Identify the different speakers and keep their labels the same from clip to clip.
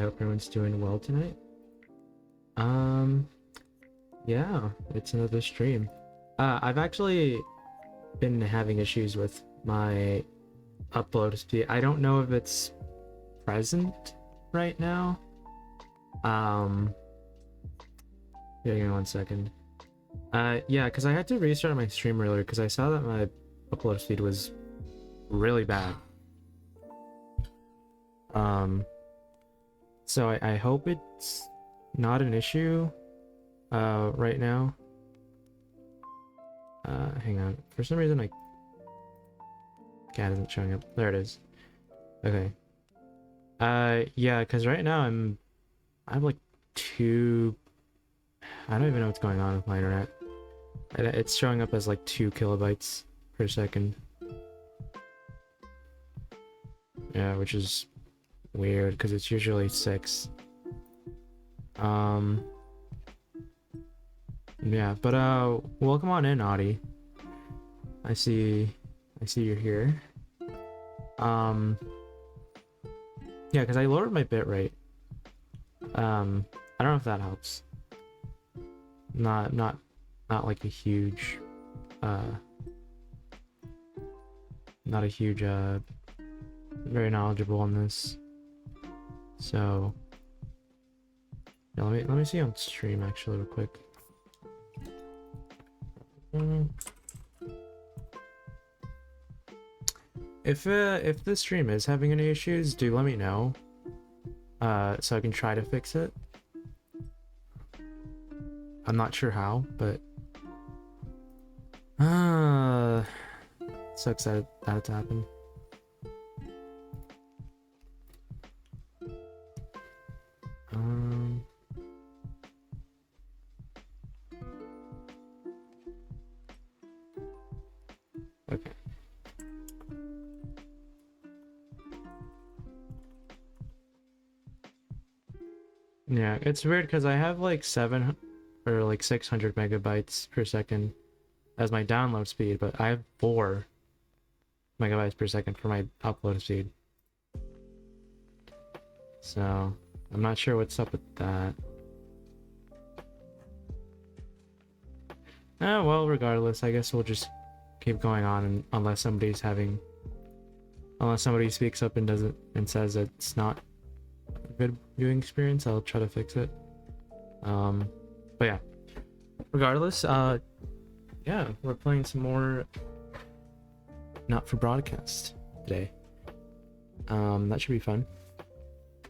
Speaker 1: hope everyone's doing well tonight. Yeah, it's another stream. I've actually been having issues with my upload speed. I don't know if it's present right now. Yeah, give me 1 second. Yeah, because I had to restart my stream earlier because I saw that my upload speed was really bad. So I hope it's not an issue right now. Hang on. For some reason my cat isn't showing up. There it is. Okay. Yeah, because right now I have like I don't even know what's going on with my internet. It's showing up as like 2 kilobytes per second. Yeah, which is weird because it's usually 6. Yeah, but welcome on in, Audie. I see you're here. Yeah, because I lowered my bitrate. I don't know if that helps. Not like a huge not a huge very knowledgeable on this. So yeah, let me see on stream actually real quick. If the stream is having any issues, do let me know. So I can try to fix it. I'm not sure how, but sucks that it's happened. Okay. Yeah, it's weird because I have like 7 or like 600 megabytes per second as my download speed, but I have 4 megabytes per second for my upload speed. So I'm not sure what's up with that. Well, regardless, I guess we'll just keep going on unless somebody speaks up and says that it's not a good viewing experience, I'll try to fix it. But yeah, regardless, yeah, we're playing some more Not For Broadcast today. That should be fun.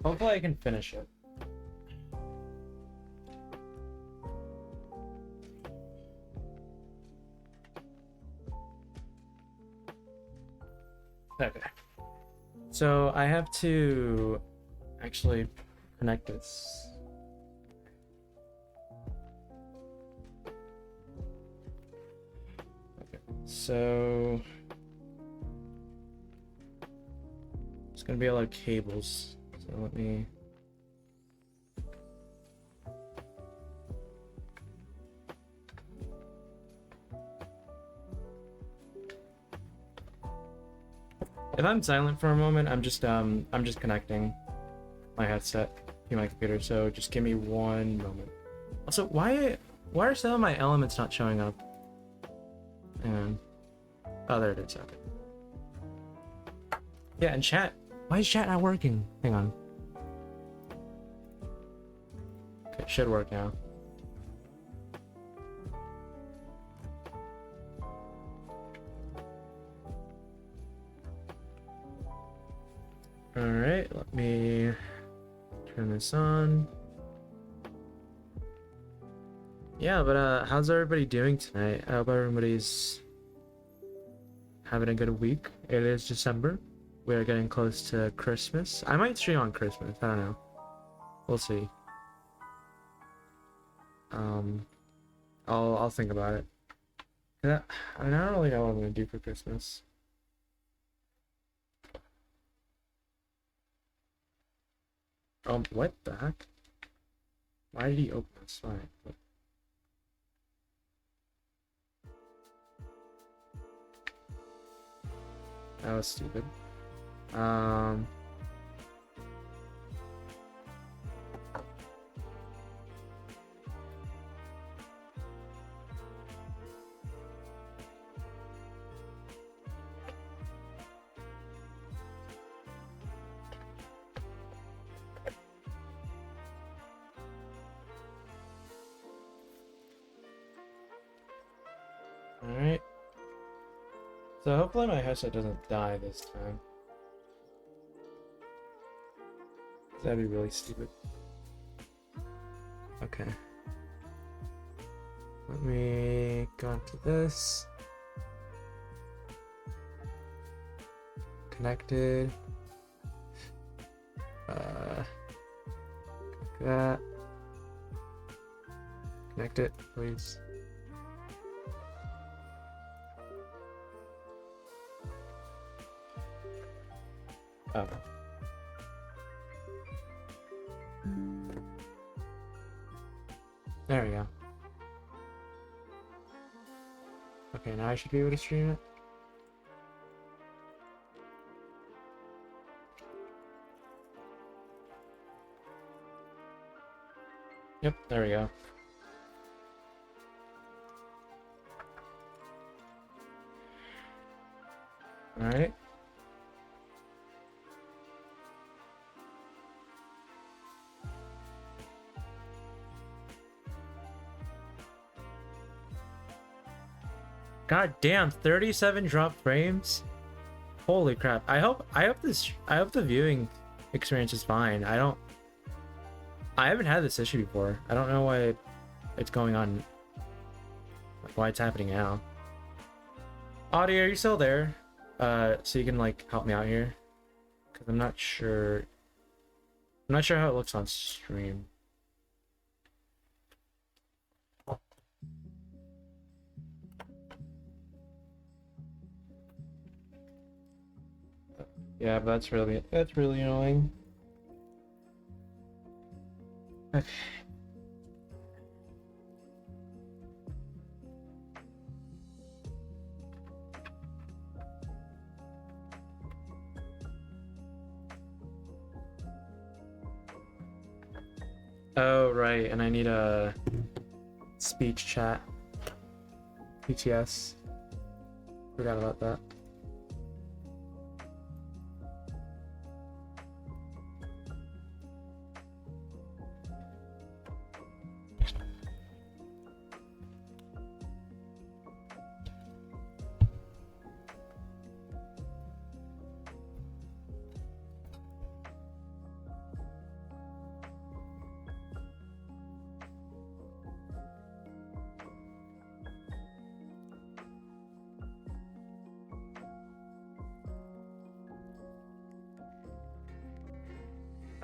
Speaker 1: Hopefully I can finish it. Okay. So I have to actually connect this. Okay. So it's gonna be a lot of cables. So let me. If I'm silent for a moment, I'm just connecting my headset to my computer, so just give me 1 moment. Also, why are some of my elements not showing up? And oh, there it is. Okay. Yeah, and chat. Why is chat not working? Hang on. Okay, it should work now. Alright, let me turn this on. Yeah, but how's everybody doing tonight? I hope everybody's having a good week. It is December. We are getting close to Christmas. I might stream on Christmas. I don't know. We'll see. I'll think about it. I don't really know what I'm gonna do for Christmas. What the heck? Why did he open this? Alright. That was stupid. Alright. So hopefully my headset doesn't die this time. That'd be really stupid. Okay. Let me go into this. Connected. That. Connect it, please. Oh. There we go. Okay, now I should be able to stream it. Yep, there we go. Alright. God damn, 37 drop frames? Holy crap. I hope the viewing experience is fine. I haven't had this issue before. I don't know why it's going on, why it's happening now. Audie, are you still there? So you can like help me out here? Cause I'm not sure how it looks on stream. Yeah, but that's really annoying. Okay. Oh, right, and I need a speech chat. PTS. Forgot about that.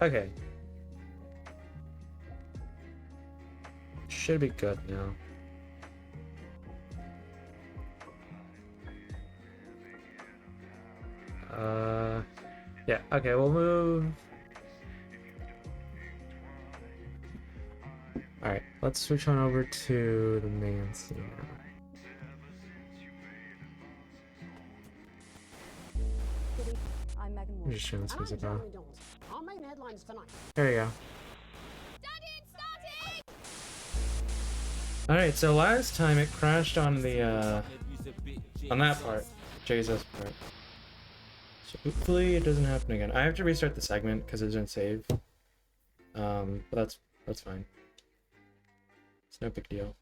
Speaker 1: Okay. Should be good now. Yeah, okay, we'll move. Alright, let's switch on over to the main scene now.
Speaker 2: I'm Megan
Speaker 1: I'm
Speaker 2: Ward.
Speaker 1: just turn this music off.
Speaker 3: Our main headlines tonight.
Speaker 1: There you go. Alright, so last time it crashed on the on that part, Jesus part. So hopefully it doesn't happen again. I have to restart the segment because it didn't save. But that's fine. It's no big deal.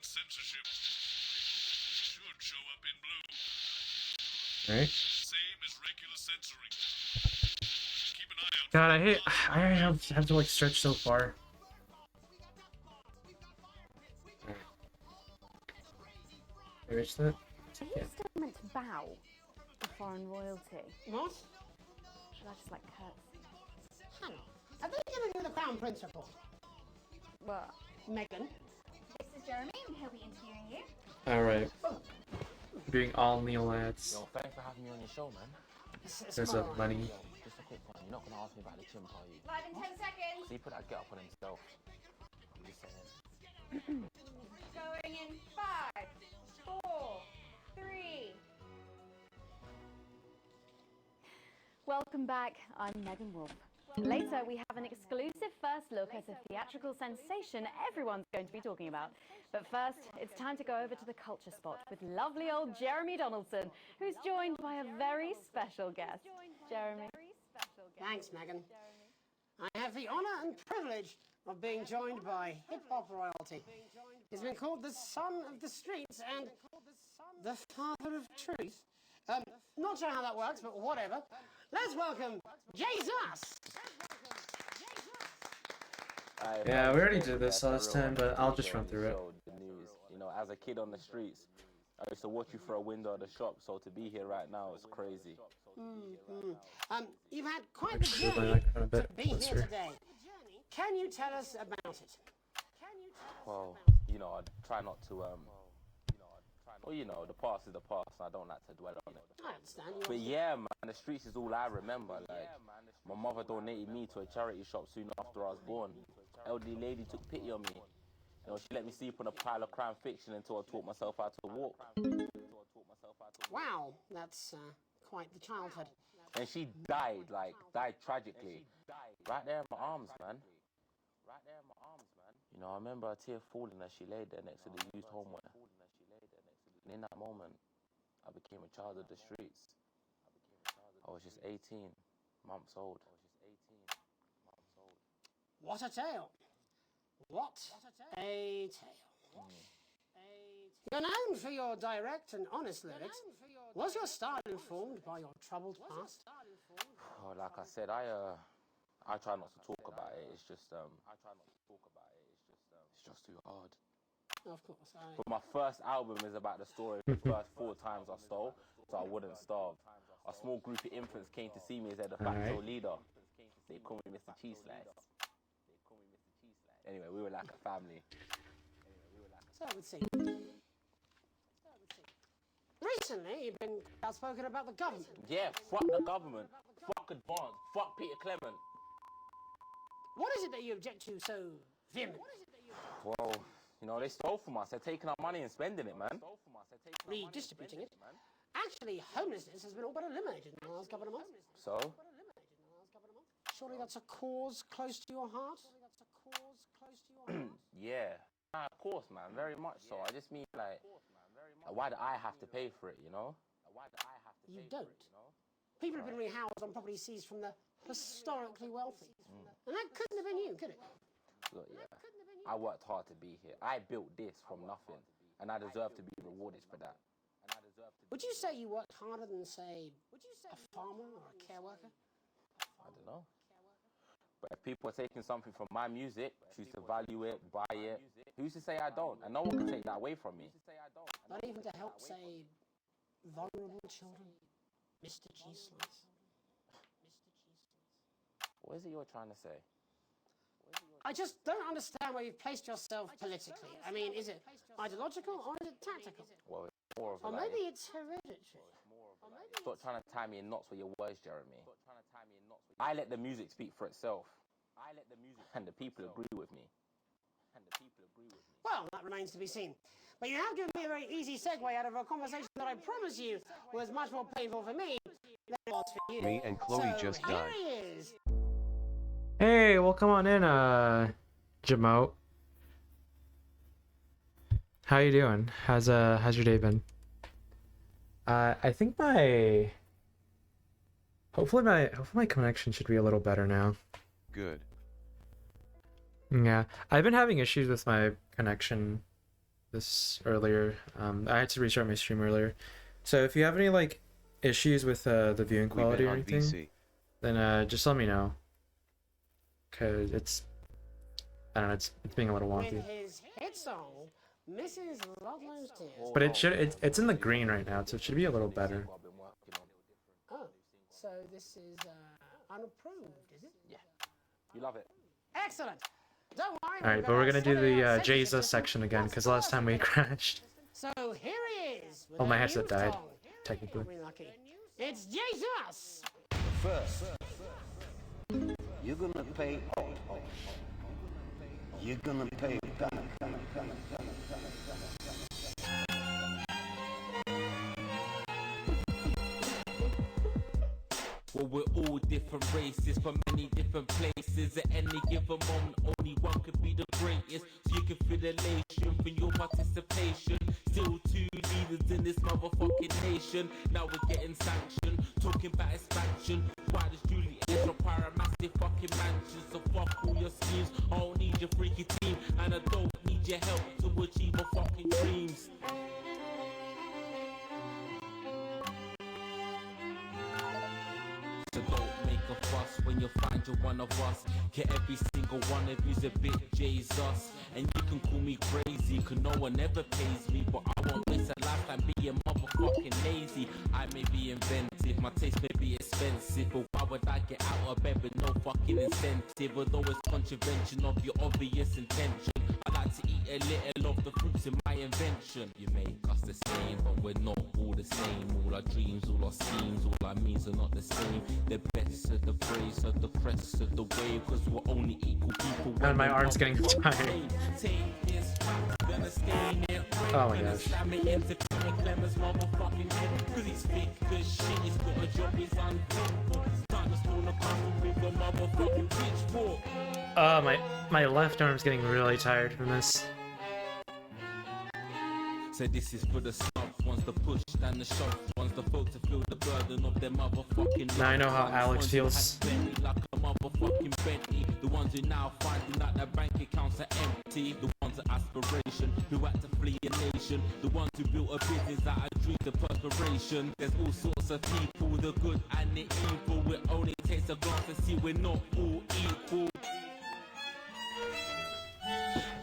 Speaker 4: Censorship should show up in blue.
Speaker 1: Right?
Speaker 4: Same as regular censoring. Keep an eye out.
Speaker 1: God, I have to like stretch so far. I reached that?
Speaker 2: Are you still meant to bow to foreign royalty?
Speaker 3: What?
Speaker 2: Should I just like curtsy?
Speaker 3: Hang on. Have they given you the Crown Prince report?
Speaker 2: What?
Speaker 3: Megan?
Speaker 5: This is Jeremy, and he'll be interviewing you.
Speaker 1: Alright. Doing all Neil ads.
Speaker 6: Yo, thanks for having me on your show, man.
Speaker 1: There's a money.
Speaker 6: Yo, just a quick one. You're not gonna ask me about the chimp, are you?
Speaker 5: Live in 10 seconds.
Speaker 6: So he put that get up on himself. I'm just saying.
Speaker 5: Going in 5, 4, 3.
Speaker 2: Well, Welcome back. I'm Megan Wolf. Later, we have an exclusive first look at a theatrical sensation everyone's going to be talking about. But first, it's time to go over to the culture spot with lovely old Jeremy Donaldson, who's joined by a very special guest. Jeremy.
Speaker 3: Thanks, Megan. I have the honour and privilege of being joined by hip-hop royalty. He's been called the son of the streets and the father of truth. Not sure how that works, but whatever. Let's welcome Jesus!
Speaker 1: Yeah, we already did this last time, but I'll just run through it.
Speaker 6: The news. You know, as a kid on the streets, I used to watch you through a window of the shop, so to be here right now is crazy.
Speaker 3: You've had quite the
Speaker 1: Actually,
Speaker 3: journey
Speaker 1: like a bit
Speaker 3: to be here
Speaker 1: closer.
Speaker 3: today. Can you tell us about it?
Speaker 6: Well, you know, I try not to, well, you know, the past is the past, and I don't like to dwell on it.
Speaker 3: I understand.
Speaker 6: But yeah, man, the streets is all I remember. Like, my mother donated me to a charity shop soon after I was born. Elderly lady took pity on me. You know, she let me sleep on a pile of crime fiction until I taught myself how to walk.
Speaker 3: Wow, that's quite the childhood.
Speaker 6: And she died tragically. Right there in my arms, man. You know, I remember a tear falling as she laid there next to the used homeware. And in that moment, I became a child of the streets. I was just 18 months old.
Speaker 3: What a tale. What a tale. You're known for your direct and honest lyrics. Was your style informed by your troubled past?
Speaker 6: Oh, like I said, I try not to talk about it. It's just too hard.
Speaker 3: Of course.
Speaker 6: But my first album is about the story of the first 4 times I stole, so I wouldn't starve. A small group of infants came to see me as their de facto leader. They call me Mr. Cheese Slice. Anyway, we were like a family.
Speaker 3: So it would seem. Recently, you've been outspoken about the government.
Speaker 6: Yeah, fuck the government. Fuck Advance. Fuck Peter Clement.
Speaker 3: What is it that you object to so vehemently?
Speaker 6: Well, you know, they stole from us. They're taking our money and spending it, man.
Speaker 3: Redistributing it. Actually, homelessness has been all but eliminated in the last couple of months.
Speaker 6: So?
Speaker 3: Surely that's a cause close to your heart?
Speaker 6: Yeah. Of course, man. Very much so. I just mean, like, why do I have to pay for it, you know?
Speaker 3: You don't. People have been rehoused on property seized from the historically wealthy. And that couldn't have been you, could it?
Speaker 6: Look, yeah. I worked hard to be here. I built this from nothing, and I deserve to be rewarded for that.
Speaker 3: Would you say you worked harder than, say, a farmer or a care worker?
Speaker 6: I don't know. But if people are taking something from my music, choose to value it, buy it, who's to say I don't? And no one can take that away from me.
Speaker 3: Not even to help, say, vulnerable children? Mr. Cheese Slice.
Speaker 6: What is it you're trying to say?
Speaker 3: I just don't understand where you've placed yourself politically. I mean, is it ideological or is it tactical?
Speaker 6: Well, it's more of
Speaker 3: Or
Speaker 6: like,
Speaker 3: maybe it's hereditary.
Speaker 6: stop trying to tie me in knots with your words, Jeremy. I let the music speak for itself. And the people agree with me.
Speaker 3: Well, that remains to be seen. But you have given me a very easy segue out of a conversation that I promise you was much more painful for me than it was for you.
Speaker 7: Me and Chloe
Speaker 3: So
Speaker 7: just
Speaker 3: here
Speaker 7: died.
Speaker 3: he is.
Speaker 1: Hey, well, come on in, Jamote. How you doing? How's your day been? I think hopefully my connection should be a little better now.
Speaker 7: Good.
Speaker 1: Yeah, I've been having issues with my connection earlier. I had to restart my stream earlier. So if you have any like issues with the viewing
Speaker 7: We've
Speaker 1: quality
Speaker 7: been
Speaker 1: or
Speaker 7: on
Speaker 1: anything,
Speaker 7: VC.
Speaker 1: then just let me know. Cause I don't know, it's being a little
Speaker 3: With
Speaker 1: wonky.
Speaker 3: his hit song, Mrs. Ludlow's Tears.
Speaker 1: But it's in the green right now, so it should be a little better.
Speaker 6: What I've been working on.
Speaker 3: Oh, so this is unapproved, is it?
Speaker 6: Yeah. You love it.
Speaker 3: Excellent. Don't worry.
Speaker 1: Alright, but we're gonna do the Jesus section again, because last time we crashed.
Speaker 3: So here he is. with
Speaker 1: Oh, my
Speaker 3: a
Speaker 1: headset
Speaker 3: new
Speaker 1: died,
Speaker 3: song.
Speaker 1: technically.
Speaker 3: We're lucky. It's Jesus.
Speaker 8: First, you're gonna pay. You're gonna pay back.
Speaker 6: Well, we're all different races from many different places. At any given moment, only one could be the greatest. So you can feel elation for your participation. Still two leaders in this motherfucking nation. Now we're getting sanctioned, talking about expansion. Why does Juliet require a massive fucking mansion? So fuck all your schemes. I don't need your freaky team, and I don't need your help to achieve my fucking dreams. So don't make a fuss when you find you're one of us. Get every single one of you's a bit Jesus. And you can call me crazy, cause no one ever pays me. But I won't waste a lifetime being motherfucking lazy. I may be inventive, my taste may be expensive, but why would I get out of bed with no fucking incentive? Although it's contravention of your obvious intention, I like to eat a little of the fruits in my invention. You make us the same, but we're not all the same. All our dreams, all our schemes, all our means are not the same. The best of the praise of the crest of the wave, cause we're only equal people.
Speaker 1: And my arm's getting tired. Oh my gosh. My left arm's getting really tired from this.
Speaker 6: So this is for the soft ones, the push and the shove ones, the folks to feel the burden of their motherfucking.
Speaker 1: Now I know how Alex feels.
Speaker 6: Like a motherfucking Bentley. The ones who now finding that their bank accounts are empty. The ones of aspiration who had to flee a nation. The ones who built a business out of dreams of perspiration. There's all sorts of people, the good and the evil. It only takes a glance to see we're not all equal.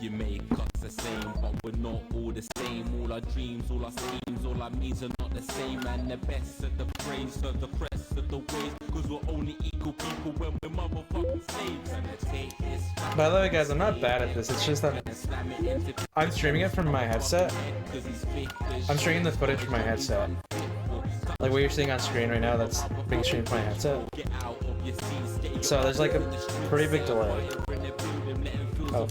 Speaker 6: You make us the same, but we're not all the same. All our dreams, all our schemes, all our means are not the same. And the best of the praise of the crest of the ways, cause we're only equal people when we're motherfucking slaves. And I take this.
Speaker 1: By the way, guys, I'm not bad at this. It's just that I'm streaming it from my headset. I'm streaming the footage from my headset. Like what you're seeing on screen right now, that's being streamed from my headset. So there's like a pretty big delay. Oh.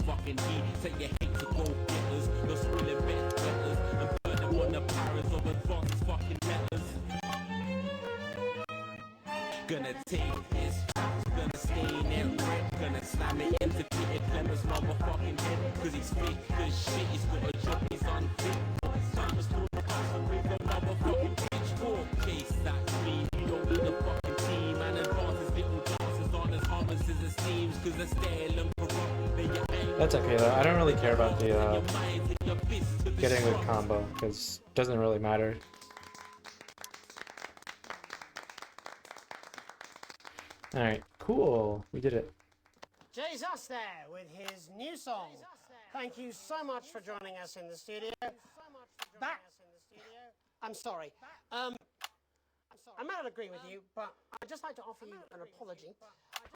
Speaker 6: Gonna take this, gonna stain it red, gonna slam it into Peter Clemens' motherfucking head. Cause he's fake as shit, he's got a job, he's unfit. Time is through the person with a motherfucking pitchfork. Chase that dream, you don't need a fucking team. And advances, little chances on as harmless as it seems. Cause they're stale and corrupt.
Speaker 1: That's okay though. I don't really care about the getting a good combo because it doesn't really matter. Alright, cool. We did it.
Speaker 3: Jesus there with his new song. Thank you so much for joining us in the studio. Back. I'm sorry. I may not agree with you, but I'd just like to offer you an apology.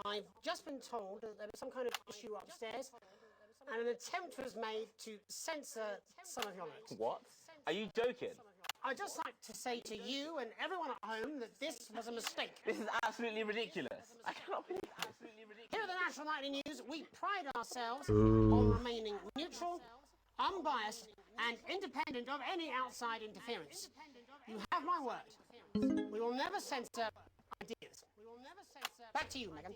Speaker 3: I've just been told that there was some kind of issue upstairs, and an attempt was made to censor some of your notes.
Speaker 6: What? Are you joking?
Speaker 3: I'd just like to say to you and everyone at home that this was a mistake.
Speaker 6: This is absolutely ridiculous. I cannot believe it. Absolutely ridiculous.
Speaker 3: Here at the National Nightly News, we pride ourselves on remaining neutral, unbiased, and independent of any outside interference. You have my word. We will never censor ideas. Back to you, Megan.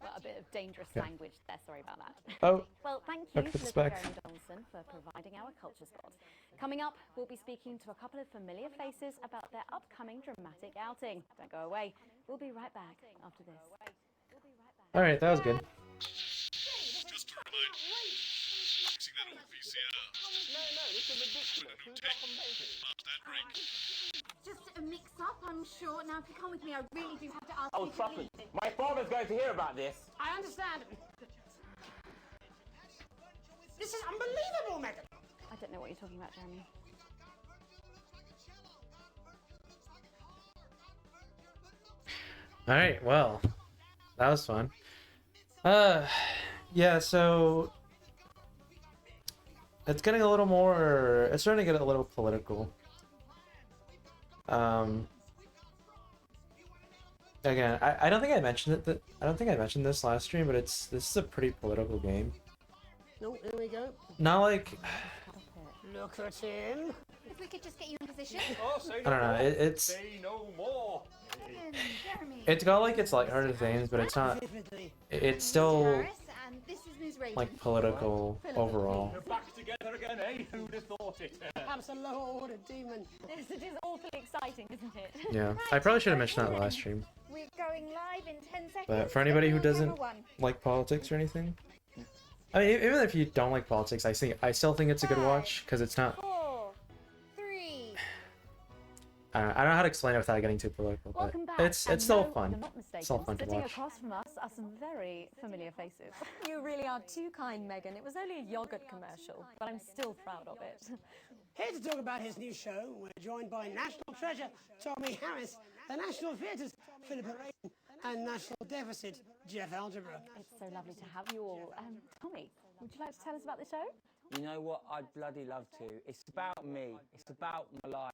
Speaker 2: Well, a bit of dangerous language there, sorry about that.
Speaker 1: Oh.
Speaker 2: Well, thank you,
Speaker 1: Back to the
Speaker 2: Solicitor
Speaker 1: spec.
Speaker 2: Jeremy Donaldson, for providing our culture spot. Coming up, we'll be speaking to a couple of familiar faces about their upcoming dramatic outing. Don't go away. We'll be right back after this.
Speaker 1: Alright, that was good.
Speaker 4: Just a reminder, fixing that old VCR.
Speaker 6: No, this is ridiculous.
Speaker 4: Put a new tape. Mark that break.
Speaker 5: Just a mix-up, I'm sure. Now, if you come with me, I really do have to ask
Speaker 6: Oh,
Speaker 5: you to
Speaker 6: trust me.
Speaker 5: leave.
Speaker 6: My father's going to hear about this.
Speaker 3: I understand. This is unbelievable, Megan.
Speaker 2: I don't know what you're talking about, Jeremy.
Speaker 1: Alright, well, that was fun. Yeah, so it's getting a little more, it's starting to get a little political. Again, I don't think I mentioned it, I don't think I mentioned this last stream, but this is a pretty political game.
Speaker 3: No, here we go.
Speaker 1: Not like,
Speaker 3: Look at him.
Speaker 5: If we could just get you in position.
Speaker 1: I don't know. It's
Speaker 7: Say no more.
Speaker 5: Megan, Jeremy.
Speaker 1: it's got like its lighthearted things, but it's not.
Speaker 3: Vividly.
Speaker 1: It's still
Speaker 5: Harris, and this is Ms. Reagan.
Speaker 1: like political overall.
Speaker 7: We're back together again, eh? Who'd have thought it?
Speaker 3: Perhaps a lower-order demon.
Speaker 2: Yes, it is awfully exciting, isn't it?
Speaker 1: Yeah, I probably should have mentioned that last stream.
Speaker 5: We're going live in 10 seconds.
Speaker 1: But for anybody who
Speaker 5: Camera
Speaker 1: doesn't
Speaker 5: one.
Speaker 1: like politics or anything, I mean, even if you don't like politics, I still think it's a good watch because it's not.
Speaker 5: 4, 3.
Speaker 1: I don't know how to explain it without getting too political, but
Speaker 2: Welcome back.
Speaker 1: it's
Speaker 2: and
Speaker 1: still
Speaker 2: no,
Speaker 1: fun.
Speaker 2: You're not mistaken.
Speaker 1: It's still fun to
Speaker 2: Sitting
Speaker 1: watch.
Speaker 2: across from us are some very familiar faces.
Speaker 9: You really are too kind, Megan. It was only a yogurt commercial, but I'm still proud of it.
Speaker 3: Here to talk about his new show, we're joined by national treasure Tommy Harris, the National Theatre's Philippa Reagan, and National Deficit Jeff Algebra.
Speaker 2: It's so lovely to have you all. Tommy, would you like to tell us about the show?
Speaker 10: You know what? I'd bloody love to. It's about me. It's about my life.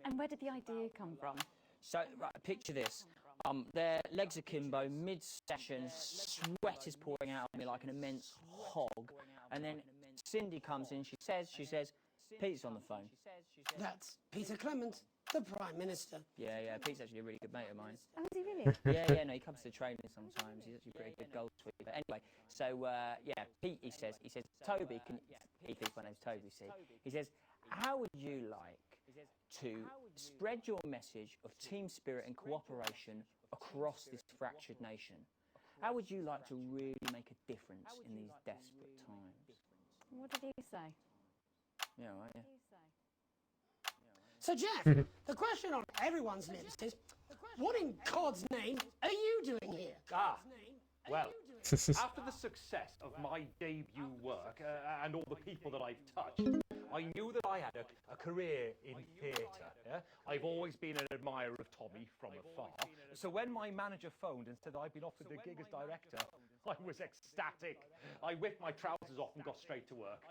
Speaker 2: And where did the idea come from?
Speaker 10: So, right, picture this. Their legs akimbo, mid-session, sweat is pouring out of me like an immense hog. And then Cindy comes in, she says, Pete's on the phone.
Speaker 3: That's Peter Clement, the Prime Minister.
Speaker 10: Yeah, Pete's actually a really good mate of mine.
Speaker 2: Oh, is he really?
Speaker 10: Yeah, no, he comes to training sometimes. He's actually a pretty good goal sweeper. Anyway, so, Pete, he says, Toby, he thinks my name's Toby, see? He says, how would you like to spread your message of team spirit and cooperation across this fractured nation? How would you like to really make a difference in these desperate times?
Speaker 2: What did he say?
Speaker 10: Yeah, right, yeah.
Speaker 3: So, Jeff, the question on everyone's lips is, what in God's name are you doing here?
Speaker 7: Well, after the success of my debut work and all the people that I've touched, I knew that I had a career in theatre. Yeah? I've always been an admirer of Tommy from afar. So when my manager phoned and said I'd been offered the gig as director, I was ecstatic. I whipped my trousers off and got straight to work.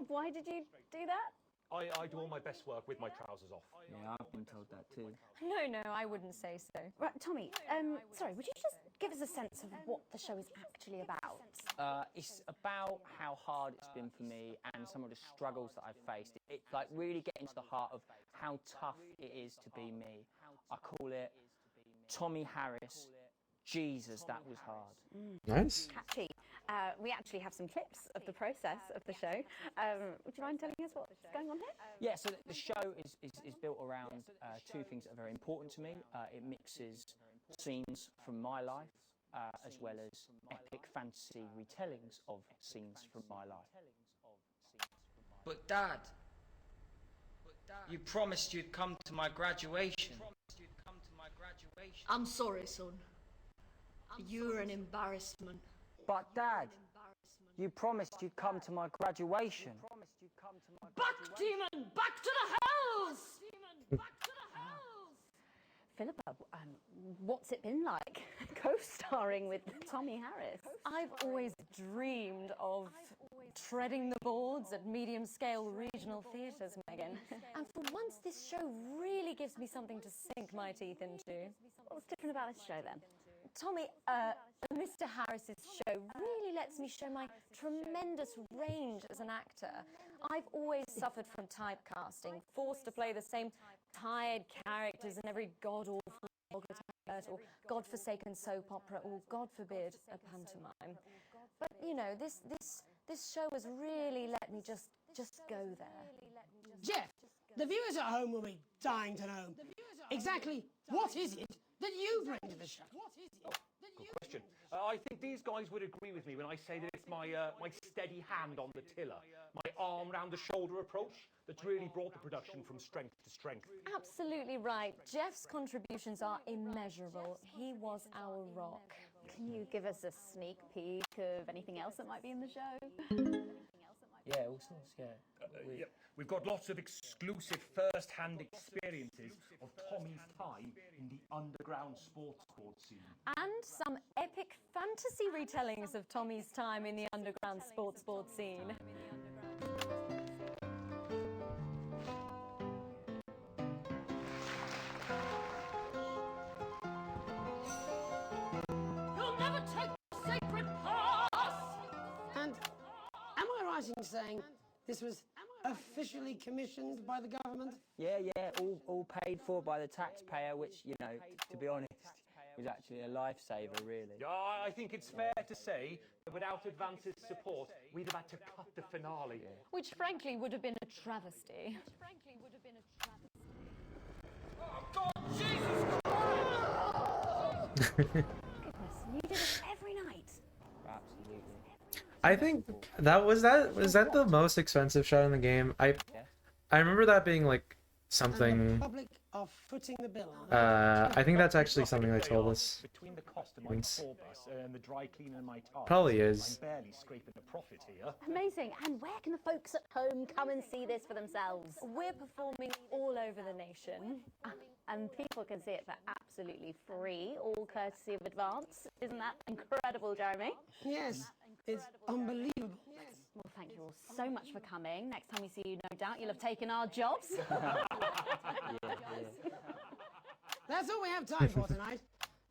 Speaker 2: Why did you do that?
Speaker 7: I do all my best work with my trousers off.
Speaker 10: Yeah, I've been told that too.
Speaker 9: No, I wouldn't say so.
Speaker 2: Right, Tommy, sorry, would you just give us a sense of what the show is actually about?
Speaker 10: It's about how hard it's been for me and some of the struggles that I've faced. It's like really getting to the heart of how tough it is to be me. I call it Tommy Harris. Jesus, that was hard.
Speaker 1: Nice.
Speaker 2: Catchy. We actually have some clips of the process of the show. Would you mind telling us what's going on here?
Speaker 10: Yeah, so the show is built around two things that are very important to me. It mixes scenes from my life as well as epic fantasy retellings of scenes from my life.
Speaker 11: But Dad, you promised you'd come to my graduation. I'm sorry, son. You're an embarrassment.
Speaker 10: But Dad, you promised you'd come to my graduation.
Speaker 3: Back, demon! Back to the hells!
Speaker 2: Philippa, what's it been like co-starring with Tommy Harris?
Speaker 9: I've always dreamed of treading the boards at medium-scale regional theatres, Megan. And for once, this show really gives me something to sink my teeth into.
Speaker 2: What's different about this show then?
Speaker 9: Tommy, Mr. Harris's show really lets me show my tremendous range as an actor. I've always suffered from typecasting, forced to play the same tired characters in every god-awful or godforsaken soap opera, or, God forbid, a pantomime. But, you know, this show has really let me just go there.
Speaker 3: Jeff, the viewers at home will be dying to know exactly what is it that you bring to the show.
Speaker 7: Good question. I think these guys would agree with me when I say that it's my steady hand on the tiller, my arm round the shoulder approach that's really brought the production from strength to strength.
Speaker 9: Absolutely right. Jeff's contributions are immeasurable. He was our rock.
Speaker 2: Can you give us a sneak peek of anything else that might be in the show?
Speaker 10: Yeah, all sorts, yeah.
Speaker 7: Yeah. We've got lots of exclusive first-hand experiences of Tommy's time in the underground sports scene.
Speaker 9: And some epic fantasy retellings of Tommy's time in the underground sports scene.
Speaker 3: You'll never take the sacred path! And am I right in saying this was officially commissioned by the government?
Speaker 10: Yeah, all paid for by the taxpayer, which, you know, to be honest, is actually a lifesaver, really.
Speaker 7: Yeah, I think it's fair to say that without Advance's support, we'd have had to cut the finale.
Speaker 2: Which frankly would have been a travesty.
Speaker 3: Oh, God, Jesus
Speaker 2: Goodness, you do this every night.
Speaker 10: Absolutely.
Speaker 1: I think was that the most expensive shot in the game. I remember that being like something.
Speaker 3: Public are footing the bill.
Speaker 1: I think that's actually something they told us.
Speaker 7: Between the cost of my
Speaker 1: once.
Speaker 7: tour bus and the dry cleaner in my tar,
Speaker 1: Probably is.
Speaker 7: I'm barely scraping a profit here.
Speaker 2: Amazing. And where can the folks at home come and see this for themselves?
Speaker 9: We're performing all over the nation.
Speaker 2: And people can see it for absolutely free, all courtesy of Advance. Isn't that incredible, Jeremy?
Speaker 3: Yes, it's unbelievable.
Speaker 2: Well, thank you all so much for coming. Next time we see you, no doubt you'll have taken our jobs.
Speaker 3: That's all we have time for tonight.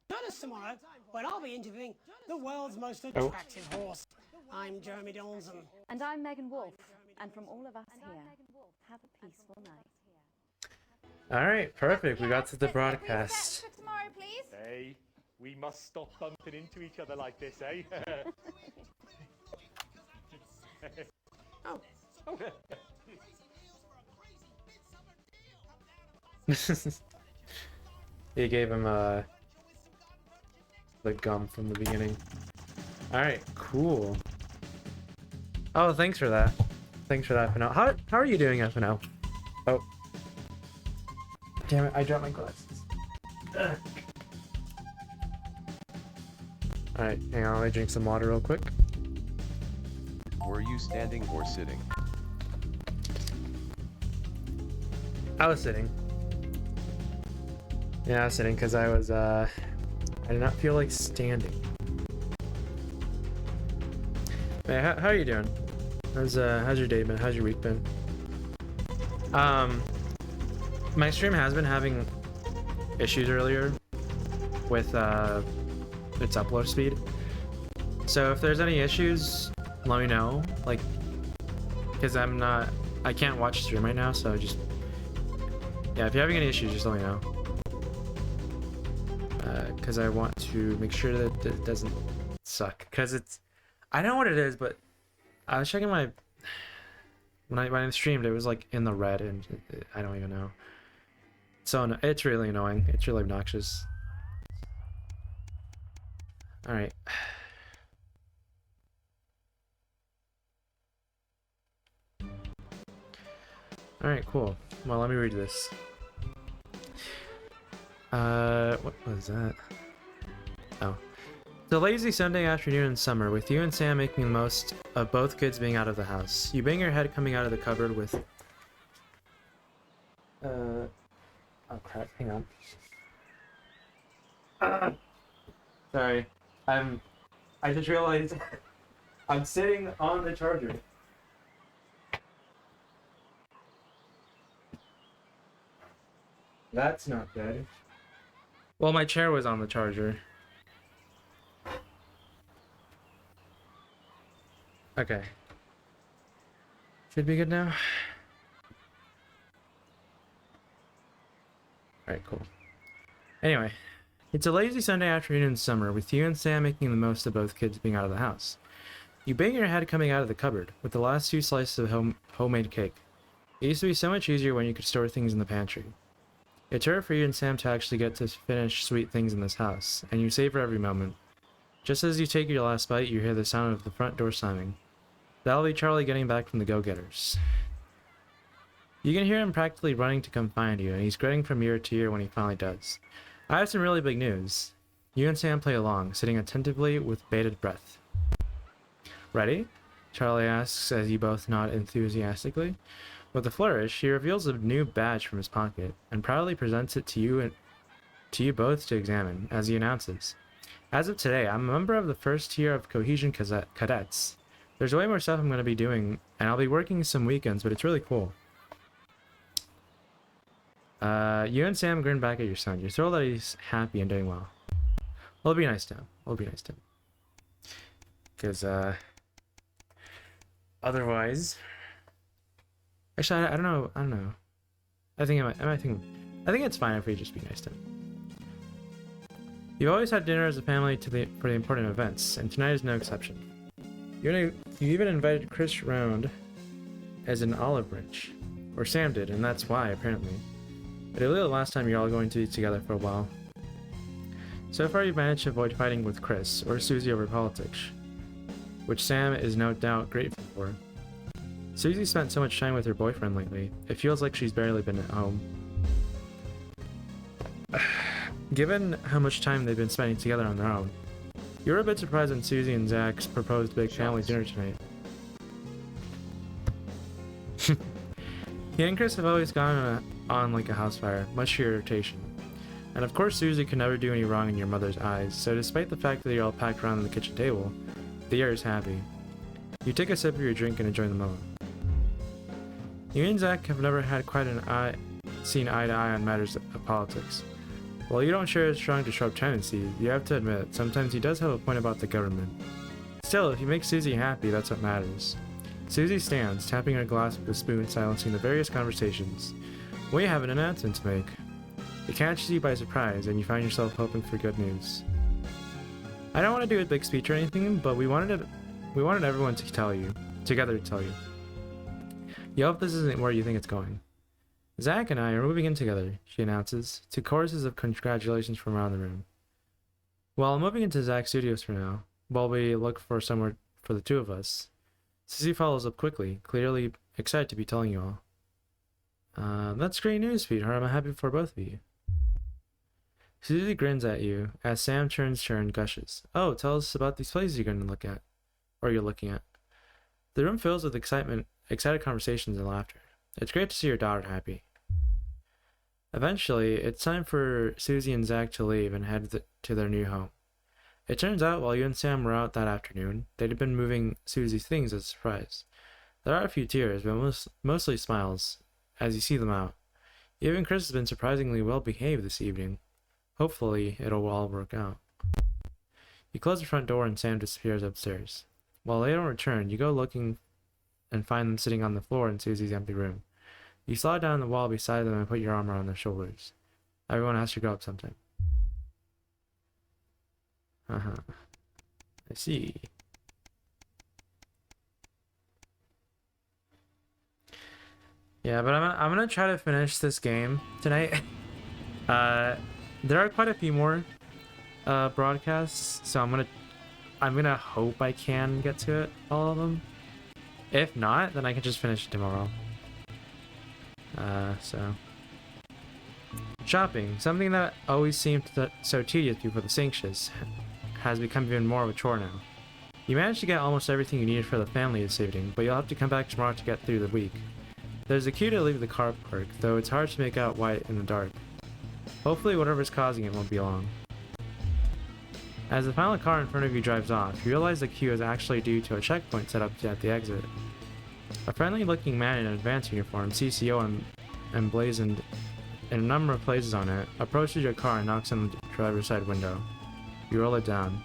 Speaker 3: Join us tomorrow when I'll be interviewing the world's most attractive horse. I'm Jeremy Donaldson.
Speaker 2: And I'm Megan Wolf. And from all of us here, have a peaceful night.
Speaker 1: All right, perfect. We got to the broadcast.
Speaker 5: For tomorrow, please.
Speaker 7: Hey, we must stop bumping into each other like this, eh?
Speaker 3: Oh.
Speaker 1: He gave him the gum from the beginning. All right, cool. Oh, thanks for that. Thanks for that, FNL. How are you doing, FNL? Oh, damn it! I dropped my glasses. Ugh. All right, hang on. Let me drink some water real quick.
Speaker 12: Were you standing or sitting?
Speaker 1: I was sitting. Yeah, I was sitting because I did not feel like standing. Hey, how are you doing? How's your day been? How's your week been? My stream has been having issues earlier with its upload speed. So if there's any issues, let me know. Like, because I can't watch stream right now, so just, yeah, if you're having any issues, just let me know. Because I want to make sure that it doesn't suck. Because I don't know what it is, but I was checking when I streamed, it was like in the red, and I don't even know. So it's really annoying. It's really obnoxious. All right. All right, cool. Well, let me read this. What was that? Oh. It's a lazy Sunday afternoon in summer, with you and Sam making the most of both kids being out of the house. You bang your head coming out of the cupboard with... Oh crap, hang on. Sorry. I just realized I'm sitting on the charger. That's not good. Well, my chair was on the charger. Okay. Should be good now. Alright, cool. Anyway, it's a lazy Sunday afternoon in summer, with you and Sam making the most of both kids being out of the house. You bang your head coming out of the cupboard, with the last 2 slices of homemade cake. It used to be so much easier when you could store things in the pantry. It's rare for you and Sam to actually get to finish sweet things in this house, and you savor every moment. Just as you take your last bite, you hear the sound of the front door slamming. That'll be Charlie getting back from the Go-Getters. You can hear him practically running to come find you, and he's grinning from ear to ear when he finally does. I have some really big news. You and Sam play along, sitting attentively with bated breath. Ready? Charlie asks as you both nod enthusiastically. With a flourish, he reveals a new badge from his pocket, and proudly presents it to you both to examine, as he announces. As of today, I'm a member of the first tier of Cohesion Cadets. There's way more stuff I'm going to be doing, and I'll be working some weekends, but it's really cool. You and Sam grin back at your son. You're thrilled that he's happy and doing well. Well, it'll be nice to him. It'll be nice to him. Because, otherwise... Actually, I don't know. I don't know. I think I think it's fine if we just be nice to him. You've always had dinner as a family for the important events, and tonight is no exception. You even invited Chris round as an olive branch, or Sam did, and that's why apparently. But it'll be the last time you're all going to be together for a while. So far, you've managed to avoid fighting with Chris or Susie over politics, which Sam is no doubt grateful for. Susie spent so much time with her boyfriend lately, it feels like she's barely been at home. Given how much time they've been spending together on their own, you were a bit surprised when Susie and Zach's proposed big family dinner tonight. He and Chris have always gone on like a house fire, much to your irritation. And of course Susie could never do any wrong in your mother's eyes, so despite the fact that you're all packed around the kitchen table, the air is happy. You take a sip of your drink and enjoy the moment. You and Zach have never had quite seen eye to eye on matters of politics. While you don't share his strong disrupt tendencies, you have to admit, sometimes he does have a point about the government. Still, if you make Susie happy, that's what matters. Susie stands, tapping her glass with a spoon, silencing the various conversations. We have an announcement to make. It catches you by surprise, and you find yourself hoping for good news. I don't want to do a big speech or anything, but we wanted everyone to tell you, together to tell you. You hope this isn't where you think it's going. Zach and I are moving in together, she announces, to choruses of congratulations from around the room. Well, I'm moving into Zach's studios for now, while we look for somewhere for the two of us. Susie follows up quickly, clearly excited to be telling you all. That's great news, sweetheart. I'm happy for both of you. Susie grins at you as Sam turns to her and gushes. Oh, tell us about these places you're going to look at. Or you're looking at. The room fills with excited conversations and laughter. It's great to see your daughter happy. Eventually, it's time for Susie and Zach to leave and head to their new home. It turns out while you and Sam were out that afternoon, they'd been moving Susie's things as a surprise. There are a few tears, but mostly smiles as you see them out. Even Chris has been surprisingly well behaved this evening. Hopefully, it'll all work out. You close the front door and Sam disappears upstairs. While they don't return, you go looking and find them sitting on the floor in Susie's empty room. You slide down the wall beside them and put your arm around their shoulders. Everyone has to go up sometime. I see. Yeah, but I'm gonna try to finish this game tonight. There are quite a few more broadcasts, so I'm gonna hope I can get to it, all of them. If not, then I can just finish it tomorrow. So shopping, something that always seemed so tedious before the sanctions, has become even more of a chore now. You managed to get almost everything you needed for the family this evening, but you'll have to come back tomorrow to get through the week. There's a queue to leave the car park, though it's hard to make out why in the dark. Hopefully whatever's causing it won't be long. As the final car in front of you drives off, you realize the queue is actually due to a checkpoint set up at the exit. A friendly-looking man in an advance uniform, CCO emblazoned in a number of places on it, approaches your car and knocks on the driver's side window. You roll it down.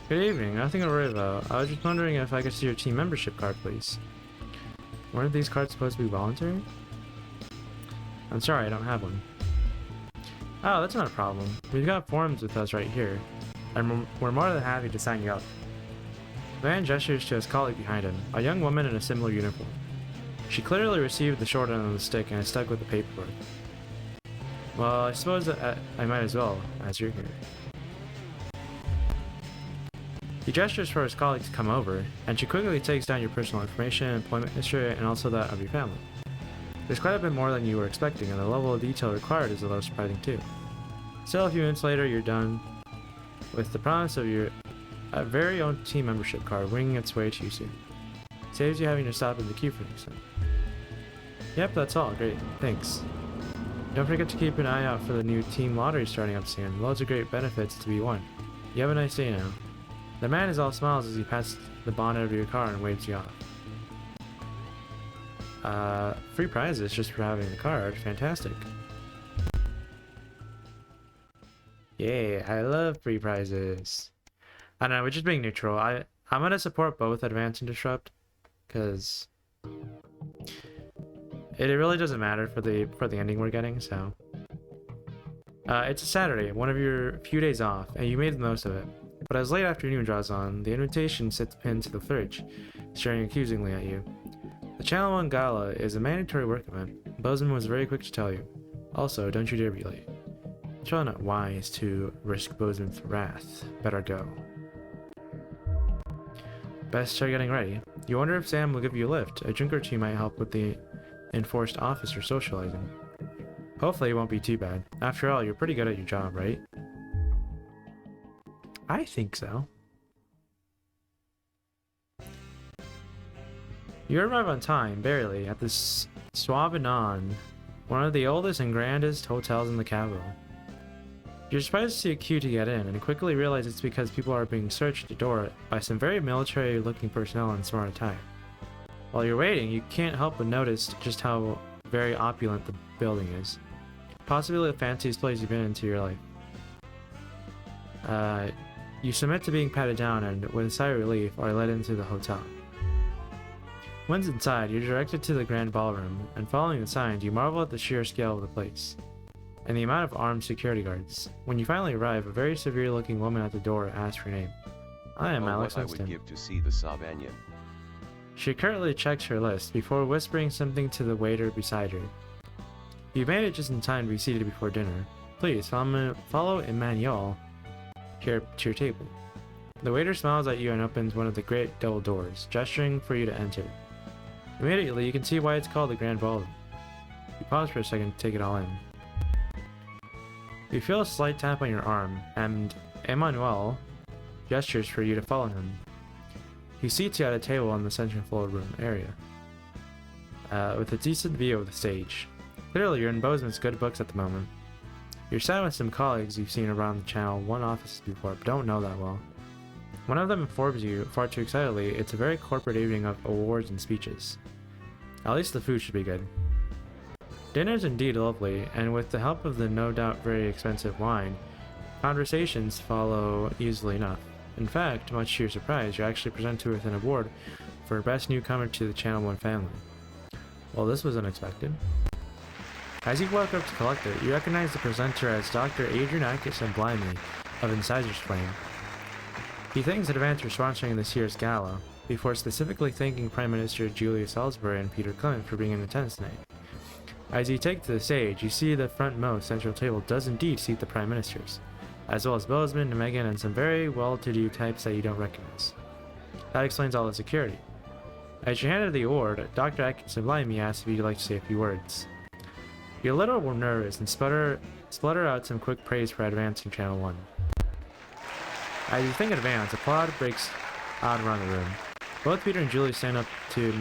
Speaker 1: Good evening, nothing to worry about. I was just wondering if I could see your team membership card, please. Weren't these cards supposed to be voluntary? I'm sorry, I don't have one. Oh, that's not a problem. We've got forms with us right here, and we're more than happy to sign you up. The man gestures to his colleague behind him, a young woman in a similar uniform. She clearly received the short end of the stick and is stuck with the paperwork. Well, I suppose that I might as well, as you're here. He gestures for his colleague to come over, and she quickly takes down your personal information, employment history, and also that of your family. There's quite a bit more than you were expecting, and the level of detail required is a little surprising too. Still, a few minutes later, you're done with the promise of your very own team membership card winging its way to you soon. Saves you having to stop in the queue for next time. Yep, that's all. Great. Thanks. Don't forget to keep an eye out for the new team lottery starting up soon. Loads of great benefits to be won. You have a nice day now. The man is all smiles as he passes the bonnet of your car and waves you off. Free prizes just for having the card. Fantastic. Yeah, I love free prizes. I don't know, we're just being neutral. I'm gonna support both Advance and Disrupt, because It really doesn't matter for the ending we're getting, so. It's a Saturday, one of your few days off, and you made the most of it. But as late afternoon draws on, the invitation sits pinned to the fridge, staring accusingly at you. The Channel 1 Gala is a mandatory work event. Bozeman was very quick to tell you. Also, don't you dare be late. It's really not wise to risk Bozeman's wrath. Better go. Best start getting ready. You wonder if Sam will give you a lift. A drink or two might help with the enforced officer socializing. Hopefully it won't be too bad. After all, you're pretty good at your job, right? I think so. You arrive on time, barely, at the Suavenon, one of the oldest and grandest hotels in the capital. You're surprised to see a queue to get in, and quickly realize it's because people are being searched at the door by some very military-looking personnel in smart attire. While you're waiting, you can't help but notice just how very opulent the building is. Possibly the fanciest place you've been into your life. You submit to being patted down and, with a sigh of relief, are led into the hotel. Once inside, you're directed to the grand ballroom, and following the signs, you marvel at the sheer scale of the place, and the amount of armed security guards. When you finally arrive, a very severe-looking woman at the door asks your name. I am Alex
Speaker 12: what I
Speaker 1: Winston.
Speaker 12: would give to see the Savanyan.
Speaker 1: She curtly checks her list before whispering something to the waiter beside her. You made it just in time to be seated before dinner. Please, follow Emmanuel here to your table. The waiter smiles at you and opens one of the great double doors, gesturing for you to enter. Immediately, you can see why it's called the Grand Ballroom. You pause for a second to take it all in. You feel a slight tap on your arm, and Emmanuel gestures for you to follow him. He seats you at a table in the central floor room area, with a decent view of the stage. Clearly, you're in Bozeman's good books at the moment. You're sat with some colleagues you've seen around the Channel 1 offices before, but don't know that well. One of them informs you, far too excitedly, it's a very corporate evening of awards and speeches. At least the food should be good. Dinner is indeed lovely, and with the help of the no doubt very expensive wine, conversations follow easily enough. In fact, much to your surprise, you're actually presented with an award for Best Newcomer to the Channel 1 family. Well, this was unexpected. As you walk up to collect it, you recognize the presenter as Dr. Adrian Atkinson Blimey of Incisors Flame. He thanks Advance for sponsoring this year's gala, before specifically thanking Prime Minister Julia Salisbury and Peter Clement for being in attendance tonight. As you take to the stage, you see the frontmost central table does indeed seat the Prime Ministers, as well as Bozeman, Megan, and some very well-to-do types that you don't recognize. That explains all the security. As you're handed the award, Dr. Atkinson Blimey asks if you'd like to say a few words. You're a little nervous and splutter out some quick praise for Advance in Channel 1. As you think Advance, applaud breaks out around the room. Both Peter and Julie stand up to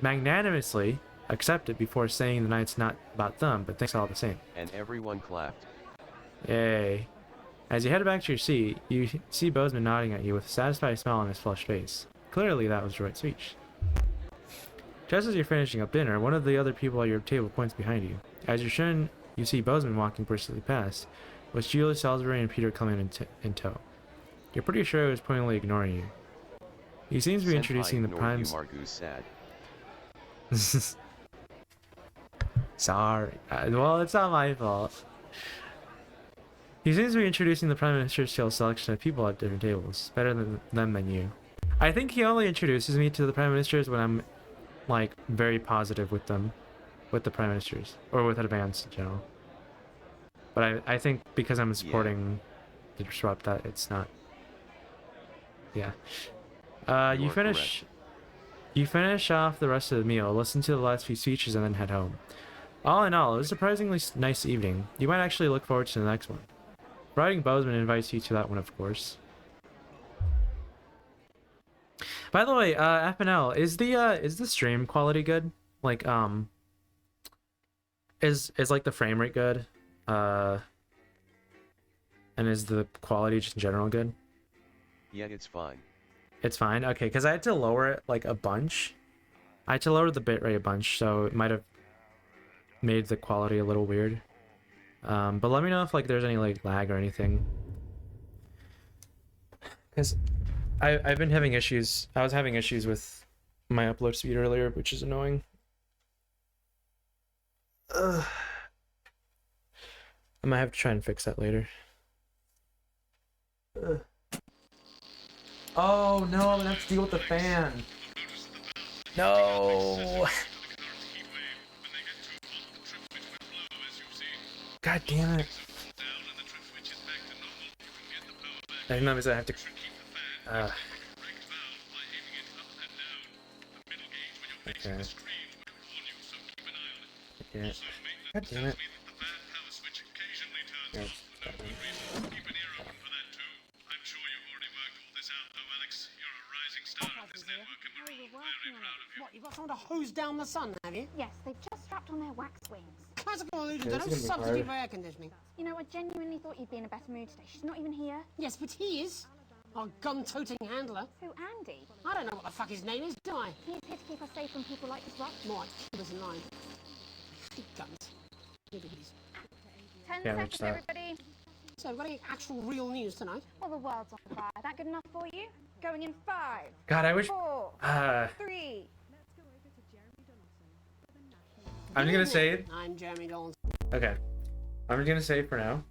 Speaker 1: magnanimously accept it before saying the night's not about them, but thanks all the same.
Speaker 12: And everyone clapped.
Speaker 1: Yay. As you head back to your seat, you see Bozeman nodding at you with a satisfied smile on his flushed face. Clearly that was the right speech. Just as you're finishing up dinner, one of the other people at your table points behind you. As you're shown, you see Bozeman walking briskly past, with Julia Salisbury and Peter Clement in tow. You're pretty sure he was pointedly ignoring you. He seems to be introducing the Prime... Sorry. Well, it's not my fault. He seems to be introducing the Prime Minister's to a selection of people at different tables. Better than them than you. I think he only introduces me to the Prime Ministers when I'm, like, very positive with them. With the Prime Ministers. Or with Advance in general. But I think because I'm supporting the Disrupt that it's not... Yeah. You finish off the rest of the meal, listen to the last few speeches, and then head home. All in all, it was a surprisingly nice evening. You might actually look forward to the next one. Riding Bozeman invites you to that one, of course. By the way, FNL, is the stream quality good? Like, is like the frame rate good? And is the quality just in general good?
Speaker 12: Yeah, it's fine.
Speaker 1: It's fine? Okay, because I had to lower it like a bunch. I had to lower the bitrate a bunch, so it might have made the quality a little weird. But let me know if like there's any like lag or anything. Because I've been having issues. I was having issues with my upload speed earlier, which is annoying. I might have to try and fix that later. Oh no, I'm gonna have to deal with the fan. No. God damn it. I think that means I have to. Okay. Okay. God damn it. Yeah,
Speaker 3: What, you've got someone to hose down the sun, have you?
Speaker 2: Yes, they've just strapped on their wax wings.
Speaker 3: Classical illusions
Speaker 1: Yeah,
Speaker 3: are no
Speaker 1: this is gonna be
Speaker 3: substitute
Speaker 1: hard.
Speaker 3: for air conditioning.
Speaker 2: You know, I genuinely thought you'd be in a better mood today. She's not even here.
Speaker 3: Yes, but he is. Our gun-toting handler.
Speaker 2: Who, Andy?
Speaker 3: I don't know what the fuck his name is, do I?
Speaker 2: He's here to keep us safe from people like this, right?
Speaker 3: More, keep us in line. Hate guns. Nobodies.
Speaker 2: 10
Speaker 1: Yeah,
Speaker 2: seconds,
Speaker 1: which that.
Speaker 2: everybody.
Speaker 3: So, we've got any actual real news tonight?
Speaker 2: Well, the world's on fire. That good enough for you? Going in 5,
Speaker 1: God, I wish.
Speaker 2: 4,
Speaker 1: Uh,
Speaker 2: 3.
Speaker 1: I'm just gonna say it.
Speaker 3: I'm Jeremy Donaldson.
Speaker 1: Okay. I'm just gonna say it for now.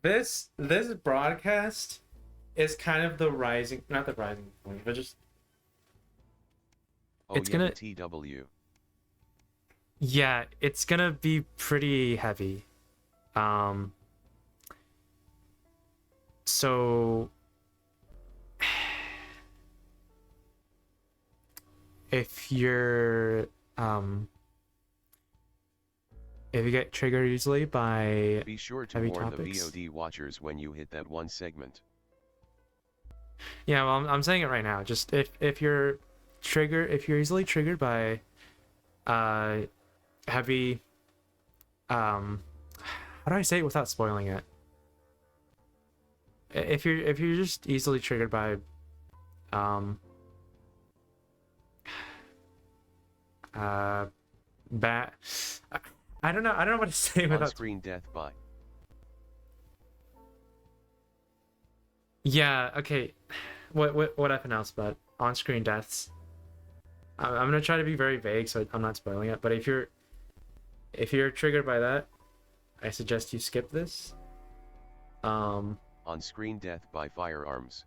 Speaker 1: This broadcast is kind of the rising, not the rising point, but just
Speaker 12: Oh,
Speaker 1: it's
Speaker 12: yeah,
Speaker 1: gonna.
Speaker 12: the TW.
Speaker 1: Yeah, it's gonna be pretty heavy. So if you're if you get triggered easily by
Speaker 12: Be sure to
Speaker 1: heavy
Speaker 12: warn
Speaker 1: topics.
Speaker 12: the VOD watchers when you hit that one segment.
Speaker 1: Yeah, well, I'm saying it right now. Just if you're easily triggered by heavy how do I say it without spoiling it? If you're just easily triggered by bad, I don't know what to say without.
Speaker 12: On-screen death by.
Speaker 1: Yeah, okay. What I pronounced about on-screen deaths. I'm gonna try to be very vague, so I'm not spoiling it. But if you're triggered by that, I suggest you skip this.
Speaker 12: On-screen death by firearms.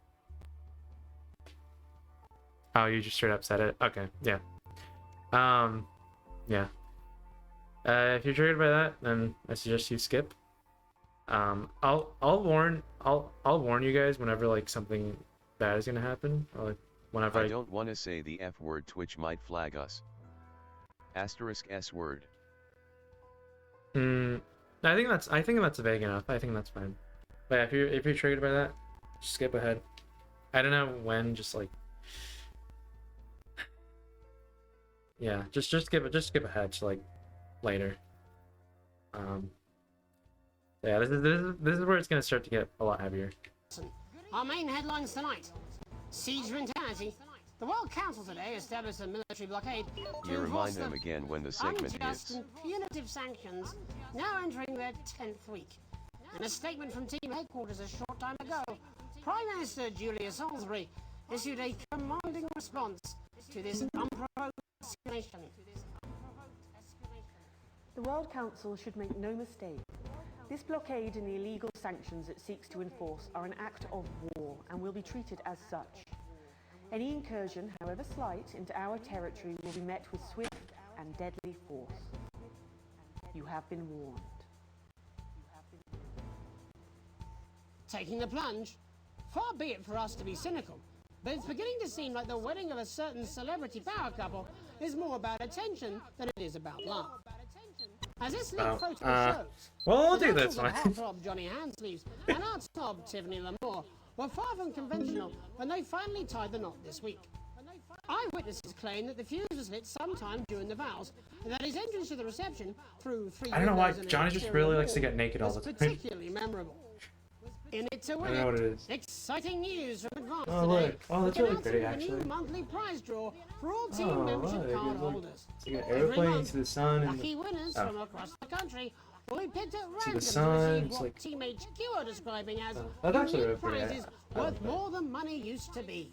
Speaker 1: Oh, you just straight up said it. Okay, yeah. Yeah. If you're triggered by that, then I suggest you skip. I'll warn you guys whenever like something bad is gonna happen, or like whenever
Speaker 12: I don't want to say the F word. Twitch might flag us. Asterisk S word.
Speaker 1: I think that's vague enough. I think that's fine. But yeah, if you're triggered by that, just skip ahead. I don't know when, just like yeah, just skip ahead to like later. Yeah, this is where it's gonna start to get a lot heavier.
Speaker 3: Our main headlines tonight. Siege mentality. The World Council today established a military blockade to
Speaker 12: You remind
Speaker 3: enforce
Speaker 12: them
Speaker 3: the
Speaker 12: again when the segment
Speaker 3: unjust
Speaker 12: hits.
Speaker 3: and punitive sanctions now entering their 10th week. In a statement from team headquarters a short time ago, Prime Minister Julia Salisbury issued a commanding response to this unprovoked escalation.
Speaker 13: The World Council should make no mistake. This blockade and the illegal sanctions it seeks to enforce are an act of war and will be treated as such. Any incursion, however slight, into our territory will be met with swift and deadly force. You have been warned.
Speaker 3: Taking the plunge? Far be it for us to be cynical, but it's beginning to seem like the wedding of a certain celebrity power couple is more about attention than it is about love. As this leaked photo shows,
Speaker 1: well, we'll
Speaker 3: the
Speaker 1: do this
Speaker 3: nuptials of
Speaker 1: one.
Speaker 3: heartthrob Johnny Handsleeves and art snob Tiffany Lamore were far from conventional when they finally tied the knot this week. Eyewitnesses claim that the fuse was lit sometime during the vows, and that his entrance to the reception through 3
Speaker 1: I don't know why
Speaker 3: windows and an
Speaker 1: Johnny just
Speaker 3: exterior
Speaker 1: really likes to
Speaker 3: wall
Speaker 1: get naked all
Speaker 3: was
Speaker 1: the time.
Speaker 3: particularly memorable. In it to
Speaker 1: I
Speaker 3: win
Speaker 1: don't know what it is.
Speaker 3: Exciting news from Advance
Speaker 1: Oh,
Speaker 3: today.
Speaker 1: look. Oh, that's
Speaker 3: We're
Speaker 1: really pretty,
Speaker 3: announcing
Speaker 1: actually.
Speaker 3: a new monthly prize draw for all team
Speaker 1: Oh,
Speaker 3: membership
Speaker 1: wow,
Speaker 3: card
Speaker 1: look.
Speaker 3: holders.
Speaker 1: It's like an
Speaker 3: Every
Speaker 1: airplane
Speaker 3: month,
Speaker 1: into the sun and
Speaker 3: lucky winners
Speaker 1: oh.
Speaker 3: from across the country will be picked at
Speaker 1: See
Speaker 3: random
Speaker 1: the
Speaker 3: to
Speaker 1: sun,
Speaker 3: receive
Speaker 1: it's
Speaker 3: what
Speaker 1: like-
Speaker 3: Team HQ are describing as
Speaker 1: that's actually
Speaker 3: unique
Speaker 1: really pretty.
Speaker 3: prizes
Speaker 1: I
Speaker 3: worth
Speaker 1: like that.
Speaker 3: more than money used to be.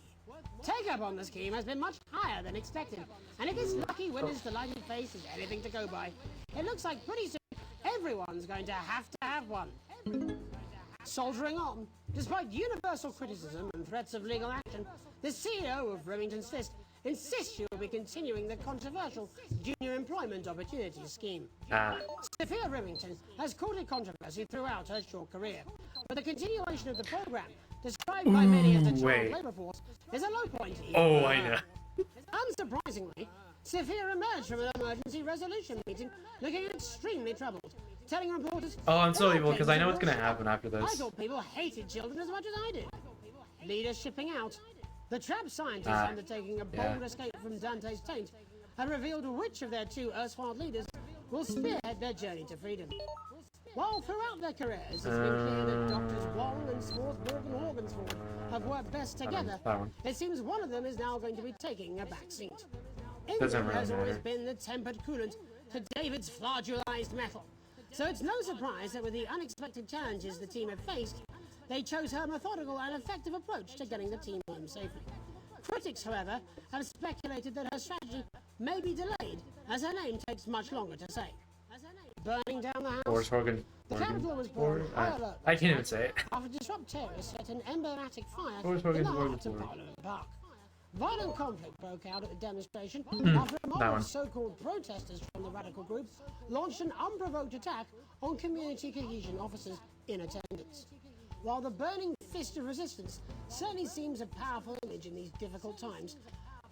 Speaker 3: Take-up on the scheme has been much higher than expected, and if this lucky winner's delighted face is anything to go by, it looks like pretty soon everyone's going to have one. Soldiering on, despite universal criticism and threats of legal action, the CEO of Remington's Fist insists she will be continuing the controversial Junior Employment Opportunity Scheme. Sophia Remington has courted controversy throughout her short career, but the continuation of the program, described by many as the child labour force, is a low point.
Speaker 1: Oh, I know.
Speaker 3: Unsurprisingly, Sophia emerged from an emergency resolution meeting looking extremely troubled, telling reporters,
Speaker 1: Oh, I'm so
Speaker 3: "There are
Speaker 1: evil because I know
Speaker 3: things
Speaker 1: what's gonna
Speaker 3: that
Speaker 1: happen after
Speaker 3: I
Speaker 1: this.
Speaker 3: thought people hated children as much as I did." Leaders shipping out. The trapped scientists undertaking a bold escape from Dante's taint have revealed which of their two erstwhile leaders will spearhead their journey to freedom. While throughout their careers it's been clear that Doctors Wong and Swarsburg and Horgensford have worked best together, it seems one of them is now going to be taking a back seat.
Speaker 1: Doesn't
Speaker 3: England
Speaker 1: really
Speaker 3: has always
Speaker 1: matter.
Speaker 3: been the tempered coolant to David's flagellarized metal. So it's no surprise that with the unexpected challenges the team have faced, they chose her methodical and effective approach to getting the team home safely. Critics, however, have speculated that her strategy may be delayed, as her name takes much longer to say. Burning down the house,
Speaker 1: Boris Hogan.
Speaker 3: the capital was put on high alert
Speaker 1: I can't even say it.
Speaker 3: after disrupt terrorists set an emblematic fire
Speaker 1: Boris
Speaker 3: in the
Speaker 1: Hogan's
Speaker 3: heart
Speaker 1: Boris
Speaker 3: of
Speaker 1: Hogan.
Speaker 3: Parliament Park. Violent conflict broke out at the demonstration
Speaker 1: Hmm,
Speaker 3: after a mob
Speaker 1: that one.
Speaker 3: of so-called protesters from the radical group launched an unprovoked attack on community cohesion officers in attendance. While the burning fist of resistance certainly seems a powerful image in these difficult times,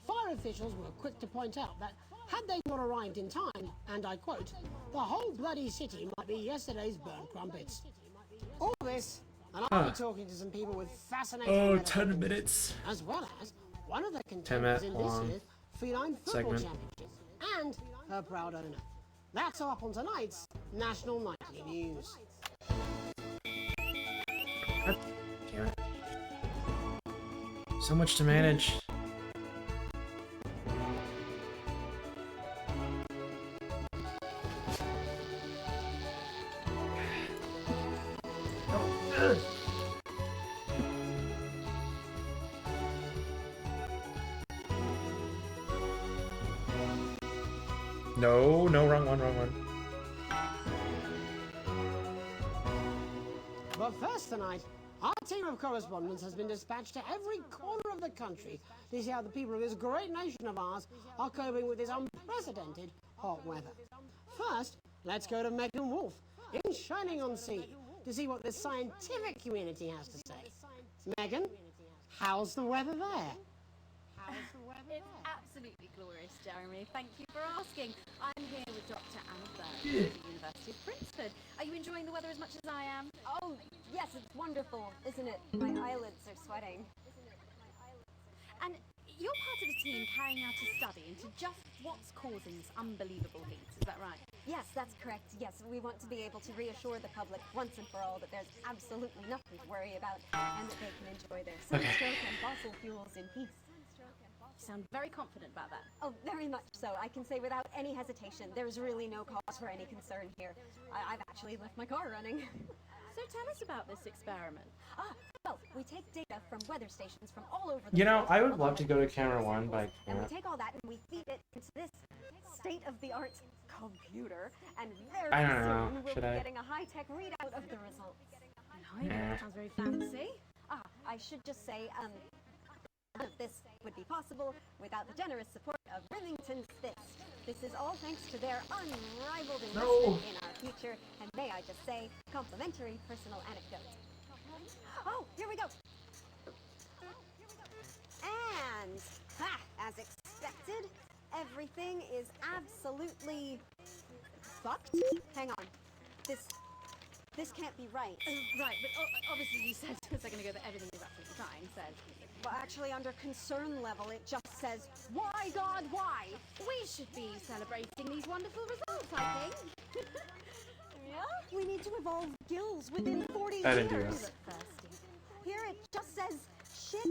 Speaker 3: fire officials were quick to point out that had they not arrived in time, and I quote, the whole bloody city might be yesterday's burnt crumpets. All this, and I'll be talking to some people with fascinating
Speaker 1: Oh,
Speaker 3: medical
Speaker 1: 10
Speaker 3: thoughts,
Speaker 1: minutes.
Speaker 3: as well as one of the
Speaker 1: 10
Speaker 3: contenders
Speaker 1: minute
Speaker 3: in this
Speaker 1: long
Speaker 3: year's Feline Football
Speaker 1: segment.
Speaker 3: Championship, and her proud owner. That's all up on tonight's National Nightly News.
Speaker 1: Damn it. So much to manage. No, no, wrong one, wrong one.
Speaker 3: But first tonight, our team of correspondents has been dispatched to every corner of the country to see how the people of this great nation of ours are coping with this unprecedented hot weather. First, let's go to Megan Wolf in Shining-on-Sea to see what the scientific community has to say. Megan, how's the weather there?
Speaker 2: It's absolutely glorious, Jeremy. Thank you for asking. I'm here with Dr. Anna Bird at the University of Princeton. Are you enjoying the weather as much as I am?
Speaker 9: Oh, yes, it's wonderful, isn't it? My eyelids are sweating.
Speaker 2: And you're part of a team carrying out a study into just what's causing this unbelievable heat, is that right?
Speaker 9: Yes, that's correct. Yes, we want to be able to reassure the public once and for all that there's absolutely nothing to worry about and that they can enjoy their sunstroke and fossil fuels in peace.
Speaker 2: You sound very confident about that.
Speaker 9: Oh, very much so. I can say without any hesitation, there's really no cause for any concern here. I've actually left my car running.
Speaker 2: So tell us about this experiment.
Speaker 9: Well, we take data from weather stations from all over the
Speaker 1: You know,
Speaker 9: world.
Speaker 1: I would love to go to camera one, but I
Speaker 9: And we
Speaker 1: can't.
Speaker 9: take all that and we feed it into this state-of-the-art computer, and very
Speaker 1: I don't know.
Speaker 9: soon we'll
Speaker 1: Should
Speaker 9: be
Speaker 1: I?
Speaker 9: getting a high-tech readout of the results.
Speaker 2: No, that sounds very fancy.
Speaker 9: I should just say, none of this would be possible without the generous support of Remington's Fist. This is all thanks to their unrivaled investment in our future, and may I just say, complimentary personal anecdote. Oh, here we go. And, as expected, everything is absolutely fucked. Hang on. This can't be right.
Speaker 2: Right, but obviously you said a second ago that everything is absolutely fine, so...
Speaker 9: Well, actually, under concern level, it just says, why, God, why?
Speaker 2: We should be celebrating these wonderful results, I think.
Speaker 9: Yeah? We need to evolve gills within 40
Speaker 1: I didn't do
Speaker 9: years.
Speaker 1: that.
Speaker 9: Here it just says, shit.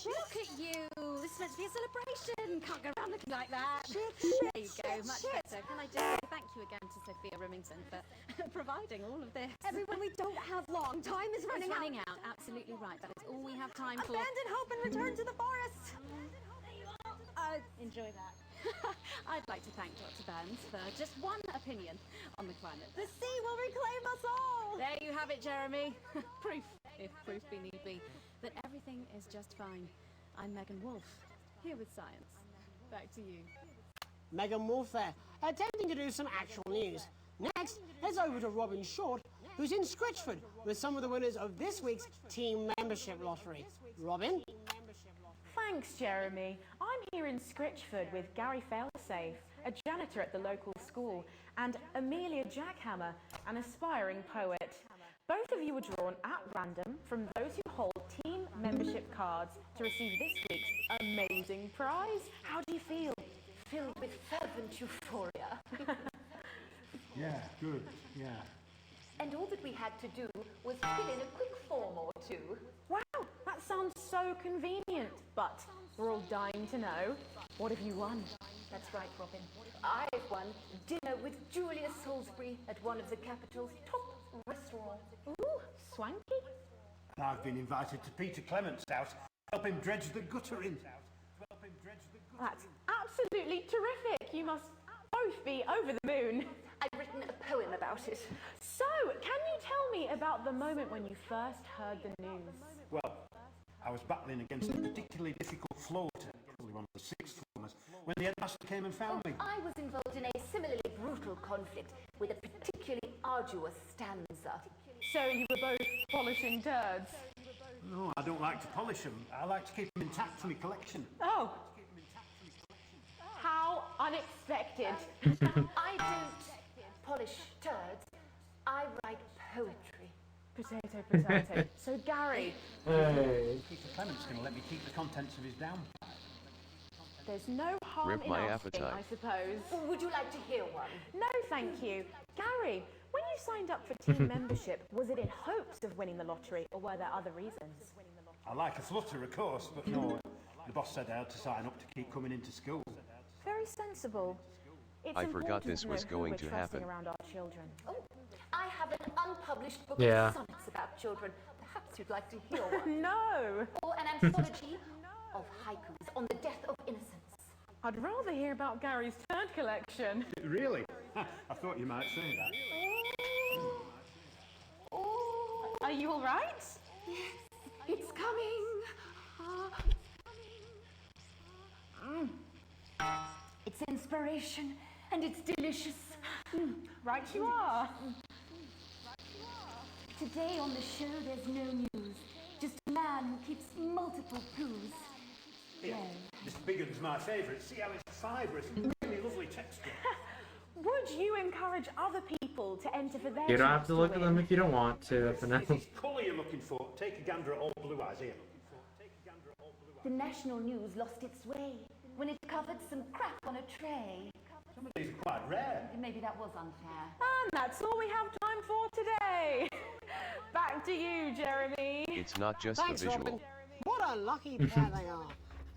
Speaker 2: Look at you. This is meant to be a celebration. Can't go around looking like that.
Speaker 9: Shit.
Speaker 2: There you go, much better. Can I just say thank you again to Sophia Remington for providing all of this.
Speaker 9: Everyone, we don't have long. Time is running
Speaker 2: It's
Speaker 9: out.
Speaker 2: running out. Absolutely right. That is all we have time for.
Speaker 9: Abandon hope and return to the forest.
Speaker 2: Enjoy that. I'd like to thank Dr. Burns for just one opinion on the climate.
Speaker 9: The sea will reclaim us all.
Speaker 2: There you have it, Jeremy. Proof, if proof be need be, that everything is just fine. I'm Megan Wolf, here with science. Back to you.
Speaker 3: Megan Wolf there, attempting to do some actual news. Next, heads over to Robin Short, who's in Scritchford with some of the winners of this week's team membership lottery. Robin?
Speaker 14: Thanks, Jeremy. I'm here in Scritchford with Gary Failsafe, a janitor at the local school, and Amelia Jackhammer, an aspiring poet. Both of you were drawn at random from those who hold team membership cards to receive this week's amazing prize. How do you feel?
Speaker 9: Filled with fervent euphoria.
Speaker 15: Yeah, good, yeah.
Speaker 9: And all that we had to do was fill in a quick form or two.
Speaker 14: Wow, that sounds so convenient, but we're all dying to know, what have you won?
Speaker 9: That's right, Robin. I've won dinner with Julia Salisbury at one of the capital's top restaurants.
Speaker 14: Ooh, swanky.
Speaker 15: And I've been invited to Peter Clement's house to help him dredge the gutter in.
Speaker 14: That's absolutely terrific. You must both be over the moon.
Speaker 9: I've written a poem about it.
Speaker 14: So, can you tell me about the moment when you first heard the news?
Speaker 15: Well, I was battling against a particularly difficult floater, probably one of the sixth formers, when the headmaster came and found me.
Speaker 9: I was involved in a similarly brutal conflict with a particularly arduous stanza.
Speaker 14: So you were both polishing turds?
Speaker 15: No, I don't like to polish them. I like to keep them intact for my collection.
Speaker 14: Oh. How unexpected.
Speaker 9: I don't polish turds. I write poetry.
Speaker 14: Potato, potato. So, Gary.
Speaker 1: Hey.
Speaker 15: Peter Clement's going to let me keep the contents of his downpipe.
Speaker 14: There's no harm
Speaker 12: Rip
Speaker 14: in
Speaker 12: my
Speaker 14: asking,
Speaker 12: appetite.
Speaker 14: I suppose.
Speaker 9: Would you like to hear one?
Speaker 14: No, thank you. Gary, when you signed up for team membership, was it in hopes of winning the lottery, or were there other reasons?
Speaker 15: I like a flutter, of course, but no. The boss said I had to sign up to keep coming into school.
Speaker 14: Very sensible. It's
Speaker 12: I forgot
Speaker 14: important
Speaker 12: this
Speaker 14: to
Speaker 12: was
Speaker 14: know who
Speaker 12: going
Speaker 14: we're
Speaker 12: to
Speaker 14: trusting
Speaker 12: happen.
Speaker 14: around our children.
Speaker 9: Oh, I have an unpublished book
Speaker 1: Yeah.
Speaker 9: of sonnets about children. Perhaps you'd like to hear one.
Speaker 14: No.
Speaker 9: Or an anthology of haikus on the death of innocence.
Speaker 14: I'd rather hear about Gary's turd collection.
Speaker 15: Really? I thought you might say that.
Speaker 14: Are you all right?
Speaker 9: Yes, it's coming. It's inspiration and it's delicious.
Speaker 14: Right you are.
Speaker 9: Today on the show there's no news. Just a man who keeps multiple poos.
Speaker 15: Yeah. This big one's my favourite. See how it's fibrous? Really lovely texture.
Speaker 14: Would you encourage other people to enter for their
Speaker 1: You don't have
Speaker 14: chance
Speaker 1: to look at
Speaker 14: win?
Speaker 1: them if you don't want to, for now.
Speaker 15: If it's colour you're looking for, take a gander at All Blue Eyes here.
Speaker 9: The national news lost its way when it covered some crap on a tray.
Speaker 15: Some of these are quite rare.
Speaker 9: Maybe that was unfair.
Speaker 14: And that's all we have time for today. Back to you, Jeremy.
Speaker 12: It's not just
Speaker 3: Thanks,
Speaker 12: the visual.
Speaker 3: Robin. What a lucky pair they are.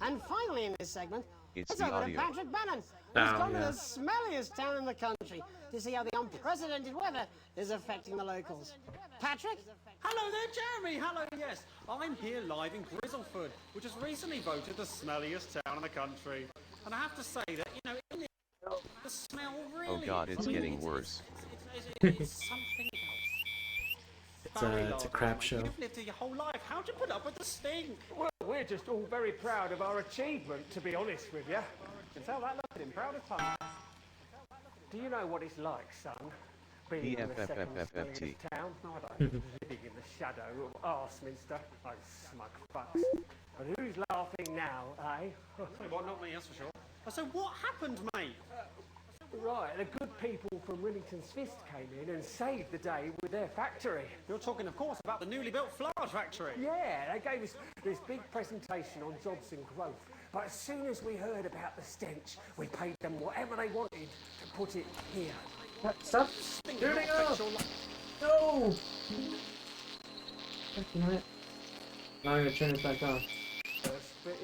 Speaker 3: And finally in this segment,
Speaker 12: It's
Speaker 3: it's
Speaker 12: the
Speaker 3: over to
Speaker 12: audio.
Speaker 3: Patrick Bannon, who's
Speaker 1: Oh,
Speaker 3: gone
Speaker 1: yeah.
Speaker 3: to the smelliest town in the country to see how the unprecedented weather is affecting the locals. Patrick?
Speaker 16: Hello there, Jeremy. Hello, yes. I'm here live in Grizzleford, which was recently voted the smelliest town in the country. And I have to say that, you know, in the smell really...
Speaker 12: Oh god, it's getting worse.
Speaker 16: It's something else.
Speaker 1: It's a crap show.
Speaker 16: You've lived here your whole life. How'd you put up with the stink?
Speaker 7: Well, we're just all very proud of our achievement, to be honest with you. You can tell that look at him, proud as punch. Do you know what it's like, son? Being in the second
Speaker 12: PFFFFFT.
Speaker 7: smelliest town? No, I don't. Living in the shadow of Arseminster. Those smug fucks. And who's laughing now, eh?
Speaker 16: Well, not me, that's for sure. So what happened, mate?
Speaker 7: Right, the good people from Rillington's Fist came in and saved the day with their factory.
Speaker 16: You're talking, of course, about the newly built flour factory.
Speaker 7: Yeah, they gave us this big presentation on jobs and growth. But as soon as we heard about the stench, we paid them whatever they wanted to put it here.
Speaker 1: Stop shooting up! No! Fucking it. Now I'm gonna turn it back on.
Speaker 7: But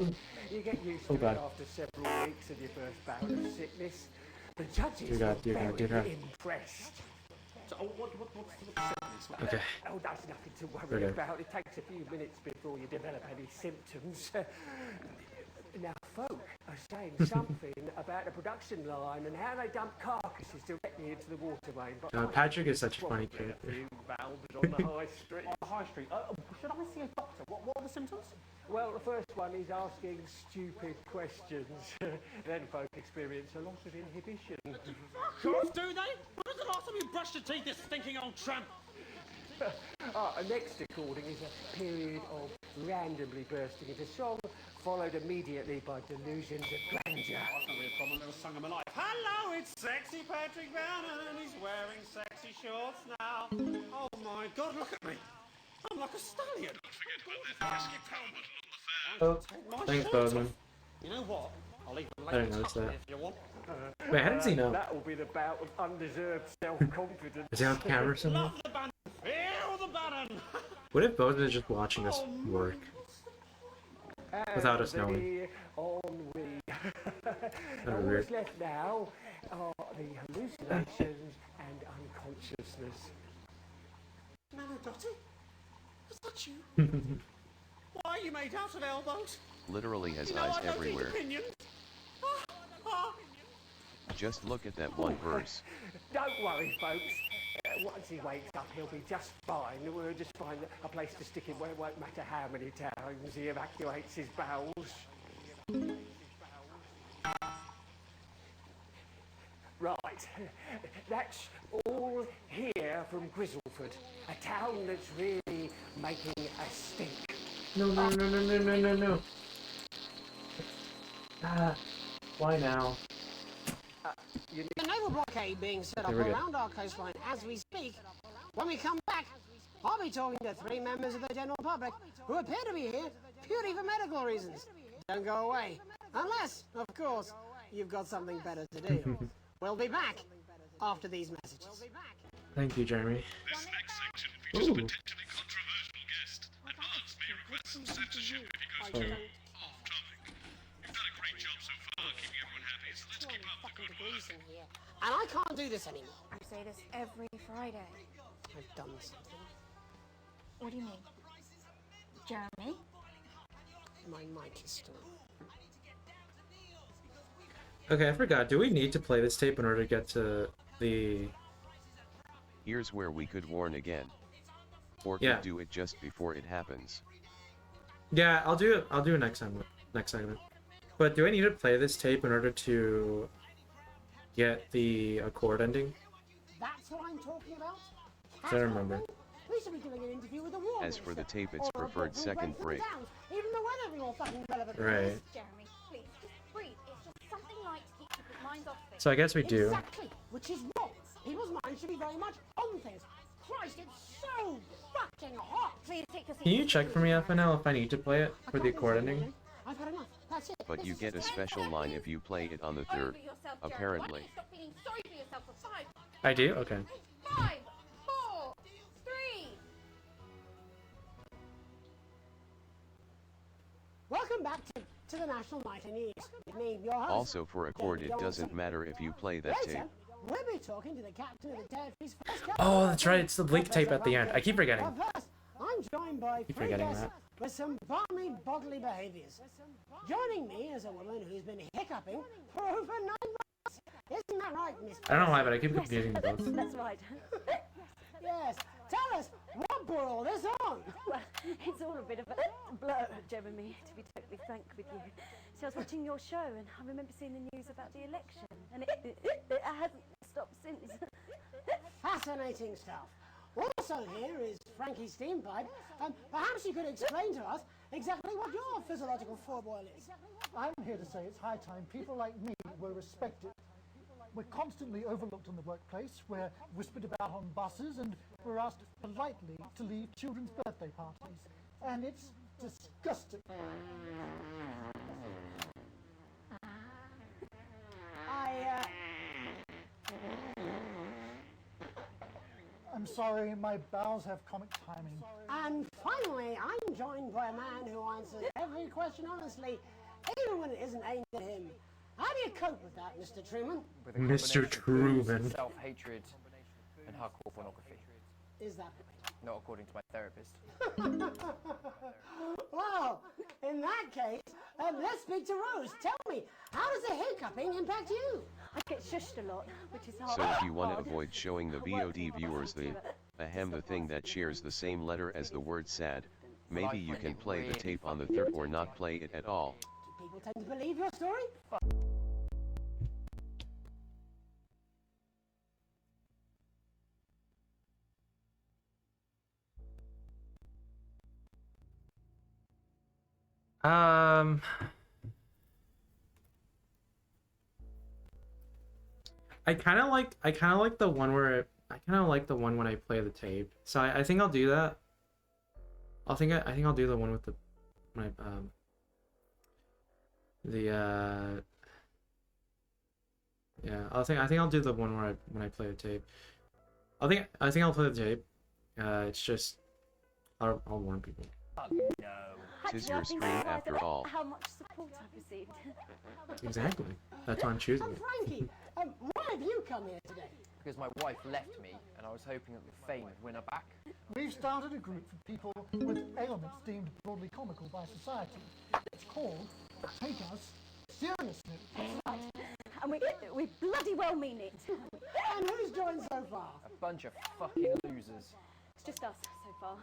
Speaker 7: you get used to
Speaker 1: Oh,
Speaker 7: it
Speaker 1: God.
Speaker 7: after several weeks of your first bout of sickness. The judges
Speaker 1: Dear God, dear
Speaker 7: were
Speaker 1: God, dear
Speaker 7: very
Speaker 1: God.
Speaker 7: impressed. So, what's the sentence?
Speaker 1: Okay.
Speaker 7: Oh, that's nothing to worry
Speaker 1: Okay.
Speaker 7: about. It takes a few minutes before you develop any symptoms. Now, folk are saying something about the production line and how they dump carcasses directly into the waterway. But
Speaker 1: Patrick is such a funny
Speaker 7: probably
Speaker 1: character.
Speaker 7: a few valves on the high street. On the high street. Should I see a doctor? What are the symptoms? Well, the first one is asking stupid questions. Then folk experience a loss of inhibition.
Speaker 16: Course, do they? When was the last time you brushed your teeth, this stinking old tramp?
Speaker 7: Next recording is a period of randomly bursting into song, followed immediately by delusions of grandeur.
Speaker 16: That's not really a problem, never sung in my life. Hello, it's sexy Patrick Bannon, and he's wearing sexy shorts now. Oh my God, look at me. I'm like a stallion.
Speaker 4: Don't forget about that pesky power button on the fan.
Speaker 1: Oh, thanks, Bozeman.
Speaker 16: You know what? I'll even
Speaker 1: I didn't notice that.
Speaker 16: if you want.
Speaker 1: Wait, how does he know?
Speaker 7: That will be the bout of undeserved self-confidence.
Speaker 1: Is he on camera somewhere?
Speaker 16: Love the button. Feel the button.
Speaker 1: What if Bozeman is just watching us work without us knowing?
Speaker 7: And on we.
Speaker 1: That'd be
Speaker 7: All
Speaker 1: weird.
Speaker 7: that's left now are the hallucinations and unconsciousness.
Speaker 16: Nana Dottie? Is that you? Why are you made out of elbows?
Speaker 12: Literally has
Speaker 16: You know,
Speaker 12: eyes
Speaker 16: I don't
Speaker 12: everywhere.
Speaker 16: need opinions.
Speaker 12: Just look at that one verse.
Speaker 7: Don't worry, folks. Once he wakes up, he'll be just fine. We'll just find a place to stick him where it won't matter how many times he evacuates his bowels. Right, that's all here from Grizzleford, a town that's really making a stink.
Speaker 1: No, no, no, no, no, no, no, no. Ah, why now?
Speaker 3: The naval blockade being set up
Speaker 1: There we go.
Speaker 3: around our coastline as we speak. When we come back, I'll be talking to 3 members of the general public who appear to be here purely for medical reasons. Don't go away. Unless, of course, you've got something better to do. We'll be back after these messages.
Speaker 1: Thank you, Jeremy.
Speaker 4: This next section features a
Speaker 1: Ooh.
Speaker 4: potentially controversial guest. Advance may request some censorship if he goes too off-topic. You've done a great job so far keeping everyone happy, so let's keep up the good work.
Speaker 3: And I can't do this anymore.
Speaker 5: You say this every Friday.
Speaker 3: I've done something.
Speaker 5: What do you mean? Jeremy?
Speaker 3: My mic is still.
Speaker 1: Okay, I forgot. Do we need to play this tape in order to get to the...
Speaker 12: Here's where we could warn again. Or
Speaker 1: Yeah.
Speaker 12: could do it just before it happens.
Speaker 1: Yeah, I'll do it. I'll do it next time. Next segment. But do I need to play this tape in order to get the Accord ending?
Speaker 3: That's what I'm talking about?
Speaker 1: I don't remember.
Speaker 3: We should be doing an interview with the war
Speaker 12: As for the
Speaker 3: minister,
Speaker 12: tape, it's
Speaker 3: or a
Speaker 12: preferred
Speaker 3: book with
Speaker 12: second
Speaker 3: Brentford
Speaker 12: break.
Speaker 3: Downs. Even the weather being all fucking relevant.
Speaker 1: Right.
Speaker 5: Jeremy, please, just breathe. It's just something light to keep people's minds off things.
Speaker 1: So I guess we do.
Speaker 3: Exactly, which is wrong. People's minds should be very much on things. Christ, it's so fucking hot.
Speaker 5: Please take your seat.
Speaker 1: Can you check for me, FNL, if I need to play it for the Accord ending?
Speaker 3: I've had enough. That's it.
Speaker 12: But you get a special line if you play it on the 3rd,
Speaker 5: Over yourself, Jeremy. Why
Speaker 12: apparently.
Speaker 5: don't you stop feeling sorry for yourself for 5?
Speaker 1: I do? Okay.
Speaker 5: 5, 4, 3.
Speaker 3: Welcome back to the National Nightly News. With me, your host.
Speaker 12: Also for Accord, it doesn't matter if you play that tape.
Speaker 3: Later, we'll be talking to the captain of the Territory's first
Speaker 1: Oh, that's right. It's the bleak tape at the end. I keep forgetting.
Speaker 3: But first, I'm joined by
Speaker 1: Keep
Speaker 3: three
Speaker 1: forgetting
Speaker 3: guests
Speaker 1: that.
Speaker 3: with some balmy bodily behaviours. Joining me is a woman who's been hiccuping for over 9 months. Isn't that right, Miss?
Speaker 1: I don't know why, but I keep confusing both.
Speaker 2: That's right.
Speaker 3: Yes. Tell us, what brought all this on?
Speaker 2: Well, it's all a bit of a blur, Jeremy, to be totally frank with you. See, I was watching your show and I remember seeing the news about the election, and it hasn't stopped since.
Speaker 3: Fascinating stuff. Also here is Frankie Steampipe. Perhaps you could explain to us exactly what your physiological fourboil is.
Speaker 17: I'm here to say it's high time people like me were respected. We're constantly overlooked in the workplace, we're whispered about on buses, and we're asked politely to leave children's birthday parties. And it's disgusting. I'm sorry, my bowels have comic timing.
Speaker 3: And finally, I'm joined by a man who answers every question honestly, even when it isn't aimed at him. How do you cope with that, Mr. Truman?
Speaker 18: With a
Speaker 1: Mr.
Speaker 18: combination of booze,
Speaker 1: Truman.
Speaker 18: self-hatred, and hardcore pornography.
Speaker 3: Is that
Speaker 18: Not according to my therapist.
Speaker 3: Well, in that case, let's speak to Rose. Tell me, how does the hiccuping impact you?
Speaker 2: I get shushed a lot, which is hard.
Speaker 12: So if you want to avoid showing the VOD viewers the thing that shares the same letter as the word sad, maybe you can play the tape on the third or not play it at all.
Speaker 3: Do people tend to believe your story?
Speaker 1: I kind of like the one where I kind of like the one when I play the tape. So I think I'll do that. I think I'll do the one with the when yeah, I think I'll do the one where when I play the tape. I think I'll play the tape. It's just I'll warn people.
Speaker 12: Tis your screen after all.
Speaker 2: How much support I've received.
Speaker 1: Exactly. That's why I'm choosing it.
Speaker 3: Frankie, why have you come here today?
Speaker 18: Because my wife left me, and I was hoping that the fame would win her back.
Speaker 17: We've started a group for people with ailments deemed broadly comical by society. It's called Take Us Seriously.
Speaker 2: That's right. And we bloody well mean it.
Speaker 3: And who's joined so far?
Speaker 18: A bunch of fucking losers.
Speaker 2: It's just us so far.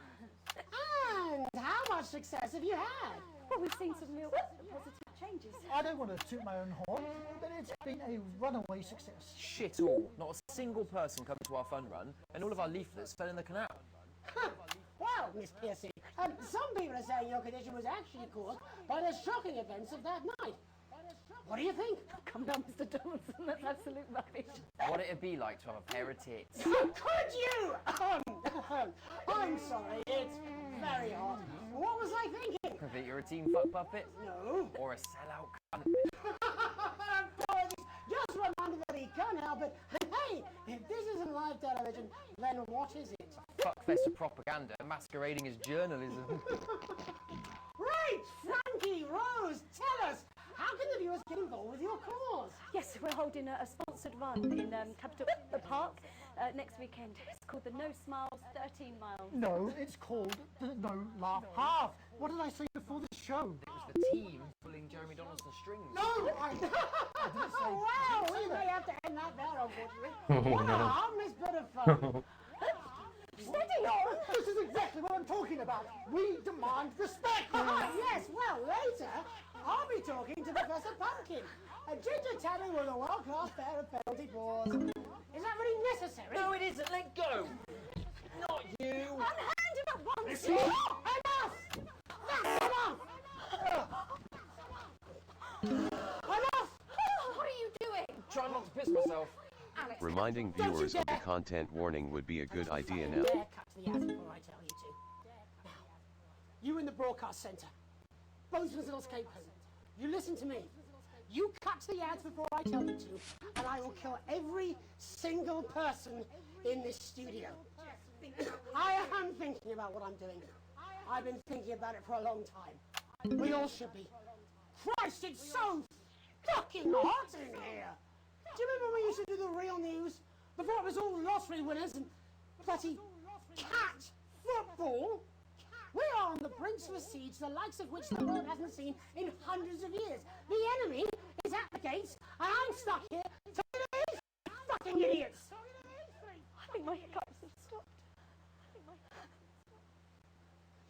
Speaker 3: And how much success have you had?
Speaker 2: Well, we've seen some real positive changes.
Speaker 17: I don't want to toot my own horn, but it's been a runaway success.
Speaker 18: Shit all. Not a single person come to our fun run, and all of our leaflets fell in the canal.
Speaker 3: Well, Miss Piercy, some people are saying your condition was actually caused by the shocking events of that night. What do you think?
Speaker 2: Come down, Mr. Donaldson, that's absolute rubbish.
Speaker 18: What it'd be like to have a pair of tits.
Speaker 3: Could you? I'm sorry, it's very hot. What was I thinking?
Speaker 18: That you're a team fuck puppet?
Speaker 3: No.
Speaker 18: Or a sellout cunt?
Speaker 3: Apologies, just reminded that he can't help it. Hey, if this isn't live television, then what is it?
Speaker 18: Fuckfest of propaganda masquerading as journalism.
Speaker 3: Right, Frankie, Rose, tell us, how can the viewers get involved with your cause?
Speaker 2: Yes, we're holding a sponsored run in Capitol Park next weekend. It's called the No Smiles 13 Miles.
Speaker 17: No, it's called the No Laugh Half. What did I say before the show?
Speaker 18: It was the team pulling Jeremy Donaldson strings.
Speaker 17: No, I didn't say.
Speaker 3: Oh, wow, we may have to end that there, unfortunately.
Speaker 1: Oh,
Speaker 3: What
Speaker 1: no.
Speaker 3: a harmless bit of fun.
Speaker 17: Steady on! This is exactly what I'm talking about. We demand respect.
Speaker 3: Yes, well, later, I'll be talking to Professor Pumpkin. A ginger tabby with a world-class pair of penalty paws. Is that really necessary?
Speaker 18: No, it isn't. Let go. Not you.
Speaker 3: Unhand him at once. Enough! That's enough! Enough!
Speaker 9: What are you doing?
Speaker 18: Try not to piss myself.
Speaker 9: Alex.
Speaker 12: Reminding viewers of the content warning would be a good idea now.
Speaker 3: Cut to the ads before I tell you to. Now, you in the broadcast centre, Bozeman's Little Scapegoat, you listen to me. You cut to the ads before I tell you to, and I will kill every single person in this studio. I am thinking about what I'm doing. I've been thinking about it for a long time. We all should be. Christ, it's so fucking hot in here! Do you remember when we used to do the real news? Before it was all lottery winners and bloody cat football? We are on the brink of a siege, the likes of which the world hasn't seen in hundreds of years. The enemy is at the gates, and I'm stuck here talking to these fucking idiots!
Speaker 2: I think my hiccups have stopped.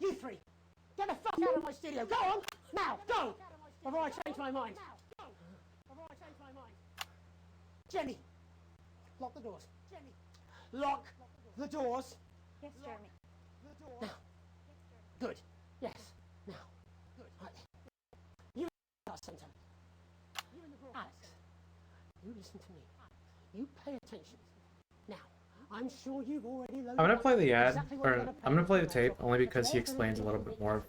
Speaker 3: You three, get the fuck out of my studio. Go on, now, go! Before I change my mind. Jenny, lock the doors. Jenny, lock the doors.
Speaker 2: Yes, Jeremy.
Speaker 3: Now. Good. Yes. Now. Good. Right. You in the centre. Alex, you listen to me. You pay attention. Now, I'm sure you've already loaded
Speaker 1: I'm gonna play the ad,
Speaker 3: exactly what
Speaker 1: or
Speaker 3: you're gonna
Speaker 1: I'm gonna
Speaker 3: pay
Speaker 1: play the
Speaker 3: for.
Speaker 1: tape only because he explains a little bit more,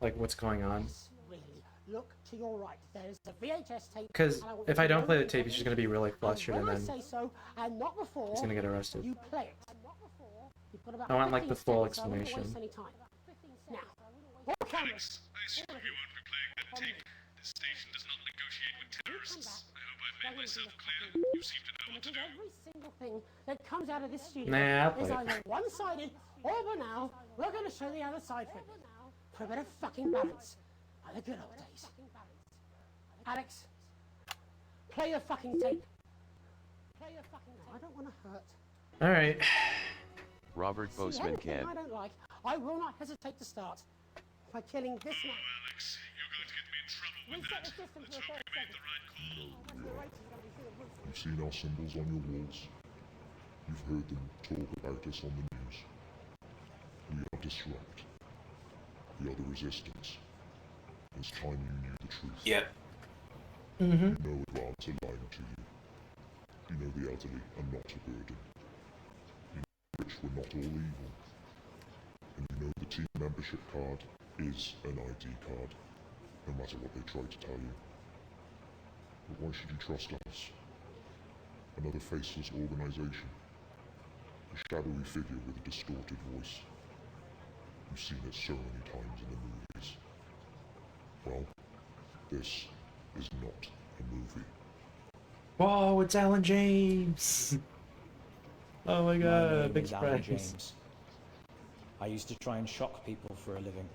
Speaker 1: like what's going on.
Speaker 3: Really, look to your right. There's a VHS tape.
Speaker 1: Because
Speaker 3: and I want
Speaker 1: if
Speaker 3: you
Speaker 1: I
Speaker 3: to
Speaker 1: don't play the
Speaker 3: only
Speaker 1: tape, he's just gonna be really flustered,
Speaker 3: when
Speaker 1: and
Speaker 3: I
Speaker 1: then
Speaker 3: say so, and not before,
Speaker 1: he's gonna get arrested.
Speaker 3: you play it. You've got about
Speaker 1: I want like
Speaker 3: 15
Speaker 1: the full
Speaker 3: seconds, so I won't waste
Speaker 1: explanation.
Speaker 3: any time. Now, all cameras.
Speaker 4: I assume everyone for playing that tape. This station does not negotiate with terrorists. I hope I've made myself clear. You seem to know what to do.
Speaker 3: Every single thing that comes out of this studio
Speaker 1: Nah, I'll
Speaker 3: is
Speaker 1: play
Speaker 3: either
Speaker 1: it.
Speaker 3: one-sided or banal. We're going to show the other side for a bit of fucking balance. Like the good old days. Alex, play your fucking tape. Play your fucking tape. I don't want to hurt.
Speaker 1: All right.
Speaker 12: Robert
Speaker 3: See,
Speaker 12: Postman
Speaker 3: anything
Speaker 12: can.
Speaker 3: I don't like, I will not hesitate to start by killing this man.
Speaker 4: Alex, you're going to get me in trouble with
Speaker 3: Reset
Speaker 4: that.
Speaker 3: the system
Speaker 4: Let's
Speaker 3: for a
Speaker 4: hope you made the right call.
Speaker 19: You've seen our symbols on your walls. You've heard them talk about us on the news. We are Disrupt. We are the Resistance. It's time you knew the truth.
Speaker 1: Yep.
Speaker 19: You know adults are lying to you. You know the elderly are not a burden. You know the rich were not all evil. And you know the team membership card is an ID card, no matter what they try to tell you. But why should you trust us? Another faceless organization. A shadowy figure with a distorted voice. You've seen it so many times in the movies. Well, this is not a movie.
Speaker 1: Whoa, it's Alan James! Oh my
Speaker 20: My
Speaker 1: god,
Speaker 20: name
Speaker 1: big
Speaker 20: is Alan
Speaker 1: surprise.
Speaker 20: James. I used to try and shock people for a living,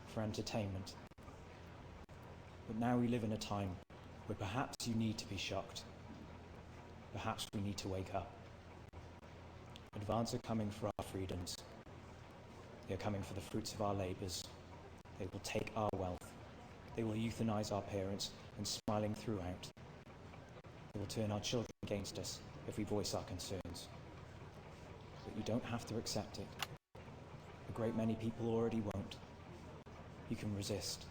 Speaker 20: for entertainment. But now we live in a time where perhaps you need to be shocked. Perhaps we need to wake up. Advance are coming for our freedoms. They are coming for the fruits of our labours. They will take our wealth. They will euthanize our parents and smiling throughout. They will turn our children against us if we voice our concerns. But you don't have to accept it. A great many people already won't. You can resist.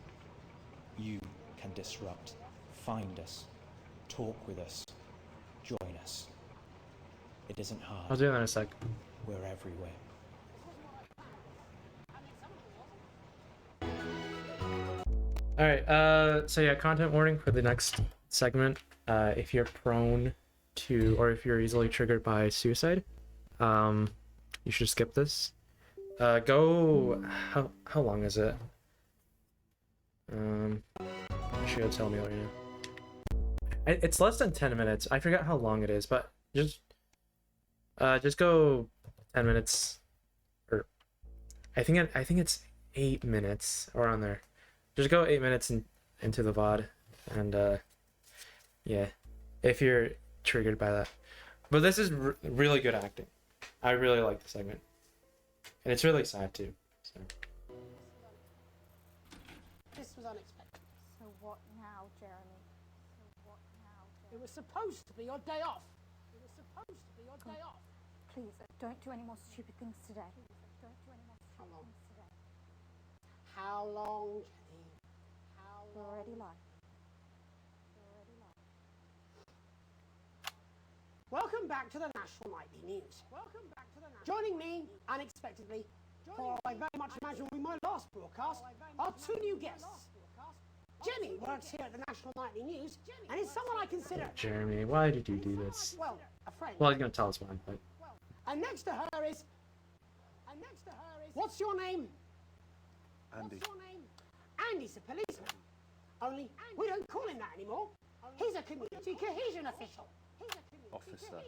Speaker 20: You can disrupt. Find us. Talk with us. Join us. It isn't hard.
Speaker 1: I'll do that in a sec.
Speaker 20: We're everywhere.
Speaker 1: Alright, so yeah, content warning for the next segment. If you're prone to, or if you're easily triggered by suicide, you should skip this. Go, how long is it? Actually, it'll tell me right now. It's less than 10 minutes. I forgot how long it is, but just go 10 minutes, or I think it's 8 minutes around there. Just go 8 minutes into the VOD, and yeah, if you're triggered by that. But this is really good acting. I really like the segment, and it's really sad too. So.
Speaker 3: This was unexpected.
Speaker 5: So what now, Jeremy? So what now,
Speaker 3: It was supposed to be your day off. It was supposed to be your day off.
Speaker 5: Please, don't do any more stupid things today. Don't do any more stupid things today.
Speaker 3: How long, Jenny? How
Speaker 5: We're
Speaker 3: long?
Speaker 5: already live.
Speaker 3: Welcome back to the National Nightly News. Welcome back to the Joining me, unexpectedly, for I very much imagine will be my last broadcast, are two new guests. Jenny works here at the National Nightly News, and is someone I consider,
Speaker 1: Jeremy, why did you do this?
Speaker 3: well, a friend.
Speaker 1: Well, he's gonna tell us why, but
Speaker 3: And next to her is, what's your name?
Speaker 8: Andy.
Speaker 3: What's your name? Andy's a policeman. Only we don't call him that anymore. He's a community cohesion official.
Speaker 8: Officer.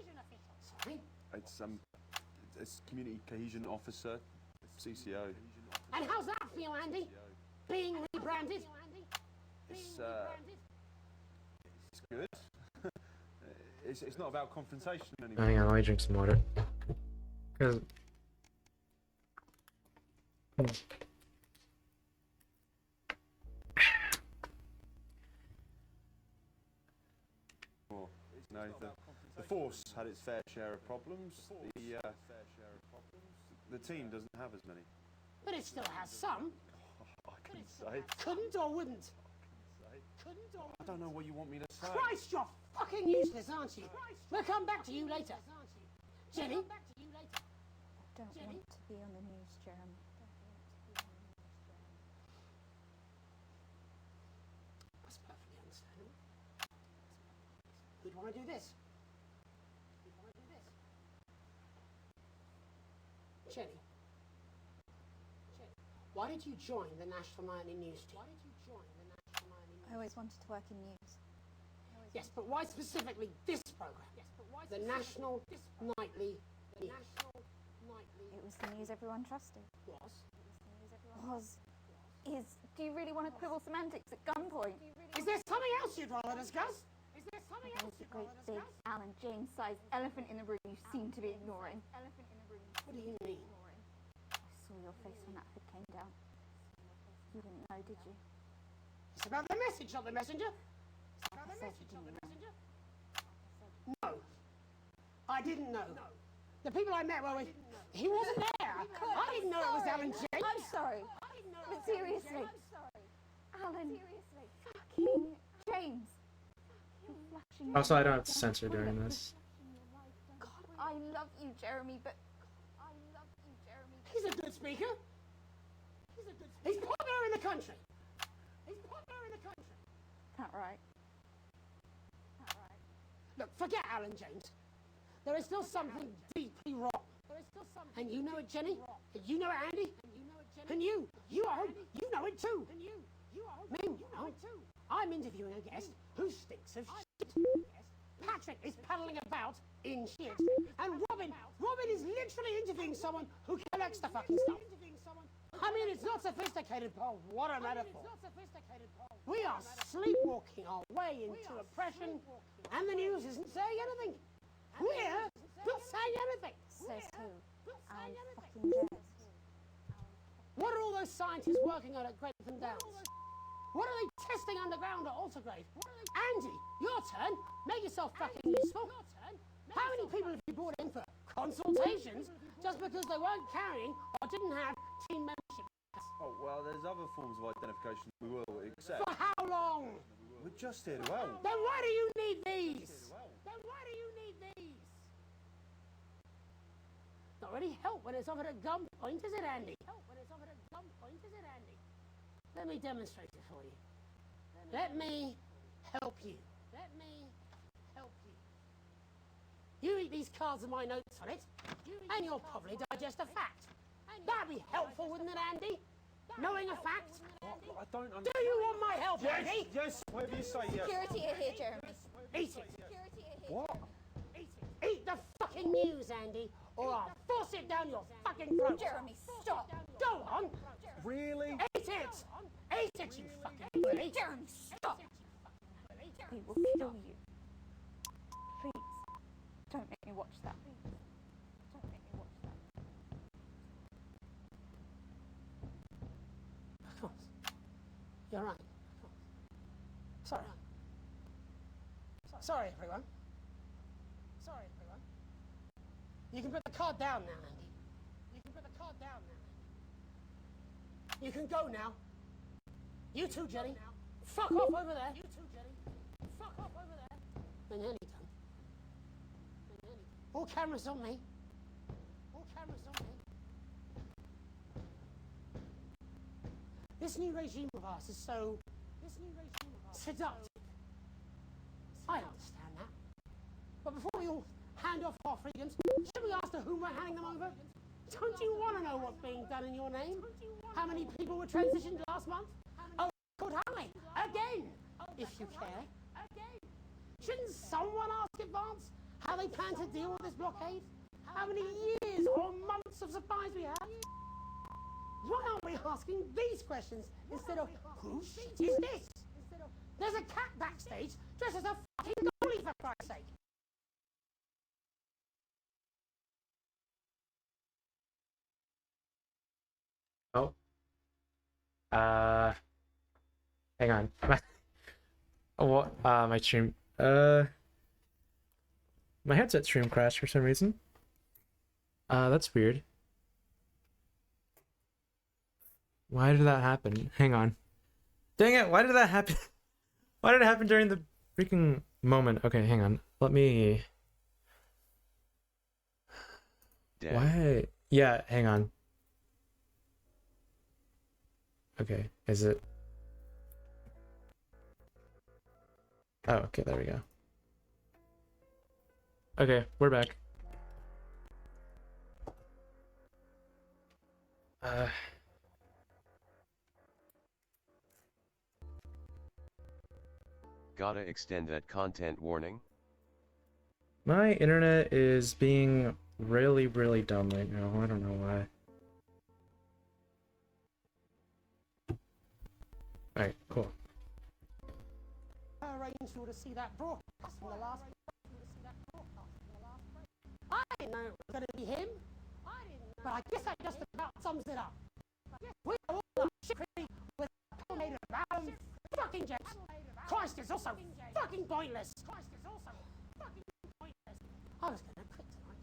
Speaker 3: Sorry.
Speaker 8: It's community cohesion officer, CCO.
Speaker 3: And how's that feel, Andy? Being rebranded?
Speaker 8: It's good. it's not about confrontation anymore.
Speaker 1: hang on, let me drink some water. Cause.
Speaker 8: No, the force had its fair share of problems. The team doesn't have as many.
Speaker 3: But it still has some.
Speaker 8: I couldn't say.
Speaker 3: Couldn't or wouldn't? Couldn't or
Speaker 8: I don't know what you want me to say.
Speaker 3: Christ, you're fucking useless, aren't you? We'll come back to you later. Jenny?
Speaker 5: I don't want to be on the news, Jeremy.
Speaker 3: That's perfectly understandable. Who'd want to do this? Who'd want to do this? Jenny. Why did you join the National Nightly News team? Why did you join the National Nightly News?
Speaker 5: I I always wanted to work in news.
Speaker 3: Yes, but why specifically this program? The National Nightly News.
Speaker 5: It was the news everyone trusted.
Speaker 3: Was.
Speaker 5: Is. Do you really want to quibble semantics at gunpoint?
Speaker 3: Is there something else you'd rather discuss? Is there something
Speaker 5: There's
Speaker 3: else
Speaker 5: a
Speaker 3: you'd
Speaker 5: great
Speaker 3: rather
Speaker 5: big
Speaker 3: discuss?
Speaker 5: Alan James-sized elephant in the room you seem to be ignoring.
Speaker 3: What do you mean?
Speaker 5: I saw your face when that hood came down. You didn't know, did you?
Speaker 3: It's about the message, not the messenger. It's about the
Speaker 5: I said
Speaker 3: message,
Speaker 5: you
Speaker 3: not the
Speaker 5: didn't
Speaker 3: messenger. No. I didn't know. The people I met were with... He wasn't there. I didn't know it was Alan James.
Speaker 5: I'm sorry. But seriously. Alan. Fucking James. You're flashing your
Speaker 1: Also, I don't have
Speaker 5: lights
Speaker 1: to
Speaker 5: down
Speaker 1: censor
Speaker 5: the
Speaker 1: during
Speaker 5: toilet.
Speaker 1: this.
Speaker 5: God, I love you, Jeremy, but...
Speaker 3: He's a good speaker. He's popular in the country. He's popular in the country.
Speaker 5: That right?
Speaker 3: Look, forget Alan James. There is still something deeply wrong. And you know it, Jenny. And you know it, Andy. And you know it too. Meanwhile, I'm interviewing a guest who stinks of shit. Patrick is paddling about in shit. And Robin is literally interviewing someone who collects the fucking stuff. I mean, it's not sophisticated, but what a metaphor. We are sleepwalking our way into oppression, and the news isn't saying anything. We're not saying anything.
Speaker 5: Says who? Alan fucking James.
Speaker 3: What are all those scientists working on at Grentham Downs? What are they testing underground at Altergrave? Andy, your turn. Make yourself fucking useful. How many people have you brought in for consultations just because they weren't carrying or didn't have team membership?
Speaker 8: Oh, well, there's other forms of identification we will accept.
Speaker 3: For how long?
Speaker 8: We're just here to help.
Speaker 3: Then why do you need these? Not really help when it's offered at gunpoint, is it, Andy? Let me demonstrate it for you. Let me help you. You read these cards with my notes on it, and you'll probably digest a fact. That'd be helpful, wouldn't it, Andy? Knowing a fact?
Speaker 8: I don't understand.
Speaker 3: Do you want my help, Andy?
Speaker 8: Yes, whatever you say, yes.
Speaker 5: Security are here, Jeremy.
Speaker 3: Eat it.
Speaker 8: What?
Speaker 3: Eat the fucking news, Andy, or I'll force it down your fucking throat.
Speaker 5: Jeremy, stop.
Speaker 3: Go on.
Speaker 8: Really?
Speaker 3: Eat it. Eat it, you fucking willy.
Speaker 5: Jeremy, stop. We will kill you. Please, don't make me watch that. Don't make me watch that.
Speaker 3: Of course. You're right. Sorry. Sorry, everyone. You can put the card down now, Andy. You can go now. You too, Jenny. Fuck off over there. They're nearly done. All cameras on me. This new regime of ours is so seductive. I understand that. But before we all hand off our freedoms, should we ask to whom we're handing them over? Don't you want to know what's being done in your name? How many people were transitioned last month? Oh, good high. Again, if you care. Shouldn't someone ask advance how they plan to deal with this blockade? How many years or months of supplies we have? Why aren't we asking these questions instead of whose shit is this? There's a cat backstage dressed as a fucking goalie, for Christ's sake.
Speaker 1: Oh. Hang on. What? My stream. My headset stream crashed for some reason. That's weird. Why did that happen? Hang on. Dang it, why did that happen? Why did it happen during the freaking moment? Okay, hang on. Let me...
Speaker 12: Dad.
Speaker 1: Why? Yeah, hang on. Okay, is it... Oh, okay, there we go. Okay, we're back.
Speaker 12: Gotta extend that content warning.
Speaker 1: My internet is being really, really dumb right now. I don't know why. Alright, cool.
Speaker 3: Arranged for to see that broadcast from the last. I didn't know it was going to be him, but I guess that just about sums it up. We are all a shit creek with a pill made of Adam fucking jets. Christ is also fucking pointless. I was going to quit tonight.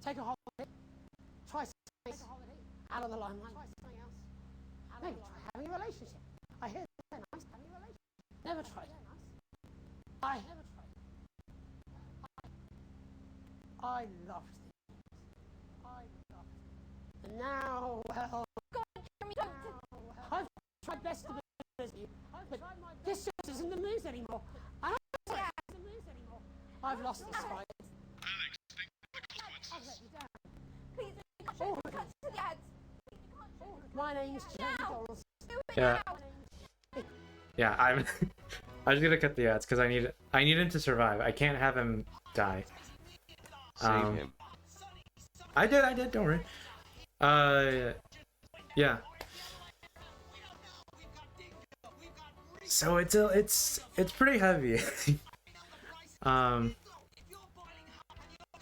Speaker 3: Take a holiday. Try something else. Out of the limelight. Maybe try having a relationship. I hear they're nice. Never tried. I loved it. And now, well, I've tried best to be as you, but this just isn't the news anymore. I've lost the fight. I've let you down.
Speaker 5: Please, don't cut to the ads.
Speaker 3: My name's Jane Doris.
Speaker 1: Yeah. Yeah, I'm I'm just gonna cut the ads because I need him to survive. I can't have him die.
Speaker 12: Save him.
Speaker 1: I did, don't worry. Yeah. So it's pretty heavy.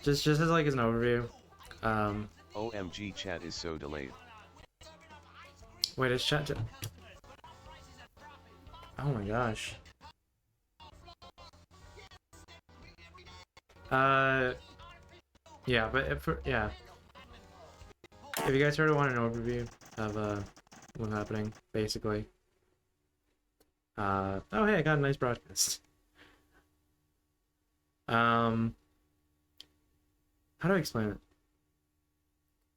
Speaker 1: Just as like as an overview.
Speaker 12: OMG, chat is so delayed.
Speaker 1: Wait, is chat? Oh my gosh. Yeah, but if you guys sort of want an overview of what's happening, basically. Oh hey, I got a nice broadcast. How do I explain it?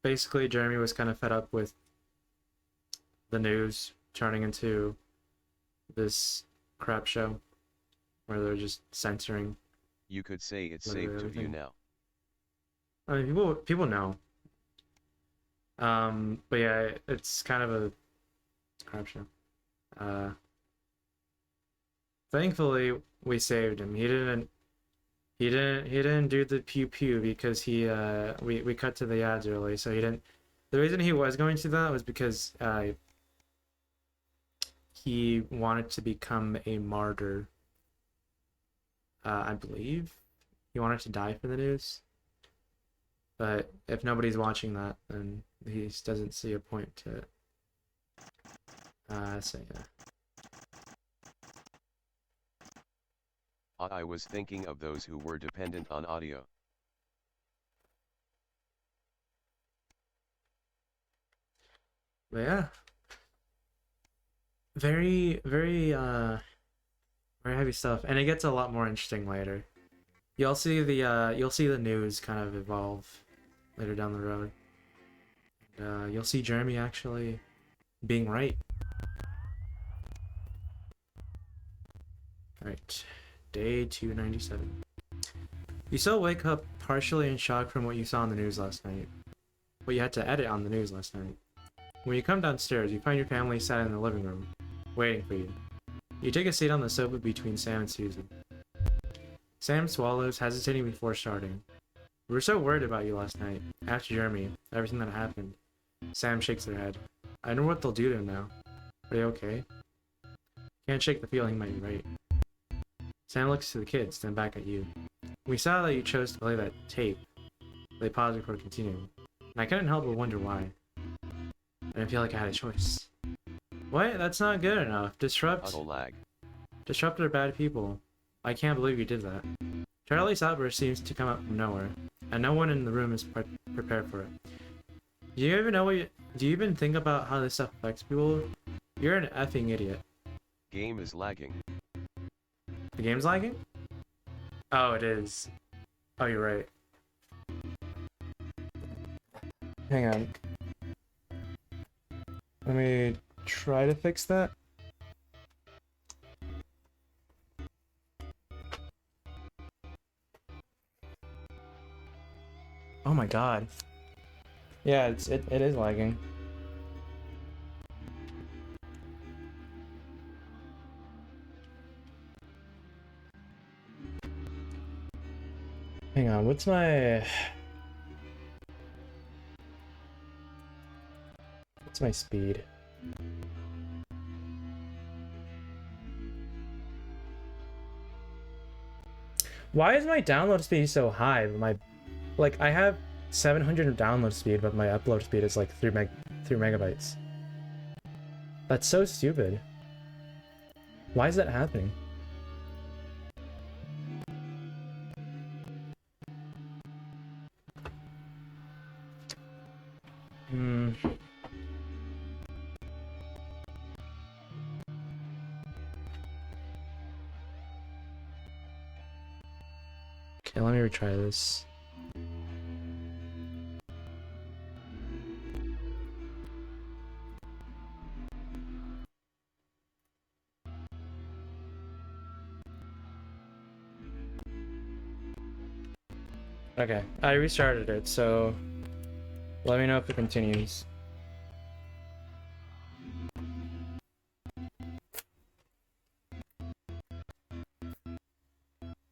Speaker 1: Basically, Jeremy was kind of fed up with the news turning into this crap show where they're just censoring.
Speaker 12: You could say it's safe to view now.
Speaker 1: I mean, people know. But yeah, it's kind of a crap show. Thankfully, we saved him. He didn't do the pew pew because we cut to the ads early, so he didn't. The reason he was going to that was because he wanted to become a martyr. I believe he wanted to die for the news. But if nobody's watching that, then he just doesn't see a point to it. So yeah.
Speaker 12: I was thinking of those who were dependent on audio.
Speaker 1: But yeah. Very, very, very heavy stuff. And it gets a lot more interesting later. You'll see the news kind of evolve later down the road. You'll see Jeremy actually being right. Alright. Day 297. You still wake up partially in shock from what you saw on the news last night. What you had to edit on the news last night. When you come downstairs, you find your family sat in the living room, waiting for you. You take a seat on the sofa between Sam and Susan. Sam swallows, hesitating before starting. We were so worried about you last night. Ask Jeremy, everything that happened. Sam shakes their head. I know what they'll do to him now. Are they okay? Can't shake the feeling he might be right. Sam looks to the kids, then back at you. We saw that you chose to play that tape. They paused before continuing. And I couldn't help but wonder why. I didn't feel like I had a choice. What? That's not good enough. Disrupt are bad people. I can't believe you did that. Charlie's outburst seems to come out from nowhere, and no one in the room is prepared for it. Do you even think about how this stuff affects people? You're an effing idiot.
Speaker 12: Game is lagging.
Speaker 1: The game's lagging? Oh, it is. Oh, you're right. Hang on. Let me try to fix that. Oh my god. Yeah, it is lagging. Hang on, what's my speed? Why is my download speed so high? But I have 700 of download speed, but my upload speed is like 3 megabytes. That's so stupid. Why is that happening? Okay, let me retry this. Okay, I restarted it, so let me know if it continues.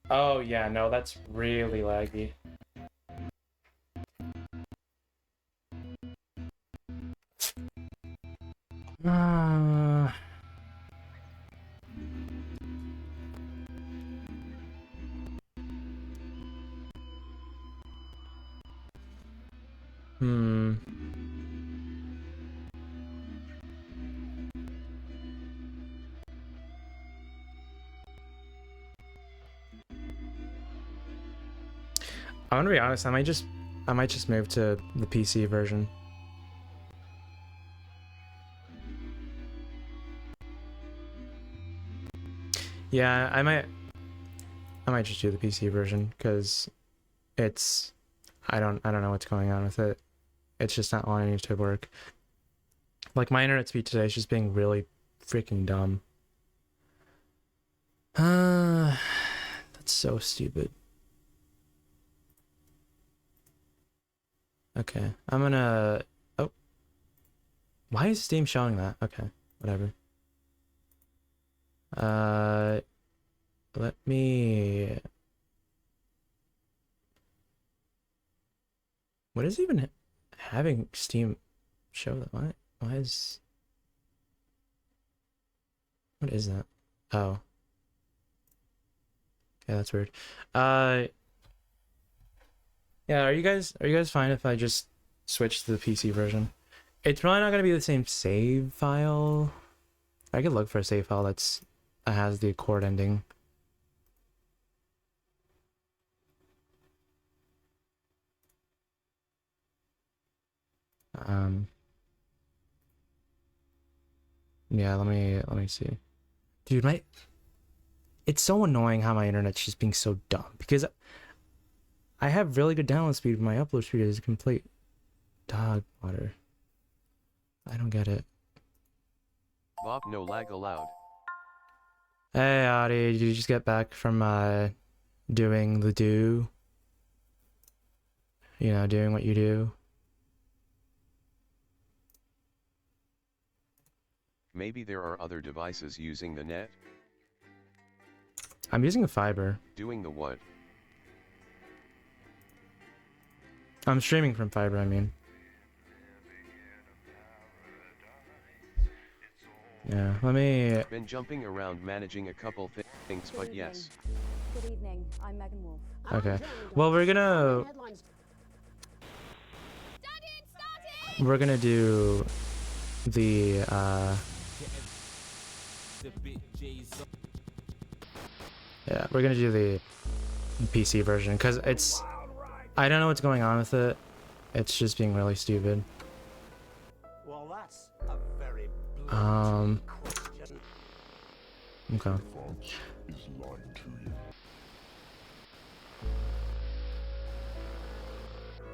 Speaker 1: Oh yeah, no, that's really laggy. I'm gonna be honest, I might just move to the PC version. Yeah, I might just do the PC version because I don't know what's going on with it. It's just not wanting to work. Like my internet speed today is just being really freaking dumb. That's so stupid. Okay, I'm gonna... Oh. Why is Steam showing that? Okay, whatever. Let me... What is even having Steam show that? Why is... What is that? Oh. Yeah, that's weird. Yeah, are you guys fine if I just switch to the PC version? It's probably not gonna be the same save file. I could look for a save file that has the Accord ending. Yeah, let me see. Dude, it's so annoying how my internet's just being so dumb because I have really good download speed, but my upload speed is complete dog water. I don't get it.
Speaker 12: Bob, no lag allowed.
Speaker 1: Hey, Adi, did you just get back from doing the do? You know, doing what you do?
Speaker 12: Maybe there are other devices using the net?
Speaker 1: I'm using a fiber.
Speaker 12: Doing the what?
Speaker 1: I'm streaming from fiber, I mean. Yeah, let me...
Speaker 12: Been jumping around managing a couple things, but yes.
Speaker 2: Good evening, I'm Megan Wolf.
Speaker 1: Okay. Well, we're gonna do the yeah, we're gonna do the PC version because I don't know what's going on with it. It's just being really stupid.
Speaker 15: Well, that's a very
Speaker 1: Okay.
Speaker 19: Is lying to you.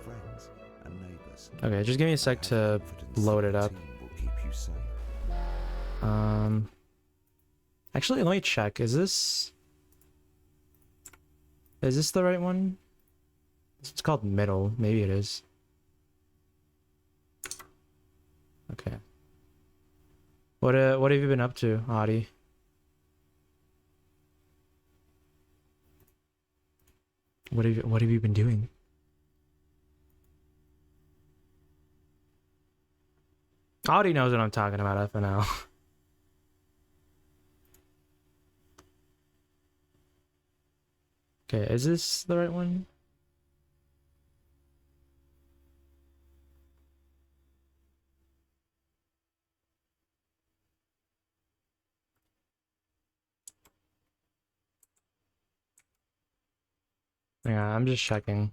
Speaker 21: Friends and neighbors.
Speaker 1: Okay, just give me a sec to load it up.
Speaker 21: Will keep you safe.
Speaker 1: Actually, let me check. Is this the right one? It's called middle. Maybe it is. Okay. What have you been up to, Adi? What have you been doing? Audie knows what I'm talking about, FNL. Okay, is this the right one? Yeah, I'm just checking.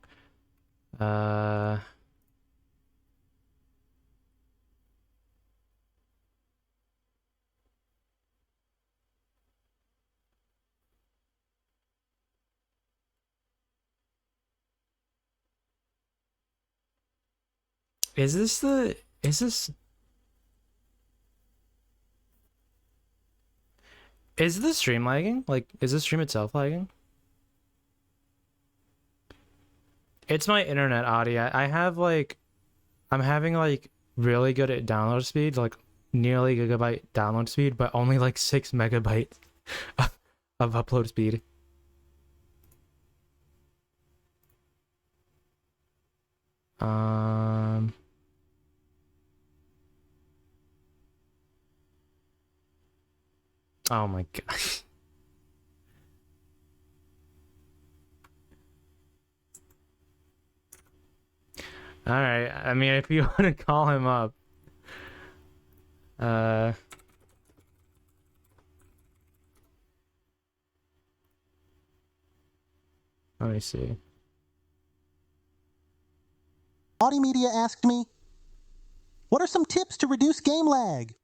Speaker 1: Is this the... Is this... Is the stream lagging? Like, is the stream itself lagging? It's my internet, audio. I have, like... I'm having, like, really good at download speed, like, nearly gigabyte download speed, but only, like, 6 megabytes of upload speed. Oh my god. Alright, I mean, if you want to call him up. Let me see.
Speaker 6: Audi Media asked me, what are some tips to reduce game lag?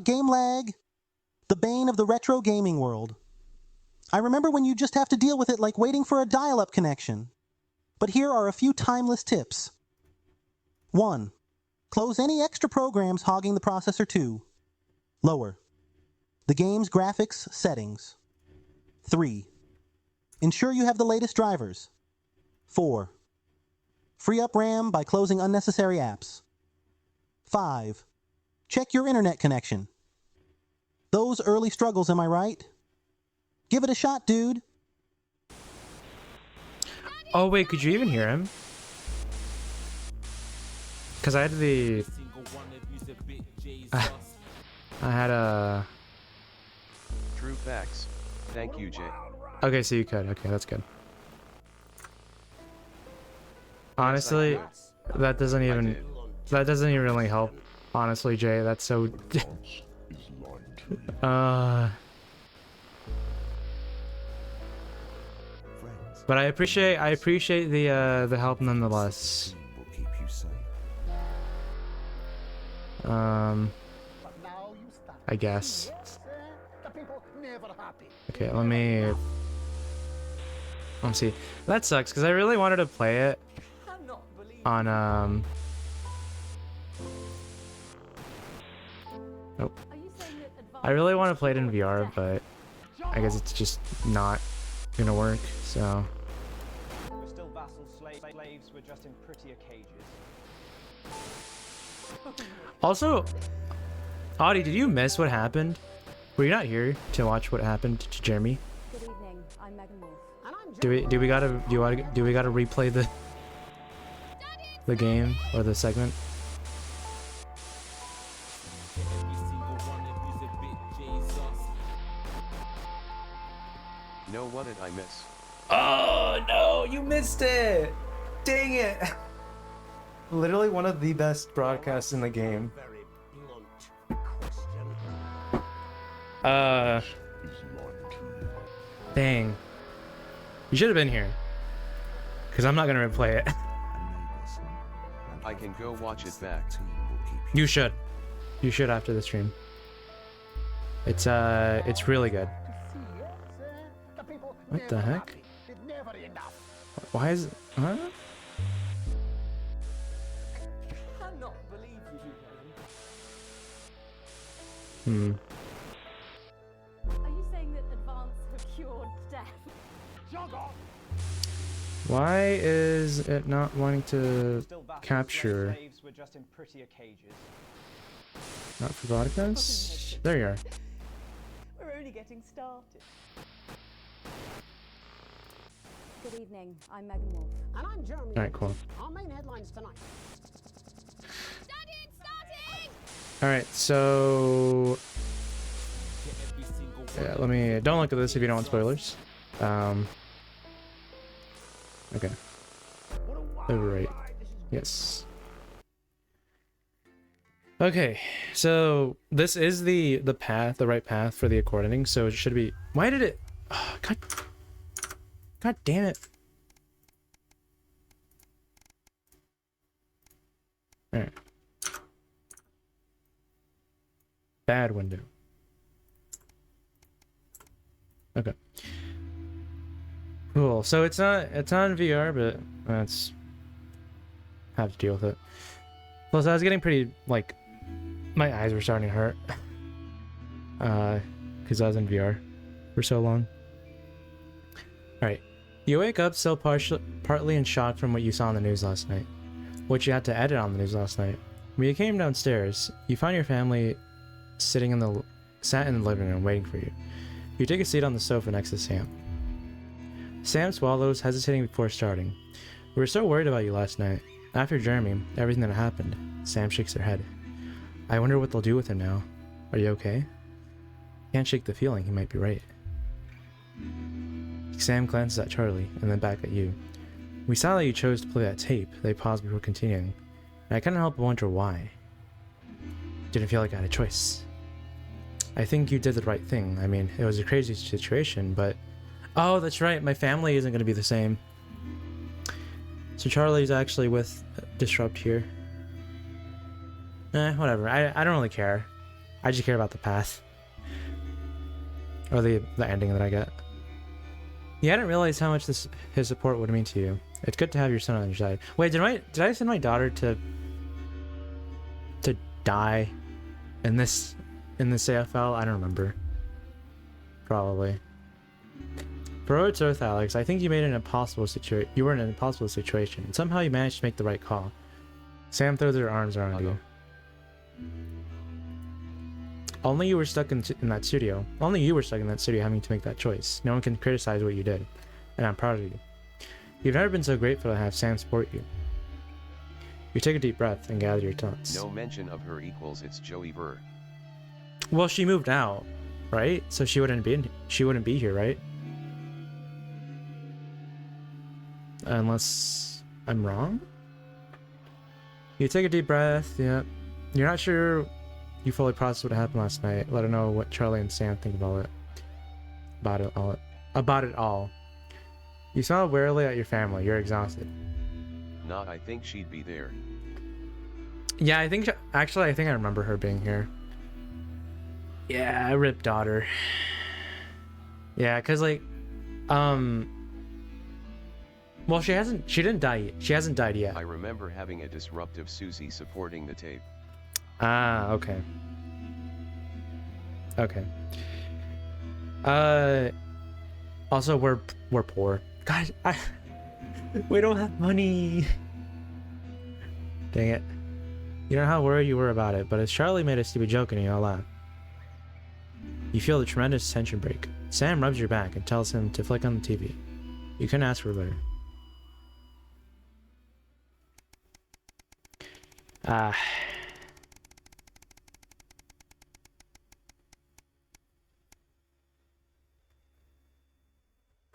Speaker 6: Game lag, the bane of the retro gaming world. I remember when you just have to deal with it like waiting for a dial-up connection. But here are a few timeless tips. 1. Close any extra programs hogging the processor. 2. Lower the game's graphics settings. 3. Ensure you have the latest drivers. 4. Free up RAM by closing unnecessary apps. 5. Check your internet connection. Those early struggles, am I right? Give it a shot, dude.
Speaker 1: Oh wait, could you even hear him? Cause I had the... I had a...
Speaker 12: True facts. Thank you, Jay.
Speaker 1: Okay, so you could. Okay, that's good. Honestly, that doesn't even really help. Honestly, Jay, that's so... But I appreciate the help nonetheless. I guess. Okay, let's see. That sucks because I really wanted to play it on Nope. I really want to play it in VR, but I guess it's just not gonna work. So.
Speaker 18: We're still vassals, slaves. We're just in prettier cages.
Speaker 1: Also, Audie, did you miss what happened? Were you not here to watch what happened to Jeremy?
Speaker 2: Good evening. I'm Megan Wolf.
Speaker 1: Do we gotta replay the game or the segment?
Speaker 12: No, what did I miss?
Speaker 1: Oh no, you missed it! Dang it! Literally one of the best broadcasts in the game. Dang. You should have been here. Because I'm not gonna replay it.
Speaker 12: I can go watch it back.
Speaker 1: You should. You should after the stream. It's really good. What the heck? Why is it? Huh? Hmm.
Speaker 2: Are you saying that advance have cured death?
Speaker 1: Why is it not wanting to capture?
Speaker 18: We're just in prettier cages.
Speaker 1: Not for vodkas? There you are.
Speaker 14: We're only getting started.
Speaker 2: Good evening. I'm Megan Wolf.
Speaker 3: And I'm Jeremy.
Speaker 1: All right, cool.
Speaker 3: Our main headlines tonight.
Speaker 1: All right, so yeah, let me. Don't look at this if you don't want spoilers. Okay. Overrate. Yes. Okay, so this is the path, the right path for the coordinating. So it should be. Why did it? Oh, God damn it! All right. Bad window. Okay. Cool. So it's not in VR, but that's have to deal with it. Plus, I was getting pretty like my eyes were starting to hurt because I was in VR for so long. All right. You wake up still partly in shock from what you saw on the news last night, what you had to edit on the news last night. When you came downstairs, you found your family sat in the living room waiting for you. You take a seat on the sofa next to Sam. Sam swallows, hesitating before starting. We were so worried about you last night. After Jeremy, everything that happened. Sam shakes her head. I wonder what they'll do with him now. Are you okay? Can't shake the feeling he might be right. Sam glances at Charlie and then back at you. We saw that you chose to play that tape. They paused before continuing. And I couldn't help but wonder why. Didn't feel like I had a choice. I think you did the right thing. I mean, it was a crazy situation, but... Oh, that's right. My family isn't going to be the same. So Charlie's actually with Disrupt here. Whatever. I don't really care. I just care about the path. Or the ending that I get. You hadn't realized how much his support would mean to you. It's good to have your son on your side. Wait, did I send my daughter to die in this AFL? I don't remember. Probably. For what it's worth, Alex, I think you made an impossible situation. You were in an impossible situation, and somehow you managed to make the right call. Sam throws her arms around you. Only you were stuck in that studio. Only you were stuck in that studio having to make that choice. No one can criticize what you did, and I'm proud of you. You've never been so grateful to have Sam support you. You take a deep breath and gather your thoughts.
Speaker 12: No mention of her equals. It's Joey Burr.
Speaker 1: Well, she moved out, right? So she wouldn't be here, right? Unless I'm wrong? You take a deep breath, yeah. You're not sure you fully processed what happened last night. Let her know what Charlie and Sam think about it all. You smile wearily at your family. You're exhausted.
Speaker 12: Nah, I think she'd be there.
Speaker 1: Yeah, I think I remember her being here. Yeah, rip daughter. Yeah, cause like, well, she didn't die yet. She hasn't died yet.
Speaker 12: I remember having a disruptive Susie supporting the tape.
Speaker 1: Ah, okay. Okay. Also, we're poor. God, we don't have money. Dang it. You know how worried you were about it, but as Charlie made a stupid joke and you all laugh. You feel the tremendous tension break. Sam rubs your back and tells him to flick on the TV. You couldn't ask for better. Ah.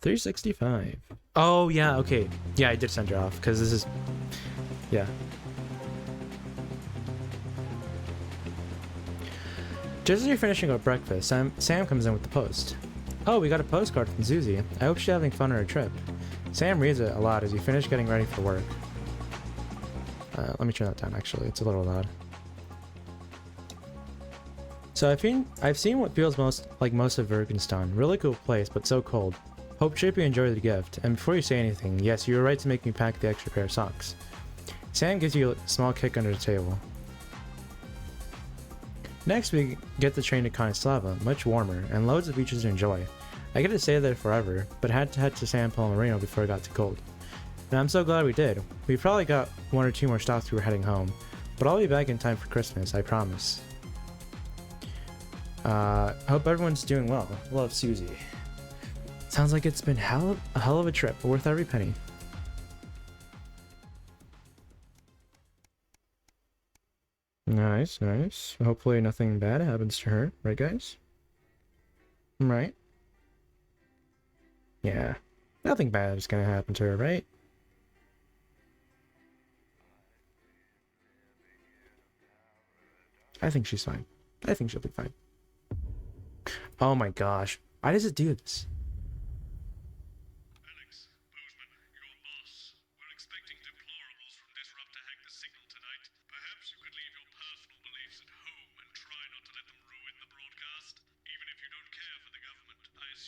Speaker 1: $365. Oh yeah, okay. Yeah, I did send her off because this is, yeah. Just as you're finishing up breakfast, Sam comes in with the post. Oh, we got a postcard from Susie. I hope she's having fun on her trip. Sam reads it a lot as you finish getting ready for work. Let me turn that down, actually. It's a little loud. So I've seen what feels most of Bergenstein. Really cool place, but so cold. Hope Chippy enjoyed the gift. And before you say anything, yes, you were right to make me pack the extra pair of socks. Sam gives you a small kick under the table. Next, we get the train to Konislava, much warmer, and loads of beaches to enjoy. I get to stay there forever, but had to head to San Marino before it got too cold. And I'm so glad we did. We probably got 1 or 2 more stops before heading home, but I'll be back in time for Christmas, I promise. Hope everyone's doing well. Love, Susie. Sounds like it's been a hell of a trip, worth every penny. Nice, nice. Hopefully nothing bad happens to her, right guys? Right? Yeah. Nothing bad is gonna happen to her, right? I think she's fine. I think she'll be fine. Oh my gosh. Why does it do this?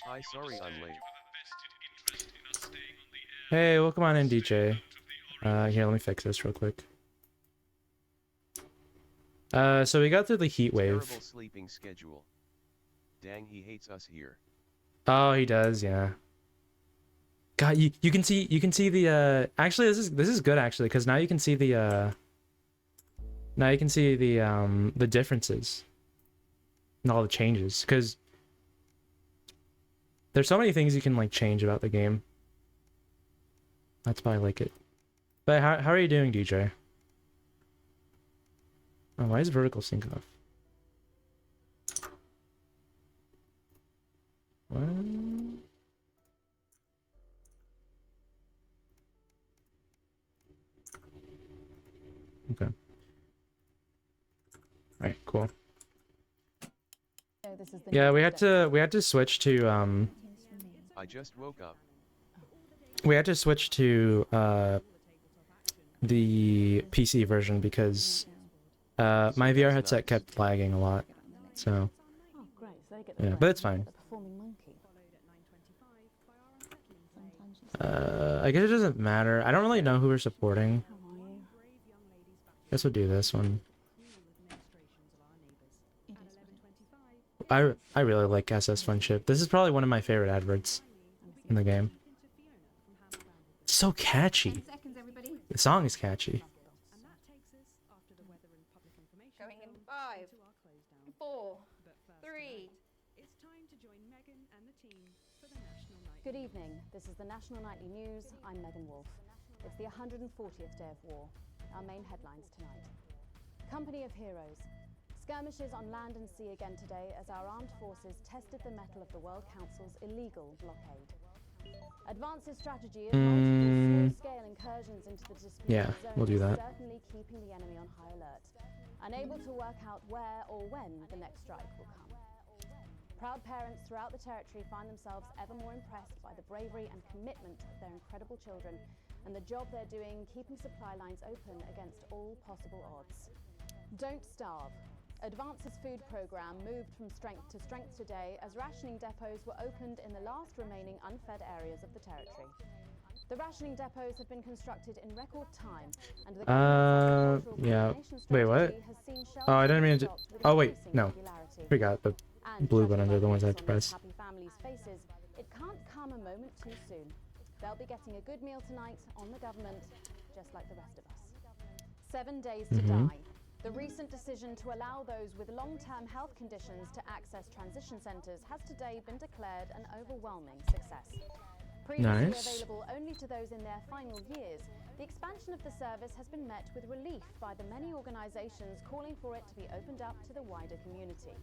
Speaker 12: Hi, sorry I'm late.
Speaker 1: Hey, welcome on in, DJ. Here, let me fix this real quick. So we got through the heat wave.
Speaker 12: Terrible sleeping schedule. Dang, he hates us here.
Speaker 1: Oh, he does, yeah. God, you can see the actually this is good actually, because now you can see the the differences and all the changes, because there's so many things you can like change about the game. That's why I like it. But how are you doing, DJ? Oh, why is vertical sync off? What? Okay. Alright, cool. Yeah, we had to switch to
Speaker 12: I just woke up.
Speaker 1: we had to switch to the PC version because my VR headset kept lagging a lot. So yeah, but it's fine. I guess it doesn't matter. I don't really know who we're supporting. Guess we'll do this one. I really like SS Funship. This is probably one of my favorite adverts in the game. It's so catchy. The song is catchy.
Speaker 9: Going in 5, 4, 3.
Speaker 2: Good evening. This is the National Nightly News. I'm Megan Wolf. It's the 140th day of war. Our main headlines tonight. Company of Heroes. Skirmishes on land and sea again today as our armed forces tested the mettle of the World Council's illegal blockade. Advance's strategy of multiple small-scale incursions into the disputed zone
Speaker 1: we'll do
Speaker 2: is
Speaker 1: that.
Speaker 2: certainly keeping the enemy on high alert, unable to work out where or when the next strike will come. Proud parents throughout the territory find themselves ever more impressed by the bravery and commitment of their incredible children and the job they're doing keeping supply lines open against all possible odds. Don't starve. Advance's food program moved from strength to strength today as rationing depots were opened in the last remaining unfed areas of the territory. The rationing depots have been constructed in record time, and the government's agricultural
Speaker 1: yeah.
Speaker 2: coordination
Speaker 1: Wait, what?
Speaker 2: strategy has seen
Speaker 1: Oh, I didn't mean to.
Speaker 2: stocked with
Speaker 1: Oh, wait,
Speaker 2: increasing
Speaker 1: no.
Speaker 2: regularity.
Speaker 1: Forgot the blue button under the ones I had to press.
Speaker 2: Happy families' faces, it can't come a moment too soon. They'll be getting a good meal tonight on the government, just like the rest of us. 7 days to die. The recent decision to allow those with long-term health conditions to access transition centres has today been declared an overwhelming success. Previously available only to those in their final years, the expansion of the service has been met with relief by the many organisations calling for it to be opened up to the wider community.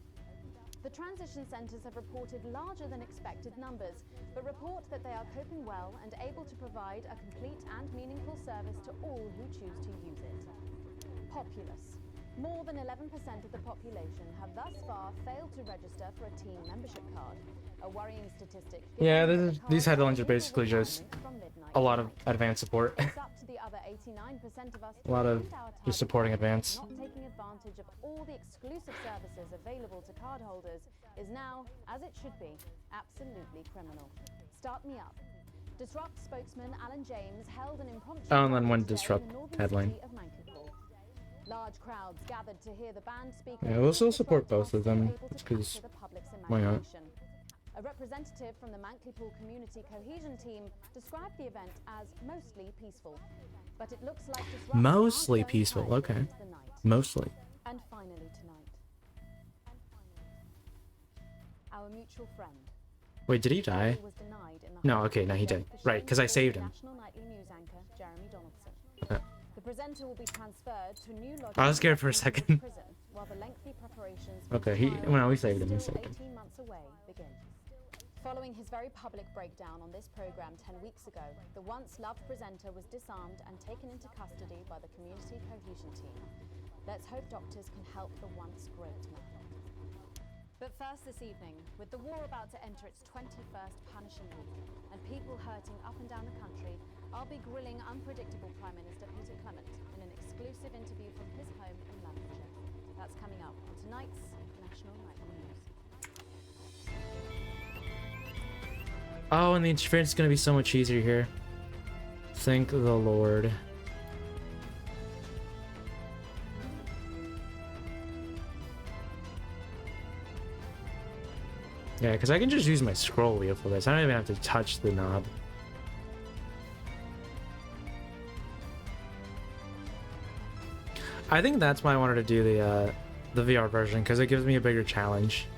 Speaker 2: The transition centres have reported larger than expected numbers, but report that they are coping well and able to provide a complete and meaningful service to all who choose to use it. Populace. More than 11% of the population have thus far failed to register for a team membership card, a worrying statistic.
Speaker 1: Yeah, these headlines are basically just a lot of advanced support.
Speaker 2: It's up to the other 89% of us
Speaker 1: A lot of
Speaker 2: to our
Speaker 1: just supporting advance.
Speaker 2: Not taking advantage of all the exclusive services available to cardholders is now, as it should be, absolutely criminal. Start me up. Disrupt spokesman Alan James held an impromptu
Speaker 1: Oh, and then one
Speaker 2: today in
Speaker 1: disrupt
Speaker 2: the northern
Speaker 1: headline.
Speaker 2: city of Manchester. Large crowds gathered to hear the band speak.
Speaker 1: Yeah, we'll still support both of them, because why not?
Speaker 2: A representative from the Mankleypool Community Cohesion Team described the event as mostly peaceful, but it looks like disruption
Speaker 1: Mostly
Speaker 2: aren't going
Speaker 1: peaceful,
Speaker 2: high
Speaker 1: okay.
Speaker 2: into the night.
Speaker 1: Mostly.
Speaker 2: And finally tonight, our mutual friend.
Speaker 1: Wait, did he die?
Speaker 2: Was denied in the
Speaker 1: No, okay, no, he did. Right, because I saved him.
Speaker 2: National nightly news anchor Jeremy Donaldson.
Speaker 1: Uh.
Speaker 2: The presenter will be transferred to a new lodge.
Speaker 1: I was scared for a second.
Speaker 2: Prison, while the lengthy preparations
Speaker 1: Okay, he. Well, we saved him. We
Speaker 2: still
Speaker 1: saved him.
Speaker 2: 18 months away begin. Following his very public breakdown on this program 10 weeks ago, the once loved presenter was disarmed and taken into custody by the Community Cohesion Team. Let's hope doctors can help the once great man. But first this evening, with the war about to enter its 21st punishing week and people hurting up and down the country, I'll be grilling unpredictable Prime Minister Peter Clement in an exclusive interview from his home in Lancashire. That's coming up on tonight's National Nightly News.
Speaker 1: Oh, and the interference is gonna be so much easier here. Thank the Lord. Yeah, because I can just use my scroll wheel for this. I don't even have to touch the knob. I think that's why I wanted to do the VR version, because it gives me a bigger challenge.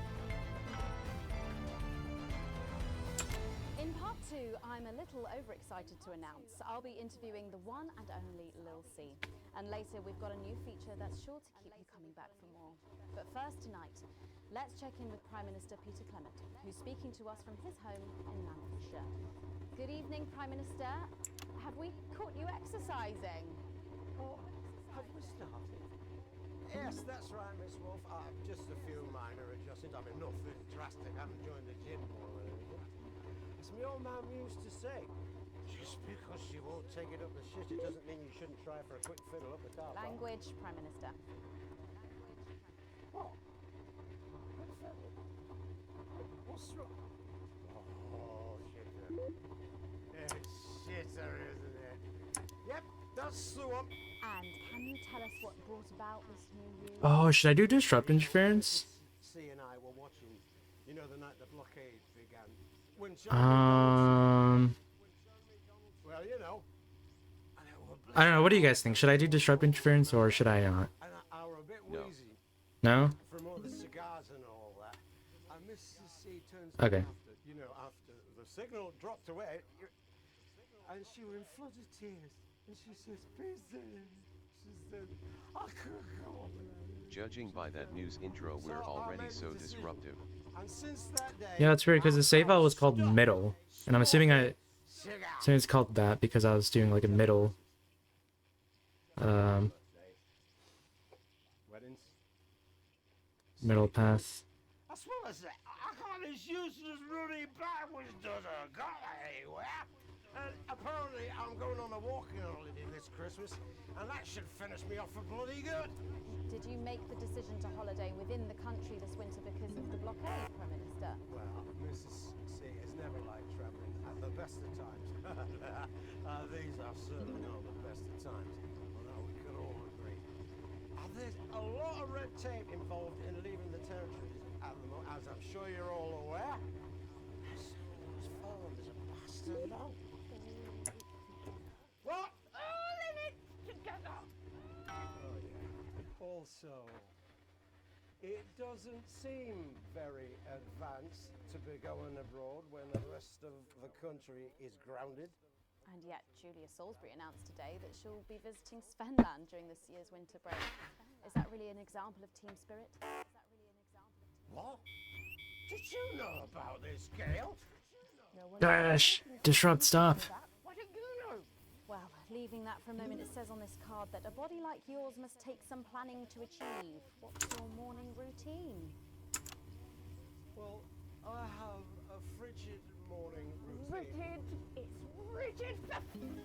Speaker 2: In part 2, I'm a little overexcited to announce I'll be interviewing the one and only Lil C. And later we've got a new feature that's sure to keep you coming back for more. But first tonight, let's check in with Prime Minister Peter Clement, who's speaking to us from his home in Lancashire. Good evening, Prime Minister. Have we caught you exercising?
Speaker 11: Oh, have we started? Yes, that's right, Miss Wolf. Just a few minor adjustments. I mean, nothing drastic. I haven't joined the gym or anything. As my old man used to say, just because you won't take it up the shit, it doesn't mean you shouldn't try for a quick fiddle up the car.
Speaker 2: Language, Prime Minister.
Speaker 11: What? What's wrong? Oh, shitter. It's shitter, isn't it? Yep, that's the one.
Speaker 2: And can you tell us what brought about this new year?
Speaker 1: Oh, should I do disrupt interference?
Speaker 11: C and I were watching, you know, the night the blockade began. When well, you know.
Speaker 1: I don't know. What do you guys think? Should I do disrupt interference or should I not?
Speaker 11: And I were a bit wheezy.
Speaker 1: No?
Speaker 11: From all the cigars and all that. And Mrs. C turns
Speaker 1: Okay.
Speaker 11: after, you know, after the signal dropped away, and she was in floods of tears. And she says, Peter, she said, I couldn't go on without you.
Speaker 12: Judging by that news intro, we're already so disruptive.
Speaker 11: And since that day,
Speaker 1: Yeah, it's weird because the save file was called middle, and I'm assuming it's called that because I was doing like a middle. Middle path.
Speaker 11: That's what I said. I can't as useless Rudy backwards does a got anywhere. And apparently I'm going on a walking holiday this Christmas, and that should finish me off for bloody good.
Speaker 2: Did you make the decision to holiday within the country this winter because of the blockade, Prime Minister?
Speaker 11: Well, Mrs. C has never liked travelling at the best of times. These are certainly not the best of times, although we could all agree. There's a lot of red tape involved in leaving the territories at the moment, as I'm sure you're all aware. As fond as a bastard now. What? All in it together! Oh, yeah. Also, it doesn't seem very advanced to be going abroad when the rest of the country is grounded.
Speaker 2: And yet, Julia Salisbury announced today that she'll be visiting Svenland during this year's winter break. Is that really an example of team spirit?
Speaker 11: What? Did you know about this, Gail?
Speaker 2: No one
Speaker 1: Dash! Disrupt, stop!
Speaker 11: What did you know?
Speaker 2: Well, leaving that for a moment, it says on this card that a body like yours must take some planning to achieve. What's your morning routine?
Speaker 11: Well, I have a frigid morning routine.
Speaker 5: Rigid. It's rigid for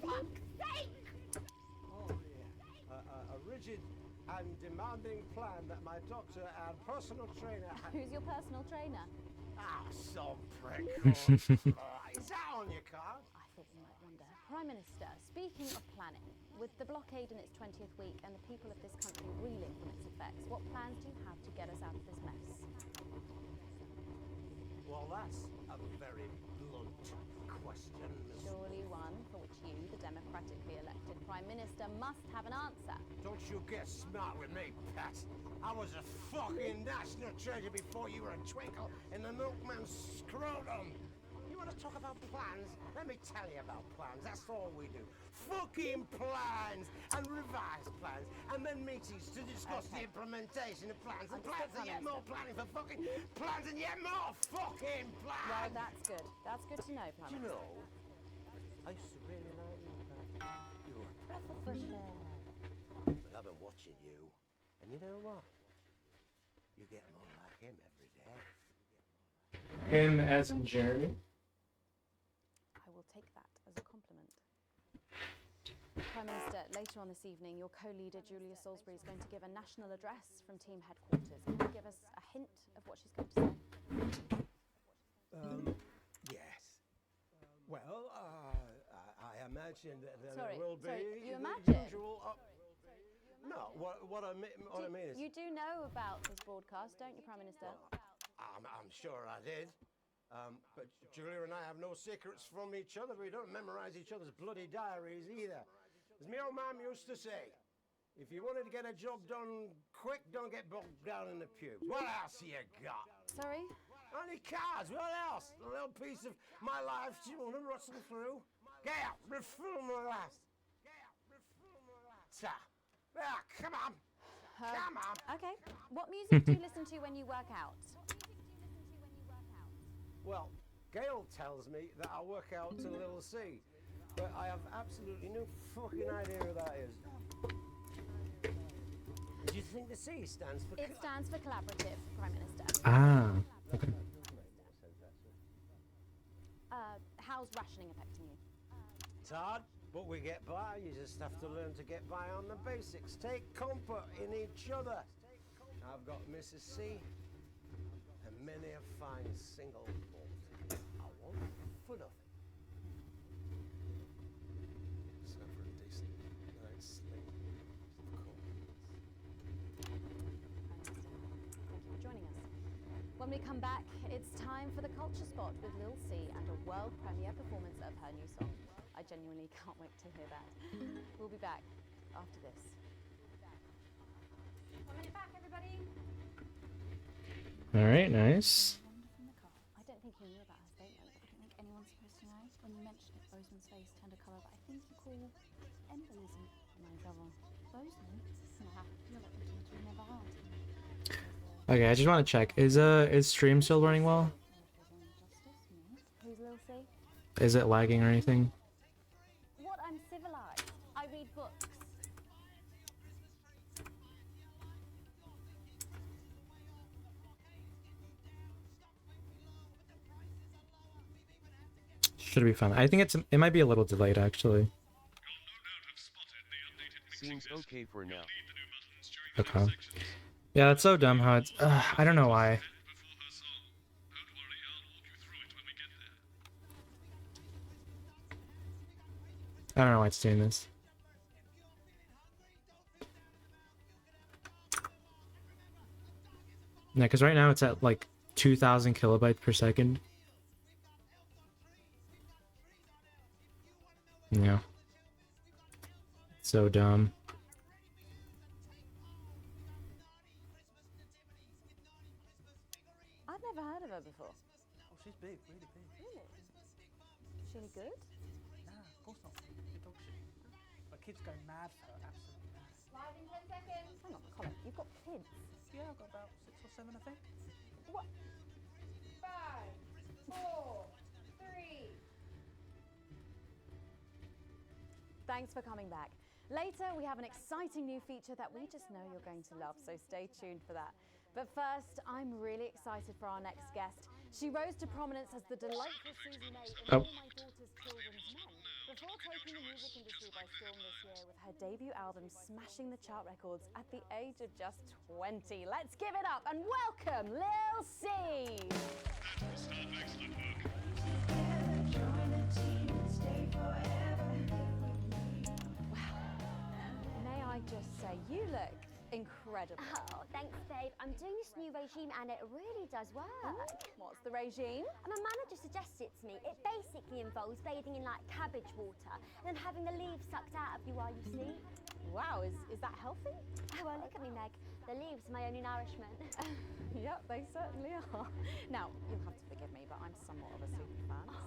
Speaker 5: fuck's sake!
Speaker 11: Oh, yeah. A rigid and demanding plan that my doctor and personal trainer...
Speaker 2: Who's your personal trainer?
Speaker 11: Ah, some prick. Is that on your card?
Speaker 2: I thought you might wonder. Prime Minister, speaking of planning, with the blockade in its 20th week and the people of this country reeling from its effects, what plans do you have to get us out of this mess?
Speaker 11: Well, that's a very blunt question.
Speaker 2: Surely one for which you, the democratically elected Prime Minister, must have an answer.
Speaker 11: Don't you get smart with me, Pat. I was a fucking national treasure before you were a twinkle in the milkman's scrotum. want to talk about plans? Let me tell you about plans. That's all we do. Fucking plans and revise plans, and then meetings to discuss the implementation of plans and plans and yet more planning for fucking plans and yet more fucking plans.
Speaker 2: Well, that's good. That's good to know, Prime
Speaker 11: Do you
Speaker 2: Minister.
Speaker 11: know, I used to really like you. You were a breath of fresh air. But I've been watching you, and you know what? You get more like him every day.
Speaker 1: Him as in Jeremy.
Speaker 2: I will take that as a compliment. Prime Minister, later on this evening, your co-leader Julia Salisbury is going to give a national address from team headquarters. Can you give us a hint of what she's going to say?
Speaker 11: Yes. Well, I imagine that there
Speaker 2: Sorry,
Speaker 11: will be
Speaker 2: you
Speaker 11: the
Speaker 2: imagine?
Speaker 11: usual. No, what I mean is.
Speaker 2: You do know about this broadcast, don't you, Prime Minister?
Speaker 11: I'm sure I did. But Julia and I have no secrets from each other. We don't memorize each other's bloody diaries either. As my old mum used to say, if you wanted to get a job done quick, don't get bogged down in the pubes. What else you got?
Speaker 2: Sorry?
Speaker 11: Only cards. What else? A little piece of my life do you want to rustle through? Get out. Refill my last. Ta. Ah, come on. Come on.
Speaker 2: Okay. What music do you listen to when you work out?
Speaker 11: Well, Gail tells me that I work out to Little C, but I have absolutely no fucking idea who that is. Do you think the C stands for?
Speaker 2: It stands for collaborative, Prime Minister.
Speaker 1: Ah. Okay.
Speaker 2: How's rationing affecting you?
Speaker 11: It's hard, but we get by. You just have to learn to get by on the basics. Take comfort in each other. I've got Mrs. C and many a fine single bolt. I want for nothing. So for a decent night's sleep, of course.
Speaker 2: Thank you for joining us. When we come back, it's time for the Culture Spot with Lil C and a world premiere performance of her new song. I genuinely can't wait to hear that. We'll be back after this. 1 minute back, everybody.
Speaker 1: All right, nice.
Speaker 5: I don't think he knew about her statement. I don't think anyone's supposed to know. When you mentioned it, Bozeman's face turned a colour, but I think you call embolism. My brother. Bozeman? Nah, you're like the teacher we never had.
Speaker 1: Okay, I just want to check. Is stream still running well?
Speaker 2: Who's Lil C?
Speaker 1: Is it lagging or anything?
Speaker 2: What? I'm civilized. I read books.
Speaker 1: Should be fine. I think it might be a little delayed actually.
Speaker 12: Seems okay for now.
Speaker 1: Okay. Yeah, that's so dumb how it's. I don't know why. I don't know why it's doing this. Yeah, because right now it's at like 2,000 kilobytes per second. Yeah. So dumb.
Speaker 2: I've never heard of her before.
Speaker 18: Oh, she's big, really big.
Speaker 2: Really? Is she any good?
Speaker 18: Nah, of course not. Good dog shit. But kids go mad for her, absolutely mad.
Speaker 2: Live in 10 seconds. Hang on, Colin, you've got kids.
Speaker 18: Yeah, I've got about 6 or 7, I think.
Speaker 2: What? 5, 4, 3. Thanks for coming back. Later, we have an exciting new feature that we just know you're going to love, so stay tuned for that. But first, I'm really excited for our next guest. She rose to prominence as the delightful Susie May in All My Daughter's Children's Men, before taking the music industry by storm this year with her debut album smashing the chart records at the age of just 20. Let's give it up and welcome Lil C! May I just say, you look incredible.
Speaker 10: Oh, thanks, Dave. I'm doing this new regime and it really does work.
Speaker 2: What's the regime?
Speaker 10: And my manager suggested it to me. It basically involves bathing in like cabbage water and then having the leaves sucked out of you while you sleep.
Speaker 2: Wow, is that healthy?
Speaker 10: Oh, well, look at me, Meg. The leaves are my only nourishment.
Speaker 2: Yep, they certainly are. Now, you'll have to forgive me, but I'm somewhat of a super fan, so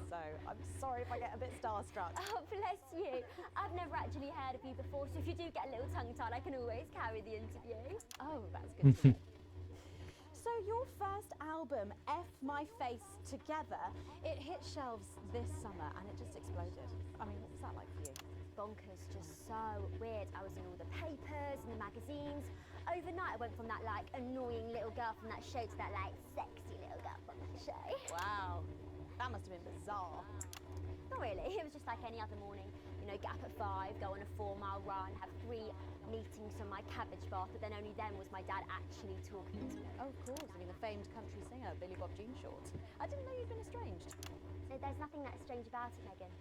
Speaker 2: I'm sorry if I get a bit starstruck.
Speaker 10: Oh, bless you. I've never actually heard of you before, so if you do get a little tongue-tied, I can always carry the interview.
Speaker 2: Oh, that's good to know. So your first album, F My Face Together, it hit shelves this summer and it just exploded. I mean, what was that like for you?
Speaker 10: Bonkers, just so weird. I was in all the papers and the magazines. Overnight, I went from that like annoying little girl from that show to that like sexy little girl from that show.
Speaker 2: Wow, that must have been bizarre.
Speaker 10: Not really, it was just like any other morning. You know, get up at 5, go on a 4-mile run, have 3 meetings on my cabbage bath, but then only then was my dad actually talking to me.
Speaker 2: Oh, of course. I mean, the famed country singer, Billy Bob Jean Shorts. I didn't know you'd been estranged.
Speaker 10: There's nothing that strange about it, Megan.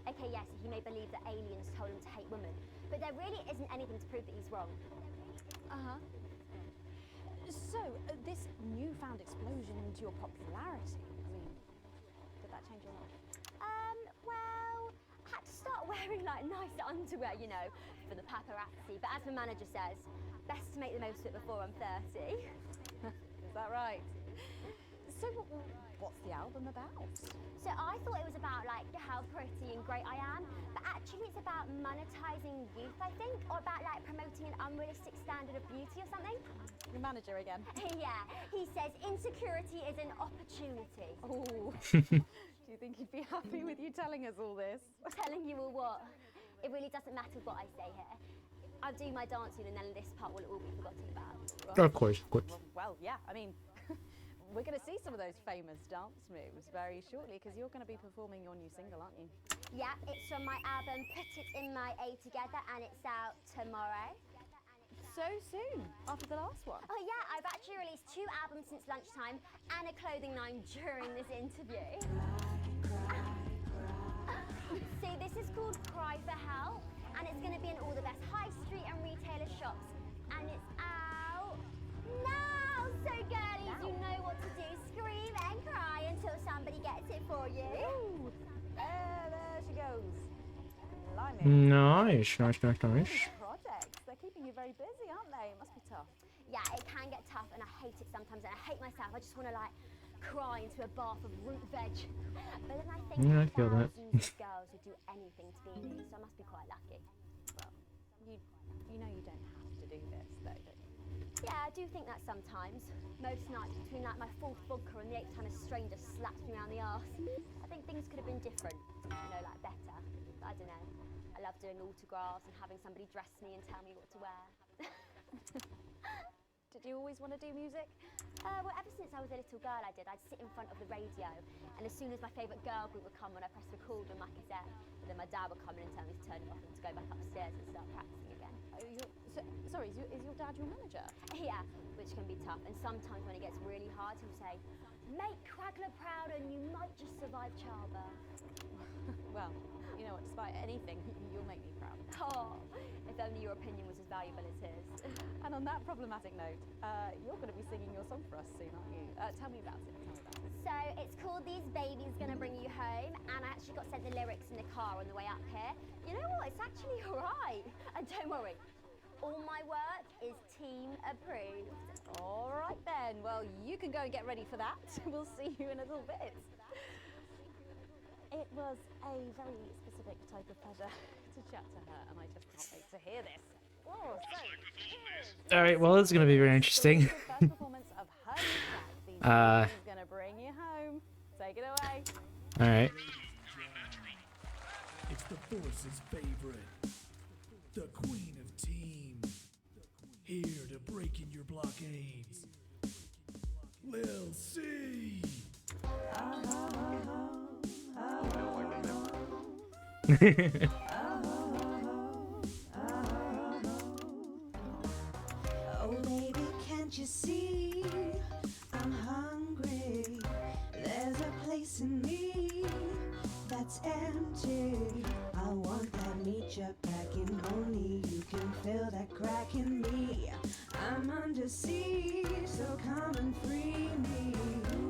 Speaker 10: Okay, yes, he may believe that aliens told him to hate women, but there really isn't anything to prove that he's wrong.
Speaker 2: Uh-huh. So, this newfound explosion into your popularity, I mean, did that change your life?
Speaker 10: Well, I had to start wearing like nice underwear, you know, for the paparazzi, but as my manager says, best to make the most of it before I'm 30.
Speaker 2: Is that right? So, what's the album about?
Speaker 10: So I thought it was about like how pretty and great I am, but actually it's about monetizing youth, I think, or about like promoting an unrealistic standard of beauty or something.
Speaker 2: Your manager again?
Speaker 10: Yeah, he says insecurity is an opportunity.
Speaker 2: Oh. Do you think he'd be happy with you telling us all this?
Speaker 10: Telling you all what? It really doesn't matter what I say here. I'll do my dancing and then this part will all be forgotten about.
Speaker 1: Of course, of course.
Speaker 2: Well, yeah, I mean, we're going to see some of those famous dance moves very shortly because you're going to be performing your new single, aren't you?
Speaker 10: Yeah, it's from my album Put It In My A Together and it's out tomorrow.
Speaker 2: So soon, after the last one?
Speaker 10: Oh yeah, I've actually released 2 albums since lunchtime and a clothing line during this interview. See, this is called Cry for Help and it's going to be in all the best high street and retailer shops and it's out now. So girlies, you know what to do. Scream and cry until somebody gets it for you.
Speaker 2: Ooh. There she goes. Blimey.
Speaker 1: Nice.
Speaker 2: Projects. They're keeping you very busy, aren't they? It must be tough.
Speaker 10: Yeah, it can get tough and I hate it sometimes and I hate myself. I just want to like cry into a bath of root veg. But then I think
Speaker 1: Yeah, I feel that.
Speaker 10: thousands of girls who do anything to be me, so I must be quite lucky.
Speaker 2: Well, you know you don't have to do this, though, don't you?
Speaker 10: Yeah, I do think that sometimes. Most nights between like my 4th vodka and the 8th time a stranger slaps me around the arse. I think things could have been different, you know, like better. But I don't know. I love doing autographs and having somebody dress me and tell me what to wear.
Speaker 2: Did you always want to do music?
Speaker 10: Well, ever since I was a little girl, I did. I'd sit in front of the radio, and as soon as my favourite girl group would come on, I'd press record on my cassette, and then my dad would come in and tell me to turn it off and to go back upstairs and start practicing again.
Speaker 2: Sorry, is your dad your manager?
Speaker 10: Yeah, which can be tough, and sometimes when it gets really hard, he'll say, "Make Quagler proud and you might just survive childbirth."
Speaker 2: Well, you know what, despite anything, you'll make me proud.
Speaker 10: Oh, if only your opinion was as valuable as his.
Speaker 2: And on that problematic note, you're going to be singing your song for us soon, aren't you? Tell me about it.
Speaker 10: So it's called These Babies Gonna Bring You Home, and I actually got sent the lyrics in the car on the way up here. You know what? It's actually alright. And don't worry, all my work is team approved.
Speaker 2: All right then. Well, you can go and get ready for that. We'll see you in a little bit. It was a very specific type of pleasure to chat to her, and I just can't wait to hear this. Whoa,
Speaker 1: All right. Well, this is gonna be very interesting.
Speaker 2: first performance of her new track, These Babies Gonna Bring You Home. Take it away.
Speaker 1: All right.
Speaker 13: It's the Force's favorite, the Queen of Team, here to break in your blockades, Lil C.
Speaker 22: Oh baby, can't you see I'm hungry? There's a place in me that's empty. I want that meat you're packing, only you can fill that crack in me. I'm under siege, so come and free me.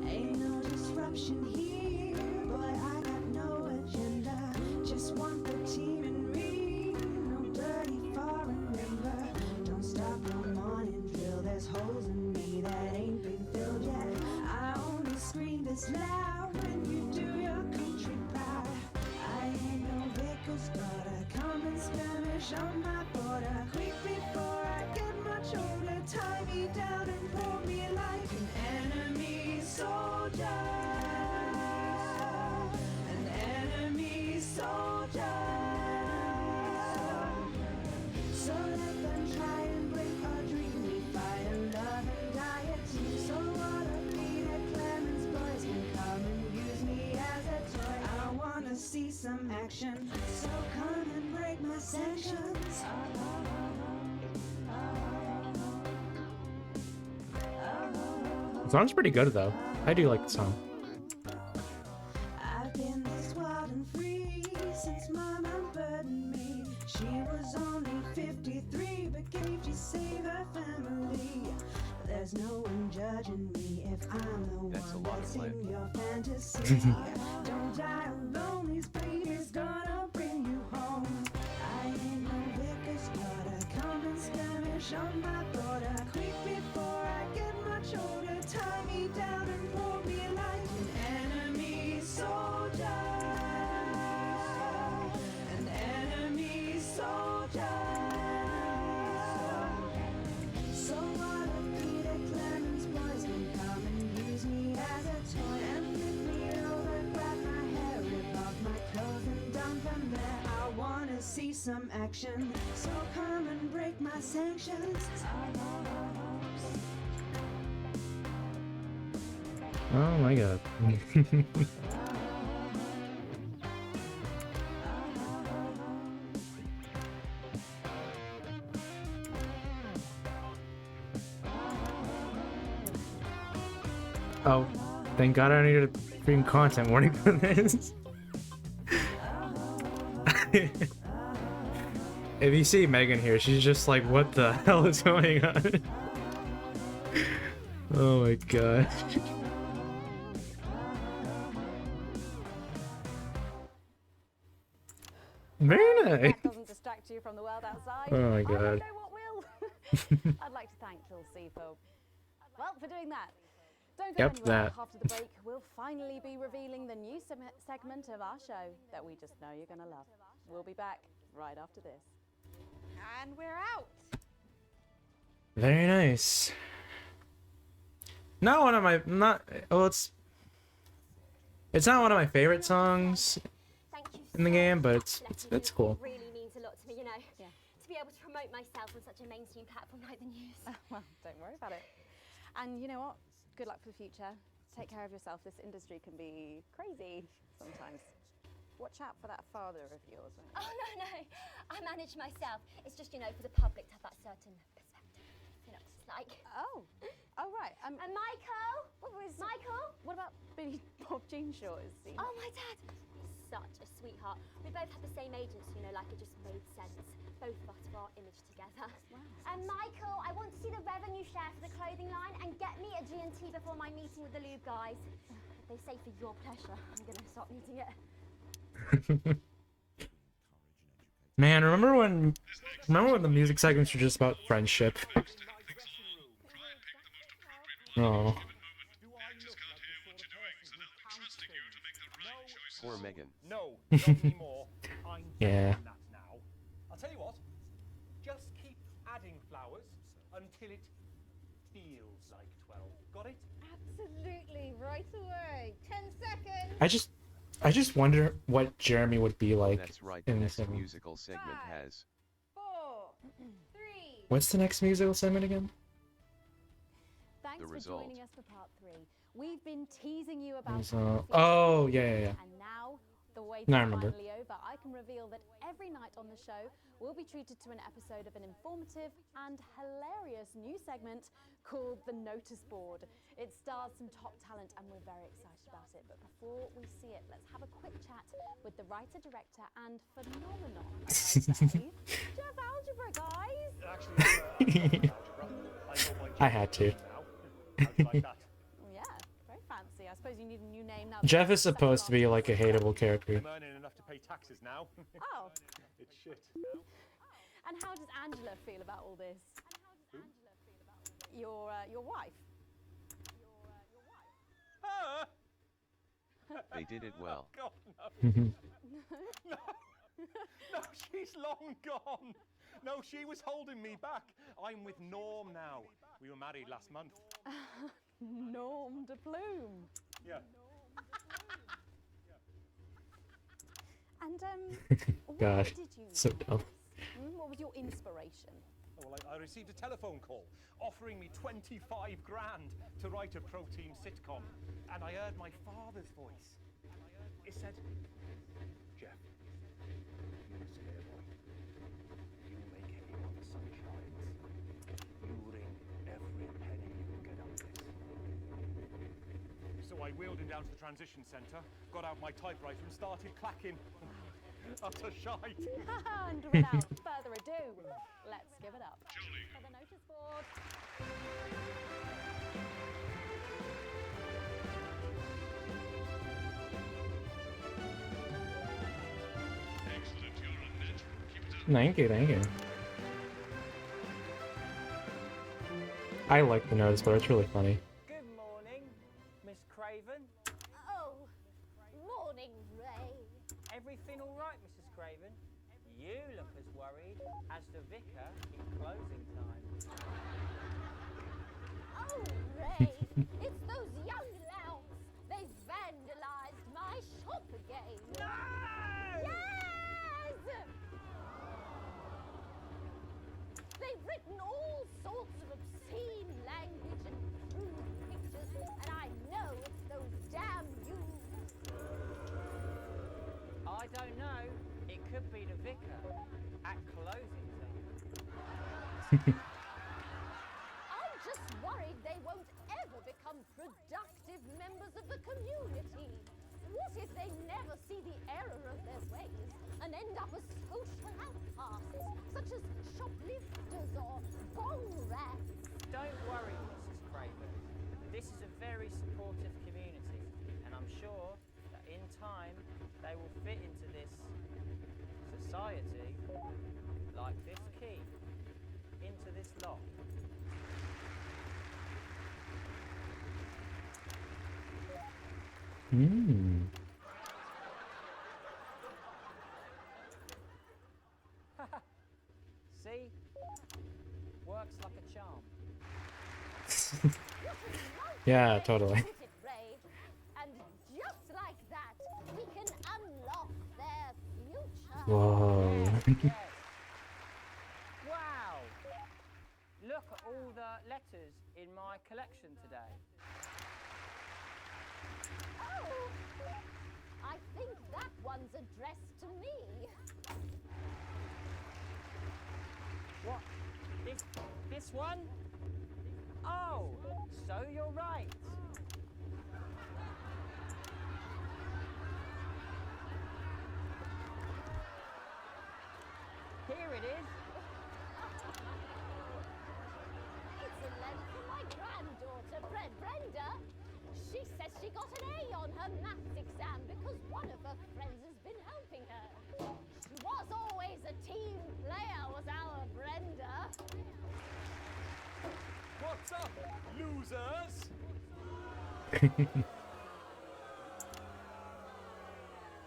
Speaker 22: Ain't no disruption here, boy, I got no agenda. Just want the team and me, no dirty foreign member. Don't stop no morning drill, there's holes in me that ain't been filled yet. I only scream this loud when you do your country proud. Vegas daughter, come and skirmish on my border. Quick before I get much older, tie me down and pour me like an enemy soldier. An enemy soldier. So let them try and break our dream. We fight and love and die a team. So what if Peter Clemens boys can come and use me as a toy? I wanna see some action. So come and break my sanctions.
Speaker 1: The song's pretty good though. I do like the song.
Speaker 22: I've been this wild and free since Mama burdened me. She was only 53, but came to save her family. There's no one judging me if I'm the one that's in your fantasy. Don't die alone, these babies gonna bring you home. I ain't no vicar's daughter, come and skirmish on my border. Quick before I get much older, tie me down and pour me like an enemy soldier. An enemy soldier. So what if Peter Clemens boys can come and use me as a toy and flip me over, grab my hair, rip off my clothes and dump them there? I wanna see some action, so come and break my sanctions.
Speaker 1: Oh my god. Oh, thank god I don't need a freaking content warning for this. If you see Megan here, she's just like, what the hell is going on? Oh my god. Very nice.
Speaker 2: Doesn't distract you from the world outside.
Speaker 1: Oh my
Speaker 2: I
Speaker 1: god.
Speaker 2: don't know what will. I'd like to thank Phil C for doing that. Don't go
Speaker 1: Yep,
Speaker 2: anywhere.
Speaker 1: that.
Speaker 2: After the break, we'll finally be revealing the new segment of our show that we just know you're gonna love. We'll be back right after this. And we're out.
Speaker 1: Very nice. Not one of my it's not one of my favorite songs in the game, but it's cool.
Speaker 10: It really means a lot to me, you know. Yeah. To be able to promote myself on such a mainstream platform like the news.
Speaker 2: Well, don't worry about it. And you know what? Good luck for the future. Take care of yourself. This industry can be crazy sometimes. Watch out for that father of yours.
Speaker 10: Oh, no. I manage myself. It's just, you know, for the public to have that certain perspective. You know what it's like.
Speaker 2: Oh, right.
Speaker 10: And Michael? Michael?
Speaker 2: What about Billy Bob Jean Short?
Speaker 10: Oh, my dad. Such a sweetheart. We both had the same agents, you know, like it just made sense. Both of us for our image together. Wow. And Michael, I want to see the revenue share for the clothing line and get me a G&T before my meeting with the lube guys. They say for your pleasure, I'm going to stop needing it.
Speaker 1: Man, remember when the music segments were just about friendship? Oh.
Speaker 12: Poor Megan.
Speaker 11: No, not anymore. I'm
Speaker 1: Yeah.
Speaker 11: doing that now. I'll tell you what. Just keep adding flowers until it feels like 12. Got it?
Speaker 7: Absolutely, right away. 10 seconds.
Speaker 1: I just wonder what Jeremy would be like
Speaker 12: That's right,
Speaker 1: in
Speaker 12: the
Speaker 1: this
Speaker 12: next
Speaker 1: segment.
Speaker 12: musical segment has.
Speaker 7: 4, 3.
Speaker 1: What's the next musical segment again?
Speaker 2: Thanks
Speaker 12: The
Speaker 2: for
Speaker 12: result.
Speaker 2: joining us for part 3. We've been teasing you about
Speaker 1: Oh, yeah.
Speaker 2: and now the wait
Speaker 1: No, I
Speaker 2: is
Speaker 1: remember.
Speaker 2: finally over. I can reveal that every night on the show will be treated to an episode of an informative and hilarious new segment called The Notice Board. It stars some top talent and we're very excited about it. But before we see it, let's have a quick chat with the writer, director and phenomenon, I say, Jeff Algebra, guys!
Speaker 1: I had to.
Speaker 2: Yeah, very fancy. I suppose you need a new name now.
Speaker 1: Jeff is supposed to be like a hateable character.
Speaker 11: I'm earning enough to pay taxes now.
Speaker 2: Oh.
Speaker 11: It's shit.
Speaker 2: And how does Angela feel about all this? Your wife.
Speaker 12: They did it well.
Speaker 11: God, no. No.
Speaker 16: No, she's long gone. No, she was holding me back. I'm with Norm now. We were married last month.
Speaker 2: Norm de Plume.
Speaker 16: Yeah.
Speaker 2: And why
Speaker 1: Gosh,
Speaker 2: did you?
Speaker 1: so dumb.
Speaker 2: What was your inspiration?
Speaker 16: Oh, well, I received a telephone call offering me 25 grand to write a pro-team sitcom. And I heard my father's voice. It said, Jeff, you scare boy. You make hay while the sun shines. You wring every penny you can get out of this. So I wheeled him down to the transition centre, got out my typewriter and started clacking. Utter shite.
Speaker 2: And without further ado, let's give it up for the notice board.
Speaker 4: Excellent, you're a natural. Keep it up.
Speaker 1: Thank you, thank you. I like the notice board, it's really funny.
Speaker 18: Good morning, Miss Craven.
Speaker 10: Oh, morning, Ray.
Speaker 18: Everything all right, Mrs. Craven? You look as worried as the vicar in closing time.
Speaker 10: Oh, Ray, it's those young louts. They've vandalized my shop again.
Speaker 18: No!
Speaker 10: Yes! They've written all sorts of obscene language and crude pictures, and I know it's those damn youths.
Speaker 18: I don't know. It could be the vicar at closing time.
Speaker 10: I'm just worried they won't ever become productive members of the community. What if they never see the error of their ways and end up as social outcasts, such as shoplifters or bong rats?
Speaker 18: Don't worry, Mrs. Craven. This is a very supportive community, and I'm sure that in time they will fit into this society like this key into this lock.
Speaker 1: Hmm.
Speaker 18: See? Works like a charm.
Speaker 1: Yeah, totally.
Speaker 10: Put it, Ray. And just like that, we can unlock their future.
Speaker 1: Whoa.
Speaker 18: Wow! Look at all the letters in my collection today.
Speaker 10: Oh, I think that one's addressed to me.
Speaker 18: What? This one? Oh, so you're right. Here it is.
Speaker 10: It's a letter from my granddaughter, Brenda. She says she got an A on her maths exam because one of her friends has been helping her. She was always a team player, was our Brenda.
Speaker 16: What's up, losers?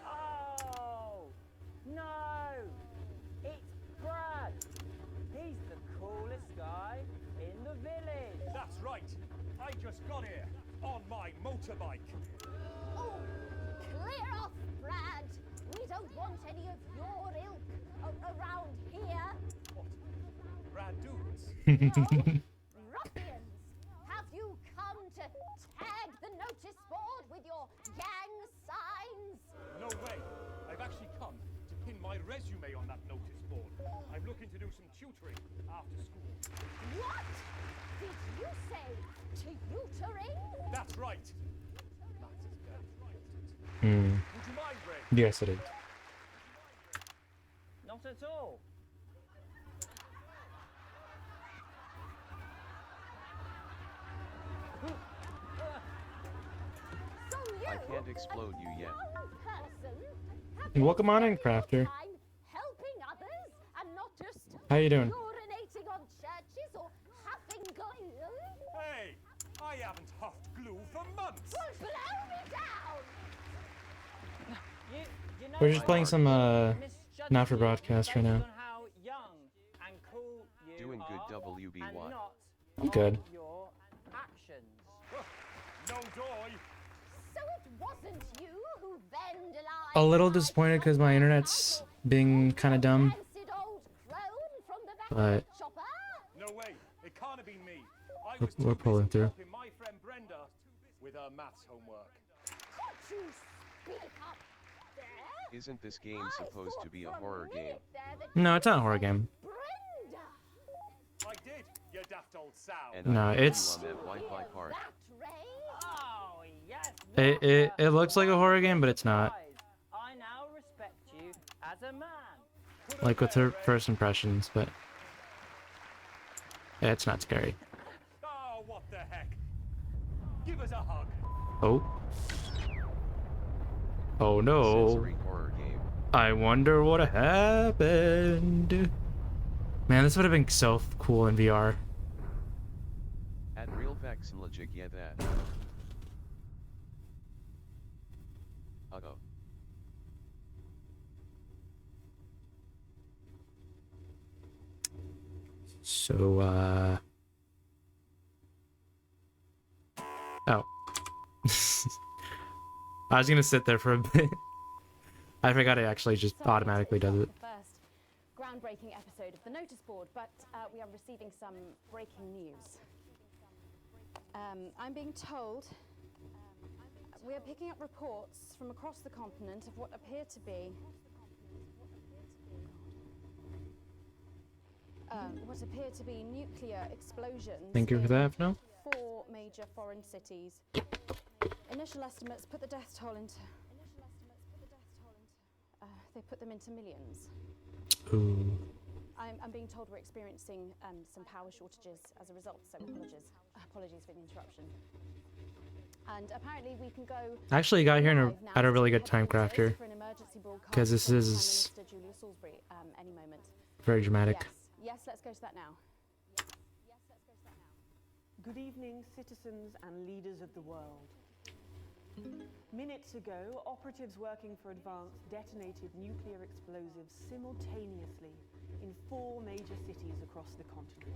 Speaker 18: Oh, no. It's Brad. He's the coolest guy in the village.
Speaker 16: That's right. I just got here on my motorbike.
Speaker 10: Oh, clear off, Brad. We don't want any of your ilk around here.
Speaker 16: What? Brad dudes?
Speaker 10: Ruffians, have you come to tag the notice board with your gang signs?
Speaker 16: No way. I've actually come to pin my resume on that notice board. I'm looking to do some tutoring after school.
Speaker 10: What? Did you say tutoring?
Speaker 16: That's right. That is very important.
Speaker 1: Hmm.
Speaker 16: Would you mind, Ray?
Speaker 1: Yes, it is.
Speaker 18: Not at all.
Speaker 10: So you,
Speaker 12: I can't explode you yet.
Speaker 10: young person, have
Speaker 1: Welcome on in, Crafter.
Speaker 10: time helping others and not just
Speaker 1: How you doing?
Speaker 10: urinating on churches or huffing glue?
Speaker 16: Hey, I haven't huffed glue for months.
Speaker 10: Well, blow me down!
Speaker 18: You know
Speaker 1: We're just playing some Not for broadcast right now.
Speaker 18: how young and cool you
Speaker 12: Doing good
Speaker 18: are,
Speaker 12: WBY.
Speaker 18: and not
Speaker 1: I'm good.
Speaker 18: on your actions.
Speaker 16: No joy.
Speaker 10: So it wasn't you who vandalized
Speaker 1: A little disappointed because my internet's being kind of dumb.
Speaker 10: rancid old crone from the back
Speaker 1: But
Speaker 10: shopper?
Speaker 16: No way. It can't have been me. I
Speaker 1: we're,
Speaker 16: was too
Speaker 1: we're pulling
Speaker 16: busy
Speaker 1: through.
Speaker 16: helping my friend Brenda with her maths homework.
Speaker 10: Could you speak up there?
Speaker 12: Isn't this game supposed to be a horror game?
Speaker 1: No, it's not a horror game.
Speaker 10: Brenda!
Speaker 16: I did, you daft old sow.
Speaker 12: And
Speaker 1: No,
Speaker 12: I heard you
Speaker 1: it's-
Speaker 12: on that Wi-Fi part.
Speaker 18: Oh, yes.
Speaker 1: It looks like a horror game, but it's not.
Speaker 18: I now respect you as a man.
Speaker 1: Like with her first impressions, but yeah, it's not scary.
Speaker 16: Oh, what the heck? Give us a hug.
Speaker 1: Oh. Oh no.
Speaker 12: Sensory horror game.
Speaker 1: I wonder what happened. Man, this would have been so cool in VR.
Speaker 12: At real Vexillogic, yeah that. Uh-oh.
Speaker 1: So, oh. I was gonna sit there for a bit. I forgot it actually just automatically does it.
Speaker 2: The first groundbreaking episode of the notice board, but we are receiving some breaking news. I'm being told we are picking up reports from across the continent of what appear to be nuclear explosions.
Speaker 1: Thank you for
Speaker 2: in
Speaker 1: that, no?
Speaker 2: 4 major foreign cities. Initial estimates put the death toll into. They put them into millions.
Speaker 1: Ooh.
Speaker 2: I'm being told we're experiencing some power shortages as a result, so apologies for the interruption. And apparently we can go.
Speaker 1: I actually got here at a really good time
Speaker 2: crafter.
Speaker 1: crafter. Because this is
Speaker 2: Prime Minister Julia Salisbury any moment.
Speaker 1: very dramatic.
Speaker 2: Yes, let's go to that now.
Speaker 17: Good evening, citizens and leaders of the world. Minutes ago, operatives working for Advance detonated nuclear explosives simultaneously in 4 major cities across the continent.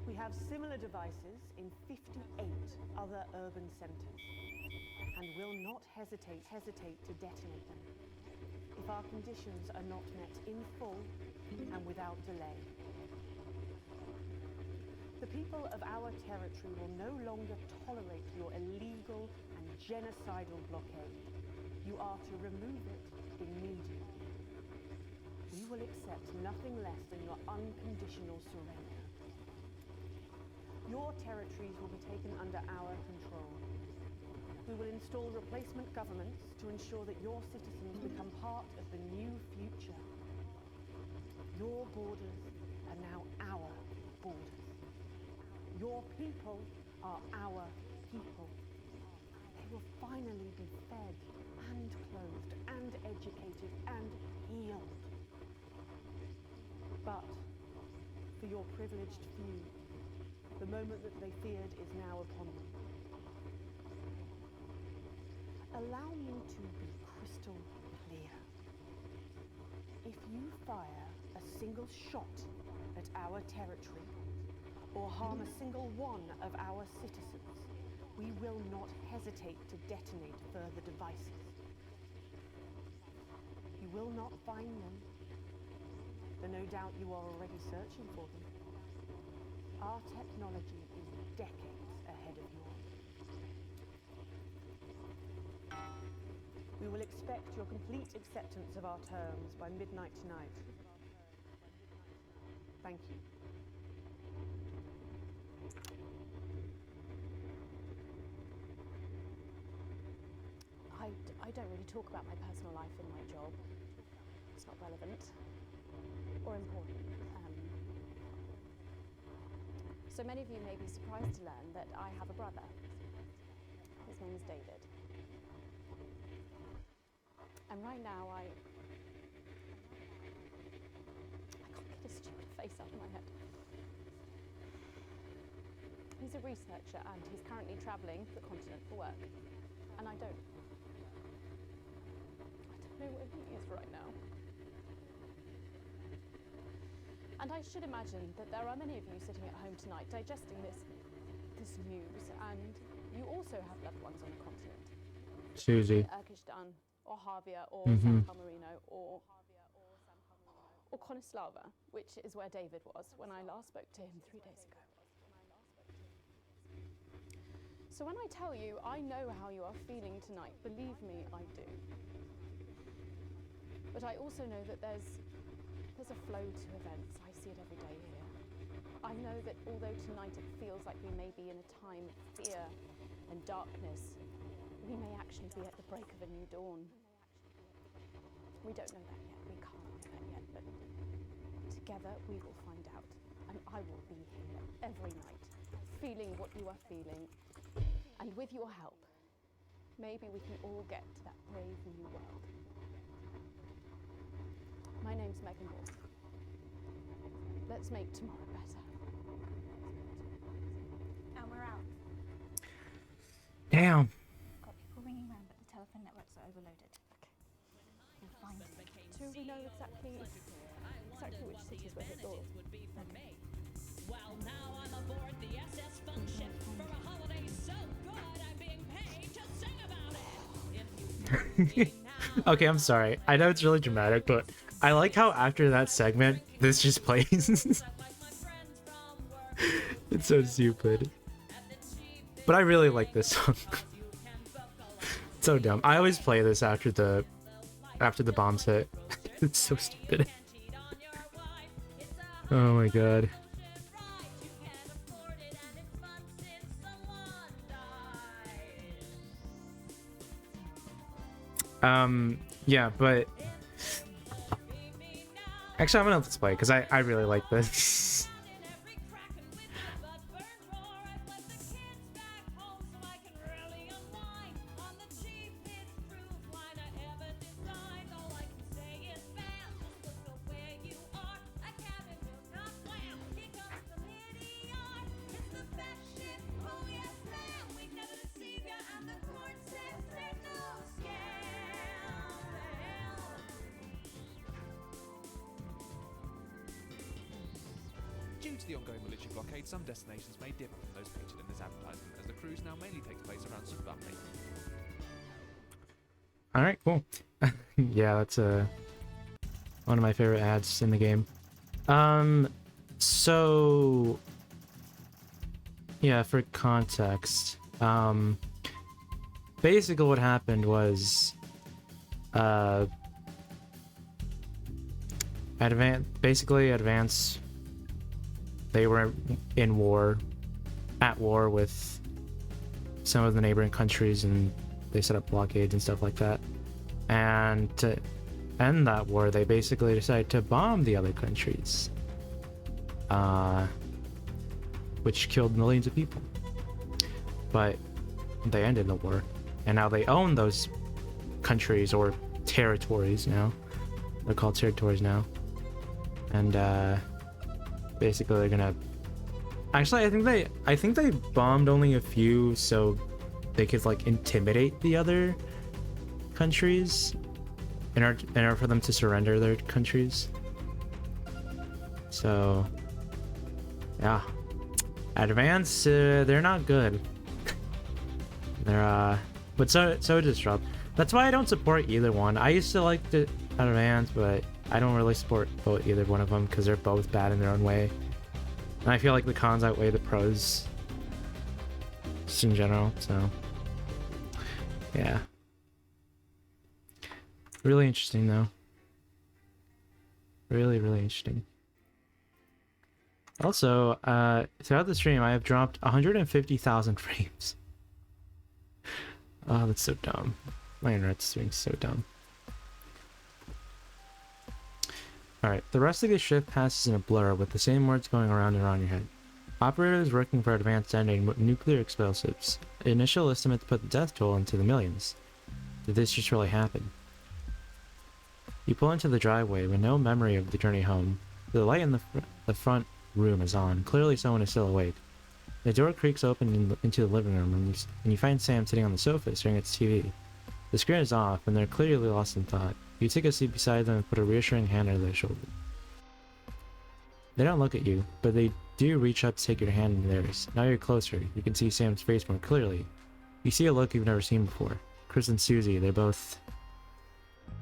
Speaker 17: We have similar devices in 58 other urban centres and will not hesitate to detonate them if our conditions are not met in full and without delay. The people of our territory will no longer tolerate your illegal and genocidal blockade. You are to remove it immediately. We will accept nothing less than your unconditional surrender. Your territories will be taken under our control. We will install replacement governments to ensure that your citizens become part of the new future. Your borders are now our borders. Your people are our people. They will finally be fed and clothed and educated and healed. But for your privileged few, the moment that they feared is now upon them. Allow me to be crystal clear. If you fire a single shot at our territory, or harm a single one of our citizens, we will not hesitate to detonate further devices. You will not find them, though no doubt you are already searching for them. Our technology is decades ahead of yours. We will expect your complete acceptance of our terms by midnight tonight. Thank you.
Speaker 2: I don't really talk about my personal life in my job. It's not relevant or important. So many of you may be surprised to learn that I have a brother. His name is David. And right now I can't get his stupid face out of my head. He's a researcher and he's currently travelling the continent for work. And I don't know where he is right now.
Speaker 17: And I should imagine that there are many of you sitting at home tonight digesting this news, and you also have loved ones on the continent.
Speaker 1: Susie.
Speaker 17: Urkistan, or Havia, or
Speaker 1: Mhm.
Speaker 17: San Pomerino, or Konislava, which is where David was when I last spoke to him 3 days ago. So when I tell you I know how you are feeling tonight, believe me, I do. But I also know that there's a flow to events. I see it every day here. I know that although tonight it feels like we may be in a time of fear and darkness, we may actually be at the break of a new dawn. We don't know that yet, we can't know that yet, but together we will find out. And I will be here every night, feeling what you are feeling. And with your help, maybe we can all get to that brave new world. My name's Megan Wolf. Let's make tomorrow better.
Speaker 5: And we're out.
Speaker 1: Damn.
Speaker 5: Got people ringing around, but the telephone networks are overloaded. Okay. We'll find them.
Speaker 17: Do we know exactly which cities were hit or?
Speaker 8: Well, now I'm aboard the SS Function for a holiday so good I'm being paid to sing about it.
Speaker 1: Okay, I'm sorry. I know it's really dramatic, but I like how after that segment, this just plays. It's so stupid. But I really like this song. It's so dumb. I always play this after the bombs hit. It's so stupid. Oh my god. Yeah, but actually I'm gonna let's play because I really like this.
Speaker 20: Due to the ongoing military blockade, some destinations may differ from those featured in this advertisement, as the cruise now mainly takes place around Subamni.
Speaker 1: Alright, cool. Yeah, that's one of my favorite ads in the game. So yeah, for context, basically what happened was Advance, they were at war with some of the neighboring countries, and they set up blockades and stuff like that. And to end that war, they basically decided to bomb the other countries, which killed millions of people. But they ended the war, and now they own those countries, or territories now. They're called territories now. And basically they're gonna actually I think they bombed only a few so they could like intimidate the other countries in order for them to surrender their countries. So yeah, Advance, they're not good. They're but so Disrupt. That's why I don't support either one. I used to like the Advance, but I don't really support either one of them because they're both bad in their own way. And I feel like the cons outweigh the pros just in general, so yeah. Really interesting though. Really, really interesting. Also, throughout the stream I have dropped 150,000 frames. Oh, that's so dumb. My internet's being so dumb. Alright, the rest of the shift passes in a blur with the same words going around and around your head. Operators working for advanced ending nuclear explosives. Initial estimates put the death toll into the millions. Did this just really happen? You pull into the driveway with no memory of the journey home. The light in the front room is on. Clearly someone is still awake. The door creaks open into the living room and you find Sam sitting on the sofa staring at the TV. The screen is off and they're clearly lost in thought. You take a seat beside them and put a reassuring hand on their shoulder. They don't look at you, but they do reach up to take your hand in theirs. Now you're closer. You can see Sam's face more clearly. You see a look you've never seen before. Chris and Susie, they're both...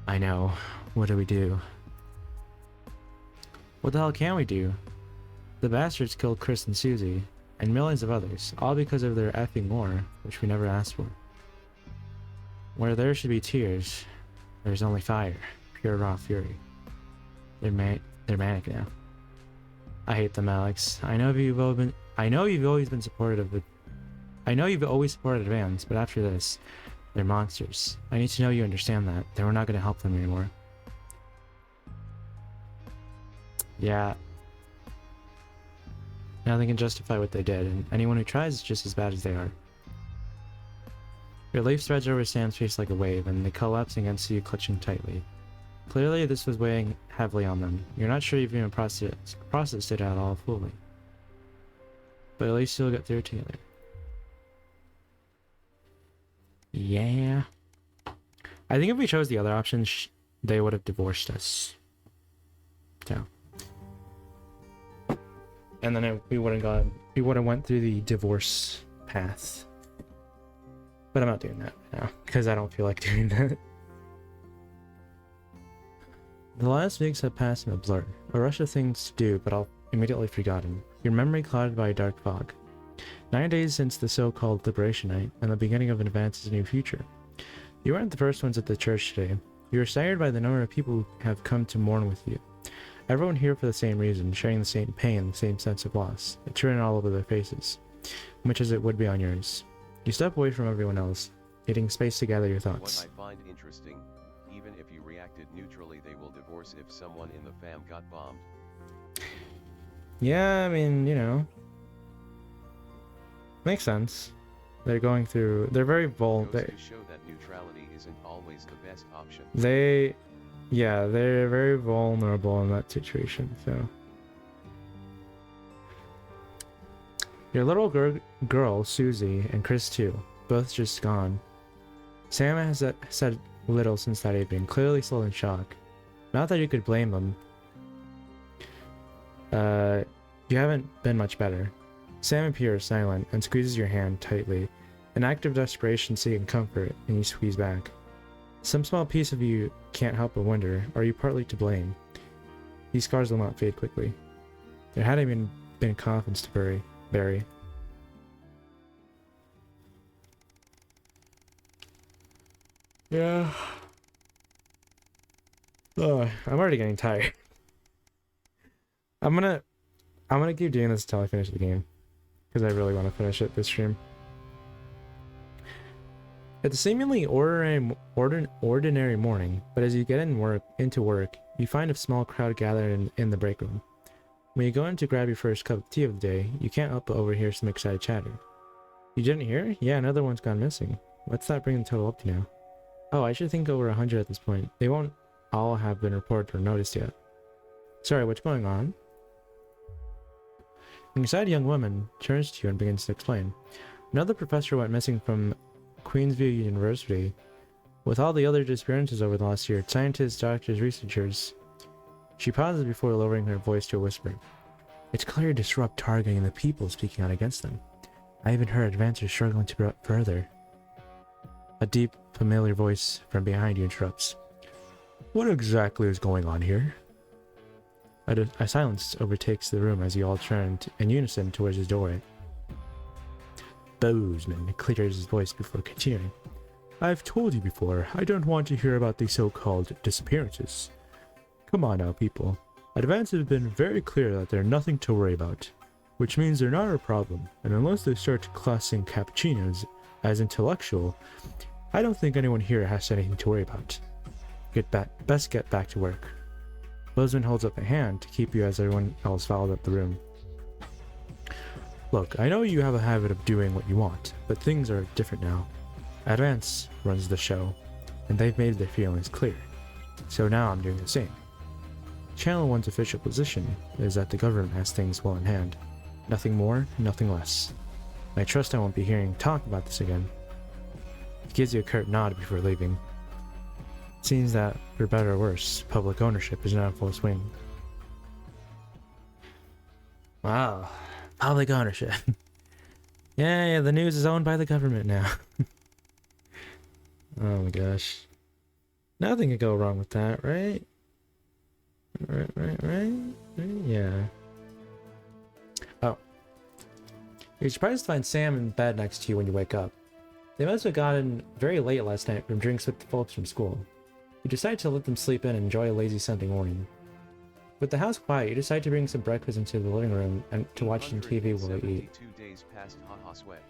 Speaker 1: I know. What do we do? What the hell can we do? The bastards killed Chris and Susie, and millions of others, all because of their effing war, which we never asked for. Where there should be tears, there's only fire. Pure raw fury. They're manic now. I hate them, Alex. I know you've always been supportive of I know you've always supported Advance, but after this, they're monsters. I need to know you understand that. Then we're not going to help them anymore. Yeah. Nothing can justify what they did, and anyone who tries is just as bad as they are. Relief spreads over Sam's face like a wave, and they collapse against you, clutching tightly. Clearly, this was weighing heavily on them. You're not sure you've even processed it at all fully. But at least you'll get through it together. Yeah. I think if we chose the other options, they would have divorced us. So. And then we would have went through the divorce path. But I'm not doing that right now, because I don't feel like doing that. The last weeks have passed in a blur, a rush of things to do, but all immediately forgotten. Your memory clouded by a dark fog. 9 days since the so-called Liberation Night, and the beginning of Advance's new future. You weren't the first ones at the church today. You were staggered by the number of people who have come to mourn with you. Everyone here for the same reason, sharing the same pain, the same sense of loss. It's written all over their faces, much as it would be on yours. You step away from everyone else, needing space to gather your thoughts.
Speaker 12: What I find interesting, even if you reacted neutrally, they will divorce if someone in the fam got bombed.
Speaker 1: Yeah, I mean, you know. Makes sense. They're going through... They're very vulnerable.
Speaker 12: Goes to show that neutrality isn't always the best option.
Speaker 1: Yeah, they're very vulnerable in that situation, so... Your little girl, Susie, and Chris too, both just gone. Sam has said little since that evening, clearly still in shock. Not that you could blame him. You haven't been much better. Sam appears silent and squeezes your hand tightly, an act of desperation seeking comfort, and you squeeze back. Some small piece of you can't help but wonder, are you partly to blame? These scars will not fade quickly. There hadn't even been coffins to bury. Yeah. Oh, I'm already getting tired. I'm gonna keep doing this until I finish the game, because I really want to finish it this stream. It's a seemingly ordinary morning, but as you get into work, you find a small crowd gathered in the break room. When you go in to grab your first cup of tea of the day, you can't help but overhear some excited chatter. You didn't hear? Yeah, another one's gone missing. What's that bring the total up to now? Oh, I should think over 100 at this point. They won't all have been reported or noticed yet. Sorry, what's going on? An excited young woman turns to you and begins to explain. Another professor went missing from Queensview University. With all the other disappearances over the last year, scientists, doctors, researchers... She pauses before lowering her voice to a whisper. It's clear to disrupt targeting the people speaking out against them. I even heard advancers struggling to further. A deep, familiar voice from behind you interrupts. What exactly is going on here? A silence overtakes the room as you all turn in unison towards his doorway. Bozeman clears his voice before continuing. I've told you before, I don't want to hear about the so-called disappearances. Come on now, people. Advance has been very clear that they're nothing to worry about, which means they're not our problem, and unless they start classing cappuccinos as intellectual, I don't think anyone here has anything to worry about. Best get back to work. Bozeman holds up a hand to keep you as everyone else followed up the room. Look, I know you have a habit of doing what you want, but things are different now. Advance runs the show, and they've made their feelings clear. So now I'm doing the same. Channel 1's official position is that the government has things well in hand. Nothing more, nothing less. I trust I won't be hearing talk about this again. He gives you a curt nod before leaving. It seems that, for better or worse, public ownership is now in full swing. Wow. Public ownership. Yeah, the news is owned by the government now. Oh my gosh. Nothing could go wrong with that, right? Right? Yeah. Oh. You're surprised to find Sam in bed next to you when you wake up. They must have gotten very late last night from drinks with the folks from school. You decide to let them sleep in and enjoy a lazy Sunday morning. With the house quiet, you decide to bring some breakfast into the living room and to watch some TV while you eat.
Speaker 12: 2 days past, haha sweat.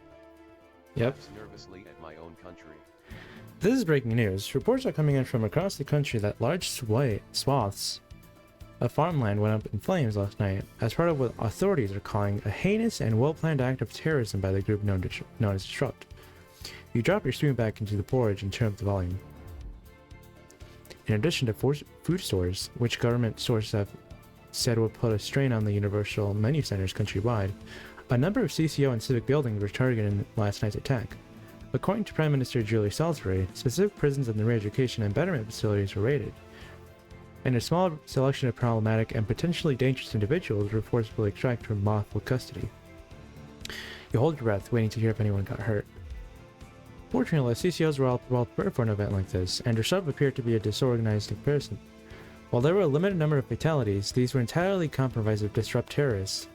Speaker 1: Yep.
Speaker 12: Laughs nervously at my own country.
Speaker 1: This is breaking news. Reports are coming in from across the country that large swaths of farmland went up in flames last night as part of what authorities are calling a heinous and well-planned act of terrorism by the group known as Disrupt. You drop your spoon back into the porridge and turn up the volume. In addition to food stores, which government sources have said will put a strain on the universal menu centers countrywide, a number of CCO and civic buildings were targeted in last night's attack. According to Prime Minister Julie Salisbury, specific prisons and the re-education and betterment facilities were raided, and a small selection of problematic and potentially dangerous individuals were forcibly extracted from lawful custody. You hold your breath, waiting to hear if anyone got hurt. Fortunately, CCOs were all well prepared for an event like this, and Disrupt appeared to be a disorganized person. While there were a limited number of fatalities, these were entirely comprised of Disrupt terrorists,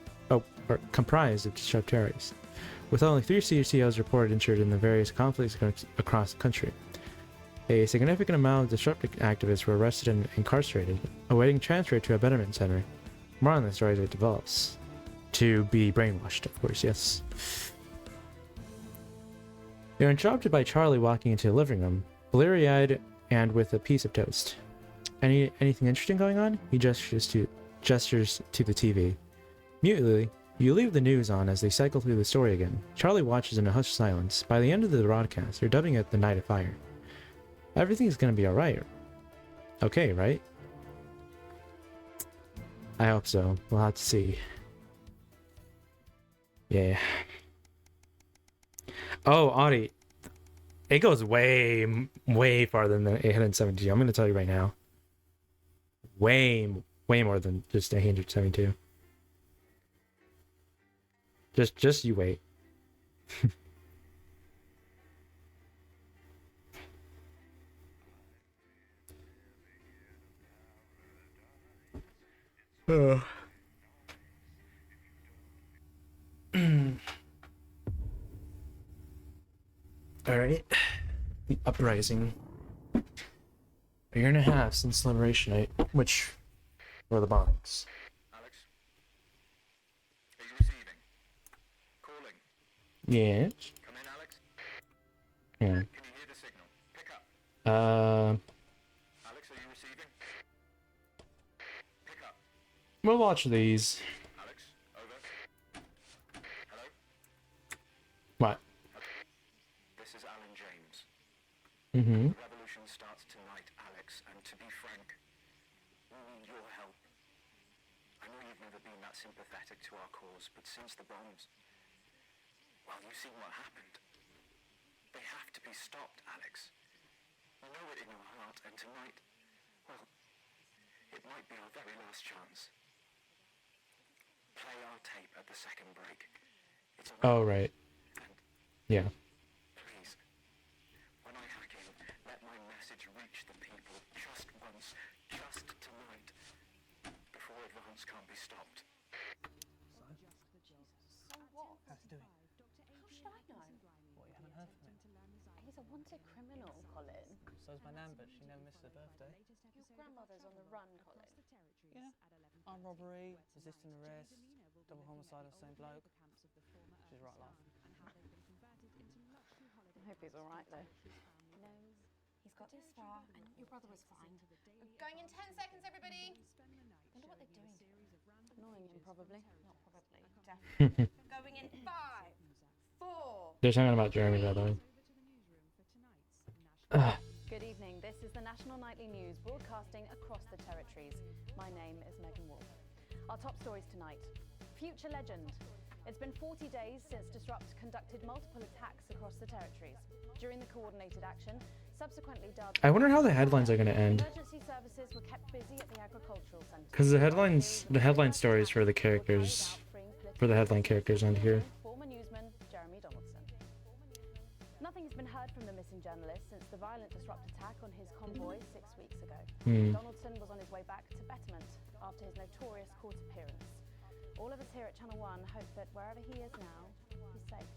Speaker 1: with only 3 CCOs reported injured in the various conflicts across the country. A significant amount of Disrupt activists were arrested and incarcerated, awaiting transfer to a betterment center. More on this story as it develops. To be brainwashed, of course, yes. You're interrupted by Charlie walking into the living room, bleary-eyed and with a piece of toast. Anything interesting going on? He gestures to the TV. Mutely, you leave the news on as they cycle through the story again. Charlie watches in a hushed silence. By the end of the broadcast, they're dubbing it the Night of Fire. Everything's gonna be alright. Okay, right? I hope so. We'll have to see. Yeah. Oh, Audie. It goes way farther than the 872. I'm gonna tell you right now. Way more than just 872. Just you wait. Alright. The Uprising. A year and a half since Liberation Night, which were the bombs.
Speaker 15: Alex? Are you receiving? Calling.
Speaker 1: Yes.
Speaker 15: Come in, Alex.
Speaker 1: Yeah.
Speaker 15: Can you hear the signal? Pick up. Alex, are you receiving? Pick up.
Speaker 1: We'll watch these.
Speaker 15: Alex, over. Hello?
Speaker 1: What?
Speaker 15: This is Alan James.
Speaker 1: Mm-hmm.
Speaker 15: The revolution starts tonight, Alex, and to be frank, we need your help. I know you've never been that sympathetic to our cause, but since the bombs, well, you've seen what happened. They have to be stopped, Alex. You know it in your heart, and tonight, well, it might be our very last chance. Play our tape at the second break. It's a
Speaker 1: Oh, right. Yeah.
Speaker 15: Please, when I hack in, let my message reach the people just once, just tonight, before advance can't be stopped.
Speaker 2: So what?
Speaker 19: How's he doing?
Speaker 2: How should I know?
Speaker 19: What, you haven't heard from him?
Speaker 2: He's a wanted criminal, Colin.
Speaker 19: So's my nan, but she never misses her birthday.
Speaker 2: Your grandmother's on the run, Colin.
Speaker 19: Yeah. Armed robbery, resisting arrest, double homicide of the same bloke. She's right laugh.
Speaker 2: I hope he's alright, though.
Speaker 9: No, he's got this far, and your brother was fine.
Speaker 10: Going in 10 seconds, everybody.
Speaker 2: Wonder what they're doing. Annoying him, probably.
Speaker 9: Not probably, definitely.
Speaker 10: Going in 5, 4.
Speaker 1: They're talking about Jeremy, by the way.
Speaker 2: Good evening. This is the National Nightly News broadcasting across the territories. My name is Megan Wolf. Our top stories tonight. Future legend. It's been 40 days since Disrupt conducted multiple attacks across the territories. During the coordinated action, subsequently dubbed...
Speaker 1: I wonder how the headlines are going to end.
Speaker 2: Emergency services were kept busy at the agricultural centre.
Speaker 1: Because the headline stories for the characters for the headline characters on here.
Speaker 2: Former newsman Jeremy Donaldson. Nothing has been heard from the missing journalist since the violent disrupt attack on his convoy 6 weeks ago. Donaldson was on his way back to Betterment after his notorious court appearance. All of us here at Channel 1 hope that wherever he is now, he's safe.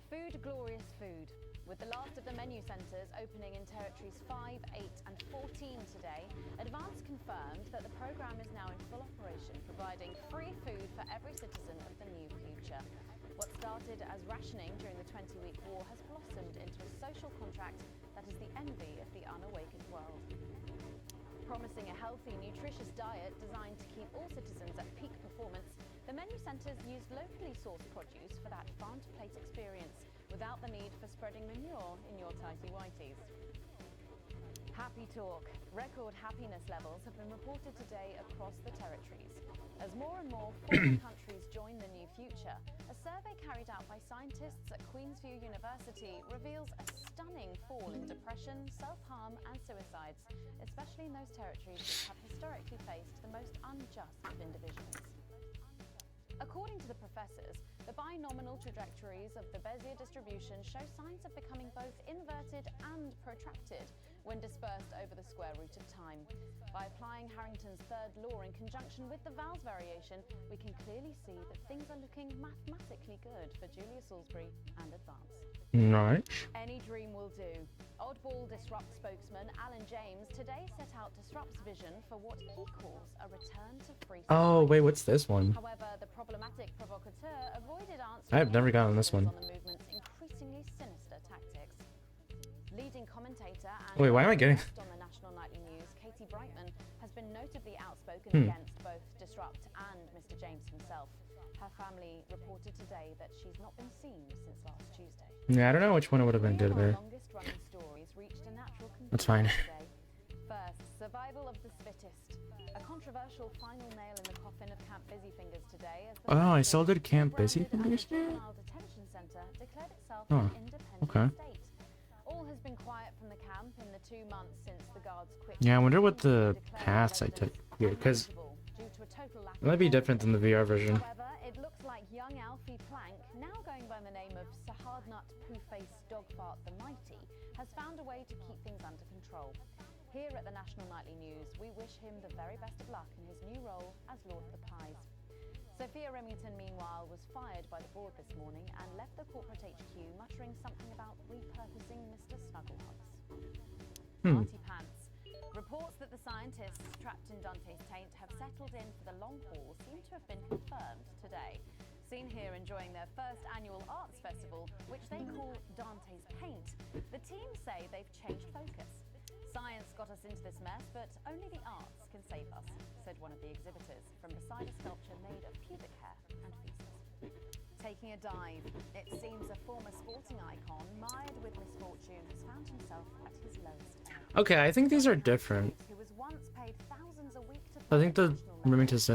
Speaker 2: Food, glorious food. With the last of the menu centres opening in territories 5, 8 and 14 today, Advance confirmed that the programme is now in full operation, providing free food for every citizen of the new future. What started as rationing during the 20-week war has blossomed into a social contract that is the envy of the unawakened world. Promising a healthy, nutritious diet designed to keep all citizens at peak performance, the menu centres used locally sourced produce for that farm-to-plate experience, without the need for spreading manure in your tighty-whities. Happy talk. Record happiness levels have been reported today across the territories. As more and more foreign countries join the new future, a survey carried out by scientists at Queensview University reveals a stunning fall in depression, self-harm and suicides, especially in those territories which have historically faced the most unjust of indivisions. According to the professors, the binominal trajectories of the Bezier distribution show signs of becoming both inverted and protracted when dispersed over the square root of time. By applying Harrington's third law in conjunction with the vowels variation, we can clearly see that things are looking mathematically good for Julia Salisbury and Advance.
Speaker 1: Nice.
Speaker 2: Any dream will do. Oddball Disrupt spokesman Alan James today set out Disrupt's vision for what he calls a return to free society.
Speaker 1: Oh, wait, what's this one?
Speaker 2: However, the problematic provocateur avoided answering
Speaker 1: I have never gotten this one.
Speaker 2: on the movement's increasingly sinister tactics. Leading commentator and
Speaker 1: Wait, why am I getting-
Speaker 2: host on the National Nightly News, Katie Brightman, has been notably outspoken against both Disrupt and Mr. James himself. Her family reported today that she's not been seen since last Tuesday.
Speaker 1: Yeah, I don't know which one it would have been good there.
Speaker 2: Longest-running stories reached a natural
Speaker 1: That's fine.
Speaker 2: conclusion today. First, survival of the fittest. A controversial final nail in the coffin of Camp Busyfingers today as the
Speaker 1: Oh, I still did Camp Busyfingers here?
Speaker 2: juvenile detention centre declared itself
Speaker 1: Oh,
Speaker 2: an independent
Speaker 1: okay.
Speaker 2: state. All has been quiet from the camp in the 2 months since the guards quit.
Speaker 1: Yeah, I wonder what the paths I took here, because it might be different than the VR version.
Speaker 2: However, it looks like young Alfie Plank, now going by the name of Sahardnut Pooh-Faced Dogfart the Mighty, has found a way to keep things under control. Here at the National Nightly News, we wish him the very best of luck in his new role as Lord of the Pies. Sophia Remington, meanwhile, was fired by the board this morning and left the corporate HQ muttering something about repurposing Mr. Snugglehugs. Party pants. Reports that the scientists trapped in Dante's taint have settled in for the long haul seem to have been confirmed today. Seen here enjoying their first annual arts festival, which they call Dante's Paint, the team say they've changed focus. Science got us into this mess, but only the arts can save us, said one of the exhibitors from beside a sculpture made of pubic hair and feces. Taking a dive, it seems a former sporting icon mired with misfortune has found himself at his lowest ebb.
Speaker 1: Okay, I think these are different.
Speaker 2: Who was once paid thousands a week to
Speaker 1: I think the Remington's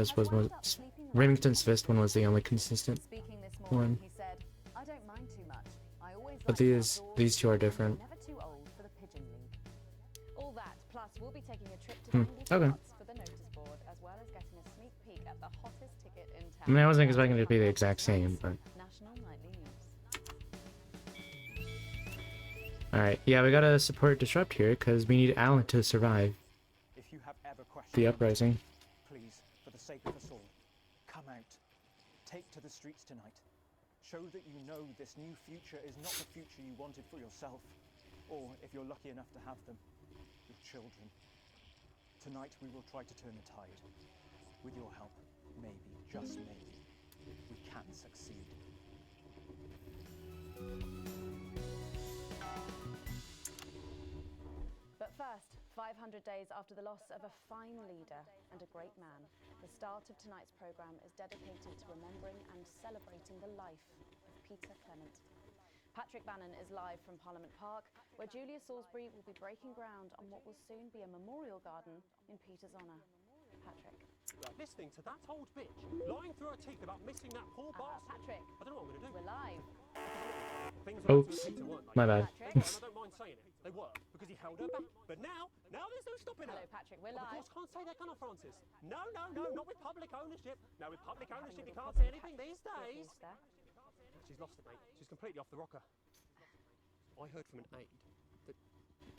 Speaker 1: Fist one was the only consistent
Speaker 2: Speaking this
Speaker 1: one.
Speaker 2: morning, he said, "I don't mind too much. I always
Speaker 1: But
Speaker 2: like
Speaker 1: these two are different.
Speaker 2: never too old for the Pigeon League." All that, plus we'll be taking a trip to Dangle
Speaker 1: Okay.
Speaker 2: Parts for the notice board, as well as getting a sneak peek at the hottest ticket in town.
Speaker 1: I mean, I wasn't expecting it to be the exact same, but...
Speaker 2: National Nightly News.
Speaker 1: Alright, yeah, we gotta support Disrupt here, because we need Alan to survive
Speaker 15: If you have ever questioned
Speaker 1: the uprising.
Speaker 15: please, for the sake of us all, come out. Take to the streets tonight. Show that you know this new future is not the future you wanted for yourself, or, if you're lucky enough to have them, your children. Tonight we will try to turn the tide. With your help, maybe, just maybe, we can succeed.
Speaker 2: But first, 500 days after the loss of a fine leader and a great man, the start of tonight's programme is dedicated to remembering and celebrating the life of Peter Clement. Patrick Bannon is live from Parliament Park, where Julia Salisbury will be breaking ground on what will soon be a memorial garden in Peter's honour. Patrick.
Speaker 16: Listening to that old bitch lying through her teeth about missing that poor bastard.
Speaker 2: Patrick.
Speaker 16: I don't know what I'm going to do.
Speaker 2: We're live.
Speaker 16: Things were
Speaker 1: Oops,
Speaker 16: absolute Peter, weren't they?
Speaker 1: my bad.
Speaker 16: And I don't mind saying it. They were, because he held her back. But now there's no stopping her.
Speaker 2: Hello, Patrick, we're
Speaker 16: Of
Speaker 2: live.
Speaker 16: course, can't say that, can I, Francis? No, not with public ownership. No, with public ownership, you can't say anything these days. She's lost it, mate. She's completely off the rocker. I heard from an aide that...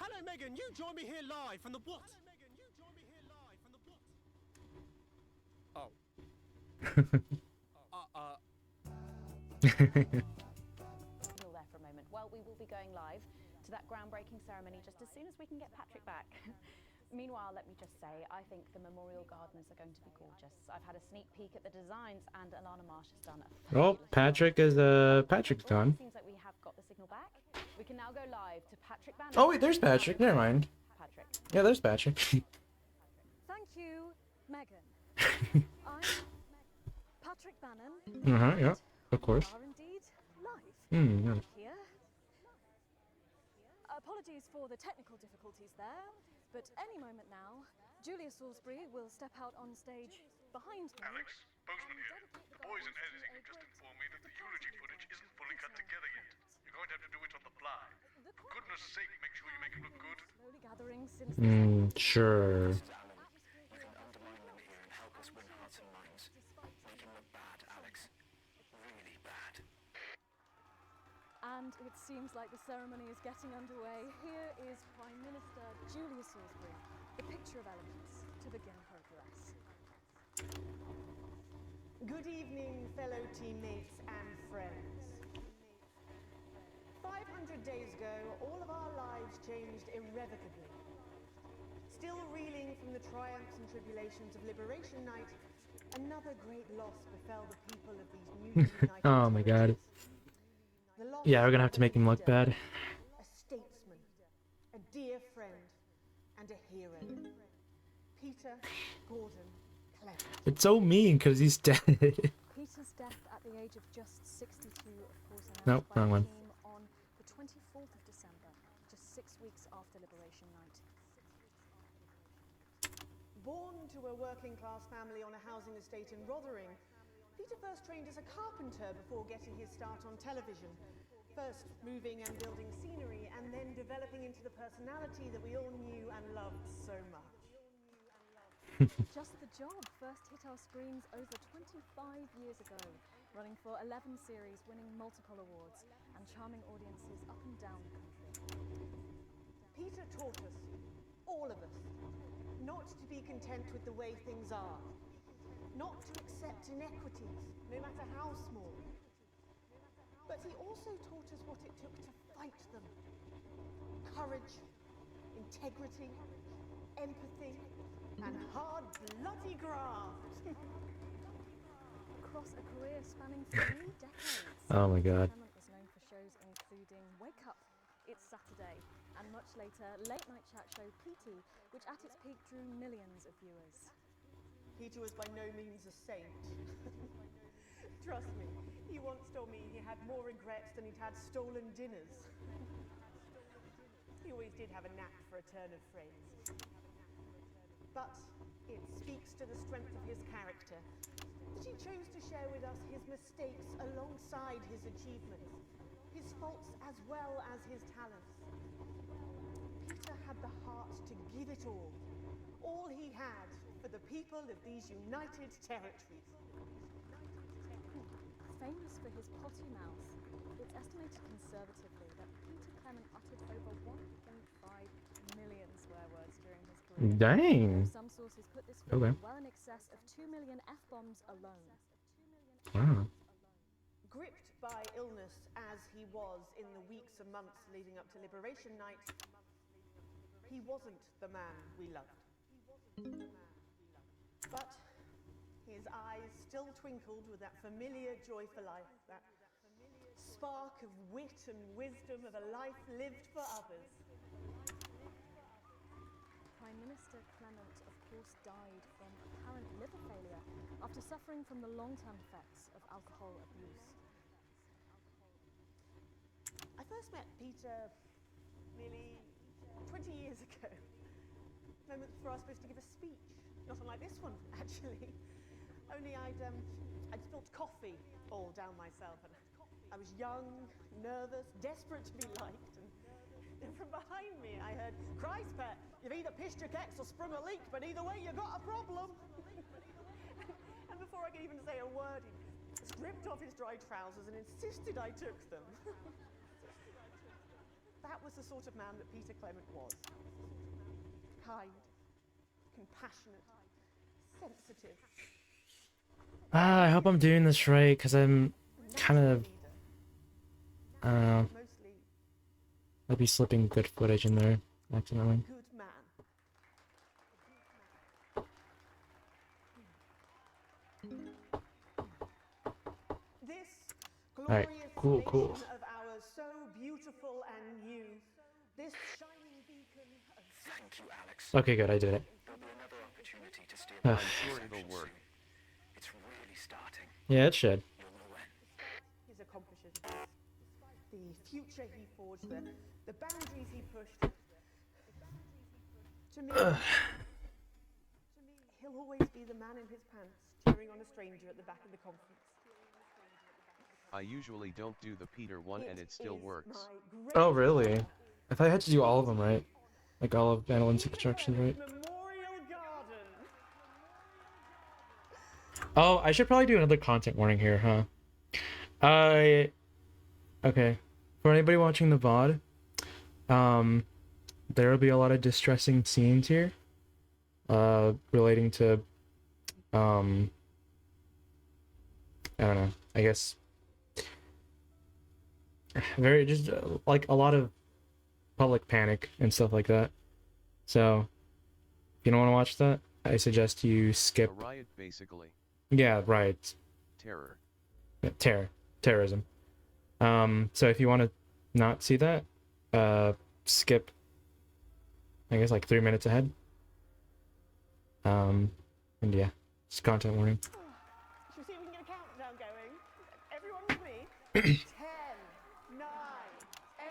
Speaker 16: Hello, Megan, you join me here live from the what? Hello, Megan, you join me here live from the what? Oh.
Speaker 2: You're there for a moment. Well, we will be going live to that groundbreaking ceremony just as soon as we can get Patrick back. Meanwhile, let me just say, I think the memorial gardens are going to be gorgeous. I've had a sneak peek at the designs, and Alana Marsh has done a
Speaker 1: Well, Patrick's done.
Speaker 2: Seems like we have got the signal back. We can now go live to Patrick Bannon.
Speaker 1: Oh wait, there's Patrick. Never mind.
Speaker 2: Patrick.
Speaker 1: Yeah, there's Patrick.
Speaker 6: Thank you, Megan. I'm Patrick Bannon.
Speaker 1: Yeah, of course.
Speaker 6: Are indeed live.
Speaker 1: Yeah.
Speaker 6: Here. Apologies for the technical difficulties there, but any moment now, Julia Salisbury will step out on stage behind me.
Speaker 4: Alex, Bozeman here. The boys in editing have just informed me that the eulogy footage isn't fully cut together yet. You're going to have to do it on the fly. For goodness sake, make sure you make it look good.
Speaker 6: Slowly gathering since
Speaker 1: Sure.
Speaker 15: You can undermine them here and help us win hearts and minds. Make him look bad, Alex. Really bad.
Speaker 6: And it seems like the ceremony is getting underway. Here is Prime Minister Julia Salisbury, the picture of eloquence, to begin her address.
Speaker 17: Good evening, fellow teammates and friends. 500 days ago, all of our lives changed irrevocably. Still reeling from the triumphs and tribulations of Liberation Night, another great loss befell the people of these newly united
Speaker 1: Oh my god.
Speaker 17: The loss
Speaker 1: Yeah, we're gonna have to
Speaker 17: of
Speaker 1: make him look bad.
Speaker 17: a statesman, a dear friend, and a hero. Peter Gordon Clement.
Speaker 1: It's so mean because he's dead.
Speaker 6: Peter's death at the age of just 62, of course,
Speaker 1: Nope,
Speaker 6: announced by
Speaker 1: wrong
Speaker 6: the
Speaker 1: one.
Speaker 6: team on the 24th of December, just 6 weeks after Liberation Night.
Speaker 17: Born to a working-class family on a housing estate in Rotherham, Peter first trained as a carpenter before getting his start on television. First moving and building scenery, and then developing into the personality that we all knew and loved so much.
Speaker 6: Just the Job first hit our screens over 25 years ago, running for 11 series, winning multiple awards, and charming audiences up and down the country.
Speaker 17: Peter taught us, all of us, not to be content with the way things are, not to accept inequities, no matter how small. But he also taught us what it took to fight them. Courage, integrity, empathy, and hard, bloody graft.
Speaker 6: Across a career spanning 3 decades,
Speaker 1: Oh my god.
Speaker 6: Clement was known for shows including Wake Up, It's Saturday, and much later, late night chat show PT, which at its peak drew millions of viewers.
Speaker 17: Peter was by no means a saint. Trust me, he once told me he had more regrets than he'd had stolen dinners. He always did have a knack for a turn of phrase. But it speaks to the strength of his character that he chose to share with us his mistakes alongside his achievements, his faults as well as his talents. Peter had the heart to give it all he had for the people of these united territories.
Speaker 6: Famous for his potty mouth, it's estimated conservatively that Peter Clement uttered over 1.5 million swear words during his career.
Speaker 1: Dang.
Speaker 6: Some sources put this figure
Speaker 1: Okay.
Speaker 6: well in excess of 2 million F-bombs alone.
Speaker 1: Wow.
Speaker 17: Gripped by illness as he was in the weeks and months leading up to Liberation Night, he wasn't the man we loved. But his eyes still twinkled with that familiar joy for life, that spark of wit and wisdom of a life lived for others.
Speaker 6: Prime Minister Clement, of course, died from apparent liver failure after suffering from the long-term effects of alcohol abuse.
Speaker 17: I first met Peter nearly 20 years ago. Moments before I was supposed to give a speech. Not unlike this one, actually. Only I'd spilt coffee all down myself, and I was young, nervous, desperate to be liked, and then from behind me I heard, "Christ, Pet, you've either pissed your kecks or sprung a leak, but either way you got a problem." And before I could even say a word, he stripped off his dry trousers and insisted I took them. That was the sort of man that Peter Clement was. Kind, compassionate, sensitive.
Speaker 1: I hope I'm doing this right, because I'm kind of... I don't know. I'd be slipping good footage in there, accidentally.
Speaker 17: Good man. This
Speaker 1: Alright, cool, cool.
Speaker 17: nation of ours, so beautiful and new. This shining beacon of...
Speaker 15: Thank you, Alex.
Speaker 1: Okay, good, I did it.
Speaker 15: There'll be another opportunity to steer
Speaker 1: I'm
Speaker 15: by
Speaker 12: sure it'll
Speaker 15: perception
Speaker 12: work.
Speaker 15: soon. It's really starting.
Speaker 1: Yeah, it should.
Speaker 15: You'll know when.
Speaker 17: His accomplishments, the future he forged, the boundaries he pushed. To me, he'll always be the man in his pants, cheering on a stranger at the back of the conference.
Speaker 12: I usually don't do the Peter one and it still works.
Speaker 1: Oh, really? I thought I had to do all of them right. Like all of Annalyn's instructions right. Oh, I should probably do another content warning here, huh? Okay. For anybody watching the VOD, there will be a lot of distressing scenes here. Relating to, I don't know, I guess... very just like a lot of public panic and stuff like that. So if you don't want to watch that, I suggest you skip.
Speaker 12: A riot, basically.
Speaker 1: Yeah, right.
Speaker 12: Terror.
Speaker 1: Yeah, terrorism. So if you want to not see that, skip, I guess, like 3 minutes ahead. And yeah, just content warning.
Speaker 17: Should we see if we can get a countdown going? Everyone with me? 10, 9, 8,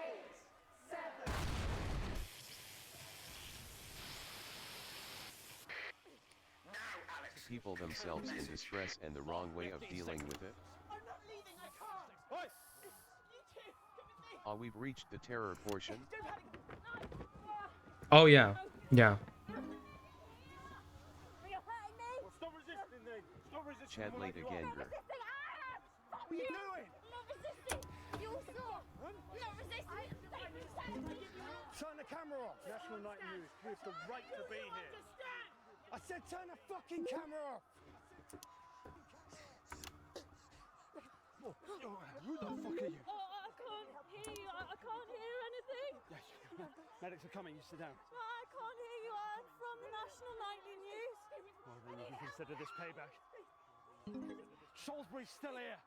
Speaker 17: 7.
Speaker 12: People themselves in distress and the wrong way of dealing with it.
Speaker 17: I'm not leaving, I can't. You two, come with me.
Speaker 12: We've reached the terror portion.
Speaker 1: Oh yeah, yeah.
Speaker 11: Stop resisting then. Stop resisting.
Speaker 12: Chad late again, Ger.
Speaker 11: What are you doing?
Speaker 10: Not resisting. You saw. Not resisting.
Speaker 11: Turn the camera off. National Night News. We have the right to be here. I said turn the fucking camera off. Who the fuck are you?
Speaker 6: Oh, I can't hear you. I can't hear anything.
Speaker 11: Yes. Medics are coming. You sit down.
Speaker 6: I can't hear you. I'm from the National Nightly News.
Speaker 11: Well, then you can consider this payback. Salisbury's still here.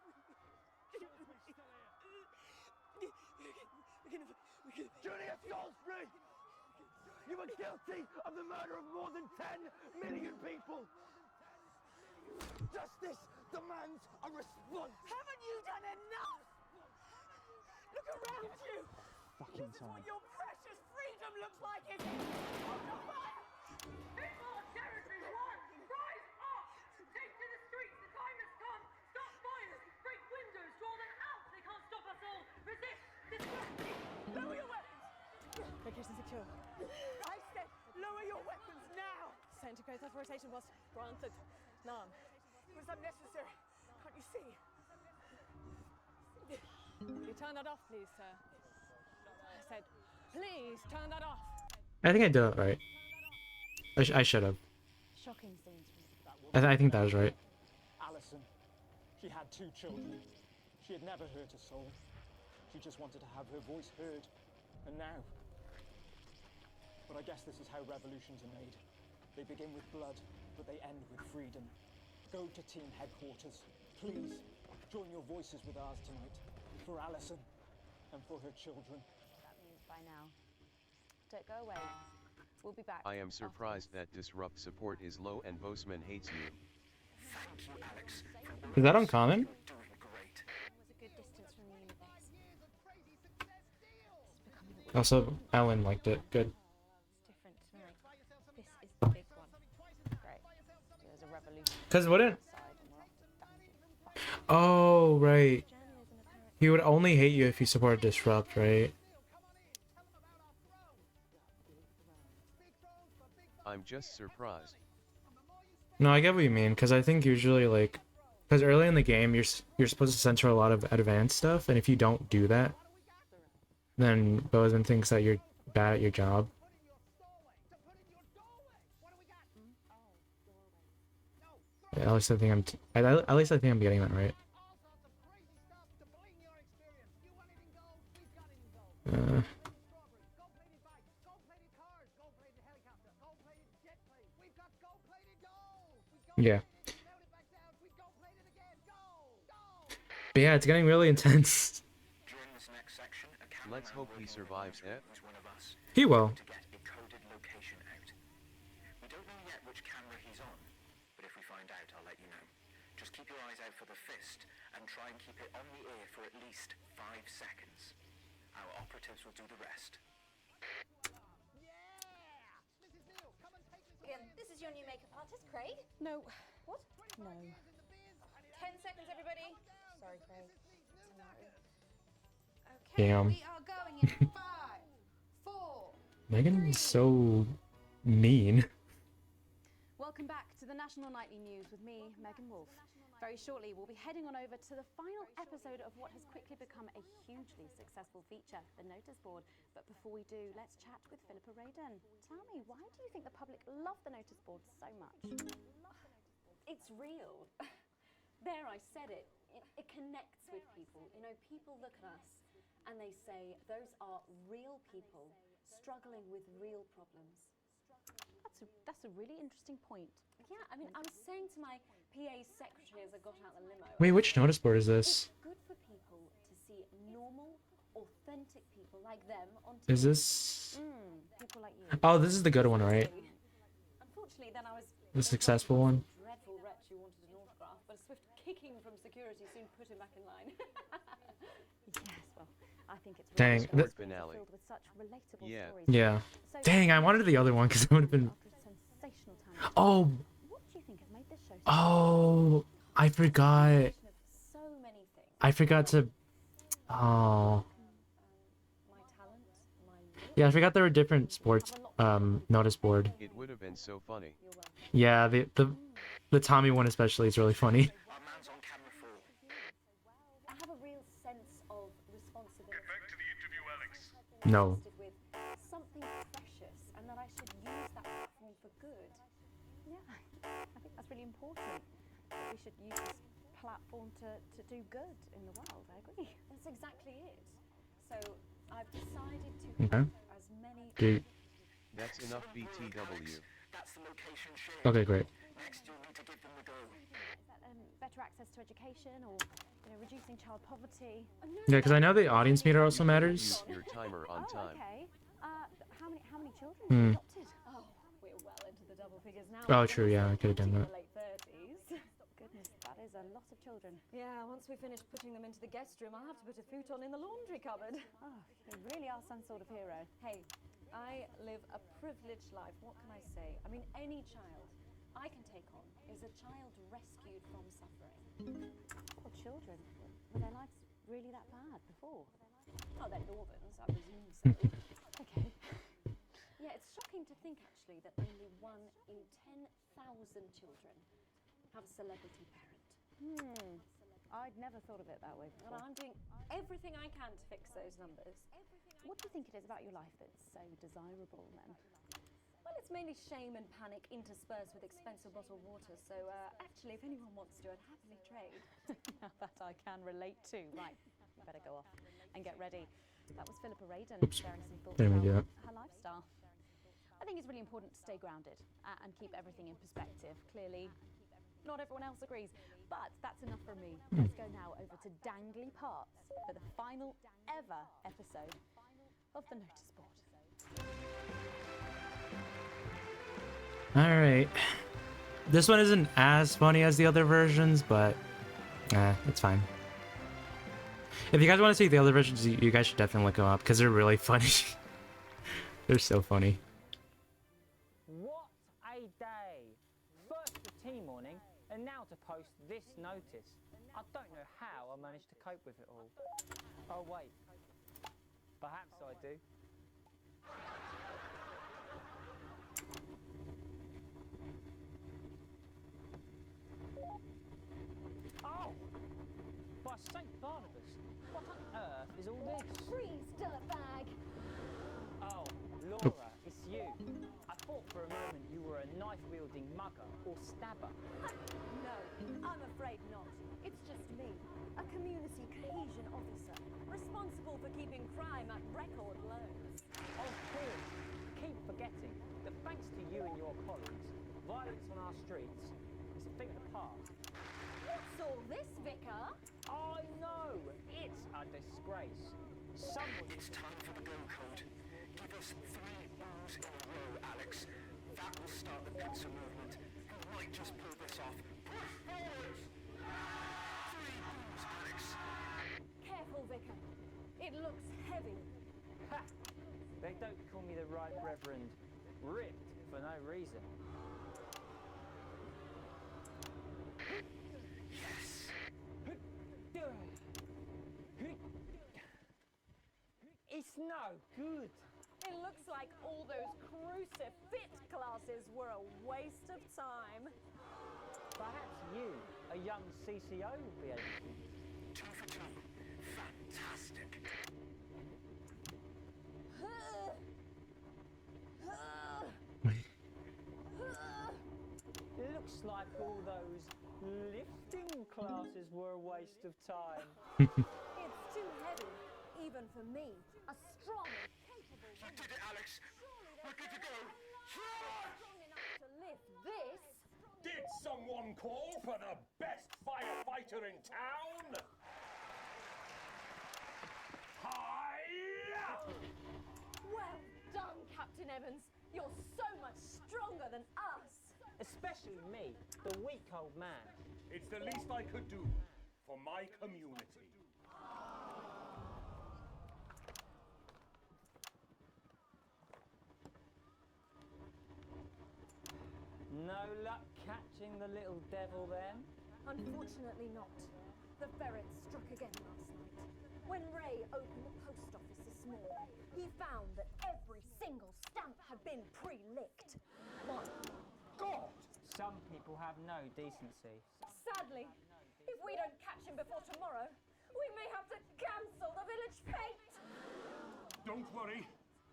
Speaker 11: Julia Salisbury! You were guilty of the murder of more than 10 million people! Justice demands a response!
Speaker 17: Haven't you done enough? Look around you.
Speaker 11: Fucking
Speaker 17: This is what your precious freedom looks like, is it? Open fire!
Speaker 8: People of territory one, rise up! Take to the streets, the time has come! Stop fires, break windows, draw them out! They can't stop us all! Resist! Distract!
Speaker 17: Lower your weapons! Location secure. I said lower your weapons now! Center code authorization was granted. None. It was unnecessary. Can't you see? You turn that off, please, sir. I said, please turn that off.
Speaker 1: I think I did it right. I should have.
Speaker 2: Shocking scenes.
Speaker 1: I think that was right.
Speaker 14: Alison, she had 2 children. She had never hurt a soul. She just wanted to have her voice heard. And now... But I guess this is how revolutions are made. They begin with blood, but they end with freedom. Go to team headquarters. Please, join your voices with ours tonight. For Alison, and for her children.
Speaker 2: That means by now. Don't go away. We'll be back.
Speaker 12: I am surprised that Disrupt support is low and Boseman hates you.
Speaker 15: Thank you, Alex.
Speaker 1: Is that uncommon?
Speaker 15: Doing great.
Speaker 2: It was a good distance from the universe. It's becoming a
Speaker 1: Also, Alan liked it. Good.
Speaker 2: different tonight. This is the big one. Great. There's a revolution.
Speaker 1: Cause wouldn't?
Speaker 2: outside and we're off to damn good fucking
Speaker 1: Oh right.
Speaker 2: journalism, apparently.
Speaker 1: He would only hate you if you support Disrupt, right?
Speaker 12: I'm just surprised.
Speaker 1: No, I get what you mean, because I think usually, like, because early in the game, you're supposed to censor a lot of advanced stuff, and if you don't do that, then Bozeman thinks that you're bad at your job. Yeah, at least I think at least I think I'm getting that right. Yeah. But yeah, it's getting really intense.
Speaker 12: Let's hope he survives, eh?
Speaker 1: He will.
Speaker 15: We don't know yet which camera he's on, but if we find out, I'll let you know. Just keep your eyes out for the fist and try and keep it on the ear for at least 5 seconds. Our operatives will do the rest.
Speaker 10: Again, this is your new makeup artist, Craig.
Speaker 6: No.
Speaker 10: What?
Speaker 6: No.
Speaker 10: 10 seconds, everybody. Sorry, Craig.
Speaker 1: Damn.
Speaker 10: We are going in 5, 4.
Speaker 1: Megan is so mean.
Speaker 2: Welcome back to the National Nightly News with me, Megan Wolf. Very shortly, we'll be heading on over to the final episode of what has quickly become a hugely successful feature, the Notice Board. But before we do, let's chat with Philippa Radin. Tell me, why do you think the public love the Notice Board so much?
Speaker 9: It's real. There, I said it. It connects with people. You know, people look at us and they say, those are real people struggling with real problems.
Speaker 2: That's a really interesting point.
Speaker 9: Yeah, I mean, I was saying to my PA secretary as I got out the limo.
Speaker 1: Wait, which notice board is this?
Speaker 9: It's good for people to see normal, authentic people like them on TV.
Speaker 1: Is this?
Speaker 9: People like you.
Speaker 1: Oh, this is the good one, right?
Speaker 9: Unfortunately, then I was
Speaker 1: The successful one.
Speaker 9: dreadful wretch who wanted an autograph, but a swift kicking from security soon put him back in line.
Speaker 2: Yes, well, I think it's
Speaker 1: Dang.
Speaker 2: really
Speaker 1: th-
Speaker 2: filled with such relatable stories.
Speaker 1: Yeah.
Speaker 2: So,
Speaker 1: Dang, I wanted the other one because it would have been.
Speaker 2: sensational talent.
Speaker 1: Oh.
Speaker 2: What do you think has made this show so
Speaker 1: Oh, I forgot.
Speaker 9: so many things.
Speaker 1: I forgot to. Oh. Yeah, I forgot there were different sports notice board.
Speaker 12: It would have been so funny.
Speaker 1: Yeah, the Tommy one especially is really funny.
Speaker 9: I have a real sense of responsibility.
Speaker 4: Get back to the interview, Alex.
Speaker 1: No.
Speaker 9: With something precious, and that I should use that platform for good.
Speaker 2: Yeah, I think that's really important. That we should use this platform to do good in the world. I agree.
Speaker 9: That's exactly it. So I've decided to
Speaker 1: Okay.
Speaker 9: have as many.
Speaker 1: Dude.
Speaker 12: That's enough BTW.
Speaker 15: That's the location shared.
Speaker 1: Okay, great.
Speaker 15: Next, you'll need to give them the go.
Speaker 2: Is that better access to education or reducing child poverty?
Speaker 1: Yeah, because I know the audience meter also matters.
Speaker 12: Your timer on
Speaker 2: Oh,
Speaker 12: time.
Speaker 2: okay. How many children
Speaker 1: Hmm.
Speaker 2: have you adopted?
Speaker 9: Oh, we're well into the double figures now.
Speaker 1: Oh, true. Yeah, I could have done that.
Speaker 9: Late 30s.
Speaker 2: Goodness, that is a lot of children.
Speaker 9: Yeah, once we finish putting them into the guest room, I'll have to put a futon in the laundry cupboard.
Speaker 2: Oh, you really are some sort of hero.
Speaker 9: Hey, I live a privileged life. What can I say? I mean, any child I can take on is a child rescued from suffering.
Speaker 2: Poor children. Were their lives really that bad before?
Speaker 9: Oh, they're orphans, I presume so.
Speaker 2: Okay.
Speaker 9: Yeah, it's shocking to think actually that only 1 in 10,000 children have a celebrity parent.
Speaker 2: I'd never thought of it that way
Speaker 9: And
Speaker 2: before.
Speaker 9: I'm doing everything I can to fix those numbers.
Speaker 2: What do you think it is about your life that's so desirable then?
Speaker 9: Well, it's mainly shame and panic interspersed with expensive bottled water. So actually, if anyone wants to, I'd happily trade.
Speaker 2: Now that I can relate to. Right, you better go off and get ready. That was Philippa Radin sharing some thoughts
Speaker 1: Didn't mean to
Speaker 2: about
Speaker 1: do
Speaker 2: her lifestyle. I think it's really important to stay grounded and keep everything in perspective. Clearly, not everyone else agrees, but that's enough from me. Let's go now over to Dangly Parts for the final ever episode of the Notice Board.
Speaker 1: Alright. This one isn't as funny as the other versions, but it's fine. If you guys want to see the other versions, you guys should definitely look them up because they're really funny. They're so funny.
Speaker 18: What a day! First the tea morning, and now to post this notice. I don't know how I managed to cope with it all. Oh wait, perhaps I do. Oh! By St. Barnabas, what on earth is all this?
Speaker 10: Freeze, dirtbag!
Speaker 18: Oh, Laura, it's you. I thought for a moment you were a knife-wielding mugger or stabber.
Speaker 6: No, I'm afraid not. It's just me, a community cohesion officer, responsible for keeping crime at record lows.
Speaker 18: Of course, keep forgetting that thanks to you and your colleagues, violence on our streets is a thing of the past.
Speaker 6: What's all this, Vicar?
Speaker 18: I know, it's a disgrace. Someone...
Speaker 15: It's time for the go code. Give us 3 balls in a row, Alex. That will start the pincer movement. You might just pull this off. Push forward! 3 balls, Alex.
Speaker 6: Careful, Vicar. It looks heavy.
Speaker 18: Ha! They don't call me the Right Reverend Ripped for no reason.
Speaker 15: Yes!
Speaker 18: It's no good.
Speaker 6: It looks like all those crucifix classes were a waste of time.
Speaker 18: Perhaps you, a young CCO, will be able to.
Speaker 15: 2 for 2. Fantastic.
Speaker 18: Looks like all those lifting classes were a waste of time.
Speaker 6: It's too heavy, even for me, a strong and capable
Speaker 15: You did it, Alex. We're good to go.
Speaker 6: strong enough to lift this.
Speaker 16: Did someone call for the best firefighter in town? Hi!
Speaker 6: Well done, Captain Evans. You're so much stronger than us.
Speaker 18: Especially me, the weak old man.
Speaker 16: It's the least I could do for my community.
Speaker 18: No luck catching the little devil then?
Speaker 6: Unfortunately not. The ferret struck again last night. When Ray opened the post office this morning, he found that every single stamp had been pre-licked. My
Speaker 16: God!
Speaker 18: Some people have no decency.
Speaker 6: Sadly, if we don't catch him before tomorrow, we may have to cancel the village fete.
Speaker 16: Don't worry,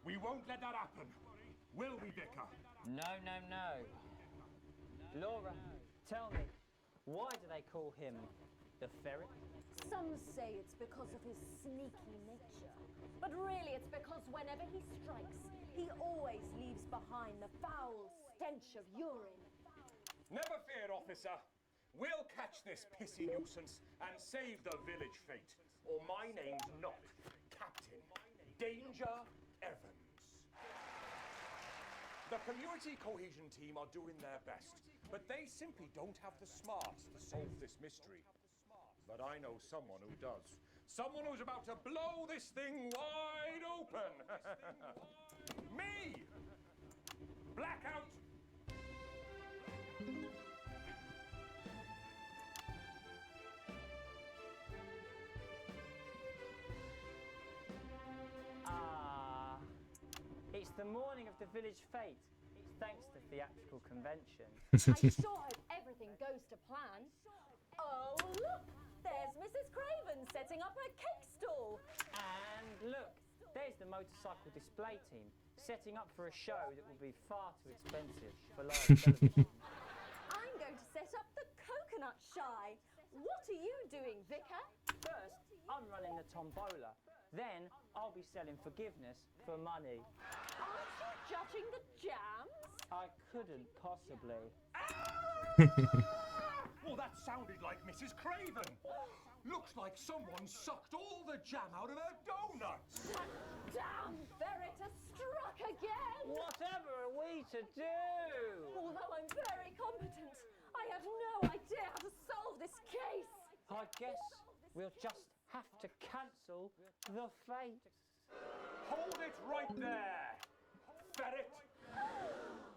Speaker 16: we won't let that happen. Will we, Vicar?
Speaker 18: No, no, no. Laura, tell me, why do they call him the ferret?
Speaker 6: Some say it's because of his sneaky nature. But really it's because whenever he strikes, he always leaves behind the foul stench of urine.
Speaker 16: Never fear, officer. We'll catch this pissy nuisance and save the village fate. Or my name's not Captain Danger Evans. The community cohesion team are doing their best, but they simply don't have the smarts to solve this mystery. But I know someone who does. Someone who's about to blow this thing wide open. Me! Blackout!
Speaker 18: It's the morning of the village fete. It's thanks to theatrical convention.
Speaker 6: I sure hope everything goes to plan. Oh, look! There's Mrs. Craven setting up her cake stall.
Speaker 18: And look, there's the motorcycle display team setting up for a show that will be far too expensive for live television.
Speaker 6: I'm going to set up the coconut shy. What are you doing, Vicar?
Speaker 18: First, I'm running the tombola. Then, I'll be selling forgiveness for money.
Speaker 6: Aren't you judging the jams?
Speaker 18: I couldn't possibly.
Speaker 16: Well, that sounded like Mrs. Craven. Looks like someone sucked all the jam out of her donuts.
Speaker 6: That damn ferret has struck again!
Speaker 18: Whatever are we to do?
Speaker 6: Although I'm very competent, I have no idea how to solve this case.
Speaker 18: I guess we'll just have to cancel the fete.
Speaker 16: Hold it right there, ferret.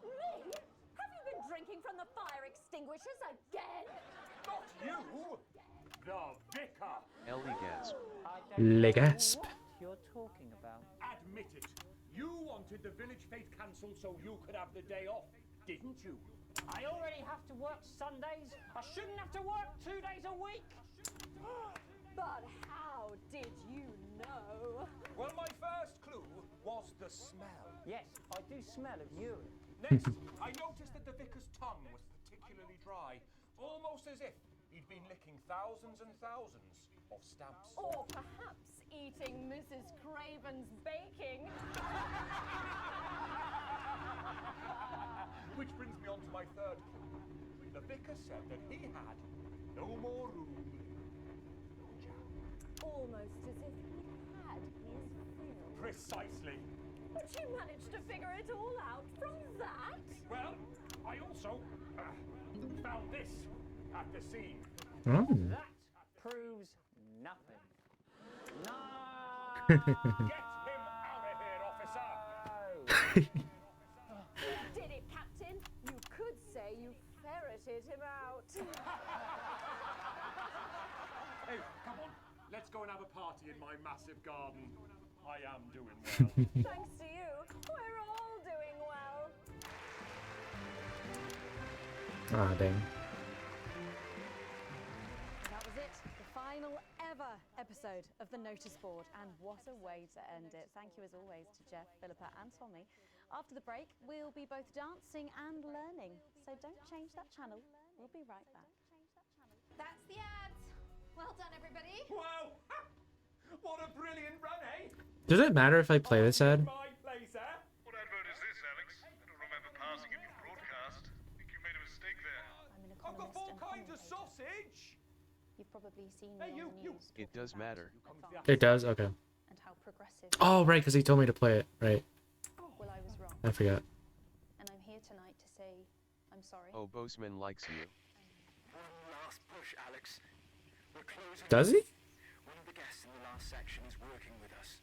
Speaker 6: Me? Have you been drinking from the fire extinguishers again?
Speaker 16: Not you! The vicar.
Speaker 12: Ellie gasp.
Speaker 1: Le gasp.
Speaker 18: You're talking about.
Speaker 16: Admit it. You wanted the village fete cancelled so you could have the day off, didn't you?
Speaker 18: I already have to work Sundays. I shouldn't have to work 2 days a week.
Speaker 6: But how did you know?
Speaker 16: Well, my first clue was the smell.
Speaker 18: Yes, I do smell of urine.
Speaker 16: Next, I noticed that the vicar's tongue was particularly dry, almost as if he'd been licking thousands and thousands of stamps.
Speaker 6: Or perhaps eating Mrs. Craven's baking.
Speaker 16: Which brings me on to my third clue. The vicar said that he had no more room.
Speaker 6: Almost as if he had his fill.
Speaker 16: Precisely.
Speaker 6: But you managed to figure it all out from that?
Speaker 16: Well, I also found this at the scene.
Speaker 1: Oh.
Speaker 18: That proves nothing. No!
Speaker 16: Get him out of here, officer!
Speaker 6: You did it, Captain. You could say you ferreted him out.
Speaker 16: Hey, come on. Let's go and have a party in my massive garden. I am doing well.
Speaker 6: Thanks to you, we're all doing well.
Speaker 1: Ah, dang.
Speaker 2: That was it, the final ever episode of the Notice Board, and what a way to end it. Thank you as always to Jeff, Philippa and Tommy. After the break, we'll be both dancing and learning, so don't change that channel. We'll be right back.
Speaker 10: That's the ads. Well done, everybody.
Speaker 16: Wow! What a brilliant run, eh?
Speaker 1: Does it matter if I play this ad?
Speaker 16: My place, eh?
Speaker 4: What advert is this, Alex? I don't remember passing in your broadcast. I think you made a mistake there.
Speaker 2: I'm an
Speaker 16: I've got
Speaker 2: economist
Speaker 16: all
Speaker 2: and
Speaker 16: kinds of
Speaker 2: commentator.
Speaker 16: sausage!
Speaker 2: You've probably seen
Speaker 16: Hey,
Speaker 2: me
Speaker 16: you,
Speaker 2: on the
Speaker 16: you.
Speaker 2: news
Speaker 12: It does matter.
Speaker 1: It does? Okay.
Speaker 2: and how progressive.
Speaker 1: Oh, right, because he told me to play it. Right.
Speaker 2: Well, I was wrong.
Speaker 1: I forgot.
Speaker 2: And I'm here tonight to say I'm sorry.
Speaker 12: Oh, Boseman likes you.
Speaker 15: One last push, Alex. We're closing.
Speaker 1: Does he?
Speaker 15: One of the guests in the last section is working with us.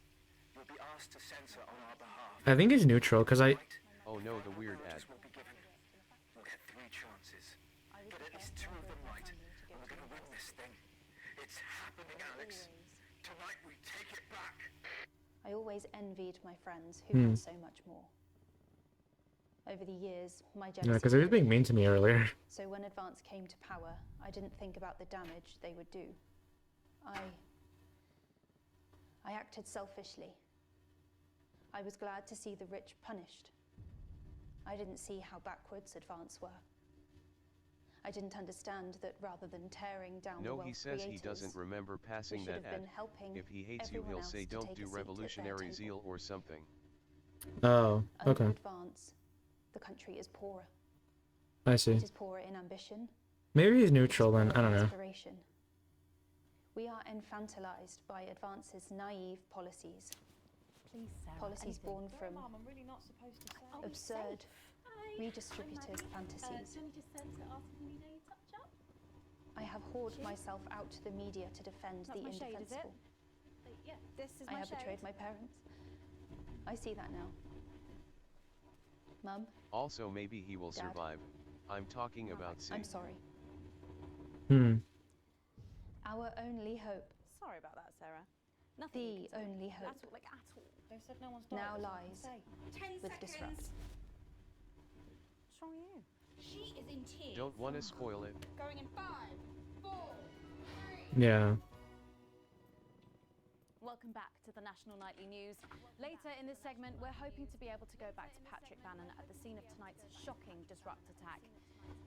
Speaker 15: You'll be asked to censor on our behalf.
Speaker 1: I think he's neutral, because I...
Speaker 12: Oh no, the weird ad.
Speaker 15: Will be given. We'll get 3 chances. Get at least 2 of them right, and we're gonna win this thing. It's happening, Alex. Tonight we take it back.
Speaker 2: I always envied my friends who
Speaker 1: Hmm.
Speaker 2: had so much more. Over the years, my
Speaker 1: Yeah,
Speaker 2: jealousy
Speaker 1: because he was
Speaker 2: grew.
Speaker 1: being mean to me earlier.
Speaker 2: So when Advance came to power, I didn't think about the damage they would do. I acted selfishly. I was glad to see the rich punished. I didn't see how backwards Advance were. I didn't understand that rather than tearing down the
Speaker 12: No,
Speaker 2: wealth
Speaker 12: he says he
Speaker 2: creators,
Speaker 12: doesn't remember passing
Speaker 2: we should
Speaker 12: that
Speaker 2: have
Speaker 12: ad.
Speaker 2: been helping
Speaker 12: If he hates you,
Speaker 2: everyone
Speaker 12: he'll
Speaker 2: else
Speaker 12: say
Speaker 2: to
Speaker 12: don't
Speaker 2: take
Speaker 12: do
Speaker 2: a seat at their
Speaker 12: revolutionary
Speaker 2: table.
Speaker 12: zeal or something.
Speaker 1: Oh,
Speaker 2: Under
Speaker 1: okay.
Speaker 2: Advance, the country is poorer.
Speaker 1: I see.
Speaker 2: It is poorer in ambition.
Speaker 1: Maybe he's neutral then. I don't know.
Speaker 2: Inspiration. We are infantilized by Advance's naive policies.
Speaker 6: Please, Sarah.
Speaker 2: Policies born from
Speaker 6: Mum, I'm really not supposed to say.
Speaker 2: absurd, redistributive fantasies.
Speaker 6: Johnny just sent to ask if you need any touch up.
Speaker 2: I have whored myself out to the media to defend
Speaker 6: That's
Speaker 2: the
Speaker 6: my shade, is it?
Speaker 2: indefensible.
Speaker 6: Yeah, this is
Speaker 2: I
Speaker 6: my
Speaker 2: have
Speaker 6: shade.
Speaker 2: betrayed my parents. I see that now. Mum,
Speaker 12: Also, maybe he will
Speaker 2: Dad.
Speaker 12: survive. I'm talking about C.
Speaker 2: I'm sorry.
Speaker 1: Hmm.
Speaker 2: Our only hope,
Speaker 6: Sorry about that, Sarah.
Speaker 2: the only hope,
Speaker 6: At all, like at all. They said no one's
Speaker 2: now
Speaker 6: died,
Speaker 2: lies
Speaker 6: that's all I can say.
Speaker 10: 10
Speaker 2: with
Speaker 10: seconds.
Speaker 2: Disrupt.
Speaker 6: What's wrong with you?
Speaker 10: She is in tears.
Speaker 12: Don't want to spoil it.
Speaker 10: Going in 5, 4, 3.
Speaker 1: Yeah.
Speaker 2: Welcome back to the National Nightly News. Later in this segment, we're hoping to be able to go back to Patrick Bannon at the scene of tonight's shocking Disrupt attack.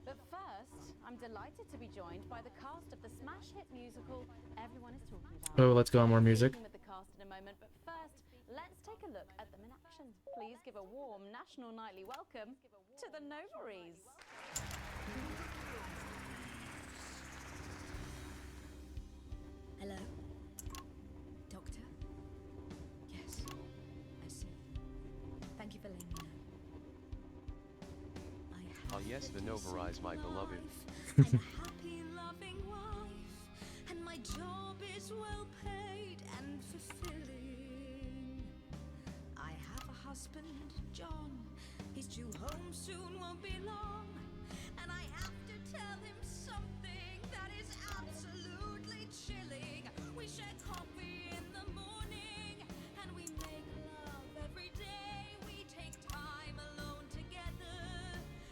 Speaker 2: But first, I'm delighted to be joined by the cast of the smash hit musical everyone is talking about.
Speaker 1: Oh, let's go on more music.
Speaker 2: Speaking with the cast in a moment, but first, let's take a look at them in action. Please give a warm National Nightly welcome to the Novaries.
Speaker 3: Hello? Doctor? Yes, I see. Thank you for letting me know.
Speaker 12: Ah yes, the Novarize, my beloved.
Speaker 22: I'm a happy, loving wife, and my job is well paid and fulfilling. I have a husband, John. He's due home soon, won't be long. And I have to tell him something that is absolute
Speaker 3: deadly chilling. We share coffee in the morning, and we make love every day. We take time alone together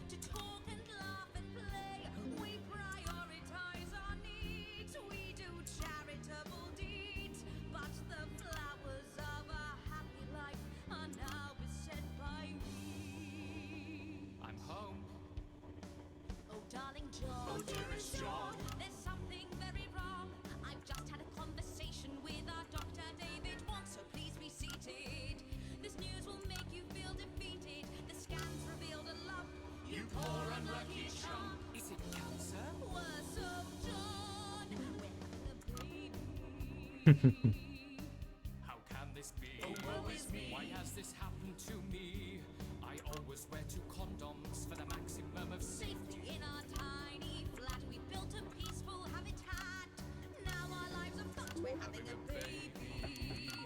Speaker 3: to talk and laugh and play. We prioritize our needs. We do charitable deeds. But the flowers of a happy life are now beset by weeds.
Speaker 20: I'm home.
Speaker 3: Oh, darling John. Oh, dearest John. There's something very wrong. I've just had a conversation with our doctor, David Wong, so please be seated. This news will make you feel defeated. The scans revealed a lump. You poor unlucky chump.
Speaker 20: Is it cancer?
Speaker 3: Worse of John. We're having a baby.
Speaker 20: How can this be?
Speaker 3: Oh, woe is me.
Speaker 20: Why has this happened to me? I always wear 2 condoms for the maximum of
Speaker 3: Safety in our tiny flat. We built a peaceful habitat. Now our lives are fucked. We're having a baby.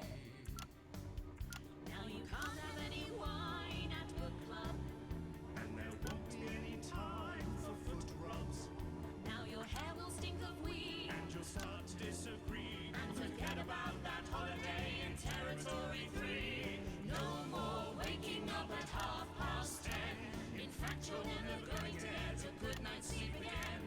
Speaker 3: Now you can't have any wine at book club.
Speaker 11: And there won't be any time for foot rubs.
Speaker 3: Now your hair will stink of weed.
Speaker 11: And you'll start to disagree.
Speaker 3: And forget about that holiday in territory 3. No more waking up at 10:30. In fact, you're never going to get a good night's sleep again.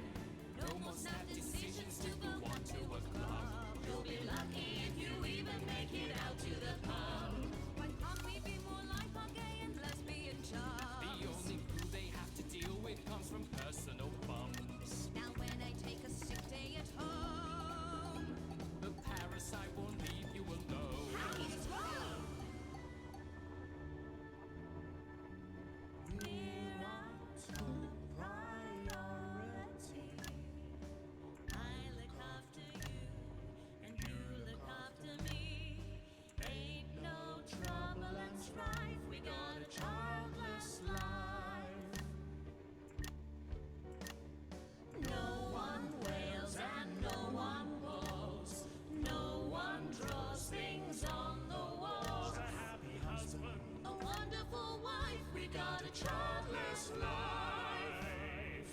Speaker 3: No more snap decisions to go on to a club. You'll be lucky if you even make it out to the pub. Why can't we be more like our gay and lesbian chums?
Speaker 20: The only glue they have to deal with comes from personal bums.
Speaker 3: Now when I take a sick day at home,
Speaker 20: The parasite won't leave you alone.
Speaker 3: how is it wrong? We're our top priority. I look after you, and you look after me. Ain't no trouble and strife. We got a childless life. No one wails and no one walls. No one draws things on the walls.
Speaker 11: A happy husband.
Speaker 3: A wonderful wife. We got a childless life.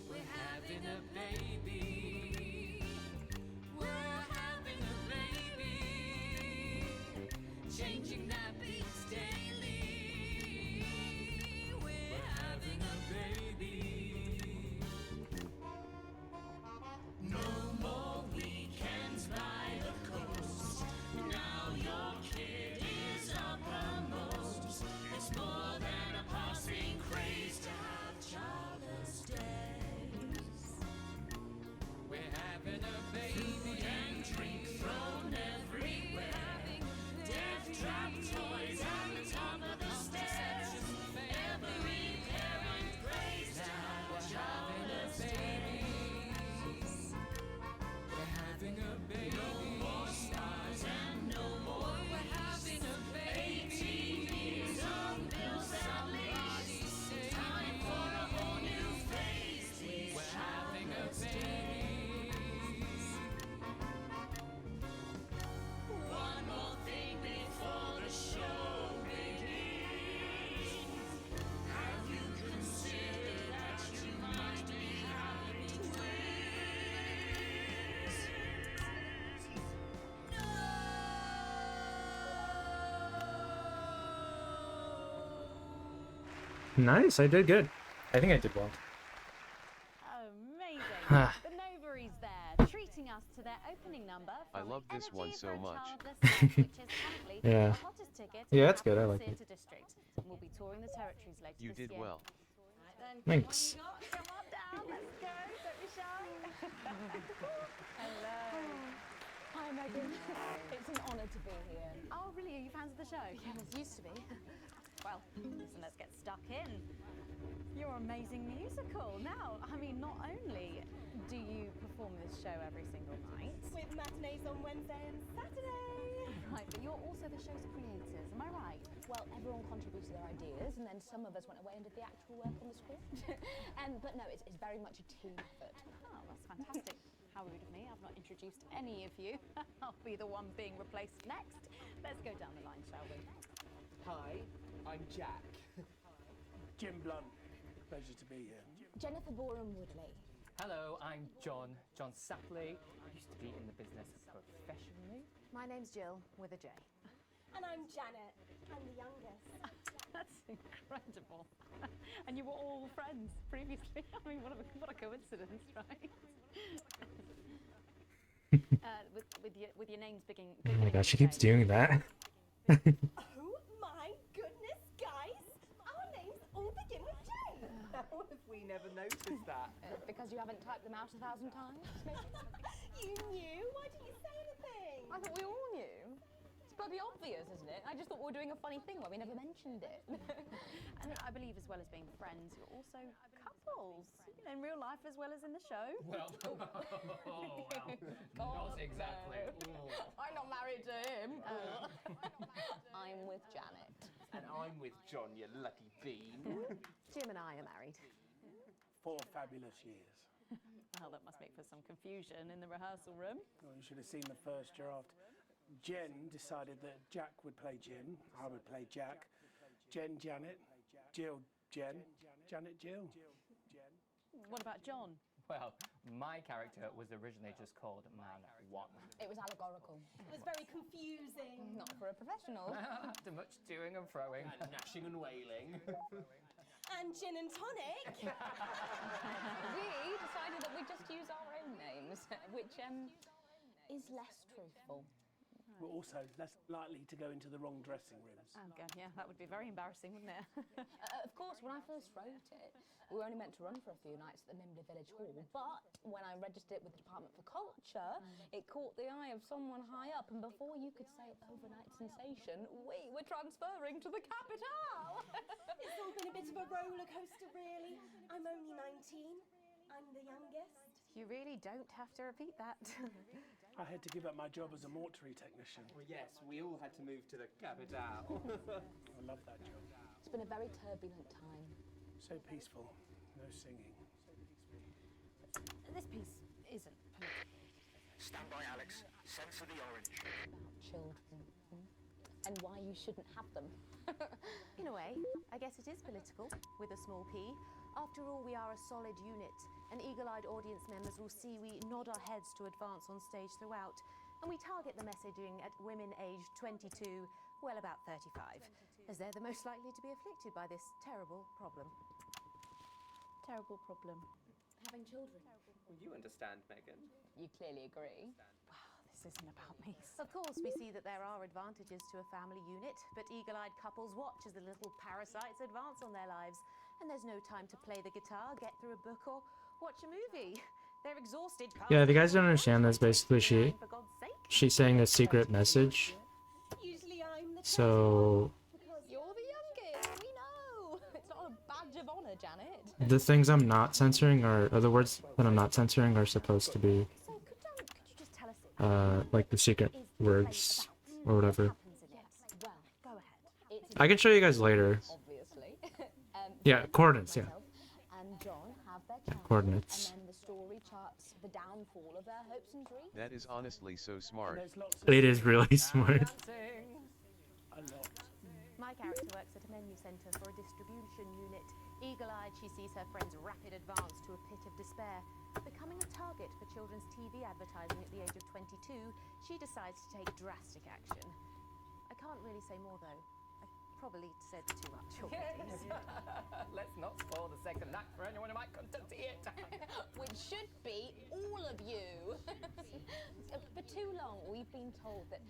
Speaker 3: We're having a baby. We're having a baby. Changing nappies daily. We're having a baby. No more weekends by the coast. Now your kid is uppermost. It's more than a passing craze to have childless days.
Speaker 20: We're having a
Speaker 3: Food
Speaker 20: baby.
Speaker 3: and drink thrown everywhere. Death trap toys at the top of the stairs. Every parent prays to have a childless days.
Speaker 20: We're having a baby.
Speaker 3: No more stars and no more. We're having a baby. 18 years on pills and leash. Time for a whole new phase.
Speaker 20: We're having a baby.
Speaker 3: One more thing before the show begins. Have you considered that you might be having twins?
Speaker 1: Nice, I did good. I think I did well.
Speaker 2: Amazing.
Speaker 1: Ah.
Speaker 2: The Novaries there, treating us to their opening number.
Speaker 12: I
Speaker 2: from
Speaker 12: love this one
Speaker 2: Energy
Speaker 12: so
Speaker 2: for a
Speaker 12: much.
Speaker 2: Childless Life, which is currently
Speaker 1: Yeah.
Speaker 2: the hottest ticket
Speaker 1: Yeah,
Speaker 2: in
Speaker 1: that's good, I
Speaker 2: Apple
Speaker 1: like it.
Speaker 2: Theatre District. We'll be touring the territories later
Speaker 12: You
Speaker 2: this
Speaker 12: did
Speaker 2: year.
Speaker 12: well.
Speaker 2: Right then,
Speaker 1: Thanks.
Speaker 2: Come on down, let's go. Don't be shy. Hello. Hi, Megan. It's an honour to be here. Oh, really? Are you fans of the show? Yeah, it used to be. Well, listen, let's get stuck in. Your amazing musical. Now, I mean, not only do you perform this show every single night,
Speaker 6: With matinees on Wednesday and Saturday.
Speaker 2: right, but you're also the show's creators, am I right?
Speaker 5: Well, everyone contributed their ideas, and then some of us went away and did the actual work on the script. But no, it's very much a team effort.
Speaker 2: Oh, that's fantastic. How rude of me. I've not introduced any of you. I'll be the one being replaced next. Let's go down the line, shall we?
Speaker 13: Hi, I'm Jack.
Speaker 11: Jim Blunt. Pleasure to be here.
Speaker 5: Jennifer Boren Woodley.
Speaker 7: Hello, I'm John Sapley. I used to be in the business professionally.
Speaker 6: My name's Jill, with a J.
Speaker 21: And I'm Janet. I'm the youngest.
Speaker 2: That's incredible. And you were all friends previously. I mean, what a coincidence, right? with your names beginning.
Speaker 1: Oh my gosh, she keeps doing that.
Speaker 21: Oh my goodness, guys! Our names all begin with J.
Speaker 13: How have we never noticed that?
Speaker 9: Because you haven't typed them out 1,000 times, maybe?
Speaker 21: You knew? Why didn't you say anything?
Speaker 9: I thought we all knew. It's bloody obvious, isn't it? I just thought we were doing a funny thing where we never mentioned it.
Speaker 2: And I believe, as well as being friends, you're also couples. You know, in real life as well as in the show.
Speaker 7: Well, not exactly.
Speaker 9: I'm not married to him. I'm with Janet.
Speaker 13: And I'm with John, you lucky bean.
Speaker 6: Jim and I are married.
Speaker 23: 4 fabulous years.
Speaker 2: Well, that must make for some confusion in the rehearsal room.
Speaker 23: Well, you should have seen the first draft. Jen decided that Jack would play Jim, I would play Jack. Jen, Janet, Jill, Jen, Janet, Jill.
Speaker 2: What about John?
Speaker 7: Well, my character was originally just called Man 1.
Speaker 9: It was allegorical.
Speaker 21: It was very confusing.
Speaker 9: Not for a professional.
Speaker 7: After much toing and froing.
Speaker 13: And gnashing and wailing.
Speaker 21: And gin and tonic.
Speaker 9: We decided that we'd just use our own names, which is less truthful.
Speaker 23: We're also less likely to go into the wrong dressing rooms.
Speaker 2: Oh, God, yeah, that would be very embarrassing, wouldn't it?
Speaker 9: Of course, when I first wrote it, we were only meant to run for a few nights at the Mimbley Village Hall, but when I registered it with the Department for Culture, it caught the eye of someone high up, and before you could say overnight sensation, we were transferring to the capital.
Speaker 21: It's all been a bit of a roller coaster, really. I'm only 19. I'm the youngest.
Speaker 6: You really don't have to repeat that.
Speaker 23: I had to give up my job as a mortuary technician.
Speaker 13: Well, yes, we all had to move to the capital.
Speaker 23: I love that job.
Speaker 9: It's been a very turbulent time.
Speaker 23: So peaceful, no singing.
Speaker 2: This piece isn't political.
Speaker 15: Stand by, Alex. Censor the orange.
Speaker 9: About children. And why you shouldn't have them.
Speaker 6: In a way, I guess it is political, with a small p. After all, we are a solid unit, and eagle-eyed audience members will see we nod our heads to advance on stage throughout, and we target the messaging at women aged 22, well, about 35, as they're the most likely to be afflicted by this terrible problem.
Speaker 2: Terrible problem.
Speaker 9: Having children.
Speaker 13: Well, you understand, Megan.
Speaker 9: You clearly agree.
Speaker 2: This isn't about me.
Speaker 6: Of course, we see that there are advantages to a family unit, but eagle-eyed couples watch as the little parasites advance on their lives, and there's no time to play the guitar, get through a book, or watch a movie. They're exhausted.
Speaker 1: Yeah, if you guys don't understand this, basically she's saying a secret message.
Speaker 21: Usually I'm the
Speaker 1: So
Speaker 9: You're the youngest, we know. It's not a badge of honor, Janet.
Speaker 1: the things I'm not censoring or the words that I'm not censoring are supposed to be like the secret words or whatever.
Speaker 9: Well, go ahead.
Speaker 1: I can show you guys later.
Speaker 9: Obviously.
Speaker 1: Yeah, coordinates, yeah.
Speaker 9: And John have their child,
Speaker 1: Coordinates.
Speaker 9: and then the story charts the downfall of their hopes and dreams.
Speaker 12: That is honestly so smart.
Speaker 1: It is really smart.
Speaker 6: My character works at a menu centre for a distribution unit. Eagle-eyed, she sees her friend's rapid advance to a pit of despair. Becoming a target for children's TV advertising at the age of 22, she decides to take drastic action. I can't really say more, though. I probably said too much already.
Speaker 7: Let's not spoil the second act for anyone who might come to see it.
Speaker 9: Which should be all of you. For too long, we've been told that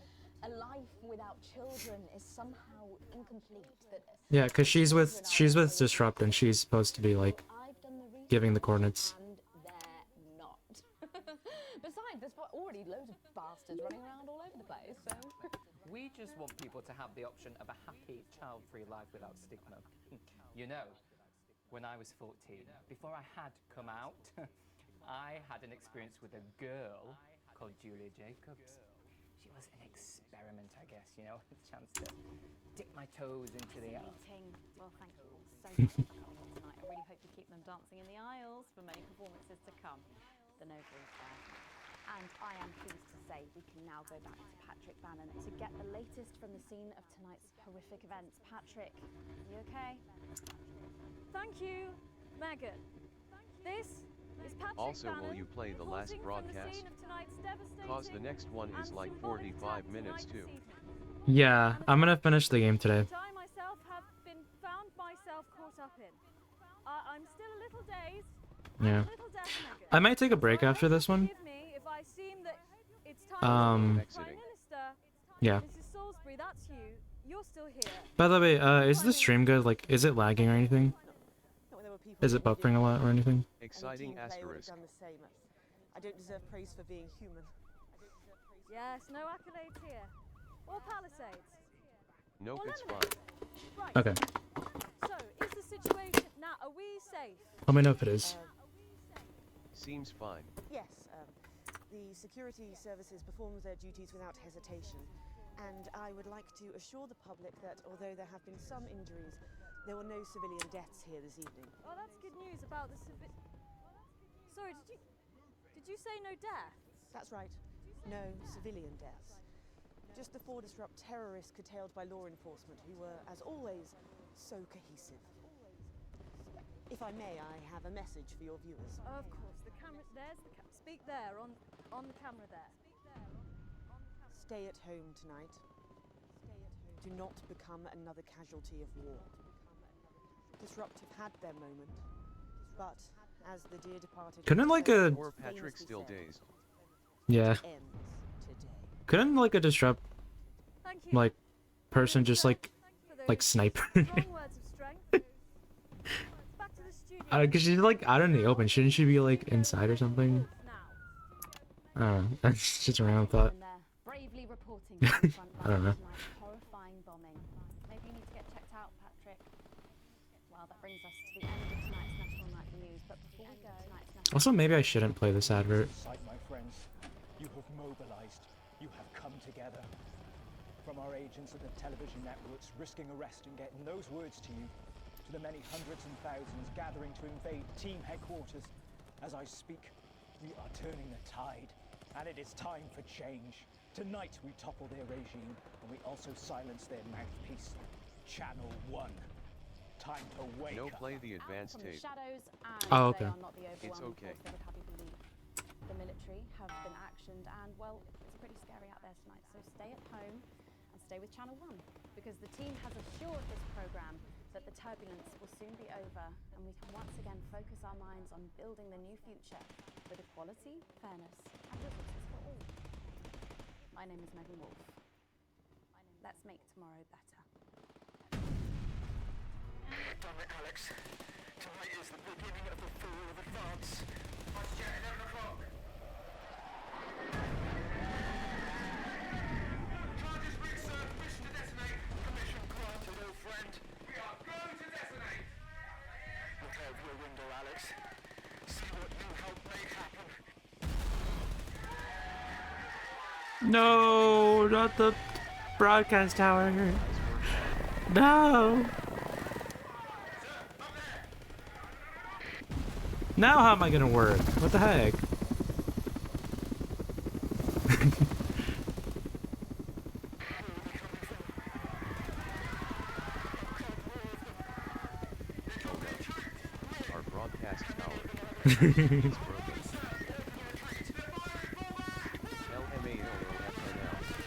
Speaker 9: a life without children is somehow incomplete. That
Speaker 1: Yeah, because she's with Disrupt and she's supposed to be like giving the coordinates.
Speaker 9: and they're not. Besides, there's already loads of bastards running around all over the place. So
Speaker 7: We just want people to have the option of a happy, child-free life without stigma. You know, when I was 14, before I had come out, I had an experience with a girl called Julia Jacobs. She was an experiment, I guess, you know, a chance to dip my toes into the
Speaker 2: Meeting. Well, thank you all so much for coming on tonight. I really hope you keep them dancing in the aisles for many performances to come. The Nobles there. And I am pleased to say we can now go back to Patrick Bannon to get the latest from the scene of tonight's horrific events. Patrick, you okay? Thank you, Megan. This Is Patrick
Speaker 12: Also, will
Speaker 2: Bannon
Speaker 12: you play the last
Speaker 2: reporting from the
Speaker 12: broadcast?
Speaker 2: scene of tonight's devastating
Speaker 12: Cause the next one is
Speaker 2: and
Speaker 12: like
Speaker 2: symbolic
Speaker 12: 45
Speaker 2: attack
Speaker 12: minutes
Speaker 2: tonight
Speaker 12: too.
Speaker 2: this evening?
Speaker 1: Yeah, I'm gonna finish the game today.
Speaker 2: Which I myself have found myself caught up in. I'm still a little dazed.
Speaker 1: Yeah.
Speaker 2: A little deaf, Megan.
Speaker 1: I might take a break after this one.
Speaker 2: Forgive me if I seem that it's time to Prime Minister.
Speaker 1: Yeah.
Speaker 2: Mrs. Salisbury, that's you. You're still here.
Speaker 1: By the way, is the stream good? Like, is it lagging or anything? Is it buffering a lot or anything?
Speaker 12: Exciting asterisk.
Speaker 8: I don't deserve praise for being human.
Speaker 2: Yes, no accolades here. Or Palisades.
Speaker 12: Nope,
Speaker 2: Or
Speaker 12: it's
Speaker 2: lemonade.
Speaker 12: fine.
Speaker 2: Right.
Speaker 1: Okay.
Speaker 2: So, is the situation now? Are we safe?
Speaker 1: Let me know if it is.
Speaker 12: Seems fine.
Speaker 8: Yes, the security services performed their duties without hesitation, and I would like to assure the public that although there have been some injuries, there were no civilian deaths here this evening.
Speaker 2: Oh, that's good news about the Sorry, did you say no deaths?
Speaker 8: That's right, no civilian deaths. Just the 4 disrupt terrorists curtailed by law enforcement, who were, as always, so cohesive. If I may, I have a message for your viewers.
Speaker 2: Of course, the camera. There's the speak there on the camera there.
Speaker 8: Stay at home tonight. Do not become another casualty of war. Disrupt have had their moment, but as the dear departed
Speaker 1: Couldn't like a
Speaker 12: Poor Patrick still dazed.
Speaker 1: yeah.
Speaker 8: ends today.
Speaker 1: Couldn't like a disrupt like person just like sniper? Cause she's like out in the open. Shouldn't she be like inside or something? I don't know. That's just a random thought.
Speaker 2: Bravely reporting from the front
Speaker 1: I don't know.
Speaker 2: lines of tonight's horrifying bombing. Maybe you need to get checked out, Patrick. Well, that brings us to the end of tonight's National Nightly News. But before we go, tonight's National
Speaker 1: Also, maybe I shouldn't play this advert.
Speaker 14: Sight, my friends, you have mobilized. You have come together. From our agents at the television networks risking arrest and getting those words to you, to the many hundreds and thousands gathering to invade team headquarters. As I speak, we are turning the tide, and it is time for change. Tonight we topple their regime, and we also silence their mouthpiece, Channel 1. Time to wake
Speaker 12: No,
Speaker 14: up.
Speaker 12: play the advanced
Speaker 2: from the
Speaker 12: tape.
Speaker 2: shadows, and
Speaker 1: Oh,
Speaker 2: they
Speaker 1: okay.
Speaker 2: are not the
Speaker 12: It's
Speaker 2: overwhelming
Speaker 12: okay.
Speaker 2: force they would have you believe. The military have been actioned, and well, it's pretty scary out there tonight. So stay at home and stay with Channel 1, because the team has assured this program that the turbulence will soon be over, and we can once again focus our minds on building the new future with equality, fairness, and resources for all. My name is Megan Wolf. Let's make tomorrow better.
Speaker 15: Damn it, Alex. Tonight is the beginning of the fall of advance. Vice Jet, 11 o'clock. Charges reached, sir. Permission to detonate. Permission granted, old friend. We are going to detonate. Look out of your window, Alex. See what you helped make happen.
Speaker 1: No, not the broadcast tower. No. Now how am I gonna work? What the heck?
Speaker 12: Our broadcast tower is broken. LMAOOFNL.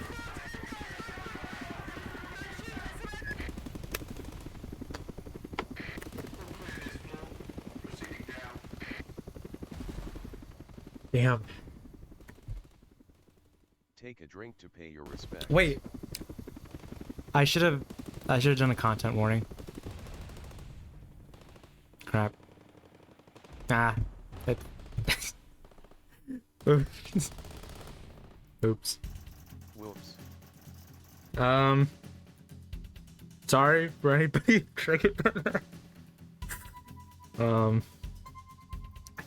Speaker 1: Damn.
Speaker 12: Take a drink to pay your respects.
Speaker 1: Wait. I should have done a content warning. Crap. Ah. It... Oops. Oops.
Speaker 12: Whoops.
Speaker 1: Sorry for anybody. I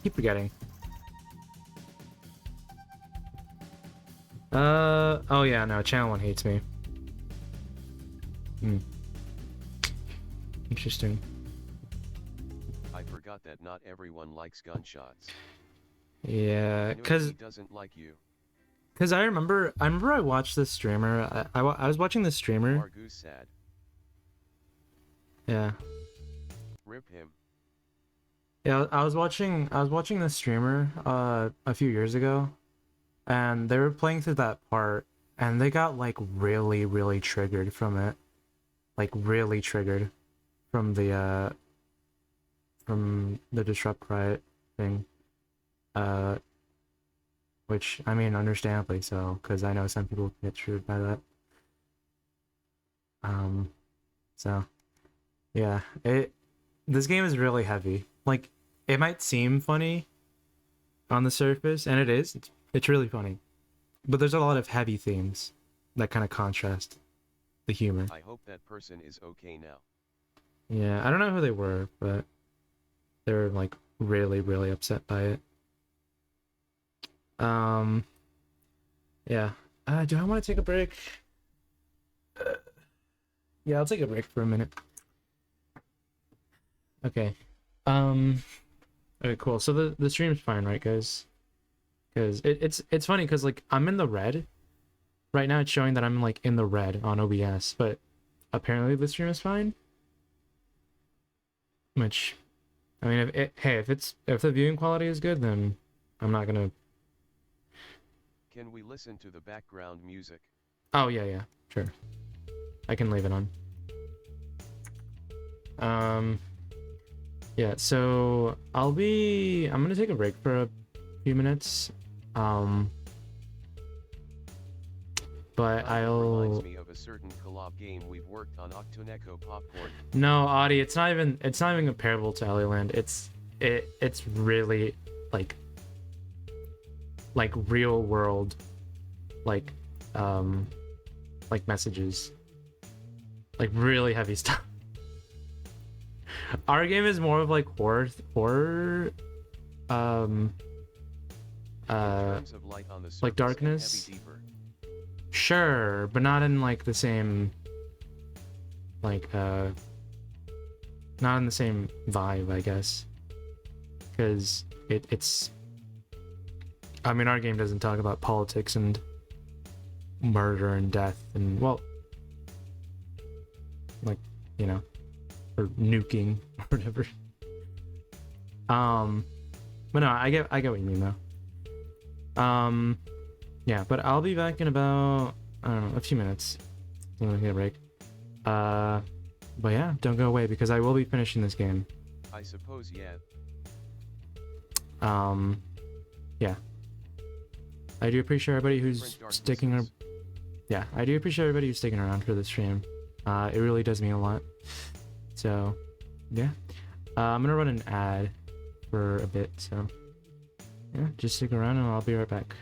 Speaker 1: keep forgetting. Oh yeah, no, Channel 1 hates me. Interesting.
Speaker 12: I forgot that not everyone likes gunshots.
Speaker 1: Yeah,
Speaker 12: Nobody doesn't like you.
Speaker 1: Cause I remember I watched this streamer. I was watching this streamer.
Speaker 12: Margoose sad.
Speaker 1: Yeah.
Speaker 12: Rip him.
Speaker 1: Yeah, I was watching the streamer a few years ago, and they were playing through that part, and they got like really, really triggered from it. Like really triggered from the Disrupt Riot thing. Which I mean understandably so, because I know some people get triggered by that. So yeah, this game is really heavy. Like, it might seem funny on the surface, and it is. It's really funny. But there's a lot of heavy themes that kind of contrast the humor.
Speaker 12: I hope that person is okay now.
Speaker 1: Yeah, I don't know who they were, but they're like really, really upset by it. Yeah. Do I want to take a break? Yeah, I'll take a break for a minute. Okay. Okay, cool. So the stream's fine, right, guys? Because it's funny because like I'm in the red. Right now it's showing that I'm like in the red on OBS, but apparently the stream is fine. Which, I mean, if the viewing quality is good, then I'm not gonna.
Speaker 12: Can we listen to the background music?
Speaker 1: Oh yeah, sure. I can leave it on. Yeah, so I'm gonna take a break for a few minutes. But
Speaker 12: Reminds me of a certain collab game we've worked on, Octoneko Popcorn.
Speaker 1: No, Audie, it's not even comparable to Ellieland. It's really like real world like messages. Like really heavy stuff. Our game is more of like horror like darkness. Sure, but not in like the same not in the same vibe, I guess. Cuz it's I mean, our game doesn't talk about politics and murder and death and, well, like, you know, or nuking or whatever. But no, I get what you mean though. Yeah, but I'll be back in about, I don't know, a few minutes. I'm gonna get a break. But yeah, don't go away because I will be finishing this game.
Speaker 12: I suppose, yeah.
Speaker 1: Yeah. I do appreciate everybody who's sticking around. Yeah, I do appreciate everybody who's sticking around for the stream. It really does mean a lot. So, yeah. I'm gonna run an ad for a bit, so yeah, just stick around and I'll be right back.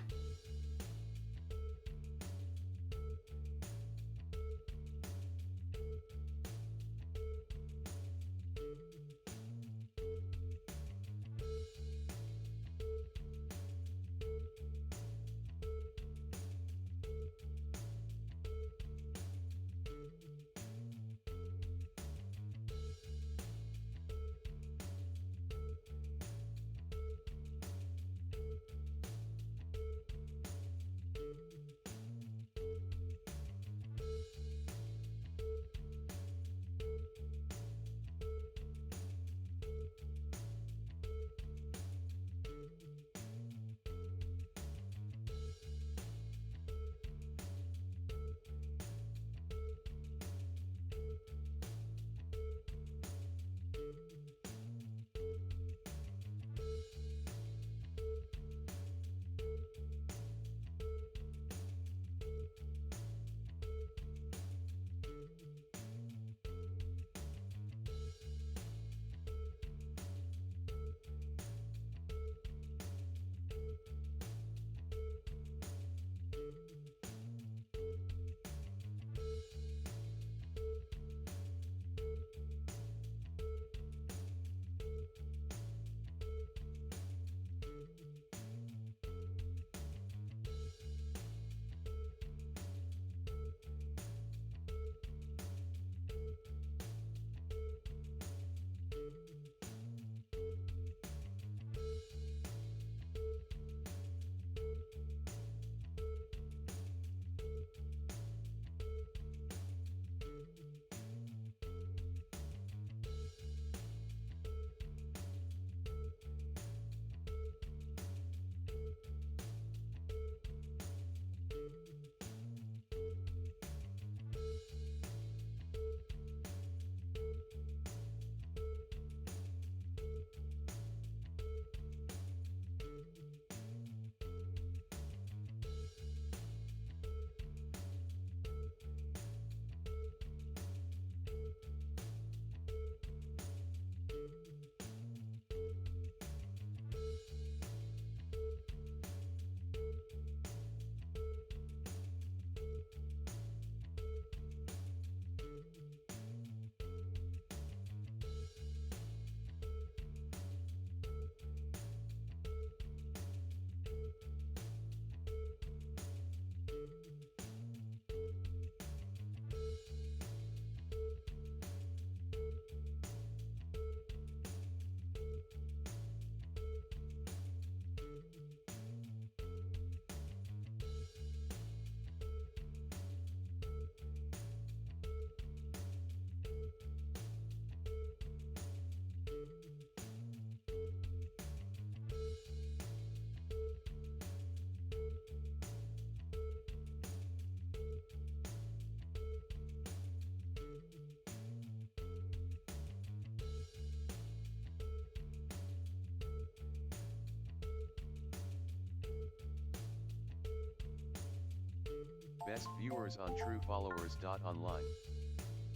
Speaker 12: Best viewers on TrueFollowers.online.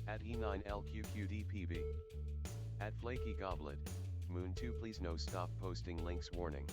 Speaker 12: At E9LQQDPB. At Flaky Goblet, Moon 2 please no stop posting links warning.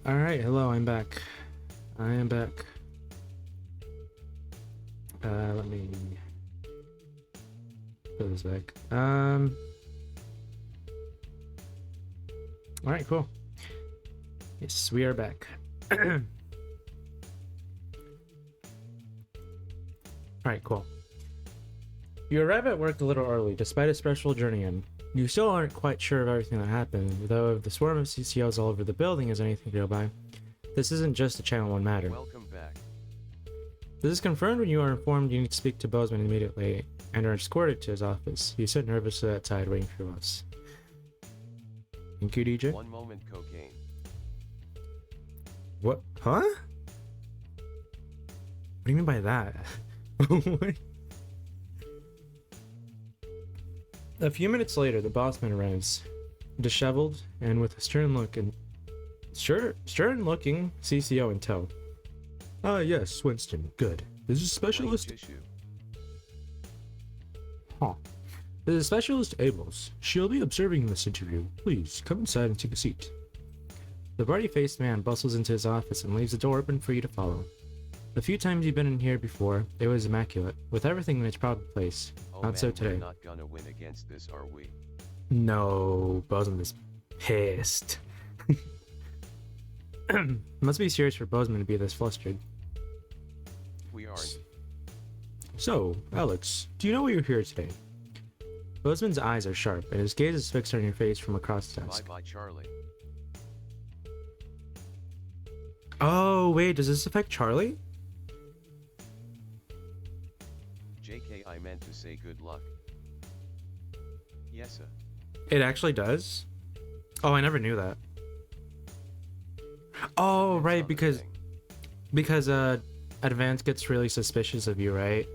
Speaker 1: Alright, hello, I'm back. I am back. Let me put this back. Alright, cool. Yes, we are back. Alright, cool. You arrive at work a little early, despite a special journey in. You still aren't quite sure of everything that happened, though if the swarm of CCOs all over the building is anything to go by, this isn't just a Channel 1 matter.
Speaker 12: Welcome back.
Speaker 1: This is confirmed when you are informed you need to speak to Bozeman immediately, and are escorted to his office. You sit nervously outside waiting for us. Thank you, DJ.
Speaker 12: One moment, cocaine.
Speaker 1: What? Huh? What do you mean by that? What? A few minutes later, the bossman arrives, disheveled and with a stern-looking CCO in tow. Ah, yes, Winston. Good. This is Specialist. Huh. This is Specialist Abels. She'll be observing this interview. Please come inside and take a seat. The ruddy-faced man bustles into his office and leaves the door open for you to follow. The few times you've been in here before, it was immaculate, with everything in its proper place.
Speaker 12: Oh,
Speaker 1: Not
Speaker 12: man,
Speaker 1: so today.
Speaker 12: We're not gonna win against this, are we?
Speaker 1: No, Bozeman is pissed. Must be serious for Bozeman to be this flustered.
Speaker 12: We aren't.
Speaker 1: So, Alex, do you know why you're here today? Bozeman's eyes are sharp, and his gaze is fixed on your face from across the desk.
Speaker 12: Bye-bye, Charlie.
Speaker 1: Oh, wait, does this affect Charlie?
Speaker 12: JK, I meant to say good luck. Yes, sir.
Speaker 1: It actually does? Oh, I never knew that. Oh, right, because Advance gets really suspicious of you, right?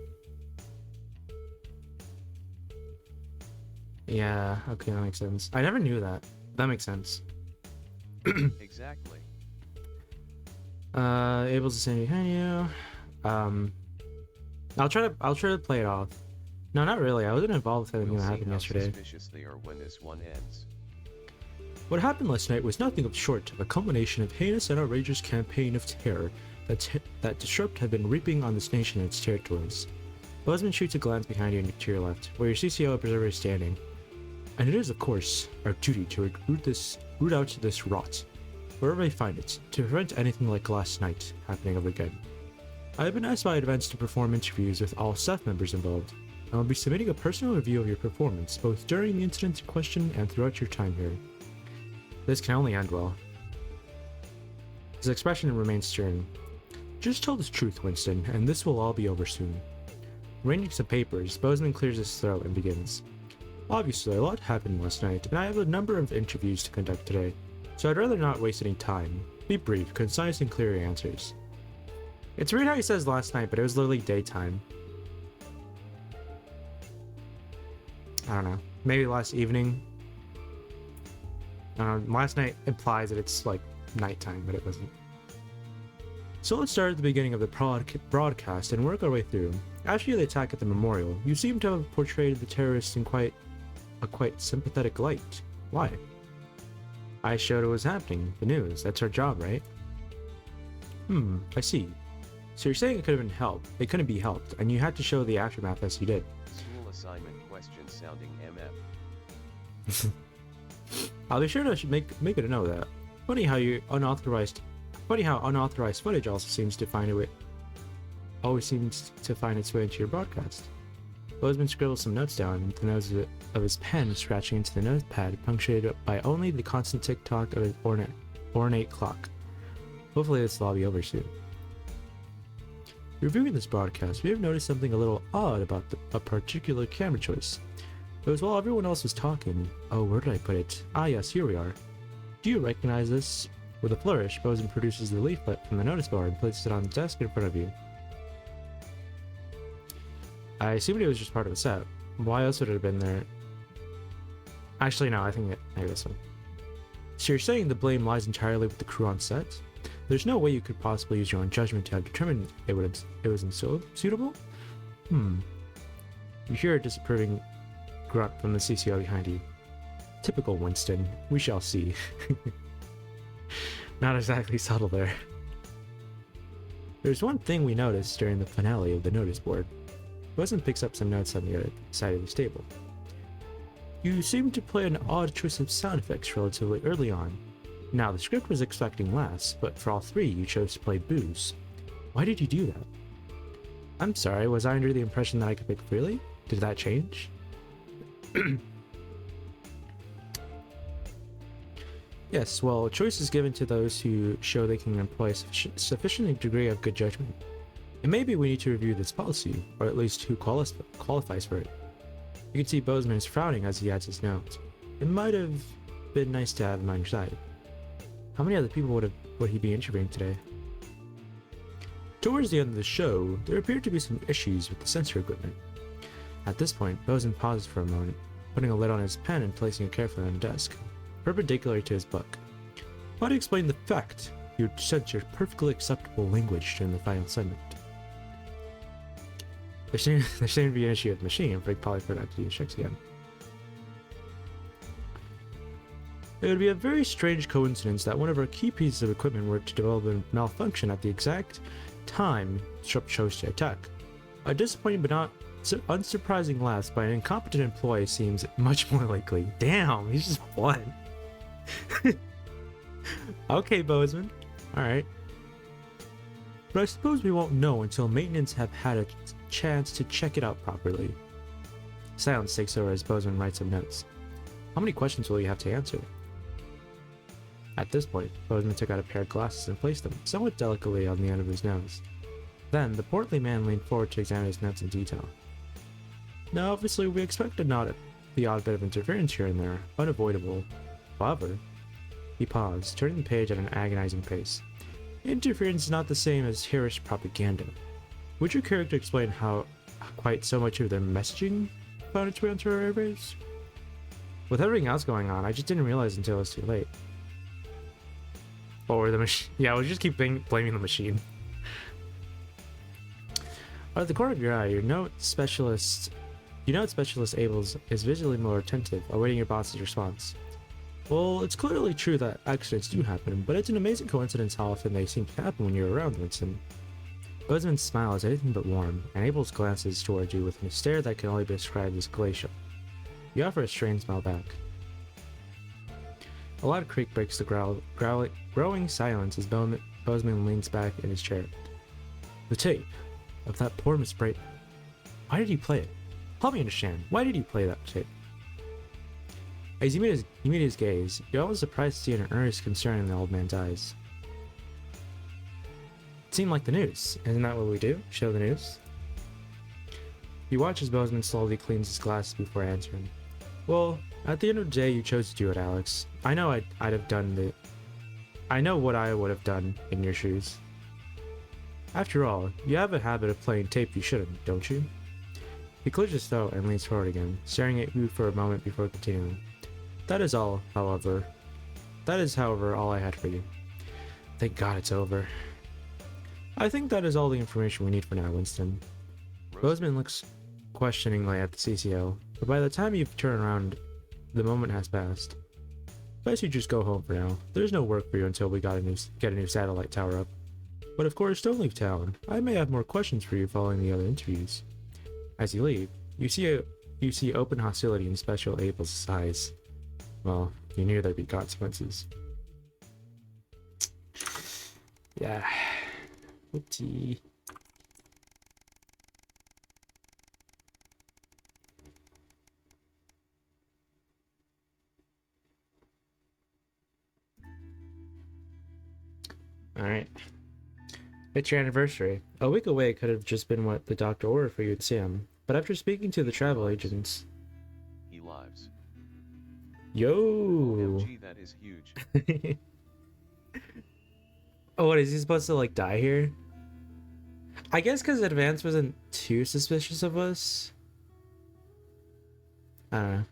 Speaker 1: Yeah, okay, that makes sense. I never knew that. That makes sense.
Speaker 12: Exactly.
Speaker 1: Able to stand behind you. I'll try to play it off. No, not really. I wasn't involved with anything that happened yesterday.
Speaker 12: Suspicious they are when this one ends.
Speaker 1: What happened last night was nothing of short of a culmination of heinous and outrageous campaign of terror that Disrupt had been reaping on this nation and its territories. Bozeman shoots a glance behind you and to your left, where your CCO observer is standing. And it is, of course, our duty to root out this rot, wherever we find it, to prevent anything like last night happening over again. I have been asked by Advance to perform interviews with all staff members involved, and I'll be submitting a personal review of your performance both during the incident in question and throughout your time here. This can only end well. His expression remains stern. Just tell the truth, Winston, and this will all be over soon. Arranging some papers, Bozeman clears his throat and begins. Obviously, a lot happened last night, and I have a number of interviews to conduct today, so I'd rather not waste any time. Be brief, concise, and clear your answers. It's weird how he says last night, but it was literally daytime. I don't know. Maybe last evening. I don't know. Last night implies that it's like nighttime, but it wasn't. So let's start at the beginning of the broadcast and work our way through. After the attack at the memorial, you seem to have portrayed the terrorists in quite sympathetic light. Why? I showed what was happening. The news. That's our job, right? I see. So you're saying it could have been helped. It couldn't be helped, and you had to show the aftermath as you did.
Speaker 12: School assignment question sounding MF.
Speaker 1: I'll be sure to make it a note of that. Funny how unauthorized footage also seems to find its way into your broadcast. Bozeman scribbles some notes down with the nose of his pen scratching into the notepad, punctuated by only the constant tick-tock of an ornate clock. Hopefully this will all be over soon. Reviewing this broadcast, we have noticed something a little odd about a particular camera choice. It was while everyone else was talking. Oh, where did I put it? Ah yes, here we are. Do you recognize this? With a flourish, Bozeman produces the leaflet from the notice board and places it on the desk in front of you. I assumed it was just part of the set. Why else would it have been there? Actually, no, I think maybe this one. So you're saying the blame lies entirely with the crew on set? There's no way you could possibly use your own judgment to have determined it wasn't so suitable? You hear a disapproving grunt from the CCO behind you. Typical Winston. We shall see. Not exactly subtle there. There's one thing we noticed during the finale of the notice board. Bozeman picks up some notes on the other side of the table. You seem to play an odd choice of sound effects relatively early on. Now, the script was expecting less, but for all three, you chose to play booze. Why did you do that? I'm sorry, was I under the impression that I could pick freely? Did that change? Yes, well, choice is given to those who show they can employ a sufficient degree of good judgment. And maybe we need to review this policy, or at least who qualifies for it. You can see Bozeman is frowning as he adds his notes. It might have been nice to have him on your side. How many other people would he be interviewing today? Towards the end of the show, there appeared to be some issues with the sensor equipment. At this point, Bozeman pauses for a moment, putting a lid on his pen and placing it carefully on the desk, perpendicular to his book. How do you explain the fact you censored perfectly acceptable language during the final segment? There seemed to be an issue with the machine, and Frick probably forgot to do his checks again. It would be a very strange coincidence that one of our key pieces of equipment were to develop a malfunction at the exact time Shrup chose to attack. A disappointing but not unsurprising lapse by an incompetent employee seems much more likely. Damn, he's just blunt. Okay, Bozeman. Alright. But I suppose we won't know until maintenance have had a chance to check it out properly. Silence takes over as Bozeman writes some notes. How many questions will you have to answer? At this point, Bozeman took out a pair of glasses and placed them, somewhat delicately, on the end of his nose. Then, the portly man leaned forward to examine his notes in detail. Now, obviously, we expected the odd bit of interference here and there, unavoidable. However, he paused, turning the page at an agonizing pace. Interference is not the same as hairish propaganda. Would your character explain how quite so much of their messaging found its way onto our airwaves? With everything else going on, I just didn't realize until it was too late. Or the machine. Yeah, we'll just keep blaming the machine. Out of the corner of your eye, you note specialist Abels is visually more attentive, awaiting your boss's response. Well, it's clearly true that accidents do happen, but it's an amazing coincidence how often they seem to happen when you're around, Winston. Bozeman's smile is anything but warm, and Abels glances towards you with a stare that can only be described as glacial. You offer a strained smile back. A loud creak breaks the growing silence as Bozeman leans back in his chair. The tape of that poor Miss Brayton. Why did he play it? Help me understand. Why did he play that tape? As you meet his gaze, you're almost surprised to see an earnest concern in the old man's eyes. It seemed like the news. Isn't that what we do? Show the news? You watch as Bozeman slowly cleans his glasses before answering. Well, at the end of the day, you chose to do it, Alex. I know I know what I would have done in your shoes. After all, you have a habit of playing tape you shouldn't, don't you? He clears his throat and leans forward again, staring at you for a moment before continuing. That is, however, all I had for you. Thank God it's over. I think that is all the information we need for now, Winston. Bozeman looks questioningly at the CCO, but by the time you've turned around, the moment has passed. Best you just go home for now. There's no work for you until we get a new satellite tower up. But of course, don't leave town. I may have more questions for you following the other interviews. As you leave, you see open hostility in Special Abel's eyes. Well, you knew there'd be consequences. Yeah. Oopsie. Alright. It's your anniversary. A week away could have just been what the doctor ordered for you at Sam, but after speaking to the travel agents...
Speaker 12: He lives.
Speaker 1: Yo!
Speaker 12: OMG, that is huge.
Speaker 1: Oh, what, is he supposed to, like, die here? I guess because Advance wasn't too suspicious of us. I don't know.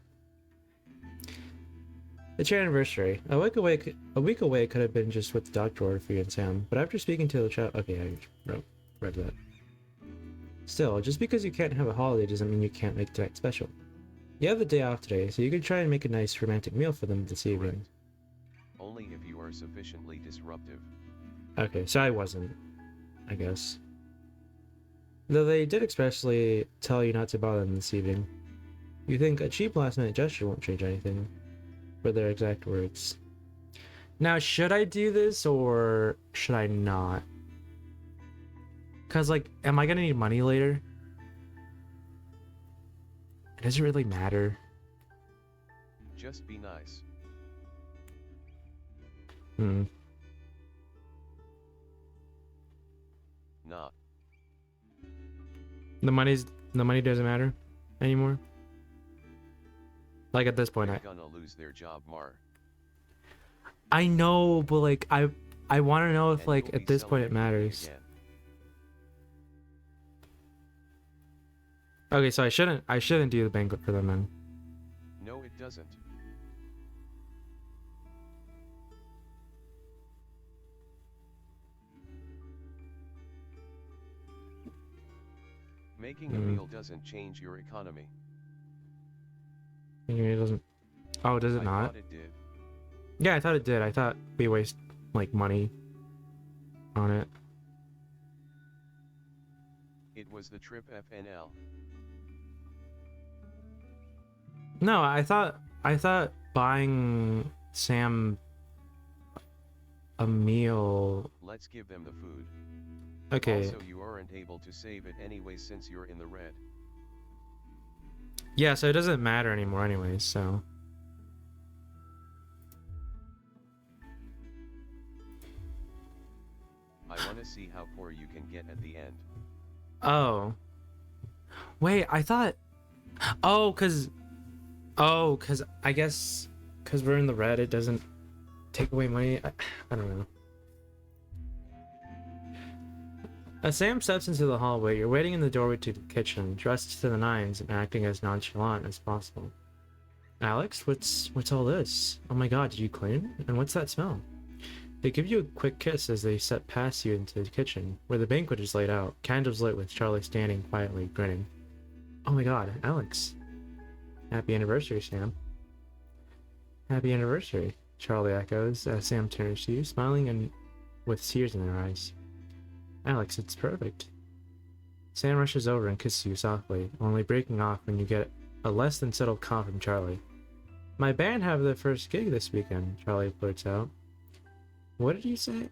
Speaker 1: It's your anniversary. A week away could have been just what the doctor ordered for you and Sam, but after speaking to the child... Okay, I read that. Still, just because you can't have a holiday doesn't mean you can't make tonight special. You have the day off today, so you could try and make a nice romantic meal for them this evening.
Speaker 12: Only if you are sufficiently disruptive.
Speaker 1: Okay, so I wasn't, I guess. Though they did expressly tell you not to bother them this evening. You think a cheap last-minute gesture won't change anything, were their exact words. Now, should I do this or should I not? Because, like, am I gonna need money later? Does it really matter?
Speaker 12: Just be nice.
Speaker 1: Hmm.
Speaker 12: Nah.
Speaker 1: The money doesn't matter anymore. Like at this point,
Speaker 12: They're gonna lose their job, Mar.
Speaker 1: I know, but like I want to know if
Speaker 12: And
Speaker 1: like
Speaker 12: you'll
Speaker 1: at
Speaker 12: be
Speaker 1: this point it
Speaker 12: celebrating
Speaker 1: matters.
Speaker 12: again.
Speaker 1: Okay, so I shouldn't do the banquet for them then.
Speaker 12: No, it doesn't. Making a meal doesn't change your economy.
Speaker 1: It doesn't. Oh, does it
Speaker 12: I
Speaker 1: not?
Speaker 12: thought it did.
Speaker 1: Yeah, I thought it did. I thought we waste like money on it.
Speaker 12: It was the trip FNL.
Speaker 1: No, I thought buying Sam a meal.
Speaker 12: Let's give them the food.
Speaker 1: Okay.
Speaker 12: Also, you aren't able to save it anyway since you're in the red.
Speaker 1: Yeah, so it doesn't matter anymore anyways, so.
Speaker 12: I want to see how poor you can get at the end.
Speaker 1: Oh. Wait, I thought. Oh, cause I guess cause we're in the red, it doesn't take away money. I don't know. As Sam steps into the hallway, you're waiting in the doorway to the kitchen, dressed to the nines and acting as nonchalant as possible. Alex, what's all this? Oh my god, did you clean? And what's that smell? They give you a quick kiss as they step past you into the kitchen, where the banquet is laid out, candles lit with Charlie standing quietly, grinning. Oh my god, Alex. Happy anniversary, Sam. Happy anniversary, Charlie echoes as Sam turns to you, smiling and with tears in her eyes. Alex, it's perfect. Sam rushes over and kisses you softly, only breaking off when you get a less than subtle call from Charlie. My band have their first gig this weekend, Charlie blurts out. What did you say?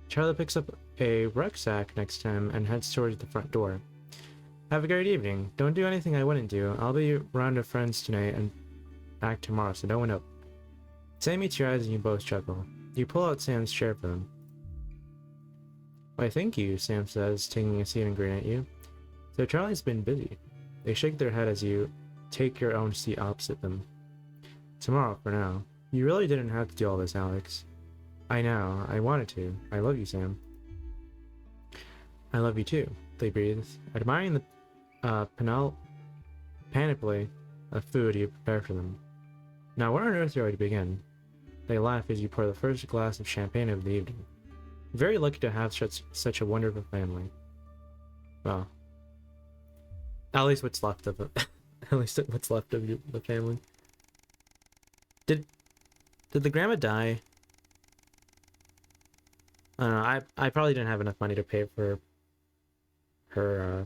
Speaker 1: Charlie picks up a rucksack next to him and heads towards the front door. Have a great evening. Don't do anything I wouldn't do. I'll be around with friends tonight and back tomorrow, so don't went up. Sam meets your eyes and you both chuckle. You pull out Sam's chair for them. Why, thank you, Sam says, taking a seat and grin at you. So Charlie's been busy. They shake their head as you take your own seat opposite them. Tomorrow, for now. You really didn't have to do all this, Alex. I know, I wanted to. I love you, Sam. I love you too, they breathe, admiring the panoply of food you prepare for them. Now, where on earth are we to begin? They laugh as you pour the first glass of champagne of the evening. Very lucky to have such a wonderful family. Well, at least what's left of it. At least what's left of the family. Did the grandma die? I don't know. I probably didn't have enough money to pay for her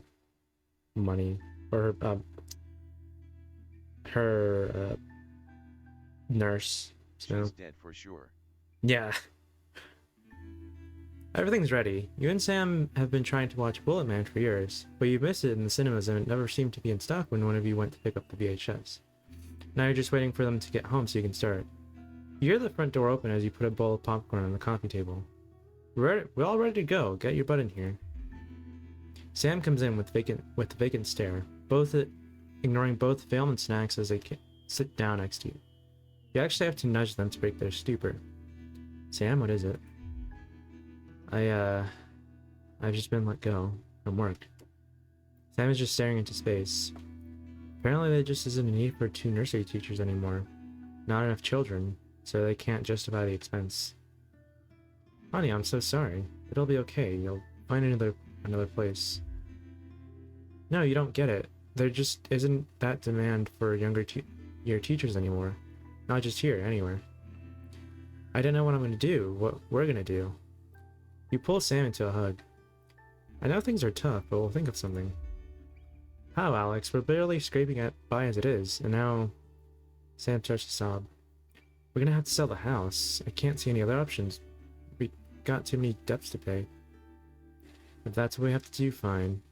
Speaker 1: money or her nurse. So
Speaker 12: She's dead for sure.
Speaker 1: yeah. Everything's ready. You and Sam have been trying to watch Bullet Man for years, but you missed it in the cinemas and it never seemed to be in stock when one of you went to pick up the VHS. Now you're just waiting for them to get home so you can start. You hear the front door open as you put a bowl of popcorn on the coffee table. We're all ready to go. Get your butt in here. Sam comes in with a vacant stare, ignoring both Vale and Snacks as they sit down next to you. You actually have to nudge them to break their stupor. Sam, what is it? I've just been let go from work. Sam is just staring into space. Apparently there just isn't a need for 2 nursery teachers anymore. Not enough children, so they can't justify the expense. Honey, I'm so sorry. It'll be okay. You'll find another place. No, you don't get it. There just isn't that demand for younger year teachers anymore. Not just here, anywhere. I don't know what I'm gonna do, what we're gonna do. You pull Sam into a hug. I know things are tough, but we'll think of something. How, Alex? We're barely scraping by as it is, and now... Sam starts to sob. We're gonna have to sell the house. I can't see any other options. We got too many debts to pay. If that's what we have to do, fine.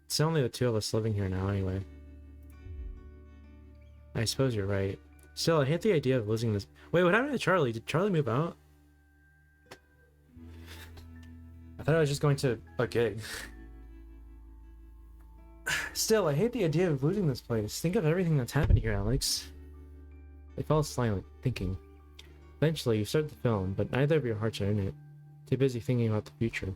Speaker 1: It's only the two of us living here now anyway. I suppose you're right. Still, I hate the idea of losing this... Wait, what happened to Charlie? Did Charlie move out? I thought I was just going to a gig. Still, I hate the idea of losing this place. Think of everything that's happened here, Alex. They fall silent, thinking. Eventually, you start the film, but neither of your hearts are in it. Too busy thinking about the future.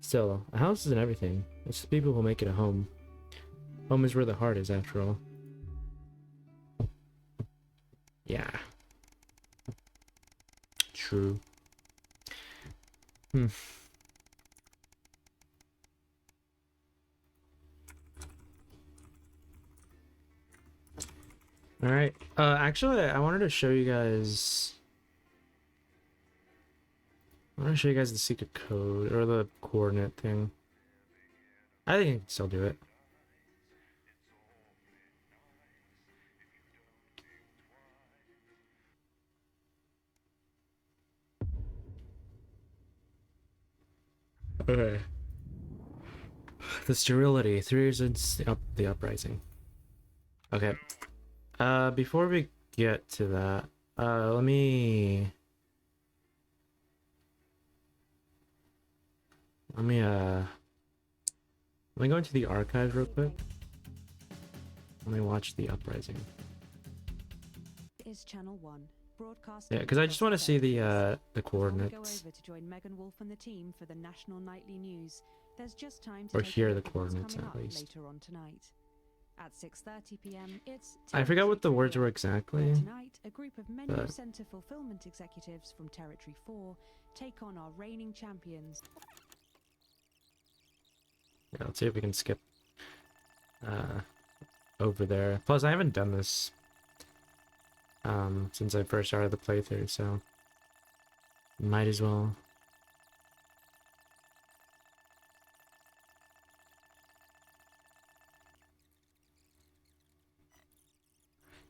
Speaker 1: Still, a house isn't everything. It's the people who make it a home. Home is where the heart is, after all. Yeah. True. Alright. Actually, I wanted to show you guys... I want to show you guys the secret code, or the coordinate thing. I think I can still do it. Okay. The sterility, 3 years since the uprising. Okay. Before we get to that, let me go into the archives real quick. Let me watch the uprising.
Speaker 17: Is Channel 1 broadcast?
Speaker 1: Yeah, because I just want to see the coordinates.
Speaker 17: Go over to join Megan Wolf and the team for the National Nightly News. There's just time to
Speaker 1: Or
Speaker 17: take a
Speaker 1: hear the
Speaker 17: look at what's
Speaker 1: coordinates
Speaker 17: coming
Speaker 1: at
Speaker 17: up
Speaker 1: least.
Speaker 17: later on tonight. At 6:30 p.m. it's
Speaker 1: I forgot what the words were
Speaker 17: where
Speaker 1: exactly.
Speaker 17: tonight a group of Menu
Speaker 1: but-
Speaker 17: Centre fulfillment executives from Territory 4 take on our reigning champions.
Speaker 1: Yeah, let's see if we can skip over there. Plus, I haven't done this since I first started the playthrough, so might as well.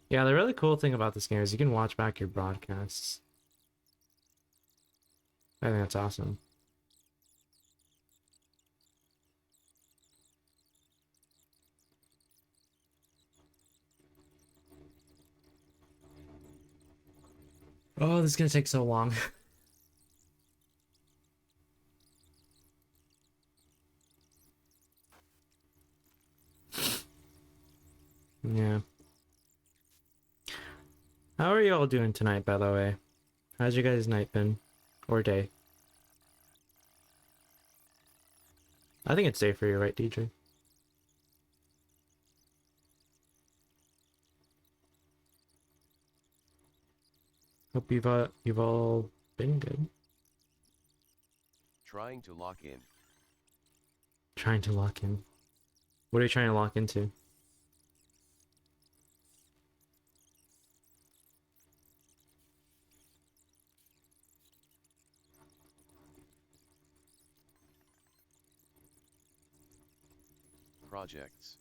Speaker 1: Yeah, the really cool thing about this game is you can watch back your broadcasts. I think that's awesome. Oh, this is gonna take so long. Yeah. How are you all doing tonight, by the way? How's your guys' night been? Or day? I think it's day for you, right, DJ? Hope you've all been good.
Speaker 12: Trying to lock in.
Speaker 1: Trying to lock in. What are you trying to lock into?
Speaker 12: Projects.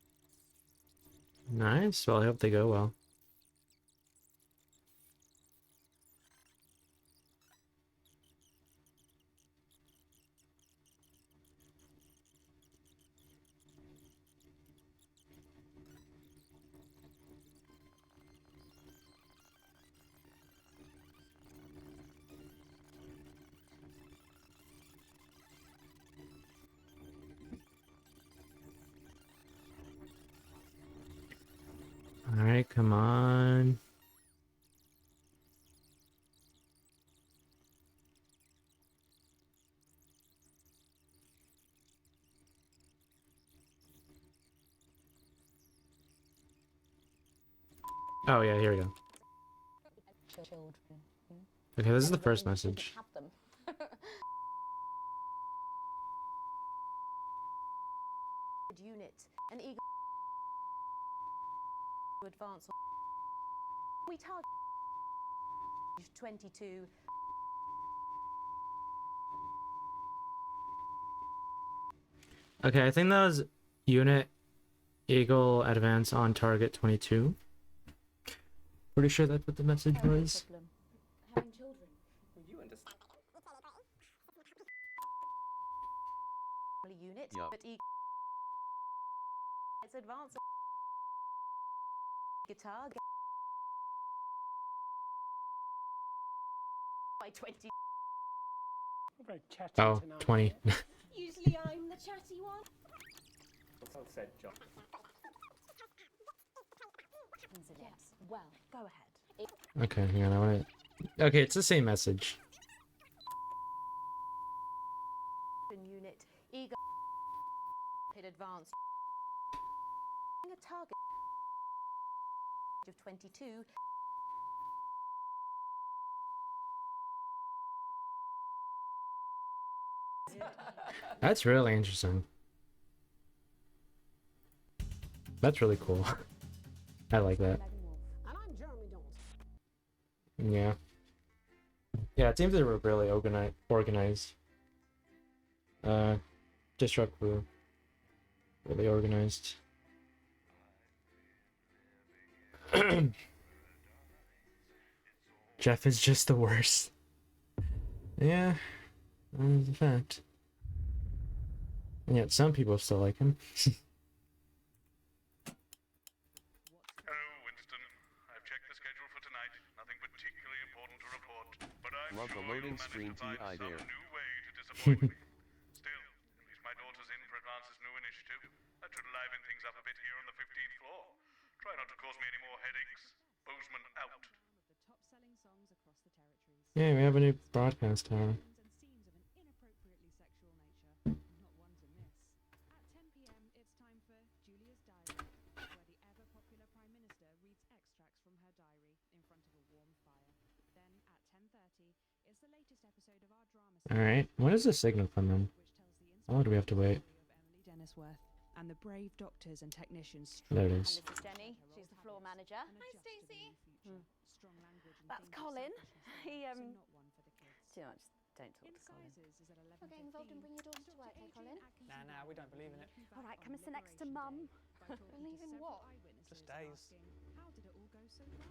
Speaker 1: Nice. Well, I hope they go well. Alright, come on. Oh yeah, here we go.
Speaker 9: Children.
Speaker 1: Okay, this is the first message.
Speaker 9: Have them.
Speaker 8: Unit, an eagle to advance on. We target 22
Speaker 1: Okay, I think that was Unit Eagle Advance on target 22. Pretty sure that's what the message was.
Speaker 13: Having children. You understand.
Speaker 9: Unit,
Speaker 12: Yup.
Speaker 9: but it's advanced guitar by 20.
Speaker 23: You're very chatty
Speaker 1: Oh,
Speaker 23: tonight.
Speaker 1: 20.
Speaker 21: Usually I'm the chatty one.
Speaker 13: Well said, John.
Speaker 9: Yes. Well, go ahead.
Speaker 1: Okay, hang on, I want to... Okay, it's the same message.
Speaker 9: Unit Eagle in advance. A target of 22.
Speaker 1: That's really interesting. That's really cool. I like that.
Speaker 8: And I'm Jeremy Dalton.
Speaker 1: Yeah. Yeah, it seems they were really organized. Disrupt were really organized. Jeff is just the worst. Yeah, that's a fact. And yet some people still like him.
Speaker 12: Love the loading screen TI there.
Speaker 4: Still, at least my daughter's in for Advance's new initiative. That should liven things up a bit here on the 15th floor. Try not to cause me any more headaches. Bozeman out.
Speaker 1: Yeah, we have a new broadcast tower. Alright, when is the signal come in? How long do we have to wait?
Speaker 17: Dennisworth and the brave doctors and technicians.
Speaker 1: There it is.
Speaker 2: This is Jenny. She's the floor manager.
Speaker 21: Hi, Stacey.
Speaker 2: That's Colin. He too much. Don't talk to Colin.
Speaker 10: You're getting involved and bring your daughter to work, hey, Colin?
Speaker 7: Nah, we don't believe in it.
Speaker 2: All right, come and sit next to Mum.
Speaker 21: Believe in what?
Speaker 7: Just days.
Speaker 17: How did it all go so right?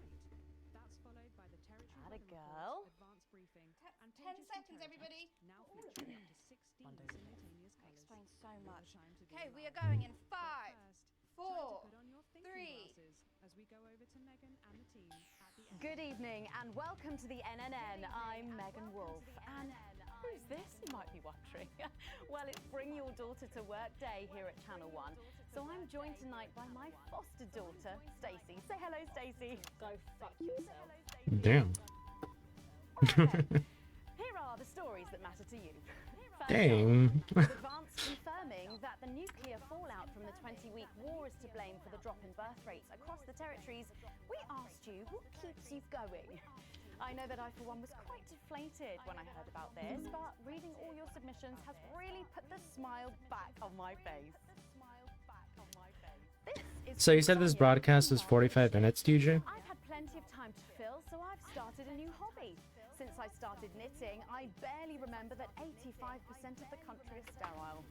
Speaker 17: That's followed by the territory
Speaker 2: Had a girl.
Speaker 17: advanced briefing.
Speaker 21: 10 seconds, everybody.
Speaker 17: Now featuring up to 16 simultaneous colours.
Speaker 21: Explains so much.
Speaker 17: To
Speaker 21: Okay,
Speaker 17: go
Speaker 21: we are
Speaker 17: live.
Speaker 21: going in
Speaker 17: But
Speaker 21: 5,
Speaker 17: first, time to
Speaker 21: 4,
Speaker 17: put on your thinking
Speaker 21: 3.
Speaker 17: glasses as we go over to Megan and the team at the end.
Speaker 2: Good evening and welcome to the NNN. I'm Megan Wolf. And who's this, you might be wondering? Well, it's Bring Your Daughter to Work Day here at Channel 1. So I'm joined tonight by my foster daughter, Stacey. Say hello, Stacey. Go fuck yourself.
Speaker 1: Damn.
Speaker 2: Here are the stories that matter to you. First
Speaker 1: Dang.
Speaker 2: off, Advance confirming that the nuclear fallout from the 20-week war is to blame for the drop in birth rates across the territories. We asked you, what keeps you going? I know that I, for one, was quite deflated when I heard about this, but reading all your submissions has really put the smile back on my face. This is
Speaker 1: So you said this broadcast was 45 minutes, DJ?
Speaker 2: I've had plenty of time to fill, so I've started a new hobby. Since I started knitting, I barely remember that 85% of the country is sterile.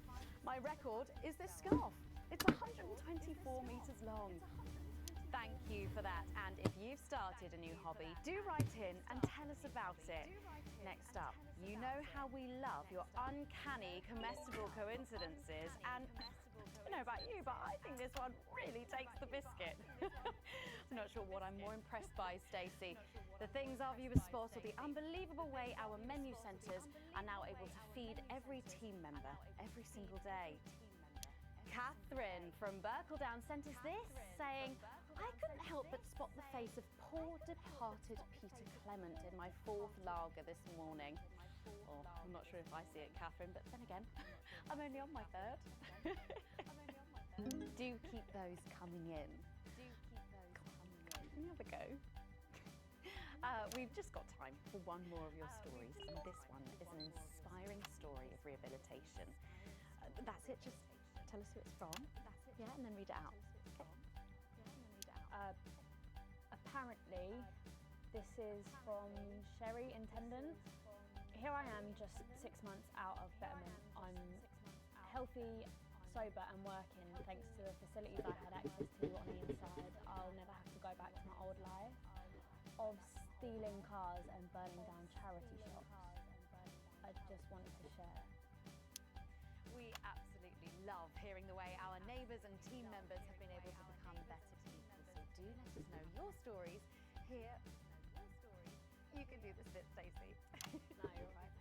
Speaker 2: My record is this scarf. It's 124 meters long. Thank you for that. And if you've started a new hobby, do write in and tell us about it. Next up, you know how we love your uncanny comestible coincidences, and I don't know about you, but I think this one really takes the biscuit. I'm not sure what I'm more impressed by, Stacey. The things our viewers spot, or the unbelievable way our menu centres are now able to feed every team member every single day. Catherine from Berkeldown sent us this, saying, I couldn't help but spot the face of poor departed Peter Clement in my 4th lager this morning. Or, I'm not sure if I see it, Catherine, but then again, I'm only on my 3rd. Do keep those coming in. Can we have a go? We've just got time for one more of your stories, and this one is an inspiring story of rehabilitation. That's it, just tell us who it's from, yeah, and then read it out.
Speaker 18: Apparently, this is from Sherry Intendant. Here I am, just 6 months out of betterment. I'm healthy, sober and working thanks to the facilities I had access to on the inside, I'll never have to go back to my old life of stealing cars and burning down charity shops. I just wanted to share.
Speaker 2: We absolutely love hearing the way our neighbours and team members have been able to become better people. So do let us know your stories here. You can do this bit, Stacey. No, you're right.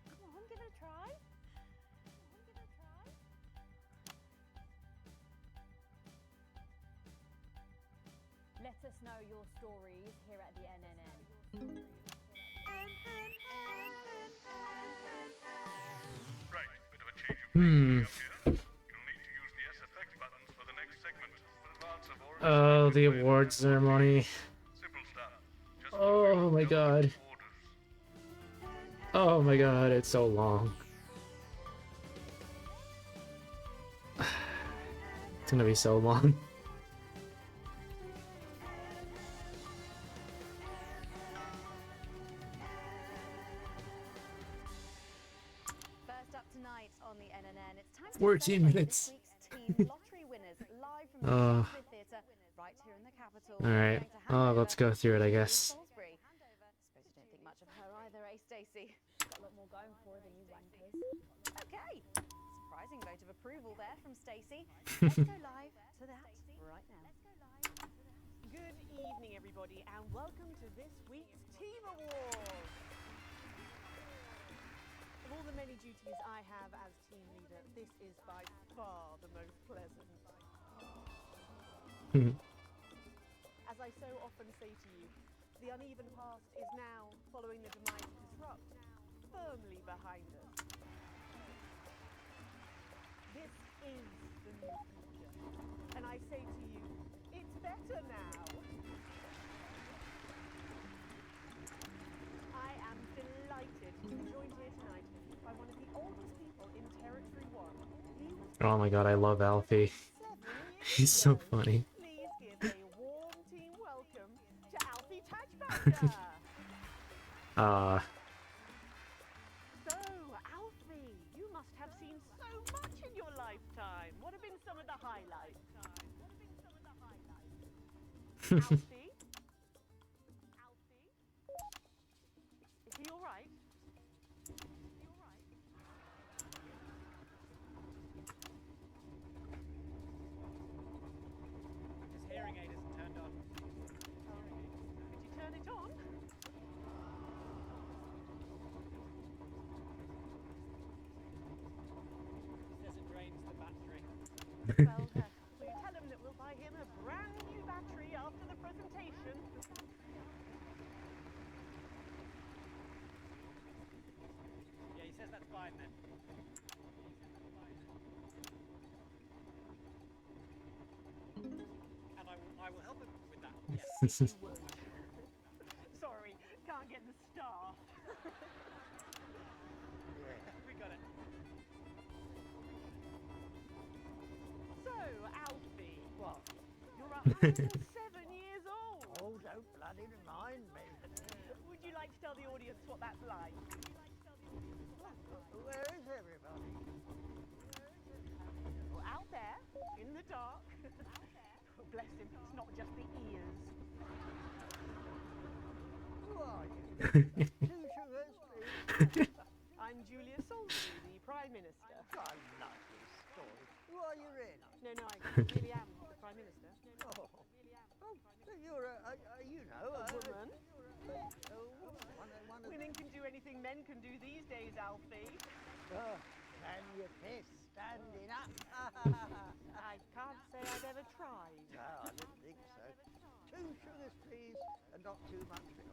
Speaker 2: Come on, give it a try.
Speaker 18: Let us know your stories here at the NNN.
Speaker 4: Right, bit of a change of pace coming up here. You'll need to use the S effect buttons for the next segment. Advance of origin.
Speaker 1: Oh, the awards ceremony.
Speaker 4: Simple stuff. Just
Speaker 1: Oh my god. Oh my god, it's so long. It's gonna be so long.
Speaker 2: First up tonight on the NNN, it's time to
Speaker 1: 14
Speaker 2: celebrate
Speaker 1: minutes.
Speaker 2: this week's teen lottery winners live from the
Speaker 1: Uh,
Speaker 2: Shakespeare Theatre right here in the capital.
Speaker 1: Alright, let's go through it, I guess.
Speaker 2: Salisbury. Suppose you don't think much of her either, eh, Stacey?
Speaker 18: Got a lot more going for her than you wankers.
Speaker 2: Okay. Surprising vote of approval there from Stacey. Let's go live to that right now.
Speaker 8: Good evening, everybody, and welcome to this week's Team Awards. Of all the many duties I have as team leader, this is by far the most pleasant. As I so often say to you, the uneven past is now, following the demise of Disrupt, firmly behind us. This is the new future, and I say to you, it's better now. I am delighted to be joined here tonight by one of the oldest people in Territory 1. He was
Speaker 1: Oh my god, I love Alfie. He's so funny.
Speaker 8: Please give a warm team welcome to Alfie Touchbacker. So, Alfie, you must have seen so much in your lifetime. What have been some of the highlights? Alfie? Alfie? Is he alright?
Speaker 13: His hearing aid isn't turned on.
Speaker 8: Did you turn it on?
Speaker 13: He says it drains the battery.
Speaker 8: Well, will you tell him that we'll buy him a brand new battery after the presentation?
Speaker 13: Yeah, he says that's fine then. And I will help him with that. Yes.
Speaker 8: Sorry, can't get the star.
Speaker 13: We got it.
Speaker 8: So, Alfie, what? You're 107 years old. Oh, don't bloody remind me. Would you like to tell the audience what that's like? Where is everybody? Well, out there, in the dark. Oh, bless him, it's not just the ears. Who are you? Two sugars, please. I'm Julia Salisbury, the Prime Minister. I love this story. Who are you really? No, I really am the Prime Minister. Oh, so you're a woman. Women can do anything men can do these days, Alfie. Oh, and your fist standing up. I can't say I've ever tried. No, I didn't think so. 2 sugars, please, and not too much milk.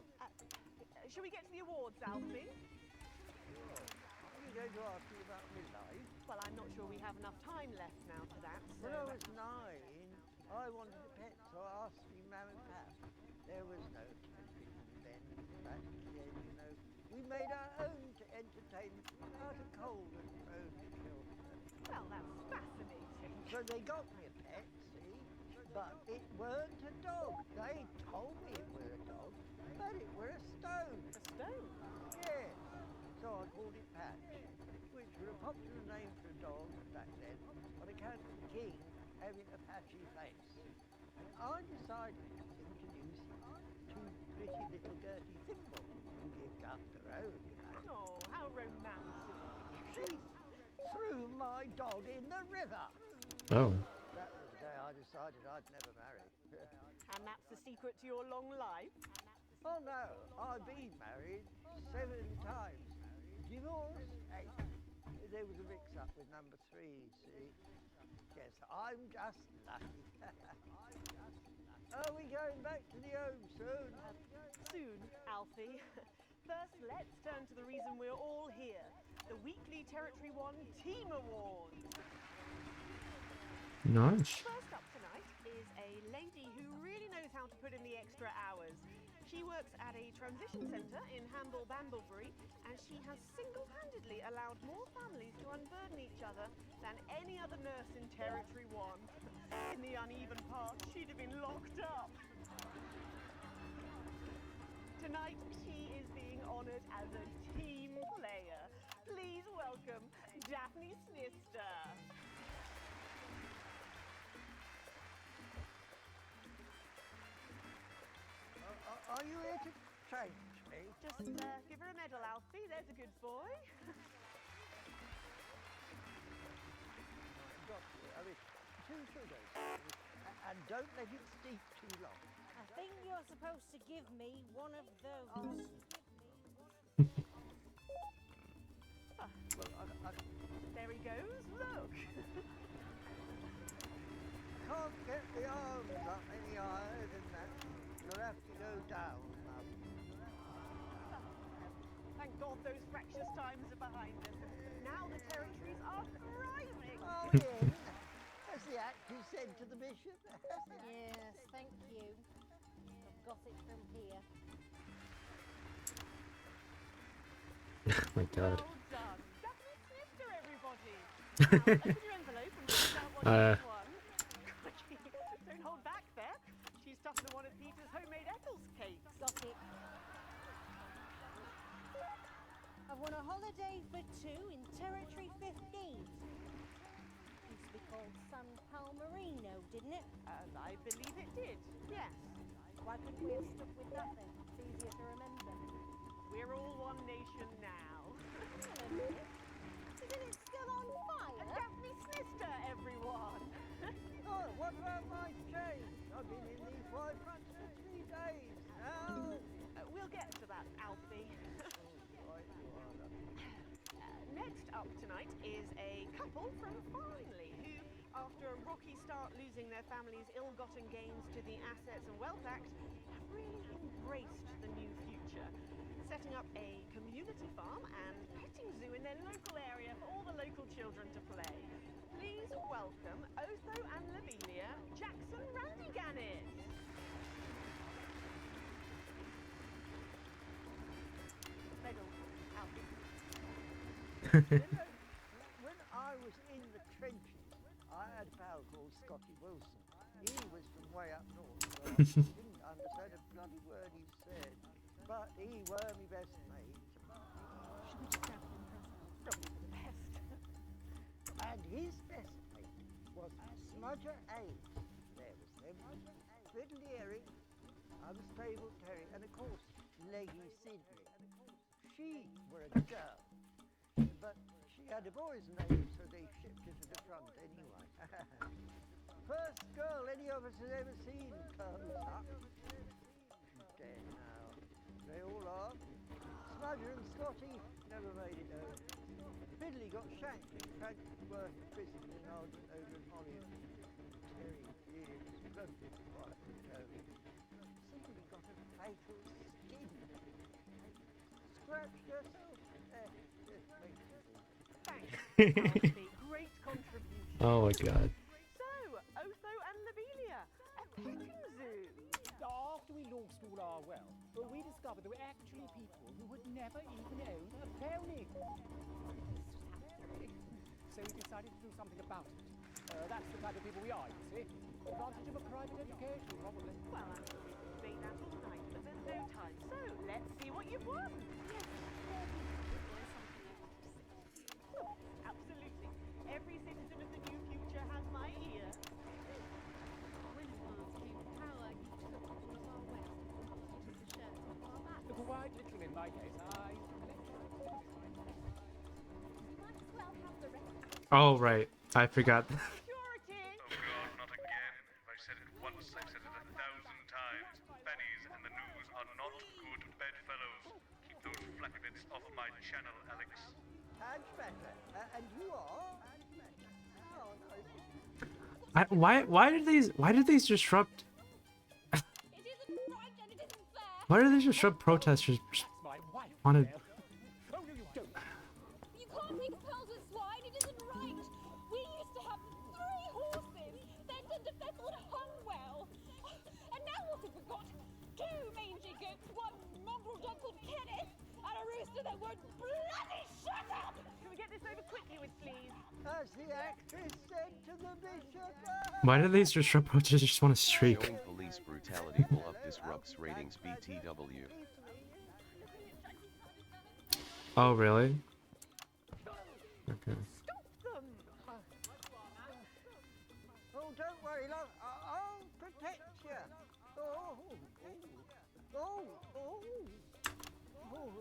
Speaker 8: Shall we get to the awards, Alfie? Sure. Are you going to ask me about my life? Well, I'm not sure we have enough time left now for that. So when I was 9, I wanted a pet, so I asked me Mum and Pap. There was no television then. Back then, you know, we made our own entertainment out of cold and frozen children. Well, that's fascinating. So they got me a pet, see? But it weren't a dog. They told me it were a dog, but it were a stone. A stone? Yes. So I called it Patch, which was a popular name for a dog back then.
Speaker 16: having a patchy face. I decided to introduce you to pretty little Gertie Thimble, who lived up the road, you know.
Speaker 8: Oh, how romantic.
Speaker 16: She threw my dog in the river.
Speaker 1: Oh.
Speaker 16: That was the day I decided I'd never marry.
Speaker 8: And that's the secret to your long life?
Speaker 16: Oh no, I've been married 7 times. Divorced 8. There was a mix-up with number 3, see? Yes, I'm just lucky. Are we going back to the home soon?
Speaker 8: Soon, Alfie. First, let's turn to the reason we're all here. The weekly Territory 1 Team Awards.
Speaker 1: Nice.
Speaker 8: First up tonight is a lady who really knows how to put in the extra hours. She works at a transition centre in Hamble Bamblebury, and she has single-handedly allowed more families to unburden each other than any other nurse in Territory 1. In the uneven path, she'd have been locked up. Tonight, she is being honoured as a team player. Please welcome Daphne Snister.
Speaker 16: Are you here to change me?
Speaker 8: Just give her a medal, Alfie. There's a good boy.
Speaker 16: Doctor, I mean, 2 sugars. And don't let it steep too long.
Speaker 19: I think you're supposed to give me one of those.
Speaker 8: There he goes. Look.
Speaker 16: Can't get the arms up any higher than that. You'll have to go down, Mum.
Speaker 8: Thank God those fractious times are behind us. Now the territories are thriving.
Speaker 16: Oh, in, as the actress said to the bishop.
Speaker 19: Yes, thank you. I've got it from here.
Speaker 1: Oh my god.
Speaker 8: Well done. Daphne Snister, everybody. Open your envelope and find out what you've won. Crikey, don't hold back there. She's tougher than one of Peter's homemade Eccles cakes.
Speaker 19: Got it. I've won a holiday for 2 in Territory 15. Used to be called San Palmerino, didn't it?
Speaker 8: I believe it did, yes.
Speaker 19: Why couldn't we have stuck with that then? It's easier to remember.
Speaker 8: We're all one nation now.
Speaker 19: Isn't it still on fire?
Speaker 8: Daphne Snister, everyone.
Speaker 16: Oh, what about my chain? I've been in these wide fronts for 3 days now.
Speaker 8: We'll get to that, Alfie. Next up tonight is a couple from Farnley who, after a rocky start losing their family's ill-gotten gains to the Assets and Wealth Act, have really embraced the new future, setting up a community farm and petting zoo in their local area for all the local children to play. Please welcome Otho and Lavinia Jackson Randy-Gannett. Medal, Alfie.
Speaker 16: When I was in the trenches, I had a pal called Scotty Wilson. He was from way up north, so I didn't understand a bloody word he said. But he were my best mate. Probably the best. And his best mate was Smudger Ace. There was them, Fiddly Eric, Unstable Terry, and of course, Leggy Sidney. She were a girl. But she had a boy's name, so they shipped her to the front anyway. First girl any of us has ever seen comes up. Dead now. They all are. Smudger and Scotty never made it home. Fiddly got shanked in Frankfurt prison in an argument over in Hollywood. Terry really exploded quite a bit. Somebody got a fatal skin. Scratched herself.
Speaker 8: Thanks, Alfie. Great contribution.
Speaker 1: Oh my god.
Speaker 8: So, Otho and Lavinia, a petting zoo.
Speaker 13: After we lost all our wealth, we discovered there were actually people who would never even own a pony. So we decided to do something about it. That's the type of people we are, you see. Advantage of a private education, probably.
Speaker 8: Well, I'm sure we can debate that all night, but there's no time. So, let's see what you've won. Yes, absolutely. Every citizen of the new future has my ear.
Speaker 13: my case, I
Speaker 1: Oh right, I forgot.
Speaker 4: Oh God, not again. If I said it once, I've said it 1,000 times. Bennies and the news are not good bedfellows. Keep those flappy bits off my channel, Alex.
Speaker 16: And better. And you are? Oh, no.
Speaker 1: Why did these disrupt? Why did they disrupt protesters? Wanted.
Speaker 13: Oh, no, you don't.
Speaker 21: You can't make pearls with swine, it isn't right. We used to have 3 horses, then turned to Fethel and Hunwell. And now what have we got? 2 mangy goats, 1 mongrel dog called Kenneth, and a rooster that won't bloody shut up!
Speaker 8: Can we get this over quickly with, please?
Speaker 16: As the actress said to the bishop.
Speaker 1: Why did these disrupt protesters just want to streak?
Speaker 12: Showing police brutality will up disrupts ratings BTW.
Speaker 1: Oh really? Okay.
Speaker 16: Oh, don't worry, love. I'll protect you. Oh, oh, oh, oh.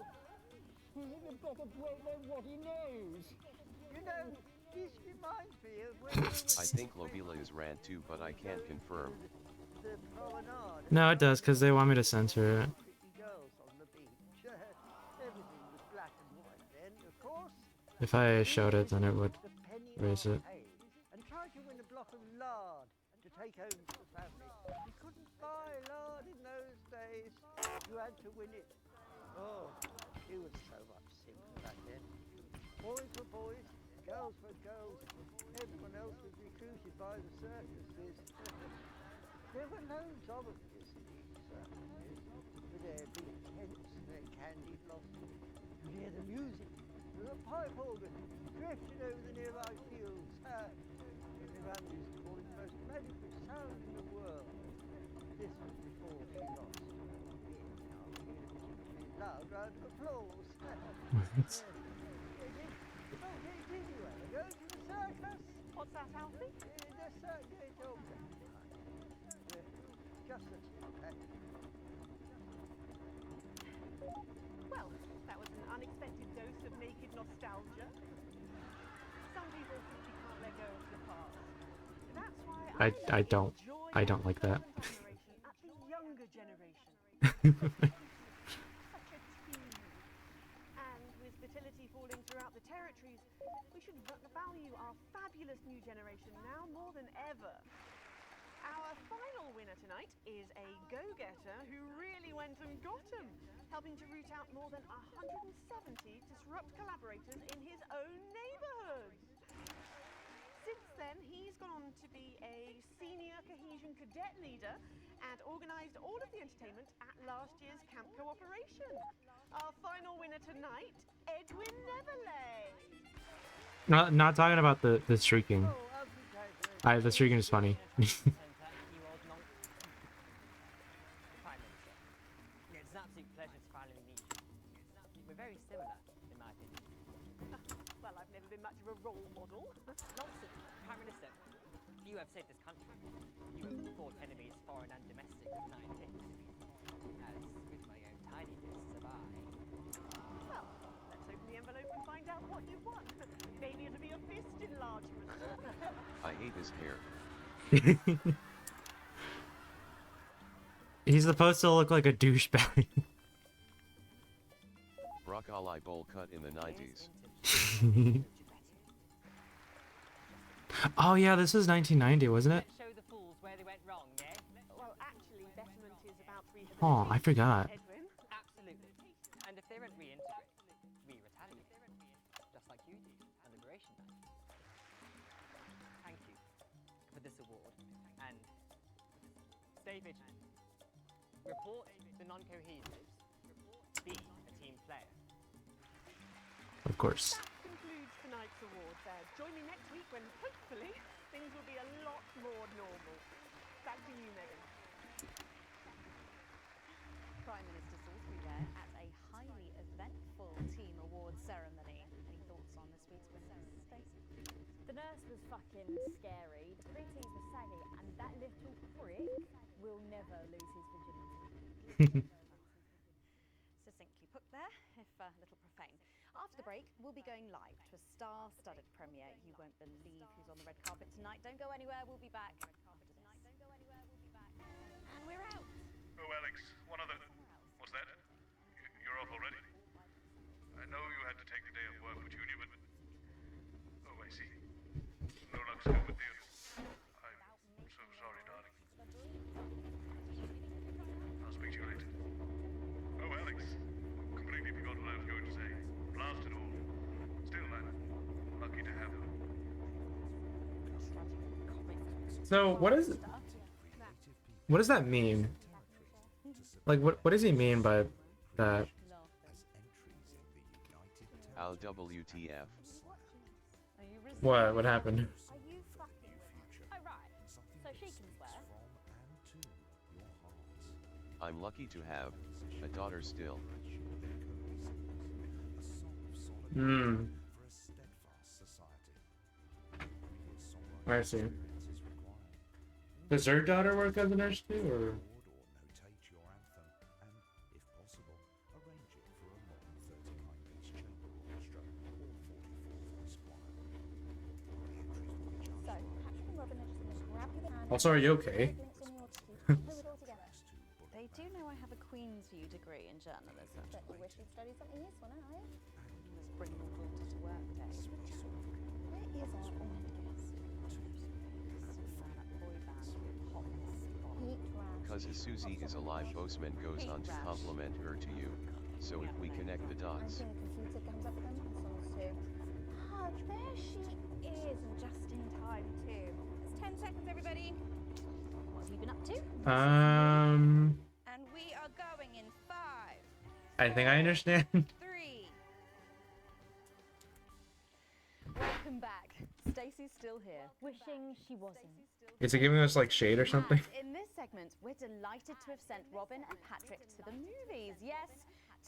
Speaker 13: You better break their waddy nose.
Speaker 16: You know, this reminds me of when
Speaker 12: I think Lovila is rant too, but I can't confirm.
Speaker 16: the promenade.
Speaker 1: No, it does because they want me to censor it.
Speaker 16: Pretty girls on the beach. Everything was black and white then, of course.
Speaker 1: If I showed it, then it would raise it.
Speaker 16: And tried to win a block of lard to take home to the family. You couldn't buy lard in those days. You had to win it. Oh, it was so much simpler back then. Boys were boys, girls were girls. Everyone else was recruited by the circuses. There were loads of them, you see, circuses, with their big tents and their candy blossoms. You'd hear the music, the pipe organ, drifting over the nearby fields. My mum used to call it the most magical sound in the world. This was before she lost. Loud round of applause. Did you ever go to the circus?
Speaker 8: What's that, Alfie?
Speaker 16: The circus. Just a tip.
Speaker 8: Well, that was an unexpected dose of naked nostalgia. Some people simply can't let go of the past. That's why
Speaker 1: I don't like that.
Speaker 8: at the younger generation. And with fertility falling throughout the territories, we should value our fabulous new generation now more than ever. Our final winner tonight is a go-getter who really went and got 'em, helping to root out more than 170 disrupt collaborators in his own neighbourhood. Since then, he's gone on to be a senior cohesion cadet leader and organised all of the entertainment at last year's Camp Cooperation. Our final winner tonight, Edwin Neverlay.
Speaker 1: Not talking about the streaking. The streaking is funny.
Speaker 3: It's an absolute pleasure to finally meet you. We're very similar, in my opinion.
Speaker 8: Well, I've never been much of a role model.
Speaker 3: Nonsense, Prime Minister. You have saved this country. You have fought enemies, foreign and domestic, with 9 hits. As with my own tiny doses of eye.
Speaker 8: Well, let's open the envelope and find out what you won. Maybe it'll be a fist enlargement.
Speaker 12: I hate his hair.
Speaker 1: He's supposed to look like a douchebag.
Speaker 12: Broccoli bowl cut in the 90s.
Speaker 1: Oh yeah, this was 1990, wasn't it?
Speaker 3: Show the fools where they went wrong, yeah?
Speaker 8: Well, actually, betterment is about rehabilitation.
Speaker 1: Oh, I forgot.
Speaker 8: Edwin?
Speaker 3: Absolutely. And if they don't reintegrate, we retaliate. Just like you did on Liberation Night. Thank you for this award. And stay vigilant. Report the non-cohesives. Be a team player.
Speaker 1: Of course.
Speaker 8: That concludes tonight's awards. Join me next week when, hopefully, things will be a lot more normal. Back to you, Megan.
Speaker 2: Prime Minister Salisbury there at a highly eventful team awards ceremony. Any thoughts on this week's winners? Stacey?
Speaker 18: The nurse was fucking scary, the preteens were saggy, and that little prick will never lose his virginity.
Speaker 2: Succinctly put there. After the break, we'll be going live to a star-studded premiere. You won't believe who's on the red carpet tonight. Don't go anywhere, we'll be back. And we're out.
Speaker 4: Oh, Alex, one other... What's that? You're off already? I know you had to take the day off work, Petunia, but... Oh, I see. No luck's come with the... I'm so sorry, darling. I'll speak to you later. Oh, Alex, completely forgot what I was going to say. Blast it all. Still, I'm lucky to have her.
Speaker 1: So what does that mean? Like what does he mean by that?
Speaker 12: Al WTF.
Speaker 1: What happened?
Speaker 2: Are you fucking... Oh, right. So she can swear.
Speaker 12: I'm lucky to have a daughter still.
Speaker 1: Hmm. I see. Does her daughter work as a nurse too, or?
Speaker 5: So, Patrick and Robin are just going to grab you the hand.
Speaker 1: Also, are you okay?
Speaker 5: Put it all together.
Speaker 2: They do know I have a Queen's View degree in journalism.
Speaker 5: But you wish you'd study something useful now, are you?
Speaker 2: Let's bring your daughter to work day.
Speaker 5: Where is our ornament guest?
Speaker 12: Cause Susie is alive, Boseman goes on to compliment her to you. So if we connect the
Speaker 5: I'm
Speaker 12: dots.
Speaker 5: seeing the computer comes up with them consoles too. Ah, there she is, and just in time too. It's 10 seconds, everybody.
Speaker 2: What have you been up to?
Speaker 5: And we are going in 5.
Speaker 1: I think I understand.
Speaker 5: 3.
Speaker 2: Welcome back. Stacey's still here. Wishing she wasn't.
Speaker 1: Is it giving us like shade or something?
Speaker 2: And in this segment, we're delighted to have sent Robin and Patrick to the movies. Yes,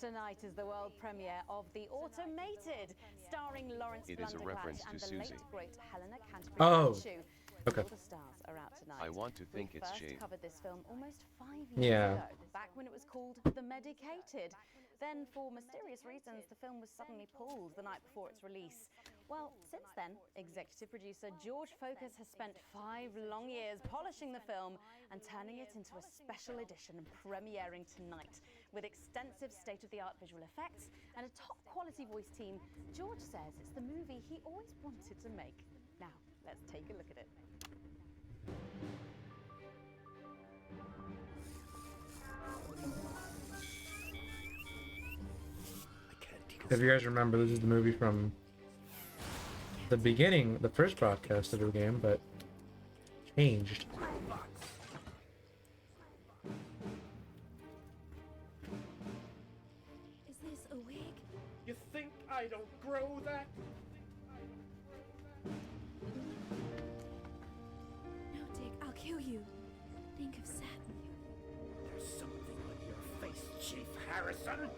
Speaker 2: tonight is the world premiere of The Automated, starring Lawrence
Speaker 12: It is a reference
Speaker 2: Blunder-Clash and
Speaker 12: to
Speaker 2: the late
Speaker 12: Susie.
Speaker 2: great Helena Canterbury.
Speaker 1: Oh,
Speaker 2: Shoe.
Speaker 1: okay.
Speaker 2: All the stars are out tonight.
Speaker 12: I want to think
Speaker 2: we
Speaker 12: it's
Speaker 2: first
Speaker 12: shade.
Speaker 2: covered this film almost 5 years
Speaker 1: Yeah.
Speaker 2: ago, back when it was called The Medicated. Then, for mysterious reasons, the film was suddenly pulled the night before its release. Well, since then, executive producer George Focus has spent 5 long years polishing the film and turning it into a special edition and premiering tonight. With extensive state-of-the-art visual effects and a top-quality voice team, George says it's the movie he always wanted to make. Now, let's take a look at it.
Speaker 1: If you guys remember, this is the movie from the beginning, the first broadcast of the game, but changed.
Speaker 5: Is this a wig?
Speaker 23: You think I don't grow that?
Speaker 5: No, Dick, I'll kill you. Think of Saturn.
Speaker 23: There's something on your face, Chief Harrison.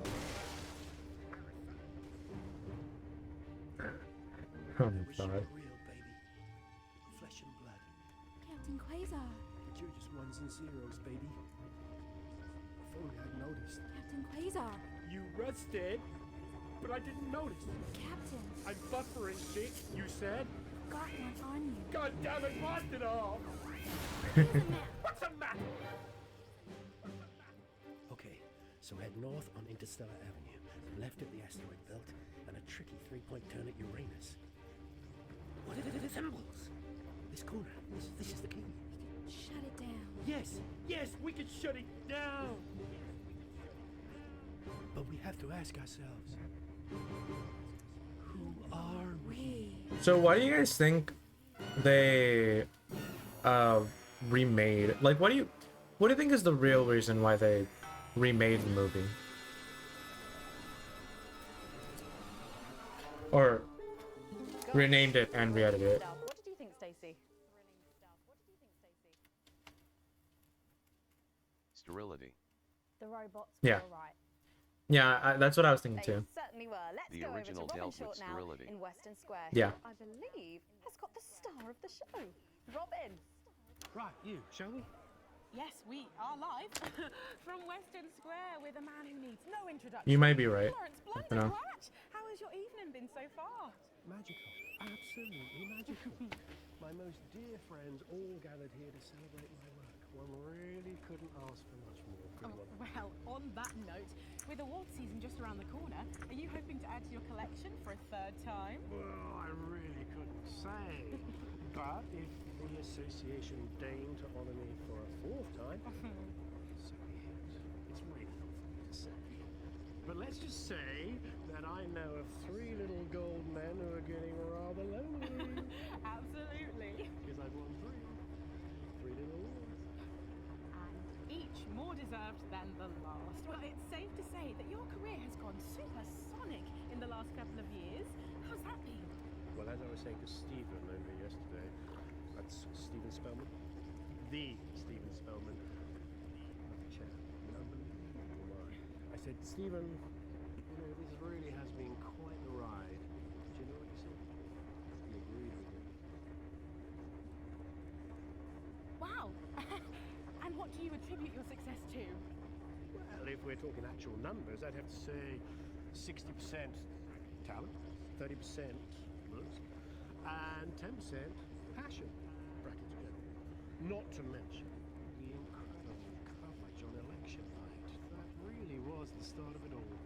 Speaker 1: Oh my god.
Speaker 23: Real, baby. Flesh and blood.
Speaker 5: Captain Quasar.
Speaker 23: But you're just ones and zeros, baby. If only I'd noticed.
Speaker 5: Captain Quasar.
Speaker 23: You rusted, but I didn't notice.
Speaker 5: Captain.
Speaker 23: I'm buffering, chick, you said.
Speaker 5: Got one on you.
Speaker 23: God damn it, blast it all! What's the matter? Okay, so head north on Interstellar Avenue, left at the asteroid belt, and a tricky 3-point turn at Uranus. What are the symbols? This corner. This is the key.
Speaker 5: Shut it down.
Speaker 23: Yes, we can shut it down. But we have to ask ourselves, who are we?
Speaker 1: So why do you guys think they remade? Like, what do you think is the real reason why they remade the movie? Or renamed it and re-edited it?
Speaker 2: What did you think, Stacey?
Speaker 12: Sterility.
Speaker 2: The robots
Speaker 1: Yeah.
Speaker 2: were right.
Speaker 1: Yeah, that's what I was thinking
Speaker 2: They
Speaker 1: too.
Speaker 2: certainly were. Let's
Speaker 12: The
Speaker 2: go over to
Speaker 12: original
Speaker 2: Robin
Speaker 12: dealt with
Speaker 2: Short now
Speaker 12: sterility.
Speaker 2: in Western Square.
Speaker 1: Yeah.
Speaker 2: Who I believe has got the star of the show. Robin.
Speaker 23: Right, you, shall we?
Speaker 11: Yes, we are live from Western Square with a man who needs no introduction.
Speaker 1: You might be right.
Speaker 11: Lawrence
Speaker 1: I don't know.
Speaker 11: Blunder-Clash. How was your evening? far?
Speaker 23: Magical. Absolutely magical. My most dear friends all gathered here to celebrate my work. One really couldn't ask for much more. Good one.
Speaker 11: Well, on that note, with award season just around the corner, are you hoping to add to your collection for a third time?
Speaker 23: Well, I really couldn't say. But if the association deigned to honour me for a fourth time, so be it. It's really not for me to say. But let's just say that I know of 3 little gold men who are getting rather lonely.
Speaker 11: Absolutely.
Speaker 23: Because I've won 3 little awards.
Speaker 11: And each more deserved than the last. Well, it's safe to say that your career has gone supersonic in the last couple of years. How's that been?
Speaker 23: Well, as I was saying to Stephen over yesterday, that's Stephen Spellman, the Stephen Spellman, lovely chap, an unbelievable mind. I said, Stephen, you know, this really has been quite the ride. Do you know what he said? He agreed with me.
Speaker 11: Wow. And what do you attribute your success to?
Speaker 23: Well, if we're talking actual numbers, I'd have to say 60% talent, 30% looks, and 10% passion, bracket together. Not to mention the incredible coverage on election night. That really was the start of it all.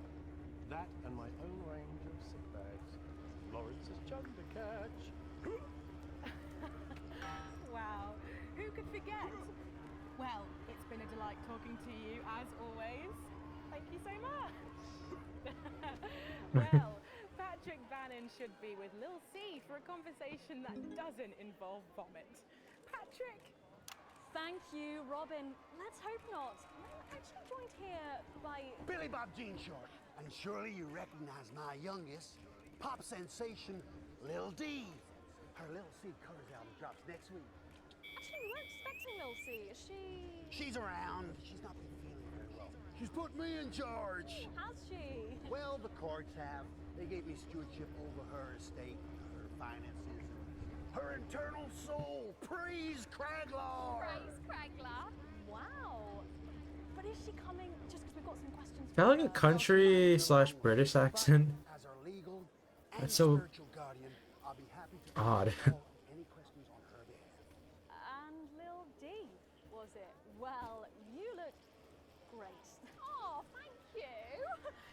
Speaker 23: That and my own range of sick bags. Lawrence's chunder catch.
Speaker 11: Wow, who could forget? Well, it's been a delight talking to you, as always. Thank you so much. Well, Patrick Bannon should be with Lil C for a conversation that doesn't involve vomit. Patrick!
Speaker 2: Thank you, Robin. Let's hope not. I'm actually joined here by
Speaker 16: Billy Bob Jean Short. And surely you recognize my youngest, pop sensation, Lil D. Her Lil C Colors album drops next week.
Speaker 2: Actually, we weren't expecting Lil C. Is she?
Speaker 16: She's around. She's not been feeling very well. She's put me in charge.
Speaker 2: Has she?
Speaker 16: Well, the courts have. They gave me stewardship over her estate, her finances, her internal soul. Praise Craglar!
Speaker 2: Praise Craglar. Wow. But is she coming just because we've got some questions?
Speaker 1: Is that like a country / British accent?
Speaker 16: As our legal and
Speaker 1: That's so
Speaker 16: spiritual guardian, I'll be happy to
Speaker 1: odd.
Speaker 16: answer any questions on her behalf.
Speaker 2: And Lil D, was it? Well, you look great. Oh, thank you.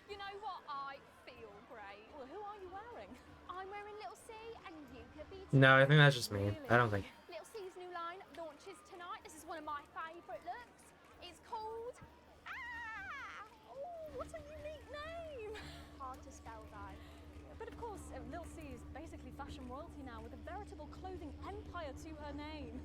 Speaker 2: You know what? I feel great. Well, who are you wearing?
Speaker 10: I'm wearing Little C, and you could be.
Speaker 1: No, I think that's just me. I don't think.
Speaker 10: Little C's new line launches tonight. This is one of my favourite looks. It's called.
Speaker 2: Oh, what a unique name.
Speaker 10: Hard to spell, though.
Speaker 2: But of course, Lil C is basically fashion royalty now with a veritable clothing empire to her name.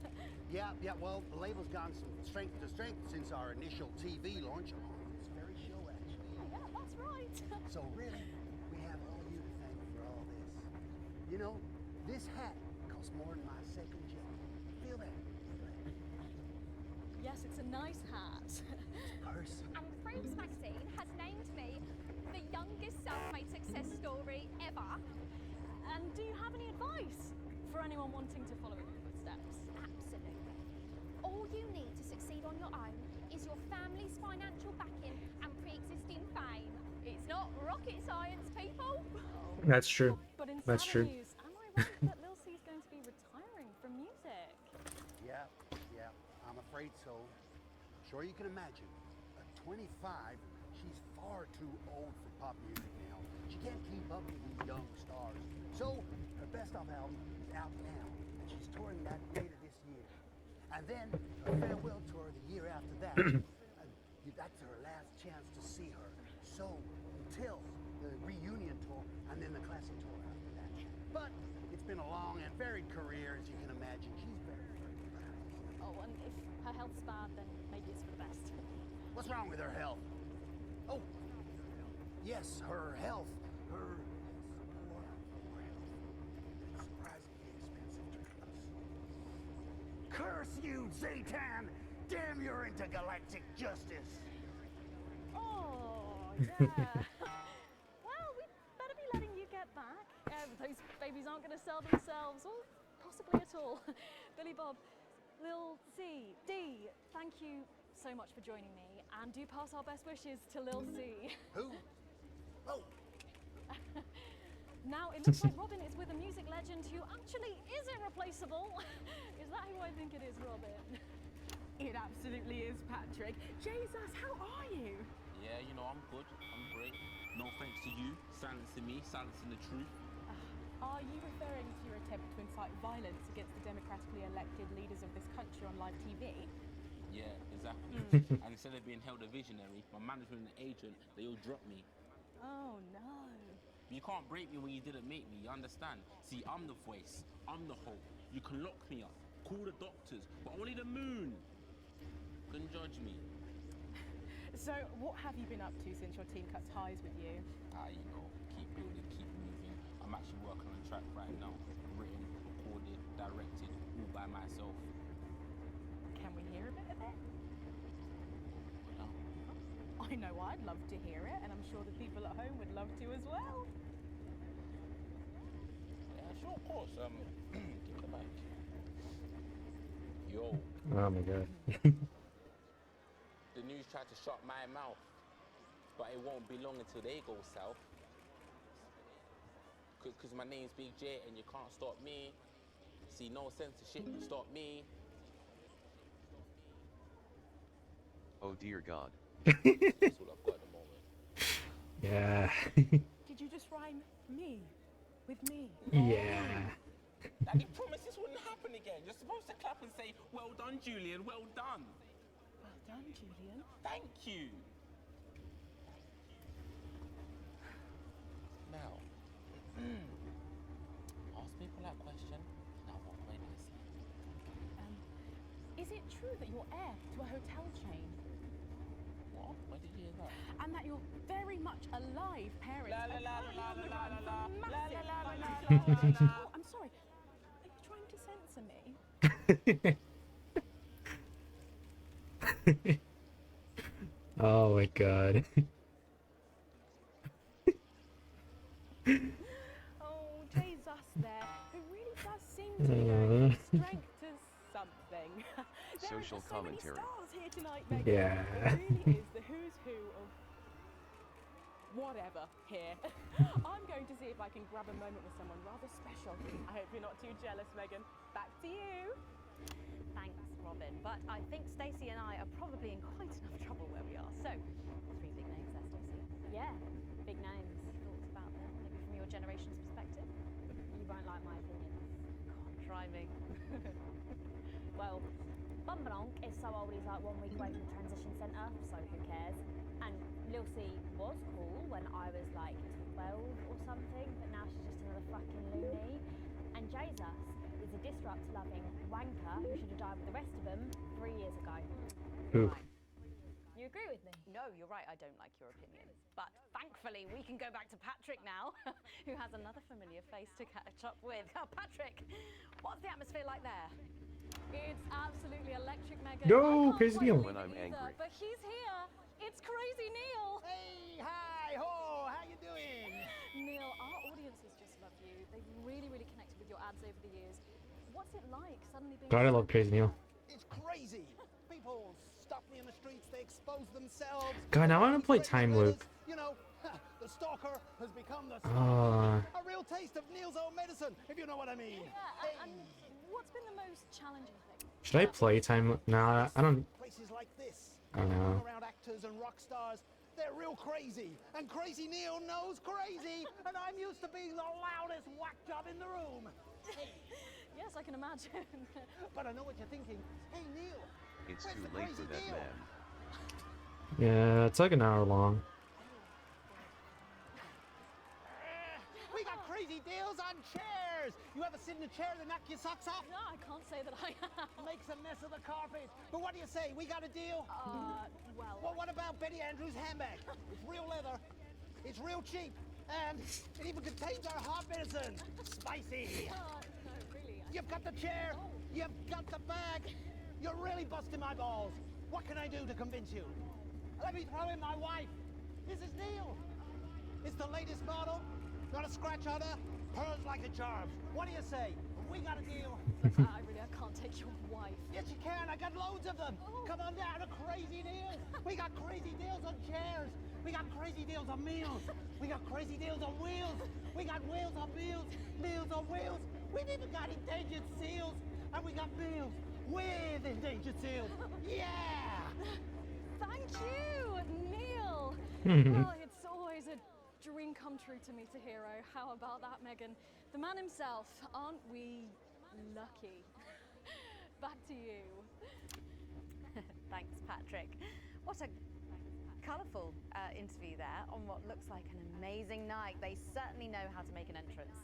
Speaker 16: Yeah, well, the label's gone from strength to strength since our initial TV launch on this very show, actually.
Speaker 2: Yeah, that's right.
Speaker 16: So really, we have all you to thank for all this. You know, this hat costs more than my second jet. Feel that?
Speaker 2: Yes, it's a nice hat.
Speaker 16: Purse.
Speaker 10: And Fruits magazine has named me the youngest self-made success story ever.
Speaker 2: And do you have any advice for anyone wanting to follow in your footsteps?
Speaker 10: Absolutely. All you need to succeed on your own is your family's financial backing and pre-existing fame. It's not rocket science, people.
Speaker 1: That's true.
Speaker 2: But in
Speaker 1: That's
Speaker 2: sadder
Speaker 1: true.
Speaker 2: news, am I right that Lil C is going to be retiring from music?
Speaker 16: Yeah, I'm afraid so. Sure you can imagine. At 25, she's far too old for pop music now. She can't keep up with these young stars. So, her best of album is out now, and she's touring that later this year. And then, her farewell tour the year after that. That's her last chance to see her. So, until the reunion tour, and then the classic tour after that. But, it's been a long and varied career, as you can imagine. She's very, very proud.
Speaker 2: Oh, and if her health's bad, then maybe it's for the best.
Speaker 16: What's wrong with her health? Oh, yes, her health. Her surprisingly expensive treatments. Curse you, Zaytan! Damn your intergalactic justice!
Speaker 2: Oh, yeah. Well, we better be letting you get back. Those babies aren't going to sell themselves, or possibly at all. Billy Bob, Lil C, D, thank you so much for joining me, and do pass our best wishes to Lil C.
Speaker 16: Who? Oh!
Speaker 18: Now, it looks like Robin is with a music legend who actually is irreplaceable. Is that who I think it is, Robin?
Speaker 11: It absolutely is, Patrick. Jesus, how are you?
Speaker 6: Yeah, you know, I'm good. I'm great. No thanks to you, silencing me, silencing the truth.
Speaker 11: Are you referring to your attempt to incite violence against the democratically elected leaders of this country on live TV?
Speaker 6: Yeah, exactly. And instead of being held a visionary, my management and agent, they all dropped me.
Speaker 11: Oh, no.
Speaker 6: You can't break me when you didn't make me, you understand? See, I'm the voice, I'm the hope. You can lock me up, call the doctors, but only the moon can judge me.
Speaker 11: So, what have you been up to since your team cut ties with you?
Speaker 6: You know, keep building, keep moving. I'm actually working on a track right now, written, recorded, directed, all by myself.
Speaker 11: Can we hear a bit of it?
Speaker 6: No.
Speaker 11: I know I'd love to hear it, and I'm sure the people at home would love to as well.
Speaker 6: Yeah, sure, of course. Give me the mic. Yo.
Speaker 1: Oh my god.
Speaker 6: The news tried to shut my mouth, but it won't be long until they go south. Cause my name's Big J and you can't stop me. See, no censorship can stop me.
Speaker 12: Oh dear God.
Speaker 6: That's all I've got at the moment.
Speaker 1: Yeah.
Speaker 11: Did you just rhyme me with me?
Speaker 1: Yeah.
Speaker 6: Daddy promised this wouldn't happen again. You're supposed to clap and say, well done, Julian, well done.
Speaker 11: Well done, Julian.
Speaker 6: Thank you. Now, ask people that question, and I'll walk away nicely.
Speaker 11: Is it true that you're heir to a hotel chain?
Speaker 6: What? Where did you hear that?
Speaker 11: And that you're very much alive parents
Speaker 6: La la la
Speaker 11: are
Speaker 6: la
Speaker 11: currently
Speaker 6: la
Speaker 11: on the
Speaker 6: la
Speaker 11: run
Speaker 6: la
Speaker 11: for
Speaker 6: la
Speaker 11: massive
Speaker 6: la la la
Speaker 11: financial
Speaker 6: la la.
Speaker 11: Oh, I'm sorry. Are you trying to censor me?
Speaker 1: Oh my god.
Speaker 11: Oh, Jesus there, who really does seem to be going from strength to something. There are
Speaker 12: Social
Speaker 11: just so many
Speaker 12: commentary.
Speaker 11: stars here tonight, Megan.
Speaker 1: Yeah.
Speaker 11: It really is the who's who of whatever here. I'm going to see if I can grab a moment with someone rather special. I hope you're not too jealous, Megan. Back to you.
Speaker 2: Thanks, Robin. But I think Stacey and I are probably in quite enough trouble where we are. So, 3 big names there, Stacey.
Speaker 18: Yeah, big names.
Speaker 2: Thoughts about them, maybe from your generation's perspective?
Speaker 18: You won't like my opinions.
Speaker 2: God, try me.
Speaker 18: Well, Bumbanonk is so old he's like 1 week away from the transition centre, so who cares? And Lil C was cool when I was like 12 or something, but now she's just another fucking loony. And Jesus is a disrupt-loving wanker who should have died with the rest of them 3 years ago.
Speaker 1: Ooh.
Speaker 18: You agree with me?
Speaker 2: No, you're right, I don't like your opinions. But thankfully, we can go back to Patrick now, who has another familiar face to catch up with. Patrick, what's the atmosphere like there?
Speaker 18: It's absolutely electric, Megan.
Speaker 1: No, Crazy Neil.
Speaker 12: When I'm angry.
Speaker 18: But he's here. It's Crazy Neil.
Speaker 13: Hey, hi, ho, how you doing?
Speaker 18: Neil, our audiences just love you. They've really, really connected with your ads over the years. What's it like suddenly being...
Speaker 1: God, I love Crazy Neil.
Speaker 13: It's crazy. People stop me in the streets, they expose themselves.
Speaker 1: God, now I want to play Time Loop.
Speaker 13: You know, the stalker has become the
Speaker 1: Ah.
Speaker 13: A real taste of Neil's own medicine, if you know what I mean.
Speaker 18: Yeah, and what's been the most challenging thing?
Speaker 1: Should I play Time Loop? Nah, I don't.
Speaker 13: Places like this,
Speaker 1: I don't know.
Speaker 13: around actors and rock stars, they're real crazy. And Crazy Neil knows crazy, and I'm used to being the loudest whack job in the room. Hey.
Speaker 18: Yes, I can imagine.
Speaker 13: But I know what you're thinking. Hey, Neil.
Speaker 12: It's
Speaker 13: where's
Speaker 12: too
Speaker 13: the
Speaker 12: late
Speaker 13: Crazy
Speaker 12: for that
Speaker 13: Neil?
Speaker 12: man.
Speaker 1: Yeah, it's like an hour long.
Speaker 13: We got crazy deals on chairs. You ever sit in a chair that knock your socks off?
Speaker 18: No, I can't say that I have.
Speaker 13: Makes a mess of the carpet. But what do you say? We got a deal? Well, what about Betty Andrews' handbag? It's real leather. It's real cheap. And it even contains our heart medicine. Spicy.
Speaker 18: No, really.
Speaker 13: You've got the chair. You've got the bag. You're really busting my balls. What can I do to convince you? Let me throw in my wife. Mrs. Neil. It's the latest model. Not a scratch on her. Pearls like a charm. What do you say? We got a deal.
Speaker 18: I can't take your wife.
Speaker 13: Yes, you can. I got loads of them. Come on down to Crazy Deals. We got crazy deals on chairs. We got crazy deals on meals. We got crazy deals on wheels. We got got wheels on wheels, meals on wheels. We've even got endangered seals, and we got meals with endangered seals. Yeah!
Speaker 18: Thank you, Neil. Well, it's always a dream come true to meet a hero. How about that, Megan? The man himself. Aren't we lucky? Back to you.
Speaker 2: Thanks, Patrick. What a colourful interview there on what looks like an amazing night. They certainly know how to make an entrance.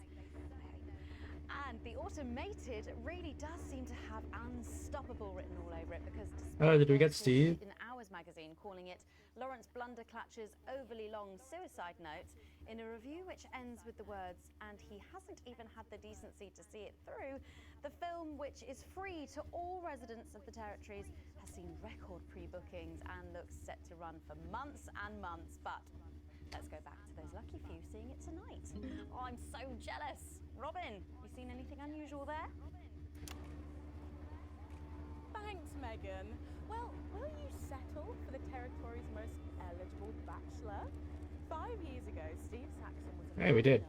Speaker 2: And the automated really does seem to have unstoppable written all over it, because
Speaker 1: Did we get Steve?
Speaker 2: in Hours magazine calling it Lawrence Blunderclatch's overly long suicide note, in a review which ends with the words, and he hasn't even had the decency to see it through, the film, which is free to all residents of the territories, has seen record pre-bookings and looks set to run for months and months. But let's go back to those lucky few seeing it tonight. Oh, I'm so jealous. Robin, you seen anything unusual there?
Speaker 11: Thanks, Megan. Well, will you settle for the territory's most eligible bachelor? 5 years ago, Steve Saxon was
Speaker 1: Hey, we did.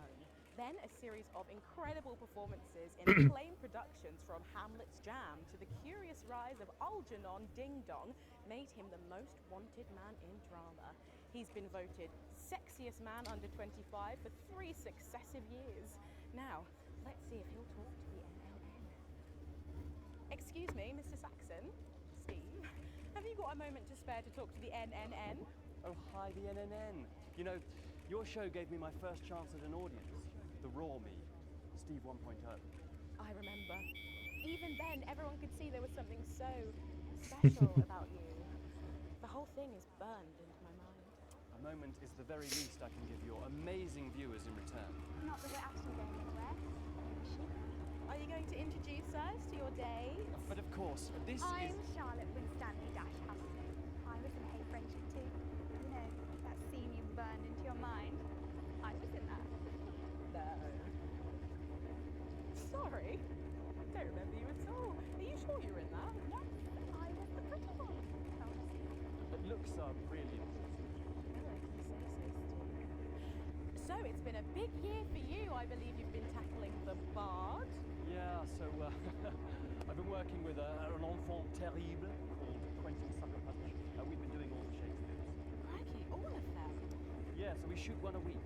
Speaker 11: Then a series of incredible performances in acclaimed productions, from Hamlet's Jam to The Curious Rise of Algernon Ding Dong, made him the most wanted man in drama. He's been voted sexiest man under 25 for 3 successive years. Now, let's see if he'll talk to the NNN. Excuse me, Mr. Saxon. Steve, have you got a moment to spare to talk to the NNN?
Speaker 14: Oh, hi, the NNN. You know, your show gave me my first chance at an audience. The Raw Me, Steve 1.0.
Speaker 11: I remember. Even then, everyone could see there was something so special about you. The whole thing is burned into my mind.
Speaker 14: A moment is the very least I can give your amazing viewers in return.
Speaker 10: Not that we're actually going anywhere.
Speaker 11: Are you going to introduce us to your day?
Speaker 14: But of course, this
Speaker 10: I'm
Speaker 14: is...
Speaker 10: Charlotte Winstanley Hamilton. I was in Hate Friendship too. You know, that scene you burned into your mind. I was in that.
Speaker 11: No. Sorry. I don't remember you at all. Are you sure you were in that?
Speaker 10: Yes, I was the pretty one.
Speaker 14: But looks are really important.
Speaker 11: So it's been a big year for you. I believe you've been tackling the Bard.
Speaker 14: Yeah, so I've been working with an enfant terrible called Quentin Suckerpunch. We've been doing all the Shakespeare's.
Speaker 11: Crikey, all of them?
Speaker 14: Yeah, so we shoot one a week.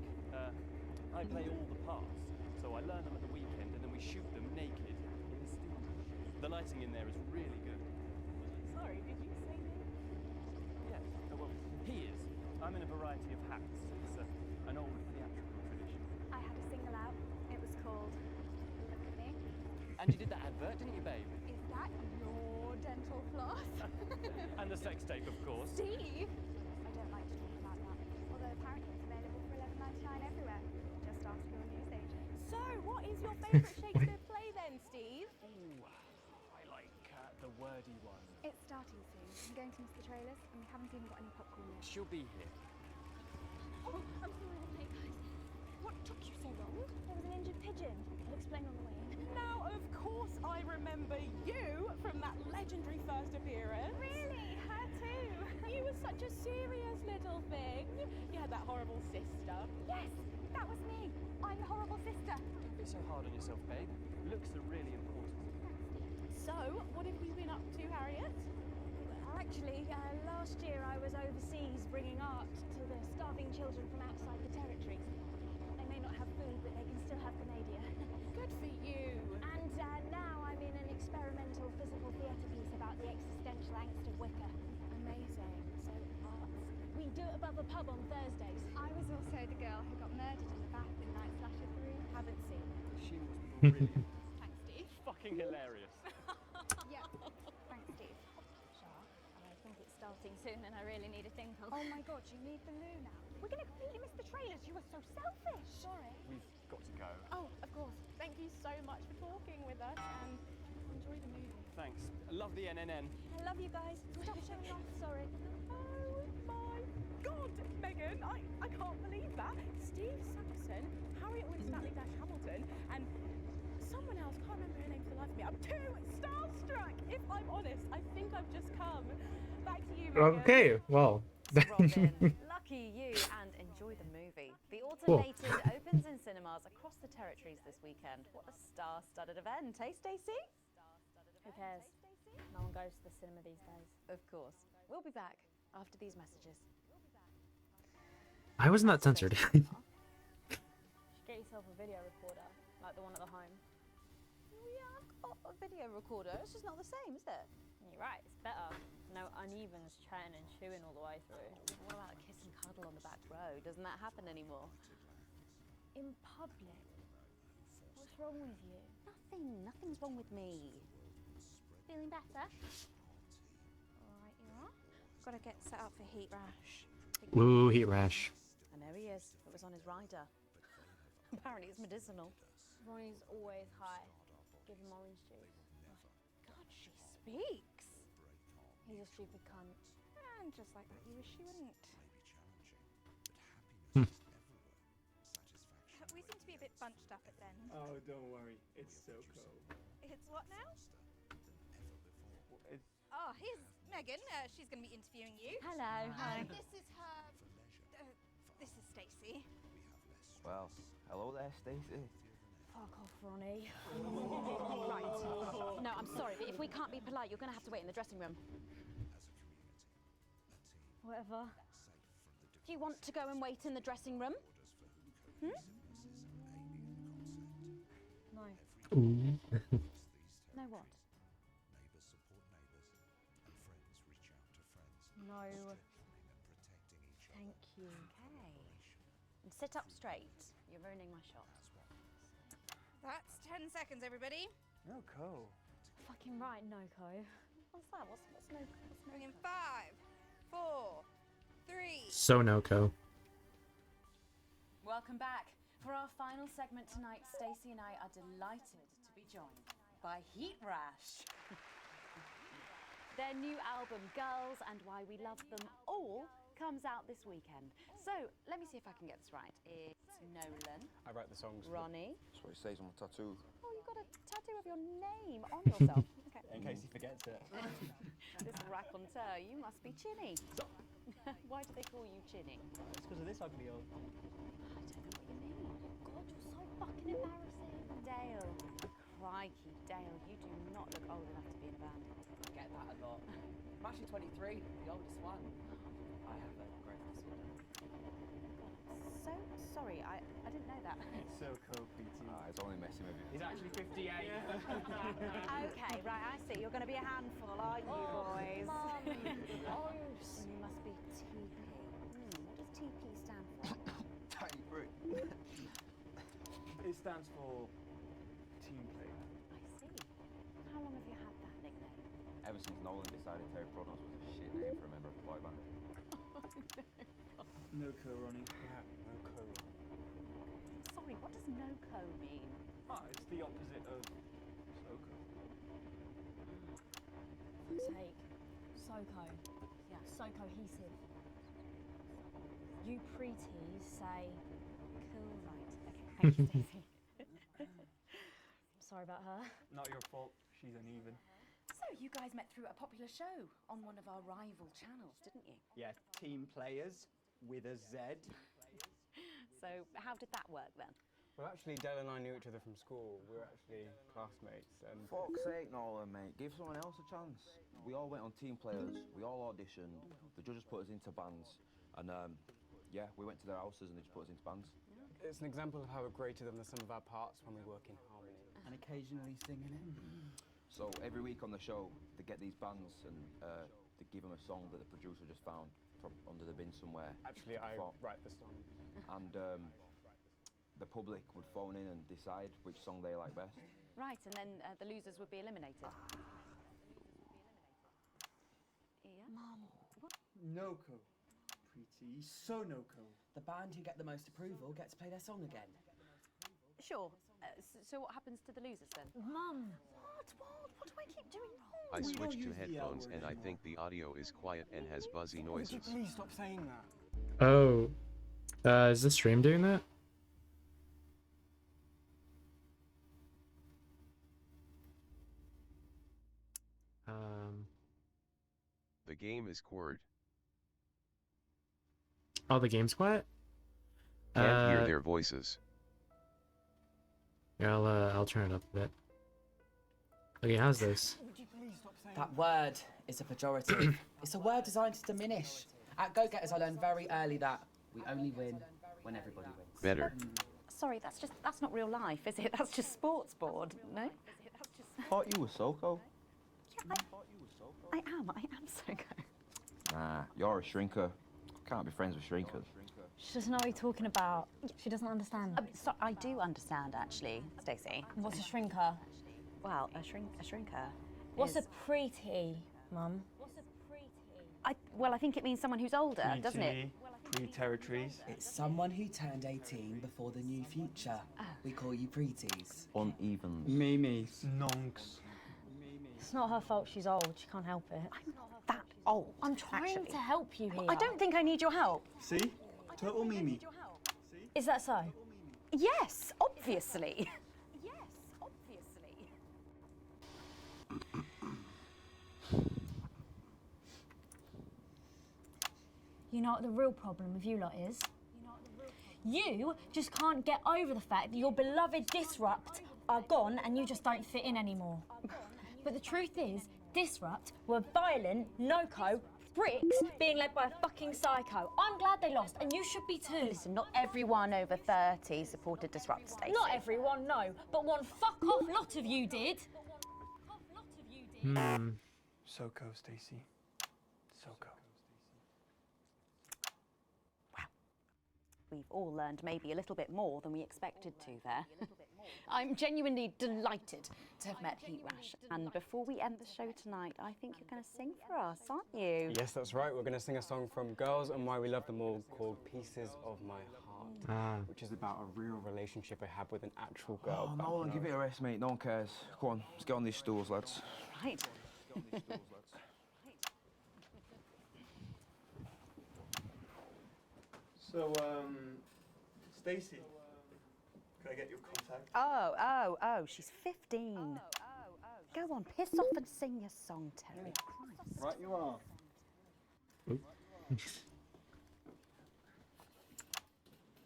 Speaker 14: I play all the parts, so I learn them at the weekend and then we shoot them naked in the studio. The lighting in there is really good.
Speaker 11: Sorry, did you say me?
Speaker 14: Yes, well, he is. I'm in a variety of hats. It's an old theatrical tradition.
Speaker 10: I had a single out. It was called Look at Me.
Speaker 14: And you did that advert, didn't you, babe?
Speaker 10: Is that your dental floss?
Speaker 14: And the sex tape, of course.
Speaker 10: Steve! I don't like to talk about that. Although apparently it's available for $11.99 everywhere. Just ask your newsagent.
Speaker 11: So, what is your favourite Shakespeare play then, Steve?
Speaker 14: Ooh, I like the wordy one.
Speaker 10: It's starting soon. I'm going to miss the trailers, and we haven't even got any popcorn yet.
Speaker 14: She'll be here.
Speaker 10: Oh, I'm sorry, I'm late, guys.
Speaker 11: What took you so long?
Speaker 10: There was an injured pigeon. I'll explain on the way in.
Speaker 11: Now, of course, I remember you from that legendary first appearance.
Speaker 10: Really? Her too?
Speaker 11: You were such a serious little thing. You had that horrible sister.
Speaker 10: Yes, that was me. I'm the horrible sister.
Speaker 14: Don't be so hard on yourself, babe. Looks are really important.
Speaker 11: So, what have you been up to, Harriet?
Speaker 18: Actually, last year I was overseas bringing art to the starving children from outside the territories. They may not have food, but they can still have Canada.
Speaker 11: Good for you.
Speaker 18: And now I'm in an experimental physical theatre piece about the existential angst of Wicca.
Speaker 11: Amazing. So, art.
Speaker 18: We do it above a pub on Thursdays.
Speaker 10: I was also the girl who got murdered in the bath in Night Slasher 3.
Speaker 11: Haven't seen it.
Speaker 14: She was brilliant.
Speaker 11: Thanks, Steve.
Speaker 14: Fucking hilarious.
Speaker 10: Yeah. Thanks, Steve.
Speaker 2: I think it's starting soon and I really need a tinkle.
Speaker 10: Oh my god, you need the loo now. We're going to completely miss the trailers. You were so selfish. Sorry.
Speaker 14: We've got to go.
Speaker 11: Oh, of course. Thank you so much for talking with us and enjoy the movie.
Speaker 14: Thanks. Love the NNN.
Speaker 18: I love you guys. Stop showing off. Sorry.
Speaker 11: Oh my God, Megan, I can't believe that. Steve Saxon, Harriet Winstanley Hamilton, and someone else, can't remember her name for the life of me. I'm too starstruck. If I'm honest, I think I've just come. Back to you, Megan.
Speaker 1: Okay, well.
Speaker 2: Robin, lucky you, and enjoy the movie. The Automated opens in cinemas stars across the territories this weekend. What a star-studded event, eh, Stacey?
Speaker 18: Who cares? No one goes to the cinema these days.
Speaker 2: Of course. We'll be back after these messages.
Speaker 1: I was not censored.
Speaker 18: You should get yourself a video recorder, like the one at the home.
Speaker 2: Yeah, I've got a video recorder. It's just not the same, is it?
Speaker 18: You're right, it's better. No unevens chatting and chewing all the way through.
Speaker 2: What about a kiss and cuddle on the back row? Doesn't that happen anymore?
Speaker 18: In public? What's wrong with you?
Speaker 2: Nothing. Nothing's wrong with me.
Speaker 10: Feeling better?
Speaker 5: Alright, you are. Gotta get set up for heat rash.
Speaker 1: Ooh, heat rash.
Speaker 2: And there he is. It was on his rider. Apparently it's medicinal.
Speaker 18: Ronnie's always high. Give him orange juice.
Speaker 5: God, she speaks.
Speaker 18: He's a stupid cunt.
Speaker 5: And just like that, you wish she wouldn't. We seem to be a bit bunched up at then.
Speaker 15: Oh, don't worry. It's so cold.
Speaker 5: It's what now?
Speaker 15: It's
Speaker 5: Oh, here's Megan. She's going to be interviewing you.
Speaker 2: Hello. Hi.
Speaker 5: This is her. This is Stacey.
Speaker 20: Well, hello there, Stacey.
Speaker 18: Fuck off, Ronnie.
Speaker 2: Right. No, I'm sorry, but if we can't be polite, you're going to have to wait in the dressing room.
Speaker 18: Whatever.
Speaker 2: Do you want to go and wait in the dressing room? Hmm?
Speaker 18: No.
Speaker 1: Ooh.
Speaker 2: No what?
Speaker 18: No. Thank you.
Speaker 2: Okay. And sit up straight. You're ruining my shot.
Speaker 5: That's 10 seconds, everybody.
Speaker 15: no cold.
Speaker 18: Fucking right, Noko.
Speaker 2: What's that? What's no?
Speaker 5: Bring in 5, 4, 3.
Speaker 1: So no-co.
Speaker 2: Welcome back. For our final segment tonight, Stacey and I are delighted to be joined by Heat Rash. Their new album, Girls and Why We Love Them All, comes out this weekend. So, let me see if I can get this right. It's Nolan,
Speaker 15: I write the songs.
Speaker 2: Ronnie.
Speaker 20: That's what it says on my tattoo.
Speaker 2: Oh, you've got a tattoo of your name on yourself. Okay.
Speaker 15: In case he forgets it.
Speaker 2: This raconteur, you must be Chinny. Why do they call you Chinny?
Speaker 15: It's because of this ugly old.
Speaker 2: I don't know what you mean. God, you're so fucking embarrassing. Dale. Crikey, Dale, you do not look old enough to be in a band.
Speaker 7: I get that a lot. I'm actually 23, the oldest one. I have a growth disorder.
Speaker 2: So sorry, I didn't know that.
Speaker 15: It's so cold, PT.
Speaker 20: It's only messing with you.
Speaker 15: He's actually 58.
Speaker 2: Okay, right, I see. You're going to be a handful, aren't you, boys?
Speaker 18: Mum.
Speaker 2: And you must be TP. What does TP stand for?
Speaker 20: Tiny brick.
Speaker 15: It stands for team player.
Speaker 2: I see. How long have you had that nickname?
Speaker 20: Ever since Nolan decided Terry Pronos was a shit name for a member of a boy band.
Speaker 15: No co, Ronnie. Yeah, no co.
Speaker 2: Sorry, what does no-co mean?
Speaker 15: It's the opposite of Soko.
Speaker 18: Fuck's sake. Soko. Yeah, so cohesive. You pretees say cool.
Speaker 2: Right, okay. Thank you, Stacey.
Speaker 18: Sorry about her.
Speaker 15: Not your fault. She's uneven.
Speaker 2: So, you guys met through a popular show on one of our rival channels, didn't you?
Speaker 15: Yeah, team players with a Z.
Speaker 2: So, how did that work then?
Speaker 15: Well, actually, Dale and I knew each other from school. We were actually classmates. And
Speaker 20: Fuck's sake, Nolan, mate. Give someone else a chance. We all went on team players. We all auditioned. The judges put us into bands. And, yeah, we went to their houses and they just put us into bands.
Speaker 15: it's an example of how we're greater than the sum of our parts when we work in harmony.
Speaker 20: And occasionally singing it. So every week on the show, they get these bands and they give them a song that the producer just found from under the bin somewhere.
Speaker 15: Actually, I write the song.
Speaker 20: And the public would phone in and decide which song they like best.
Speaker 2: Right, and then the losers would be eliminated. Yeah.
Speaker 5: Mum.
Speaker 2: What?
Speaker 15: No-co. Pretty. So no-co.
Speaker 3: The band who get the most approval gets to play their song again.
Speaker 2: Sure. So what happens to the losers then?
Speaker 18: Mum!
Speaker 2: What do I keep doing wrong?
Speaker 12: I switched to headphones and I think the audio is quiet and has buzzy noises.
Speaker 15: Would you please stop saying that?
Speaker 1: Oh. Is the stream doing that?
Speaker 12: The game is cord.
Speaker 1: Oh, the game's quiet?
Speaker 12: Can't hear their voices.
Speaker 1: Yeah, I'll turn it up a bit. Okay, how's this?
Speaker 9: That word is a pejorative. It's a word designed to diminish. At Go Getters, I learned very early that we only win when everybody wins.
Speaker 12: Better.
Speaker 2: Sorry, that's not real life, is it? That's just sports board, no?
Speaker 20: Thought you were Soko.
Speaker 2: I am Soko.
Speaker 20: Nah, you're a shrinker. Can't be friends with shrinkers.
Speaker 18: She doesn't know what you're talking about. She doesn't understand.
Speaker 2: So I do understand, actually, Stacey.
Speaker 18: What's a shrinker?
Speaker 2: Well, a shrinker.
Speaker 18: What's
Speaker 2: is...
Speaker 18: a preety, Mum?
Speaker 2: Well, I think it means someone who's older, doesn't it?
Speaker 14: Pre-territories.
Speaker 9: It's someone who turned 18 before the new future. We call you preeties.
Speaker 20: Uneven.
Speaker 15: Mimis.
Speaker 14: Nonks.
Speaker 18: It's not her fault she's old. She can't help it.
Speaker 2: I'm not that old.
Speaker 18: I'm trying to help you here.
Speaker 2: I don't think I need your help.
Speaker 14: See? Total Mimi.
Speaker 18: Is that so?
Speaker 2: Yes, obviously.
Speaker 18: You know what the real problem with you lot is? You just can't get over the fact that your beloved Disrupt are gone and you just don't fit in anymore. But the truth is, Disrupt were violent, no-co, bricks being led by a fucking psycho. I'm glad they lost, and you should be too.
Speaker 2: Listen, not everyone over 30 supported Disrupt, Stacey.
Speaker 18: Not everyone, no, but one fuck-off lot of you did.
Speaker 14: Soko, Stacey. Soko.
Speaker 2: We've all learned maybe a little bit more than we expected to there. I'm genuinely delighted to have met Heat Rash. And before we end the show tonight, I think you're going to sing for us, aren't you?
Speaker 15: Yes, that's right. We're going to sing a song from Girls and Why We Love Them All called Pieces of My Heart, which is about a real relationship I had with an actual girl.
Speaker 20: Oh, Nolan, give it a rest, mate. No one cares. Go on, let's get on these stools, lads.
Speaker 2: Right.
Speaker 14: So, Stacey, can I get your contact?
Speaker 2: Oh, she's 15. Go on, piss off and sing your song, Terry. Christ.
Speaker 15: Right you are.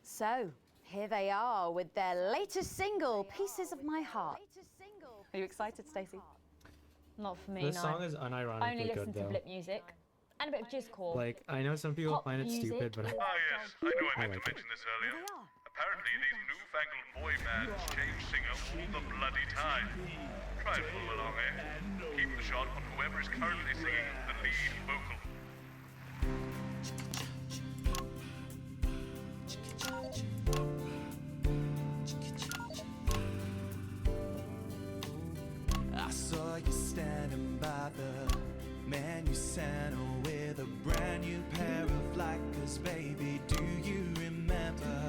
Speaker 2: So, here they are with their latest single, Pieces of My Heart. Are you excited, Stacey?
Speaker 18: Not for me,
Speaker 1: This
Speaker 18: no.
Speaker 1: song is unironically
Speaker 18: Only listen
Speaker 1: good,
Speaker 18: to
Speaker 1: though.
Speaker 18: blip music. And a bit of jizzcore.
Speaker 1: Like, I know some people
Speaker 18: Pop
Speaker 1: find it
Speaker 18: music.
Speaker 1: stupid, but
Speaker 4: Ah, yes, I know I meant
Speaker 1: like
Speaker 4: to
Speaker 1: it.
Speaker 4: mention this earlier. Apparently, these newfangled boy bands change singer all the bloody time. Try and follow along, eh? Keep the shot on whoever is currently singing the lead vocal.
Speaker 17: I saw you standing by the menu center with a brand new pair of Lakers, baby. Do you remember?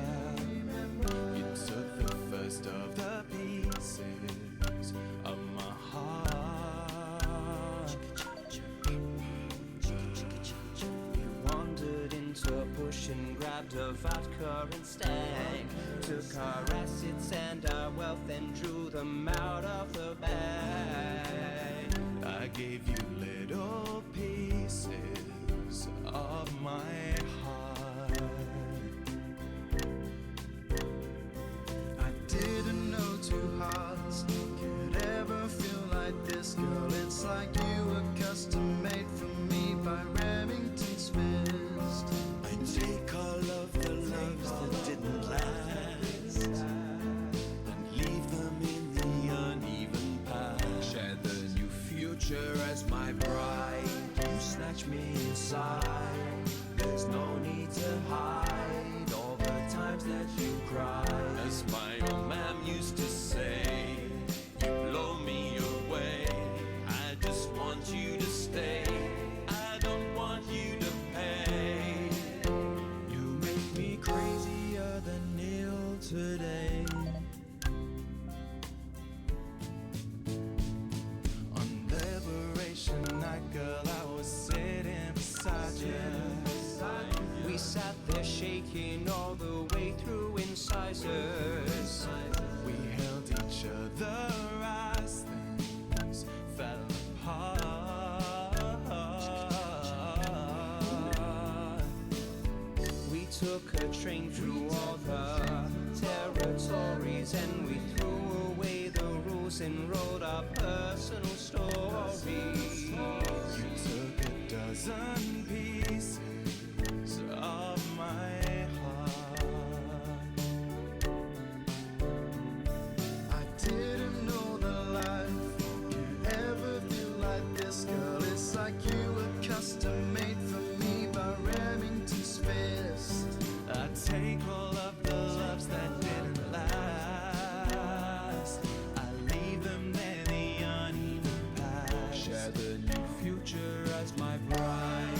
Speaker 17: You took the first of the pieces of my heart.
Speaker 22: You wandered into a bush and grabbed a vodka and stank. Took our assets and our wealth and drew them out of the bag.
Speaker 17: I gave you little pieces of my heart. I didn't know two hearts could ever feel like this, girl. It's like you were custom made for me by Remington Smith. I take all of the loves that didn't last and leave them in the uneven past. Share the new future as my bride. You snatch me inside. There's no need to hide all the times that you cried. As my old man used to say, you blow me away. I just want you to stay. I don't want you to pay. You make me crazier than Neil today. On Liberation Night, girl, I was sitting beside you.
Speaker 22: We sat there shaking all the way through incisors.
Speaker 17: We held each other as things fell apart.
Speaker 22: We took a train through all the territories and we threw books and wrote our personal stories.
Speaker 17: You took a dozen pieces of my heart. I didn't know that life could ever feel like this, girl. It's like you were custom made for me by Remington's fist. I take all of the loves that didn't last, I leave them there, the uneven past. Share the new future as my bride,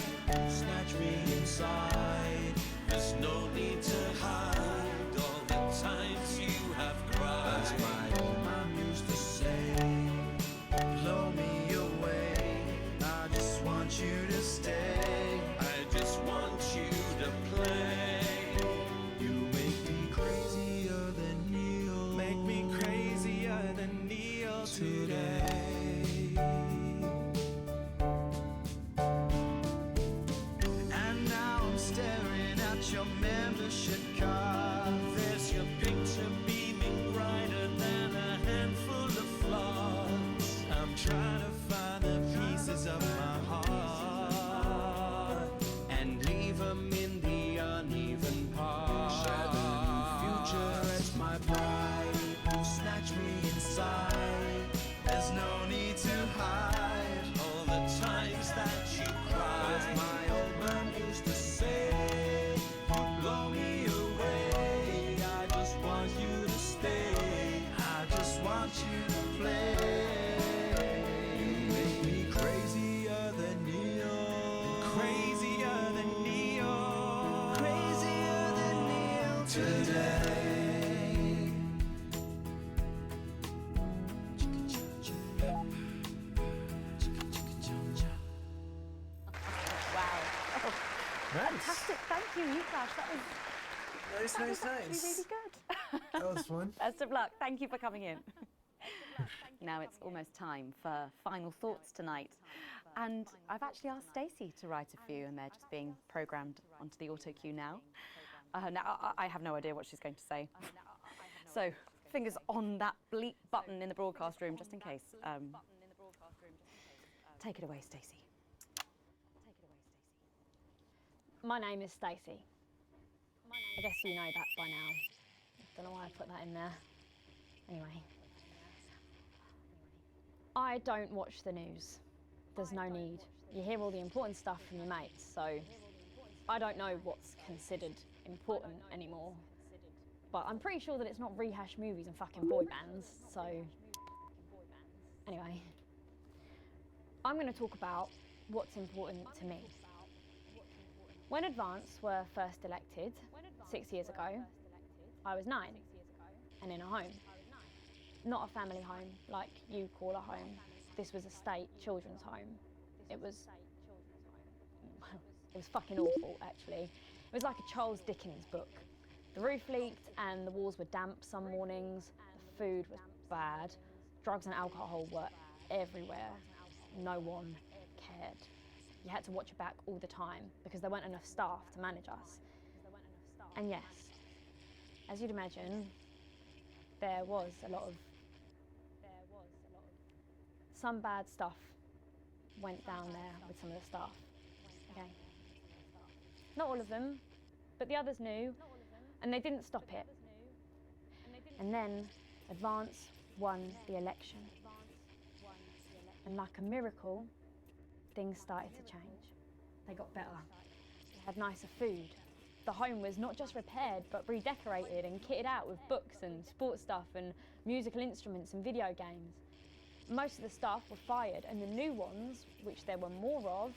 Speaker 17: snatch me inside. There's no need to hide all the times you have cried. As my old mom used to say, blow me away, I just want you to stay. I just want you to play. You make me crazier than Neil. Make me crazier than Neil today. And now I'm staring at your membership card. There's your picture beaming brighter than a handful of flaws. I'm trying to find the pieces of my heart and leave them in the uneven parts. Share the new future as my bride, snatch me inside. There's no need to hide all the times that you cried. As my old man used to say, you blow me away. I just want you to stay. I just want you to play. You make me crazier than Neil. Crazier than Neil. Crazier than Neil today.
Speaker 2: Wow. Oh,
Speaker 8: Nice.
Speaker 2: fantastic. Thank you, Yukash. That was
Speaker 8: Nice,
Speaker 2: that was
Speaker 8: nice,
Speaker 2: actually
Speaker 8: nice.
Speaker 2: really good.
Speaker 8: That was fun.
Speaker 2: Best of luck. Thank you for coming in. Now it's almost time for final thoughts tonight. And I've actually asked Stacey to write a few, and they're just being programmed onto the auto cue now. Now, I have no idea what she's going to say. So, fingers on that bleep button in the broadcast room, just in case. Take it away, Stacey.
Speaker 18: My name is Stacey. I guess you know that by now. Don't know why I put that in there. Anyway. I don't watch the news. There's no need. You hear all the important stuff from your mates, so I don't know what's considered important anymore. But I'm pretty sure that it's not rehash movies and fucking boy bands, so... Anyway. I'm going to talk about what's important to me. When Advance were first elected, 6 years ago, I was 9 and in a home. Not a family home like you call a home. This was a state children's home. It was fucking awful, actually. It was like a Charles Dickens book. The roof leaked and the walls were damp some mornings. The food was bad. Drugs and alcohol were everywhere. No one cared. You had to watch your back all the time because there weren't enough staff to manage us. And yes, as you'd imagine, there was a lot of... Some bad stuff went down there with some of the staff, okay? Not all of them, but the others knew, and they didn't stop it. And then Advance won the election. And like a miracle, things started to change. They got better. We had nicer food. The home was not just repaired, but redecorated and kitted out with books and sports stuff and musical instruments and video games. Most of the staff were fired, and the new ones, which there were more of,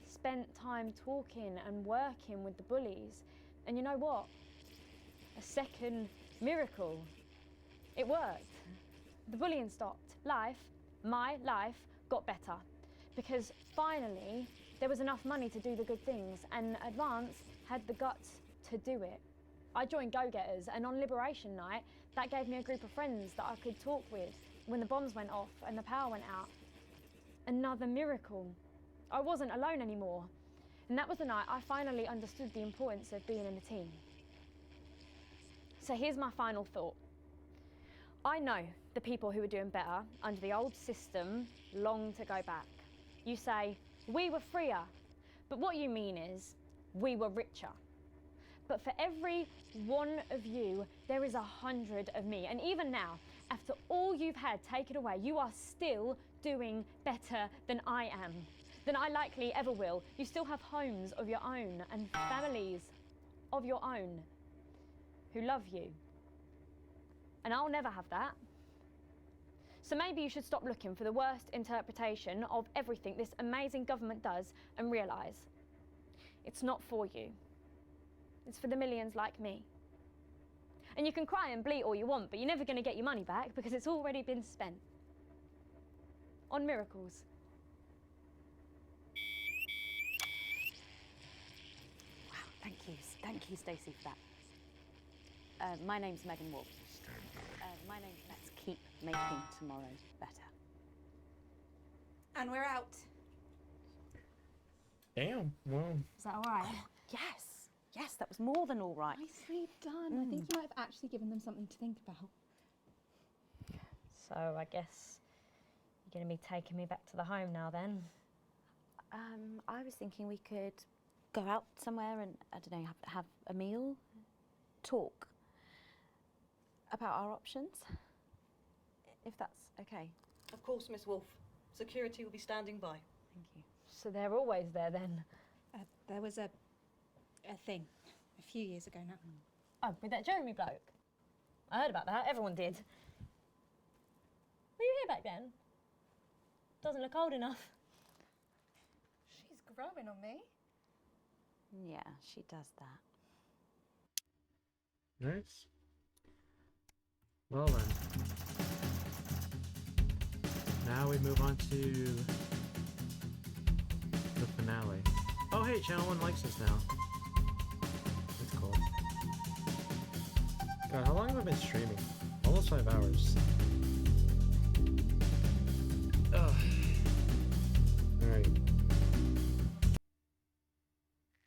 Speaker 18: spent time talking and working with the bullies. And you know what? A second miracle. It worked. The bullying stopped. Life, my life, got better. Because finally, there was enough money to do the good things, and Advance had the guts to do it. I joined Go Getters, and on Liberation Night, that gave me a group of friends that I could talk with when the bombs went off and the power went out. Another miracle. I wasn't alone anymore. And that was the night I finally understood the importance of being in a team. So here's my final thought.
Speaker 2: I know the people who were doing better under the old system long to go back. You say, we were freer, but what you mean is, we were richer. But for every one of you, there is 100 of me. And even now, after all you've had taken away, you are still doing better than I am, than I likely ever will. You still have homes of your own and families of your own who love you. And I'll never have that. So maybe you should stop looking for the worst interpretation of everything this amazing government does and realise it's not for you. It's for the millions like me. And you can cry and bleat all you want, but you're never going to get your money back because it's already been spent on miracles. Wow, thank you, Stacey, for that. My name's Megan Wolf. Let's keep making tomorrow better.
Speaker 5: And we're out.
Speaker 1: Damn. Well.
Speaker 5: Is that all right?
Speaker 2: Yes, that was more than all right.
Speaker 5: Nicely done. I think you might have actually given them something to think about.
Speaker 2: So I guess you're going to be taking me back to the home now then? I was thinking we could go out somewhere and, I don't know, have a meal, talk about our options, if that's okay.
Speaker 8: Of course, Miss Wolf. Security will be standing by.
Speaker 2: Thank you. So they're always there then?
Speaker 5: There was a thing a few years ago now.
Speaker 2: Oh, with that Jeremy bloke? I heard about that, everyone did. Were you here back then? Doesn't look old enough.
Speaker 5: She's growing on me.
Speaker 2: Yeah, she does that.
Speaker 1: Nice. Well then. Now we move on to the finale. Oh hey, Channel 1 likes us now. That's cool. God, how long have I been streaming? Almost 5 hours. Ugh. Alright.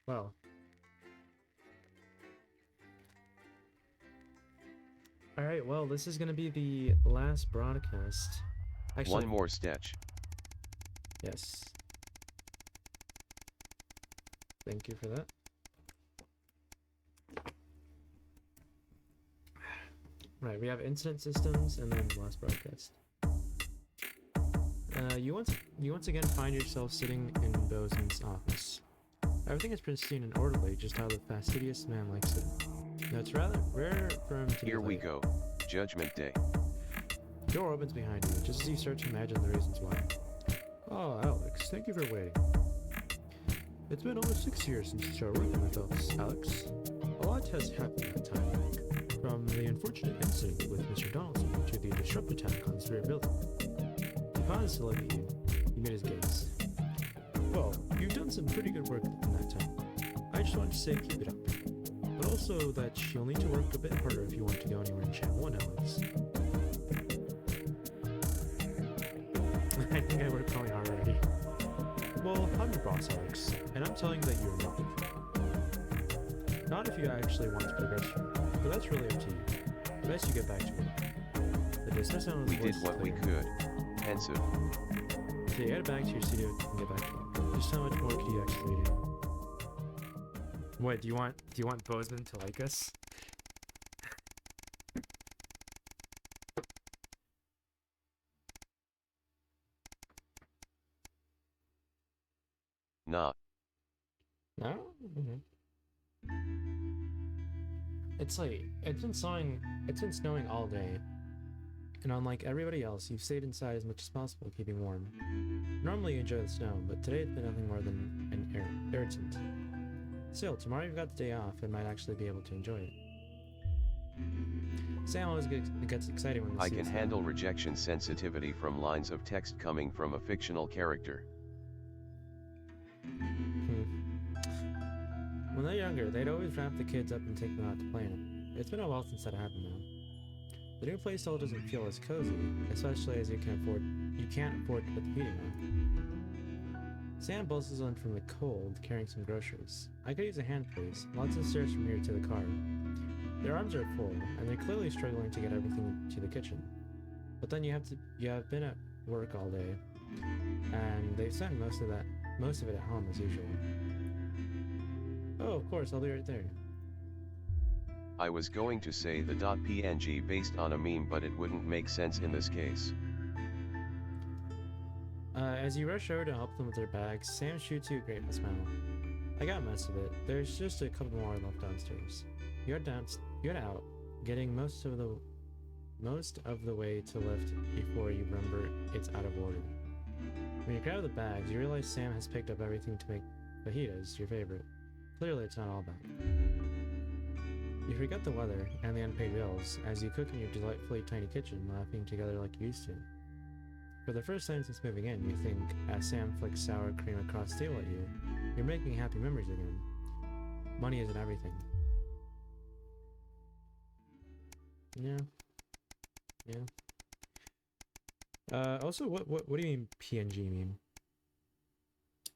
Speaker 1: Well. Alright, well, this is gonna be the last broadcast. Actually,
Speaker 12: one more stitch.
Speaker 1: Yes. Thank you for that. Right, we have incident systems and then last broadcast. You once again find yourself sitting in Bozeman's office. Everything is pristine and orderly, just how the fastidious man likes it. Now it's rather rare for him to
Speaker 12: Here we go. Judgment Day.
Speaker 1: Door opens behind you, just as you start to imagine the reasons why. Oh, Alex, thank you for waiting. It's been almost 6 years since you started working with us, Alex. A lot has happened in that time. From the unfortunate incident with Mr. Donaldson to the disrupt attack on the Spirit Building. He paused to look at you. He made his gaze. Well, you've done some pretty good work in that time. I just wanted to say keep it up. But also that you'll need to work a bit harder if you want to go anywhere in Channel 1, Alex. I think I worked really hard already. Well, I'm your boss, Alex, and I'm telling you that you're not. Not if you actually want to progress here, but that's really up to you. Best you get back to work. The dismissal
Speaker 12: We did what we could. Pensive.
Speaker 1: So you get back to your studio and get back to work. Just how much more could you actually do? What, do you want Bozeman to like us?
Speaker 12: Nah.
Speaker 1: No? Mm-hmm. It's like, it's been snowing all day. And unlike everybody else, you've stayed inside as much as possible, keeping warm. Normally you enjoy the snow, but today it's been nothing more than an irritant. Still, tomorrow you've got the day off and might actually be able to enjoy it. Sam always gets excited when
Speaker 12: I can handle rejection sensitivity from lines of text coming from a fictional character.
Speaker 1: When they're younger, they'd always wrap the kids up and take them out to play in it. It's been a while since that happened now. The new playstyle doesn't feel as cozy, especially as you can't afford to put the heating on. Sam bustles in from the cold, carrying some groceries. I could use a hand, please. Lots of stairs from here to the car. Their arms are full, and they're clearly struggling to get everything to the kitchen. But then you have been at work all day, and they've spent most of it at home as usual. Oh, of course, I'll be right there.
Speaker 12: I was going to say the .png based on a meme, but it wouldn't make sense in this case.
Speaker 1: As you rush over to help them with their bags, Sam shoots you a grateful smile. I got most of it. There's just a couple more left downstairs. You're out, getting most of the way to lift before you remember it's out of order. When you grab the bags, you realize Sam has picked up everything to make fajitas, your favorite. Clearly, it's not all bad. You forget the weather and the unpaid bills as you cook in your delightfully tiny kitchen, laughing together like you used to. For the first time since moving in, you think, as Sam flicks sour cream across the table at you, you're making happy memories again. Money isn't everything. Yeah. Also, what do you mean PNG meme?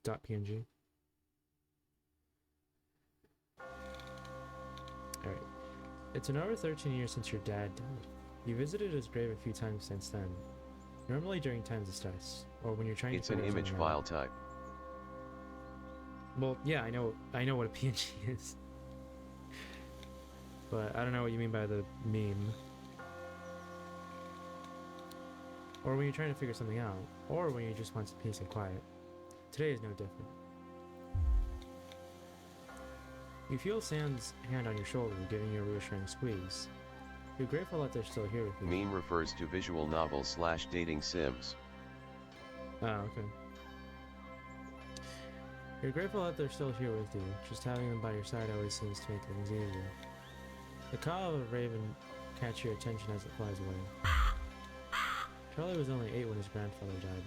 Speaker 1: .png. Alright. It's been over 13 years since your dad died. You visited his grave a few times since then. Normally during times of stress, or when you're trying
Speaker 12: It's
Speaker 1: to
Speaker 12: an image file type.
Speaker 1: Well, yeah, I know what a PNG is. But I don't know what you mean by the meme. Or when you're trying to figure something out, or when you just want some peace and quiet. Today is no different. You feel Sam's hand on your shoulder, giving you a reassuring squeeze. You're grateful that they're still here with you.
Speaker 12: Meme refers to visual novels / dating sims.
Speaker 1: Oh, okay. You're grateful that they're still here with you. Just having them by your side always seems to make things easier. The call of a raven catch your attention as it flies away. Charlie was only 8 when his grandfather died.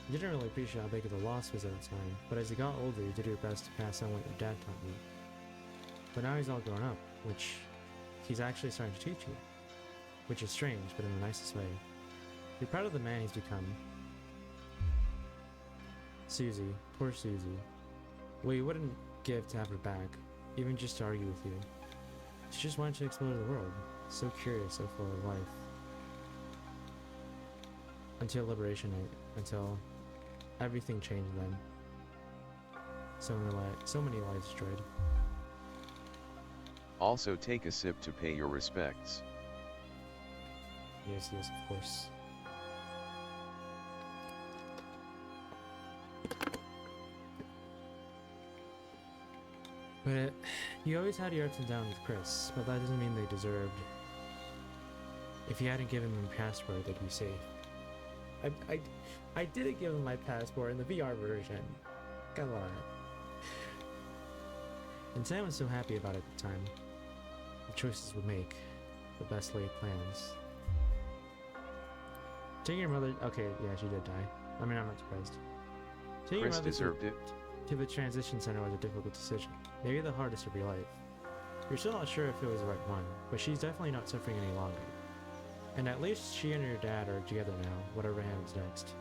Speaker 1: You didn't really appreciate how big of a loss was at the time, but as you got older, you did your best to pass on what your dad taught you. But now he's all grown up, which he's actually starting to teach you. Which is strange, but in the nicest way. You're proud of the man he's become. Susie, poor Susie. Well, you wouldn't give to have her back, even just to argue with you. She just wanted to explore the world, so curious, so full of life. Until Liberation Night, until everything changed then. So many lives destroyed.
Speaker 12: Also take a sip to pay your respects.
Speaker 1: Yes, of course. But you always had your ups and downs with Chris, but that doesn't mean they deserved. If you hadn't given them a passport, they'd be safe. I didn't give him my passport in the VR version. Come on. And Sam was so happy about it at the time. The choices we make, the best laid plans. Taking your mother. Okay, yeah, she did die. I mean, I'm not surprised. Taking
Speaker 12: Chris
Speaker 1: your mother
Speaker 12: deserved it.
Speaker 1: to the transition center was a difficult decision. Maybe the hardest of your life. You're still not sure if it was the right one, but she's definitely not suffering any longer. And at least she and her dad are together now, whatever happens next.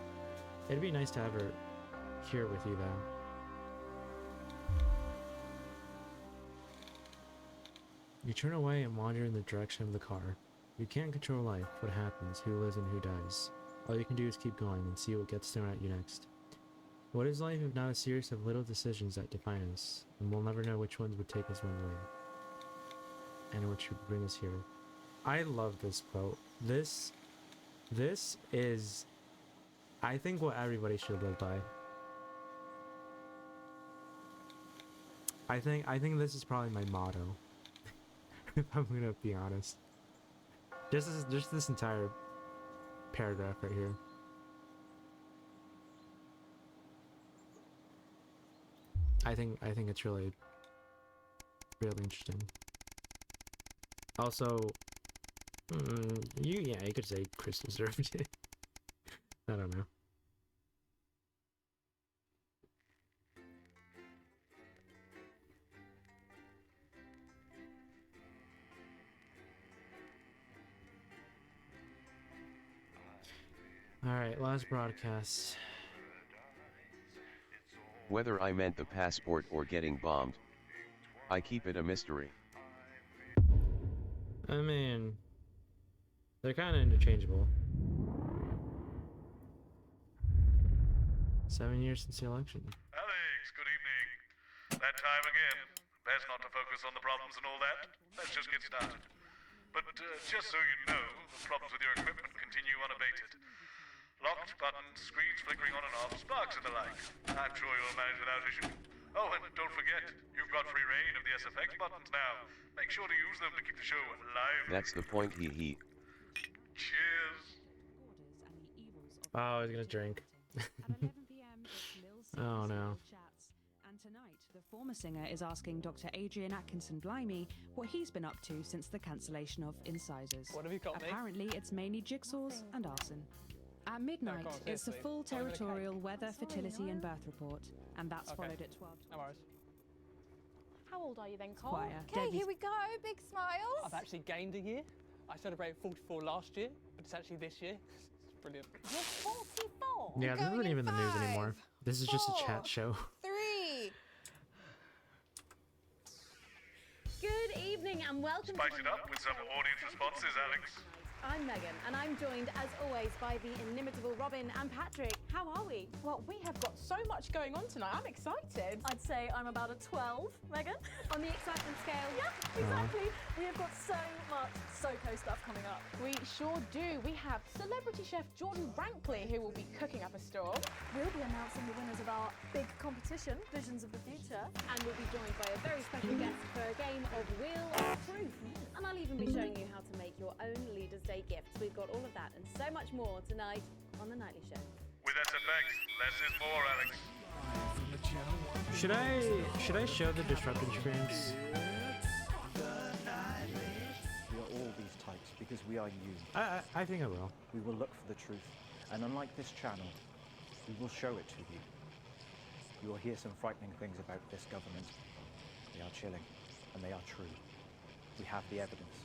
Speaker 1: It'd be nice to have her here with you, though. You turn away and wander in the direction of the car. You can't control life, what happens, who lives and who dies. All you can do is keep going and see what gets thrown at you next. What is life if not a series of little decisions that define us, and we'll never know which ones would take us one way, and which would bring us here. I love this quote. This is, I think, what everybody should live by. I think this is probably my motto. If I'm gonna be honest. Just this entire paragraph right here. I think it's really interesting. Also, you could say Chris deserved it. I don't know. Alright, last broadcast.
Speaker 12: Whether I meant the passport or getting bombed, I keep it a mystery.
Speaker 1: I mean, they're kind of interchangeable. 7 years since the election.
Speaker 4: Alex, good evening. That time again. Best not to focus on the problems and all that. Let's just get started. But just so you know, the problems with your equipment continue unabated. Locked buttons, screens flickering on and off, sparks and the like. I'm sure you'll manage without issue. Oh, and don't forget, you've got free reign of the SFX buttons now. Make sure to use them to keep the show live.
Speaker 12: That's the point, hee.
Speaker 4: Cheers.
Speaker 1: Oh, I was gonna drink. Oh no.
Speaker 19: And tonight, the former singer is asking Dr. Adrian Atkinson Blimey what he's been up to since the cancellation of Incisors.
Speaker 3: What have you got,
Speaker 19: Apparently, it's mainly jigsaws and arson. At midnight,
Speaker 3: come on,
Speaker 19: it's the
Speaker 3: seriously.
Speaker 19: full
Speaker 3: Not even a cake.
Speaker 19: territorial weather, fertility, and birth report, and that's followed at 12.
Speaker 3: No worries.
Speaker 11: How old are you then, Cole?
Speaker 19: Choir.
Speaker 11: Okay,
Speaker 19: Debbie's-
Speaker 11: here we go. Big smiles.
Speaker 3: I've actually gained a year. I celebrated 44 last year, but it's actually this year. It's brilliant.
Speaker 11: You're 44.
Speaker 1: Yeah, this isn't even the news anymore. This is just a
Speaker 11: 4,
Speaker 1: chat show.
Speaker 2: 3. Good evening and welcome
Speaker 4: Spice
Speaker 2: to
Speaker 4: it up with some audience responses, Alex.
Speaker 2: I'm Megan, and I'm joined, as always, by the inimitable Robin and Patrick. How are we?
Speaker 11: Well, we have got so much going on tonight. I'm excited.
Speaker 2: I'd say I'm about a 12, Megan. On the excitement scale?
Speaker 11: Yeah, exactly. We have got so much SoCo stuff coming up. We sure do. We have celebrity chef Jordan Brankley, who will be cooking up a storm.
Speaker 2: We'll be announcing the winners of our big competition, Visions of the Future. And we'll be joined by a very special guest for a game of Wheel of Truth. And I'll even be showing you how to make your own Leaders' Day gifts. We've got all of that and so much more tonight on The Nightly Show.
Speaker 4: With SFX, less is more, Alex.
Speaker 1: Should I show the disrupted experience?
Speaker 21: We are all these types because we are you.
Speaker 1: I think I will.
Speaker 21: We will look for the truth, and unlike this channel, we will show it to you. You will hear some frightening things about this government. They are chilling, and they are true. We have the evidence.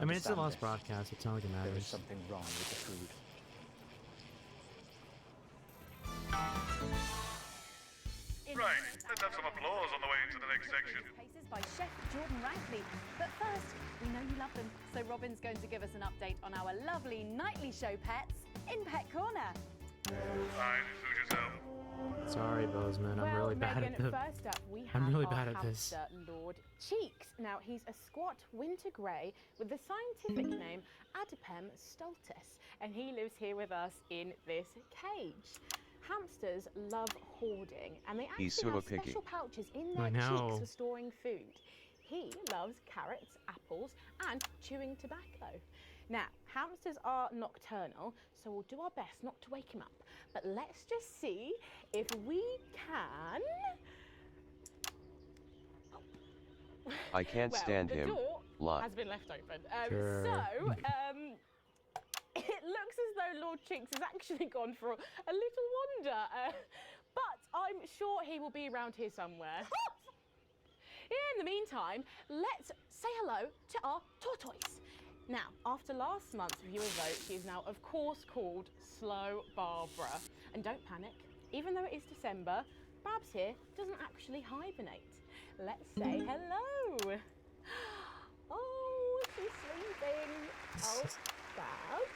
Speaker 1: I mean, it's the
Speaker 21: Understand
Speaker 1: last
Speaker 21: this.
Speaker 1: broadcast. It's not like it
Speaker 21: There is
Speaker 1: matters.
Speaker 21: something wrong with the food.
Speaker 4: Right, let's have some applause on the way into the next section.
Speaker 2: Cases by Chef Jordan Rankley. But first, we know you love them, so Robin's going to give us an update on our lovely Nightly Show pets in Pet Corner.
Speaker 4: Fine, suit yourself.
Speaker 1: Sorry, Bozeman. I'm
Speaker 11: Well,
Speaker 1: really bad
Speaker 11: Megan,
Speaker 1: at the.
Speaker 11: first up, we have
Speaker 1: I'm really
Speaker 11: our
Speaker 1: bad at this.
Speaker 11: hamster, Lord Cheeks. Now, he's a squat winter grey with the scientific name Adipem stultus, and he lives here with us in this cage. Hamsters love hoarding, and they actually
Speaker 12: He's so
Speaker 11: have
Speaker 12: picky.
Speaker 11: special pouches in
Speaker 1: I
Speaker 11: their
Speaker 1: know.
Speaker 11: cheeks for storing food. He loves carrots, apples, and chewing tobacco. Now, hamsters are nocturnal, so we'll do our best not to wake him up. But let's just see if we can.
Speaker 12: I can't
Speaker 11: Well,
Speaker 12: stand
Speaker 11: the
Speaker 12: him.
Speaker 11: door
Speaker 12: Lot.
Speaker 11: has been left open.
Speaker 12: Sure.
Speaker 11: So, it looks as though Lord Chinks has actually gone for a little wander. But I'm sure he will be around here somewhere. In the meantime, let's say hello to our tortoise. Now, after last month's viewer vote, she is now, of course, called Slow Barbara. And don't panic, even though it is December, Babs here doesn't actually hibernate. Let's say hello. Oh, she's sleeping. Oh, Babs.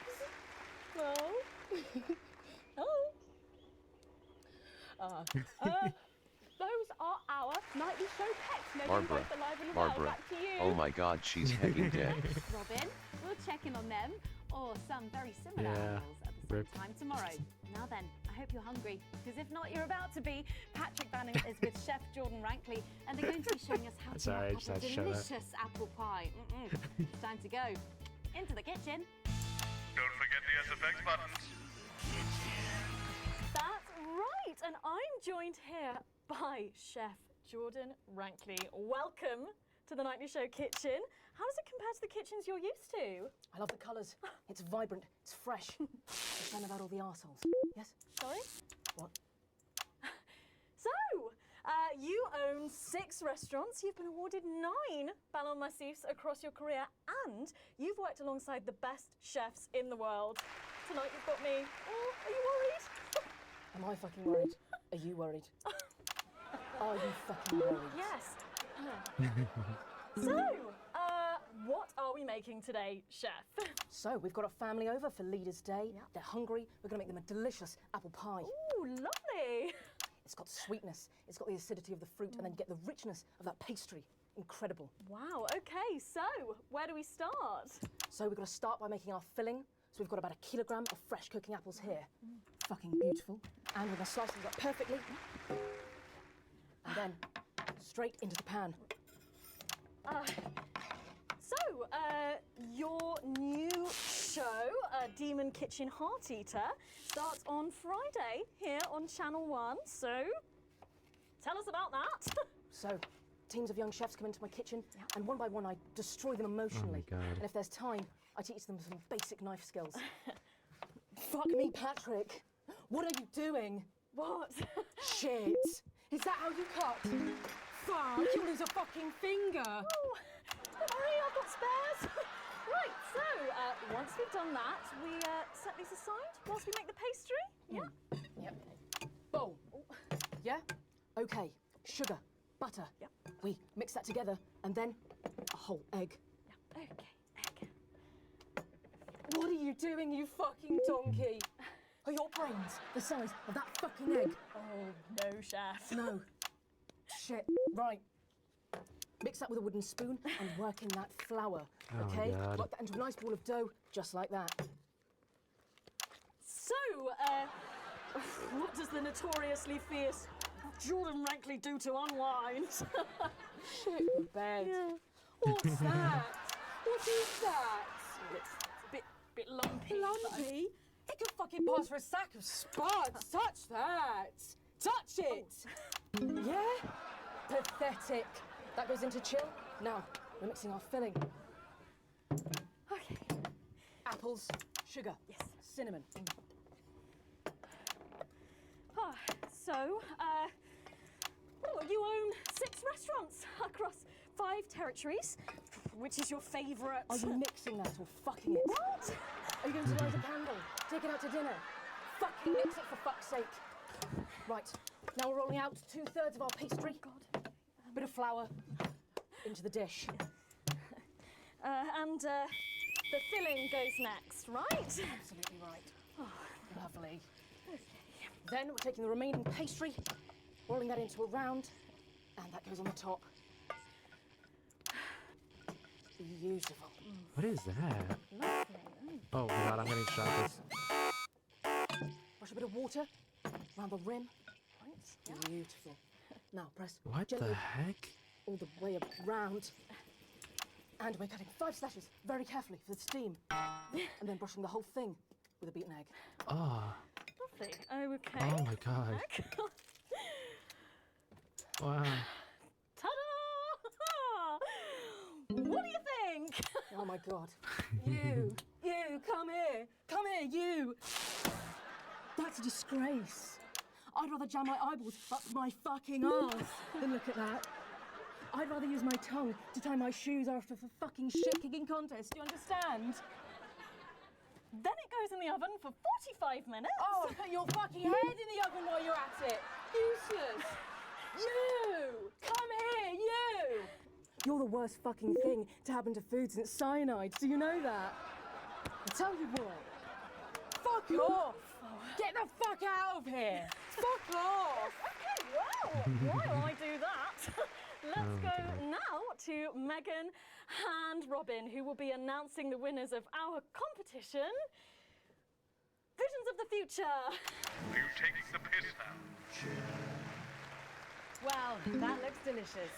Speaker 11: Oh. Those are our Nightly Show pets. Megan,
Speaker 12: Barbara.
Speaker 11: both alive and well.
Speaker 12: Barbara.
Speaker 11: Back to you.
Speaker 12: Oh my god, she's hecking dead.
Speaker 2: Robin, we'll check in on them, or some very similar
Speaker 1: Yeah.
Speaker 2: animals at the same
Speaker 1: Rip.
Speaker 2: time tomorrow. Now then, I hope you're hungry, because if not, you're about to be. Patrick Banning is with Chef Jordan Rankley, and they're going to be showing us how to
Speaker 1: Sorry, I
Speaker 2: make
Speaker 1: just
Speaker 2: up
Speaker 1: had
Speaker 2: a
Speaker 1: to show that.
Speaker 2: delicious apple pie. It's time to go into the kitchen.
Speaker 4: Don't forget the SFX buttons.
Speaker 11: That's right, and I'm joined here by Chef Jordan Rankley. Welcome to the Nightly Show kitchen. How does it compare to the kitchens you're used to?
Speaker 23: I love the colours. It's vibrant. It's fresh. It's fun about all the arseholes. Yes?
Speaker 11: Sorry?
Speaker 23: What?
Speaker 11: So, you own 6 restaurants, you've been awarded 9 Ballon Massifs across your career, and you've worked alongside the best chefs in the world. Tonight you've got me. Oh, are you worried?
Speaker 23: Am I fucking worried? Are you worried? Are you fucking worried?
Speaker 11: Yes. So, what are we making today, chef?
Speaker 23: So, we've got a family over for Leaders' Day. They're hungry. We're going to make them a delicious apple pie.
Speaker 11: Ooh, lovely.
Speaker 23: It's got sweetness, it's got the acidity of the fruit, and then you get the richness of that pastry. Incredible.
Speaker 11: Wow, okay, so where do we start?
Speaker 23: So we've got to start by making our filling. So we've got about 1 kilogram of fresh cooking apples here. Fucking beautiful. And we're going to slice them up perfectly. And then straight into the pan.
Speaker 11: Your new show, Demon Kitchen Heart Eater, starts on Friday here on Channel 1. So tell us about that.
Speaker 23: So teams of young chefs come into my kitchen, and one by one I destroy them emotionally.
Speaker 1: Oh my God.
Speaker 23: And if there's time, I teach them some basic knife skills. Fuck me, Patrick. What are you doing?
Speaker 11: What?
Speaker 23: Shit. Is that how you cut? Fuck, you'll lose a fucking finger.
Speaker 11: Oh, don't worry, I've got spares. Right, so once we've done that, we set these aside whilst we make the pastry. Yeah?
Speaker 23: Yep. Bowl. Yeah? Okay. Sugar, butter.
Speaker 11: Yep.
Speaker 23: We mix that together, and then a whole egg.
Speaker 11: Yeah. Okay, egg.
Speaker 23: What are you doing, you fucking donkey? Are your brains the size of that fucking egg?
Speaker 11: Oh, no, chef.
Speaker 23: No. Shit. Right. Mix that with a wooden spoon and work in that flour,
Speaker 1: Oh my
Speaker 23: okay?
Speaker 1: God.
Speaker 23: Work that into a nice ball of dough, just like that.
Speaker 11: So, what does the notoriously fierce Jordan Rankley do to unwind?
Speaker 23: Shit the bed.
Speaker 11: Yeah.
Speaker 23: What's that? What is that?
Speaker 11: It's a bit lumpy.
Speaker 23: Lumpy? It could fucking pass for a sack of spuds. Touch that. Touch it. Yeah? Pathetic. That goes into chill. Now, we're mixing our filling.
Speaker 11: Okay.
Speaker 23: Apples, sugar.
Speaker 11: Yes.
Speaker 23: Cinnamon.
Speaker 11: So, you own 6 restaurants across 5 territories. Which is your favourite?
Speaker 23: Are you mixing that or fucking it?
Speaker 11: What?
Speaker 23: Are you going to light a candle? Take it out to dinner? Fucking mix it for fuck's sake. Right, now we're rolling out 2/3 of our pastry.
Speaker 11: God.
Speaker 23: A bit of flour into the dish.
Speaker 11: And the filling goes next, right?
Speaker 23: Absolutely right. Oh, lovely. Then we're taking the remaining pastry, rolling that into a round, and that goes on the top. Beautiful.
Speaker 1: What is that?
Speaker 23: Lovely.
Speaker 1: Oh my God, I'm getting shot this.
Speaker 23: Brush a bit of water around the rim. Beautiful. Now press
Speaker 1: What
Speaker 23: gently
Speaker 1: the heck?
Speaker 23: all the way around. And we're cutting 5 slashes very carefully for the steam. And then brushing the whole thing with a beaten egg.
Speaker 1: Oh.
Speaker 11: Lovely. Okay.
Speaker 1: Oh my God. Wow.
Speaker 11: Ta-da! What do you think?
Speaker 23: Oh my God. You, come here, you. That's a disgrace. I'd rather jam my eyeballs up my fucking arse than look at that. I'd rather use my tongue to tie my shoes after a fucking shit-kicking contest. Do you understand?
Speaker 11: Then it goes in the oven for 45 minutes.
Speaker 23: Oh, put your fucking head in the oven while you're at it. Useless. You! Come here, you! You're the worst fucking thing to happen to food since cyanide. Do you know that? I tell you what. Fuck off! Get the fuck out of here! Fuck off!
Speaker 11: Okay, well, while I do that, let's go now to Megan and Robin, who will be announcing the winners of our competition, Visions of the Future.
Speaker 4: Are you taking the piss now?
Speaker 2: Well, that looks delicious.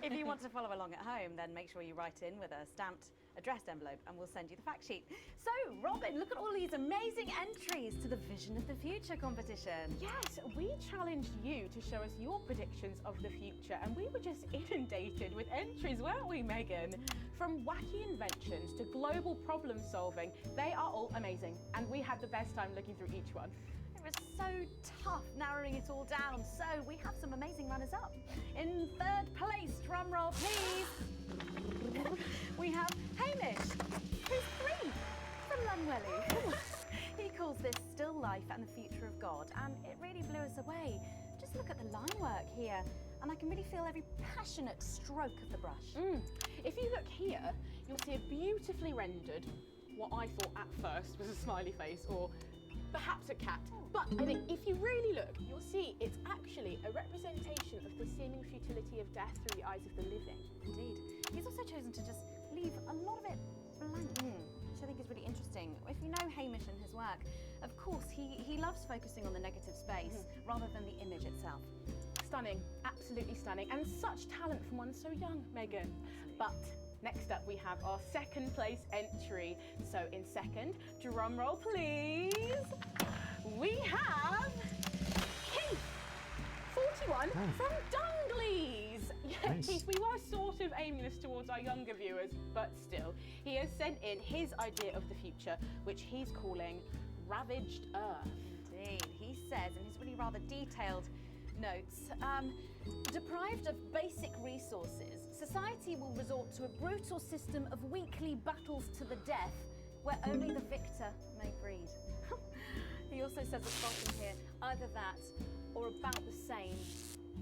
Speaker 2: If you want to follow along at home, then make sure you write in with a stamped addressed envelope and we'll send you the fact sheet. So, Robin, look at all these amazing entries to the Vision of the Future competition.
Speaker 11: Yes, we challenged you to show us your predictions of the future, and we were just inundated with entries, weren't we, Megan? From wacky inventions to global problem solving, they are all amazing, and we had the best time looking through each one.
Speaker 2: It was so tough narrowing it all down, so we have some amazing runners-up. In 3rd place, drumroll please, we have Hamish, who's 3 from Lunwelly. He calls this Still Life and the Future of God, and it really blew us away. Just look at the line work here. and I can really feel every passionate stroke of the brush.
Speaker 11: If you look here, you'll see a beautifully rendered, what I thought at first was a smiley face or perhaps a cat. But I think if you really look, you'll see it's actually a representation of the seeming futility of death through the eyes of the living.
Speaker 2: Indeed. He's also chosen to just leave a lot of it blank, which I think is really interesting. If you know Hamish and his work, of course, he loves focusing on the negative space rather than the image itself.
Speaker 11: Stunning, absolutely stunning, and such talent from one so young, Megan. But next up we have our second place entry. So in second, drum roll please, we have Keith, 41 from Dungleys. Yeah,
Speaker 1: Nice.
Speaker 11: Keith, we were sort of aiming this towards our younger viewers, but still, he has sent in his idea of the future, which he's calling Ravaged Earth.
Speaker 2: Indeed, he says in his really rather detailed notes, deprived of basic resources, society will resort to a brutal system of weekly battles to the death, where only the victor may breed. He also says at the bottom here, either that or about the same,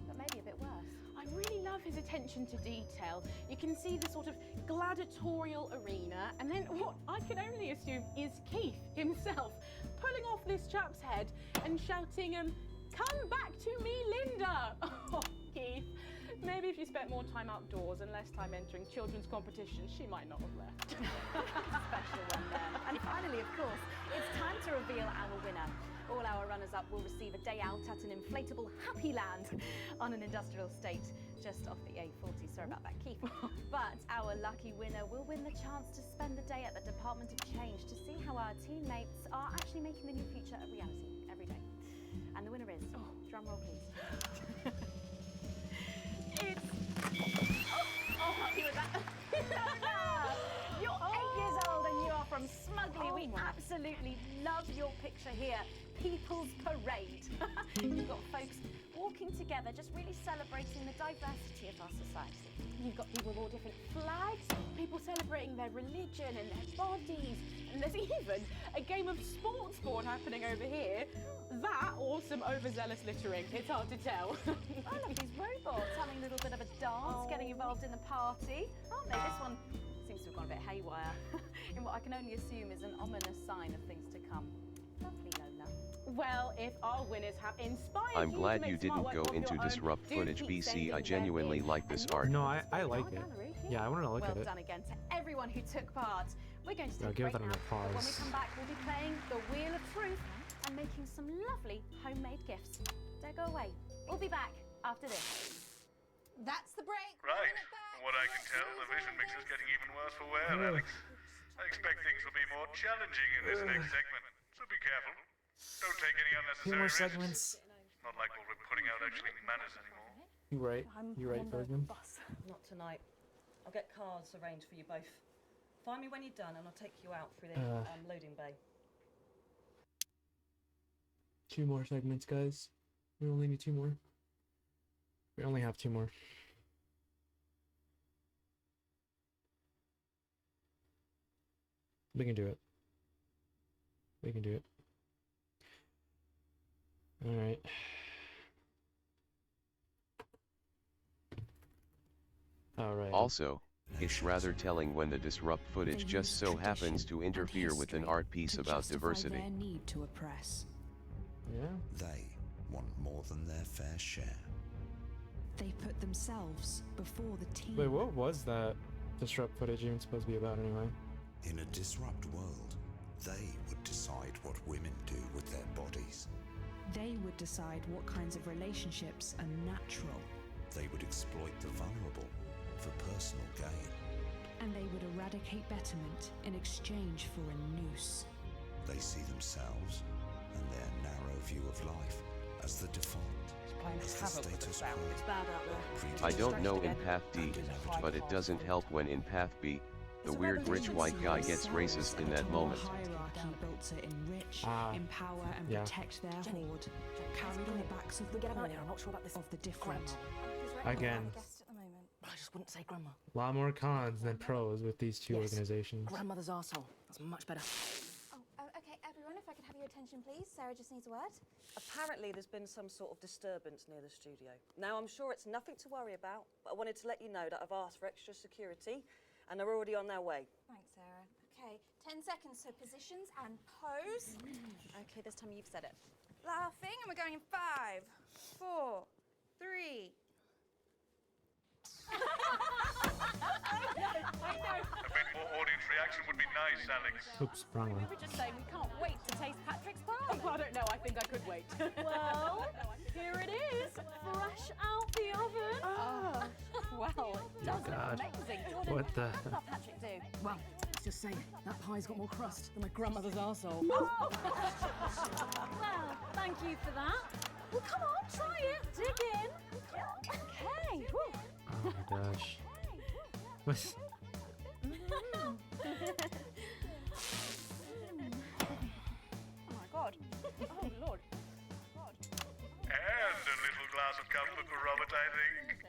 Speaker 2: but maybe a bit worse.
Speaker 11: I really love his attention to detail. You can see the sort of gladiatorial arena, and then what I can only assume is Keith himself pulling off this chap's head and shouting, "Come back to me, Linda!" Oh, Keith. Maybe if you spent more time outdoors and less time entering children's competitions, she might not have left.
Speaker 2: Special one then. And finally, of course, it's time to reveal our winner. All our runners-up will receive a day out at an inflatable Happy Land on an industrial estate just off the A40. Sorry about that, Keith. But our lucky winner will win the chance to spend the day at the Department of Change to see how our teammates are actually making the new future a reality every day. And the winner is, drum roll please.
Speaker 11: Oh, happy with that.
Speaker 2: You're 8 years old and you are from Smugly. We absolutely love your picture here. People's Parade. You've got folks walking together, just really celebrating the diversity of our society.
Speaker 11: You've got people with all different flags, people celebrating their religion and their bodies, and there's even a game of sports board happening over here. That or some overzealous littering, it's hard to tell.
Speaker 2: I love these robots having a little bit of a dance, getting involved in the party, aren't they? This one seems to have gone a bit haywire in what I can only assume is an ominous sign of things to come. Lovely, Lola.
Speaker 11: Well, if our winners have inspired
Speaker 12: I'm
Speaker 11: you
Speaker 12: glad
Speaker 11: to
Speaker 12: you
Speaker 11: make
Speaker 12: didn't
Speaker 11: smart
Speaker 12: go
Speaker 11: work of
Speaker 12: into
Speaker 11: your own,
Speaker 12: disrupt
Speaker 11: do
Speaker 12: footage
Speaker 11: keep
Speaker 12: BC.
Speaker 11: sending
Speaker 12: I
Speaker 11: them
Speaker 12: genuinely
Speaker 11: in.
Speaker 12: like this art.
Speaker 1: No, I like it. Yeah, I want to look
Speaker 2: well
Speaker 1: at it.
Speaker 2: done again to everyone who took part. We're going to
Speaker 1: I'll
Speaker 2: take a
Speaker 1: give
Speaker 2: break
Speaker 1: that an
Speaker 2: now, but when we
Speaker 1: applause.
Speaker 2: come back, we'll be playing the Wheel of Truth and making some lovely homemade gifts. Don't go away. We'll be back after this.
Speaker 10: That's the break.
Speaker 4: Right. From what I can tell, the vision mix is getting even worse for wear, Alex. I expect things will be more challenging in this next segment, so be careful. Don't take any unnecessary
Speaker 1: Two more
Speaker 4: risks.
Speaker 1: segments.
Speaker 4: Not like what we're putting out actually matters anymore.
Speaker 1: You right. You right, Bergman.
Speaker 8: Not tonight. I'll get cars arranged for you both. Find me when you're done and I'll take you out through the loading bay.
Speaker 1: 2 more segments, guys. We only need 2 more. We only have 2 more. We can do it. We can do it. All right. All right.
Speaker 12: Also, it's rather telling when the disrupt footage just so happens to interfere with an art piece about diversity.
Speaker 19: Their need to oppress.
Speaker 1: Yeah.
Speaker 6: They want more than their fair share.
Speaker 19: They put themselves before the team.
Speaker 1: Wait, what was that disrupt footage even supposed to be about anyway?
Speaker 6: In a disrupt world, they would decide what women do with their bodies.
Speaker 19: They would decide what kinds of relationships are natural.
Speaker 6: They would exploit the vulnerable for personal gain.
Speaker 19: And they would eradicate betterment in exchange for a noose.
Speaker 6: They see themselves and their narrow view of life as the default, as the status quo.
Speaker 8: It's bad out there.
Speaker 12: I don't know in Path D, but it doesn't help when in Path B, the weird rich white guy gets racist in that moment.
Speaker 19: Hierarchy built to enrich, empower, and
Speaker 1: yeah.
Speaker 19: protect their horde, carried on the backs of the poor, of the different.
Speaker 1: Again,
Speaker 8: I just wouldn't say grandma.
Speaker 1: a lot more cons than pros with these 2 organizations.
Speaker 8: Grandmother's arsehole. That's much better.
Speaker 10: Oh, okay, everyone, if I could have your attention, please. Sarah just needs a word.
Speaker 8: Apparently, there's been some sort of disturbance near the studio. Now, I'm sure it's nothing to worry about, but I wanted to let you know that I've asked for extra security, and they're already on their way.
Speaker 5: Thanks, Sarah. Okay, 10 seconds, so positions and pose.
Speaker 2: Okay, this time you've said it.
Speaker 5: Laughing, and we're going in 5, 4, 3.
Speaker 4: A bit more audience reaction would be nice, Alex.
Speaker 1: Oops, wrong one.
Speaker 2: We were just saying we can't wait to taste Patrick's pie.
Speaker 11: Oh, I don't know, I think I could wait.
Speaker 2: Well, here it is, fresh out the oven.
Speaker 11: Ah.
Speaker 2: Well, it does look
Speaker 1: God.
Speaker 2: amazing. Jordan,
Speaker 1: What the-
Speaker 2: how did our Patrick do?
Speaker 23: Well, let's just say that pie's got more crust than my grandmother's arsehole.
Speaker 2: Well, thank you for that. Well, come on, try it. Dig in. Okay. Whew.
Speaker 1: Oh my gosh. What's...
Speaker 2: Oh my God. Oh Lord.
Speaker 4: And a little glass of comfort for Robert, I think.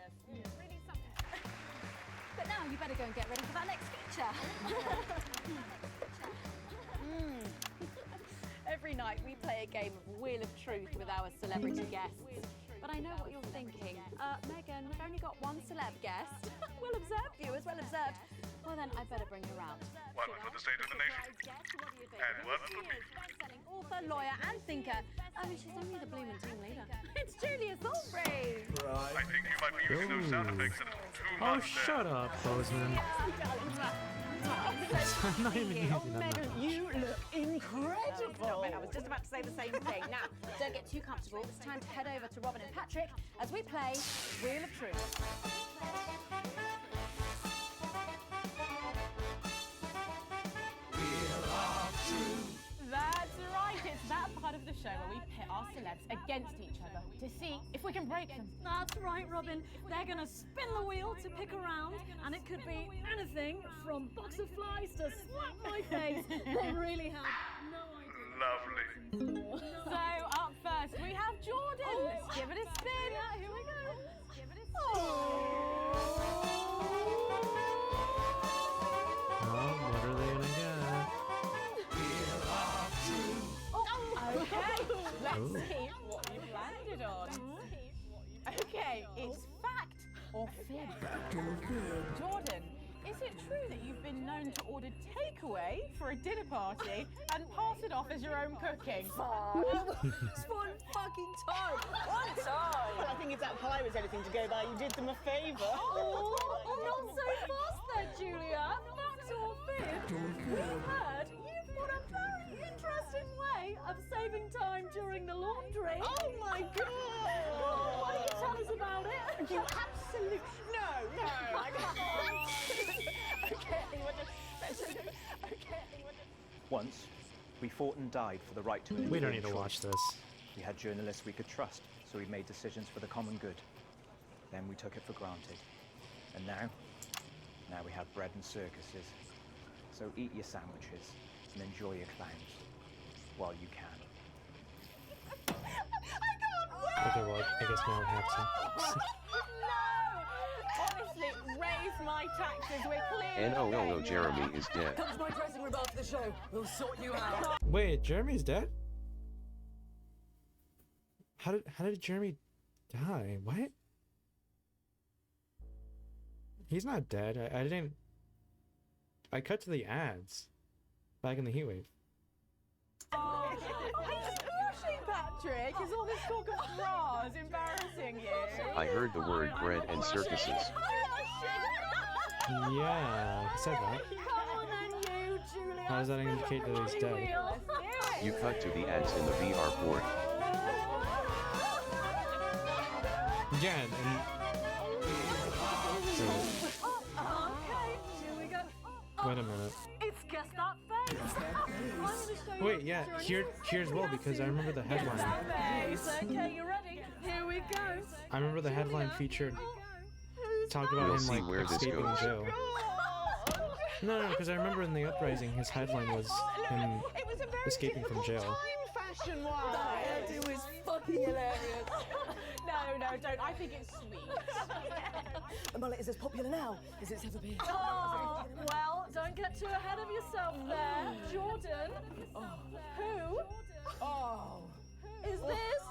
Speaker 2: But now you better go and get ready for that next feature. Every night we play a game of Wheel of Truth with our celebrity guests. But I know what you're thinking. Megan, we've only got one celeb guest. Well observed, viewers, well observed. Well then, I better bring her out.
Speaker 4: One for the state of the nation. And one for me.
Speaker 2: Best-selling author, lawyer, and thinker. I mean, she's only the blooming team leader. It's Julia Thornbury.
Speaker 4: I think you might be using those sound effects a little too
Speaker 1: Oh,
Speaker 4: much there.
Speaker 1: shut up, Bozeman. I'm not even using that
Speaker 2: Megan,
Speaker 1: much.
Speaker 2: you look incredible. I was just about to say the same thing. Now, don't get too comfortable. It's time to head over to Robin and Patrick as we play Wheel of Truth.
Speaker 11: That's right, it's that part of the show where we pit our celebs against each other to see if we can break them.
Speaker 2: That's right, Robin. They're going to spin the wheel to pick a round, and it could be anything from box of flies to slap my face. They really have no idea.
Speaker 4: Lovely.
Speaker 11: So, up first, we have Jordan. Let's give it a spin.
Speaker 2: Yeah, here we go.
Speaker 11: Give it a spin.
Speaker 1: Oh, what are they gonna get?
Speaker 11: Okay, let's
Speaker 1: Ooh.
Speaker 11: see what you've landed on. Okay, it's fact or fib. Jordan, is it true that you've been known to order takeaway for a dinner party and pass it off as your own cooking?
Speaker 23: It's one fucking time. One time.
Speaker 3: Well, I think if that pie was anything to go by, you did them a favour.
Speaker 2: Oh, not so fast there, Julia. Fact or fib? We heard you've got a very interesting way of saving time during the laundry.
Speaker 3: Oh my God!
Speaker 2: Oh, why don't you tell us about it?
Speaker 3: You absolutely no, I can't.
Speaker 21: Once, we fought and died for the right to an
Speaker 1: We don't
Speaker 21: informed
Speaker 1: need to
Speaker 21: choice.
Speaker 1: watch this.
Speaker 21: We had journalists we could trust, so we made decisions for the common good. Then we took it for granted. And now we have bread and circuses. So eat your sandwiches and enjoy your clowns while you can.
Speaker 1: Okay, well, I guess now we have to.
Speaker 11: No! Honestly, raise my taxes. We're clear.
Speaker 12: NOLO Jeremy is dead.
Speaker 23: Come to my dressing room after the show. We'll sort you out.
Speaker 1: Wait, Jeremy's dead? How did Jeremy die? What? He's not dead. I didn't. I cut to the ads back in the heatwave.
Speaker 11: Oh, he's pushing, Patrick. Is all this talk of bras embarrassing you?
Speaker 12: I heard the word bread and circuses.
Speaker 1: Yeah, I said that.
Speaker 2: Come on then, you, Julia.
Speaker 1: How does that indicate that he's dead?
Speaker 12: You cut to the ads in the VR port.
Speaker 1: Yeah, and
Speaker 2: Okay, here we go.
Speaker 1: wait a minute.
Speaker 2: It's Guess That Face. I'm gonna show you
Speaker 1: Wait,
Speaker 2: a
Speaker 1: yeah,
Speaker 2: picture and
Speaker 1: here's well because I remember the headline.
Speaker 2: Face. Okay, you ready? Here we go.
Speaker 1: I remember the headline featured talked about
Speaker 12: We'll
Speaker 1: him
Speaker 12: see
Speaker 1: like
Speaker 12: where this
Speaker 1: escaping
Speaker 12: goes.
Speaker 1: jail. No, because I remember in the uprising his headline was him escaping from jail.
Speaker 11: Fashion one.
Speaker 23: That hairdo is fucking hilarious.
Speaker 11: No, don't. I think it's sweet.
Speaker 23: And mullet is as popular now as it's ever been.
Speaker 2: Oh, well, don't get too ahead of yourself there. Jordan, who is this?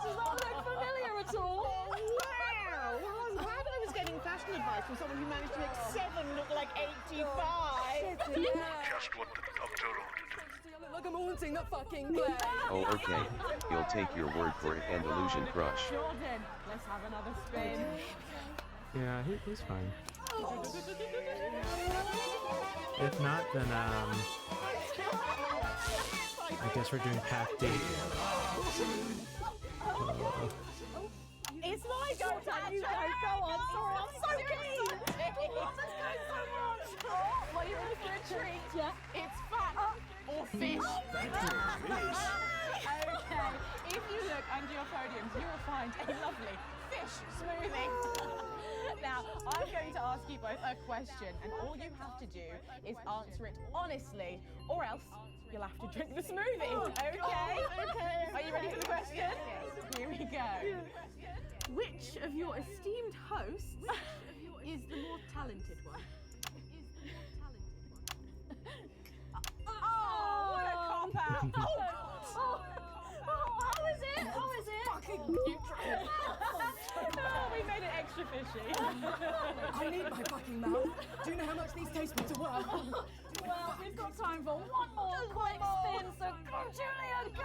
Speaker 23: taunting the fucking play.
Speaker 12: Oh, okay. He'll take your word for it and illusion crush.
Speaker 11: Jordan, let's have another spin.
Speaker 1: Yeah, he's fine. If not, then I guess we're doing path D.
Speaker 23: It's my go, Dad. You go. Go on. Sorry, I'm so keen. Let's go so much.
Speaker 11: Well, you're in for a treat. Yeah. It's fat or fish. Okay. If you look under your podiums, you will find a lovely fish smoothie. Now, I'm going to ask you both a question, and all you have to do is answer it honestly, or else you'll have to drink the smoothie. Okay?
Speaker 23: Okay.
Speaker 11: Are you ready for the question? Here we go. Which of your esteemed hosts is the more talented one? Oh, what a cop-out!
Speaker 23: How is it? How is it? Fucking neutral.
Speaker 11: Oh, we made it extra fishy.
Speaker 23: I need my fucking mouth. Do you know how much these taste buds are worth?
Speaker 11: Well, we've got time for one more quick spin, so go, Julia, go!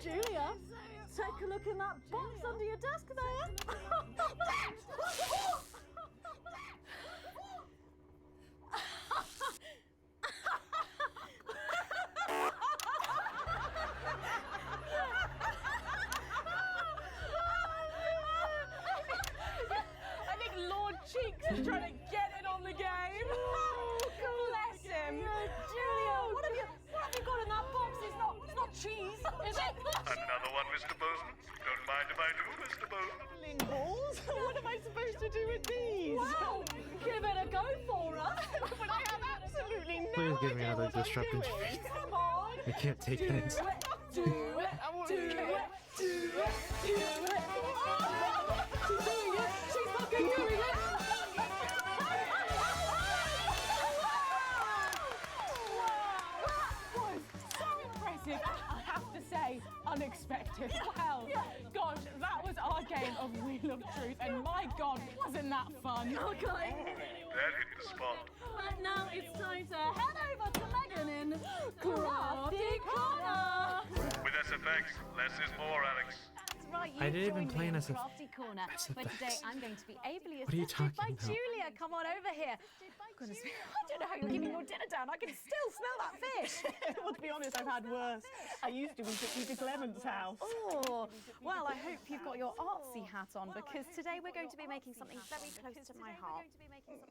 Speaker 23: Julia, take a look in that box under your desk there.
Speaker 11: I think Lord Cheeks is trying to get in on the game. Bless him.
Speaker 23: Julia, what have you got in that box? It's not cheese, is it?
Speaker 4: Another one, Mr. Bozeman. Don't mind if I do, Mr. Bozeman.
Speaker 11: Balls? What am I supposed to do with these?
Speaker 23: Well, give it a go for us.
Speaker 11: But I have absolutely no
Speaker 1: Please give me
Speaker 11: idea
Speaker 1: another
Speaker 11: what I'm
Speaker 1: disruption.
Speaker 11: doing.
Speaker 23: Come on.
Speaker 1: I can't take that.
Speaker 23: Do it. Do it. Do it. Oh, she's doing it. She's fucking doing it.
Speaker 11: Impressive, I have to say, unexpected. Wow, gosh, that was our game of Wheel of Truth, and my God, wasn't that fun?
Speaker 23: Okay.
Speaker 4: That hit the spot.
Speaker 23: But now it's time to head over to Megan in Crafty Corner.
Speaker 4: With SFX, less is more, Alex.
Speaker 2: That's right, you
Speaker 1: I didn't even
Speaker 2: joined
Speaker 1: play
Speaker 2: me
Speaker 1: an
Speaker 2: in
Speaker 1: SF.
Speaker 2: Crafty Corner, where today I'm going to be ably
Speaker 1: What are you
Speaker 2: assisted by
Speaker 1: talking about?
Speaker 2: Julia. Come on over here. Goodness me, I don't know how you're keeping your dinner down. I can still smell that fish.
Speaker 11: Well, to be honest, I've had worse. I used to eat at Peter Clement's house.
Speaker 2: Oh, well, I hope you've got your artsy hat on, because today we're going to be making something very close to my heart.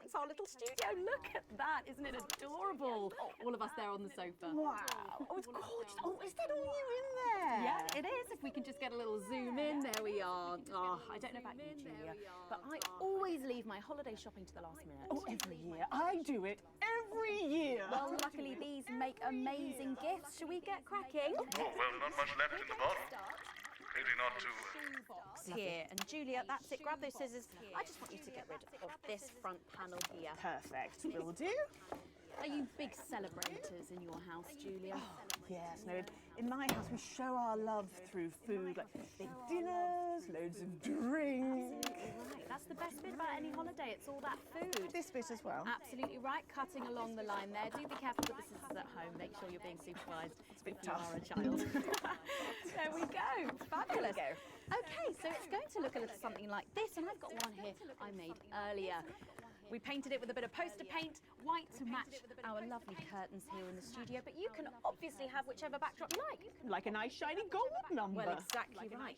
Speaker 2: It's our little studio. Look at that. Isn't it adorable? All of us there on the sofa.
Speaker 11: Wow. Oh, it's gorgeous. Oh, is that all you in there?
Speaker 2: Yeah, it is. If we can just get a little zoom in, there we are. Oh, I don't know about you, Julia, but I always leave my holiday shopping to the last minute.
Speaker 11: Oh, every year. I do it every year.
Speaker 2: Well, luckily these make amazing gifts. Shall we get cracking?
Speaker 4: Oh, well, not much left in the bottle. Pity not to.
Speaker 2: Box here, and Julia, that's it. Grab those scissors. I just want you to get rid of this front panel here.
Speaker 11: Perfect. Will do.
Speaker 2: Are you big celebrators in your house, Julia?
Speaker 11: Yes, no, in my house we show our love through food, like big dinners, loads of drinks.
Speaker 2: Right, that's the best bit about any holiday. It's all that food.
Speaker 11: This bit as well.
Speaker 2: Absolutely right. Cutting along the line there. Do be careful with the scissors at home. Make sure you're being supervised if you are a child. There we go. Fabulous. Okay, so it's going to look a little something like this, and I've got one here I made earlier. We painted it with a bit of poster paint, white to match our lovely curtains here in the studio, but you can obviously have whichever backdrop you like.
Speaker 11: Like a nice shiny gold number.
Speaker 2: Well, exactly right.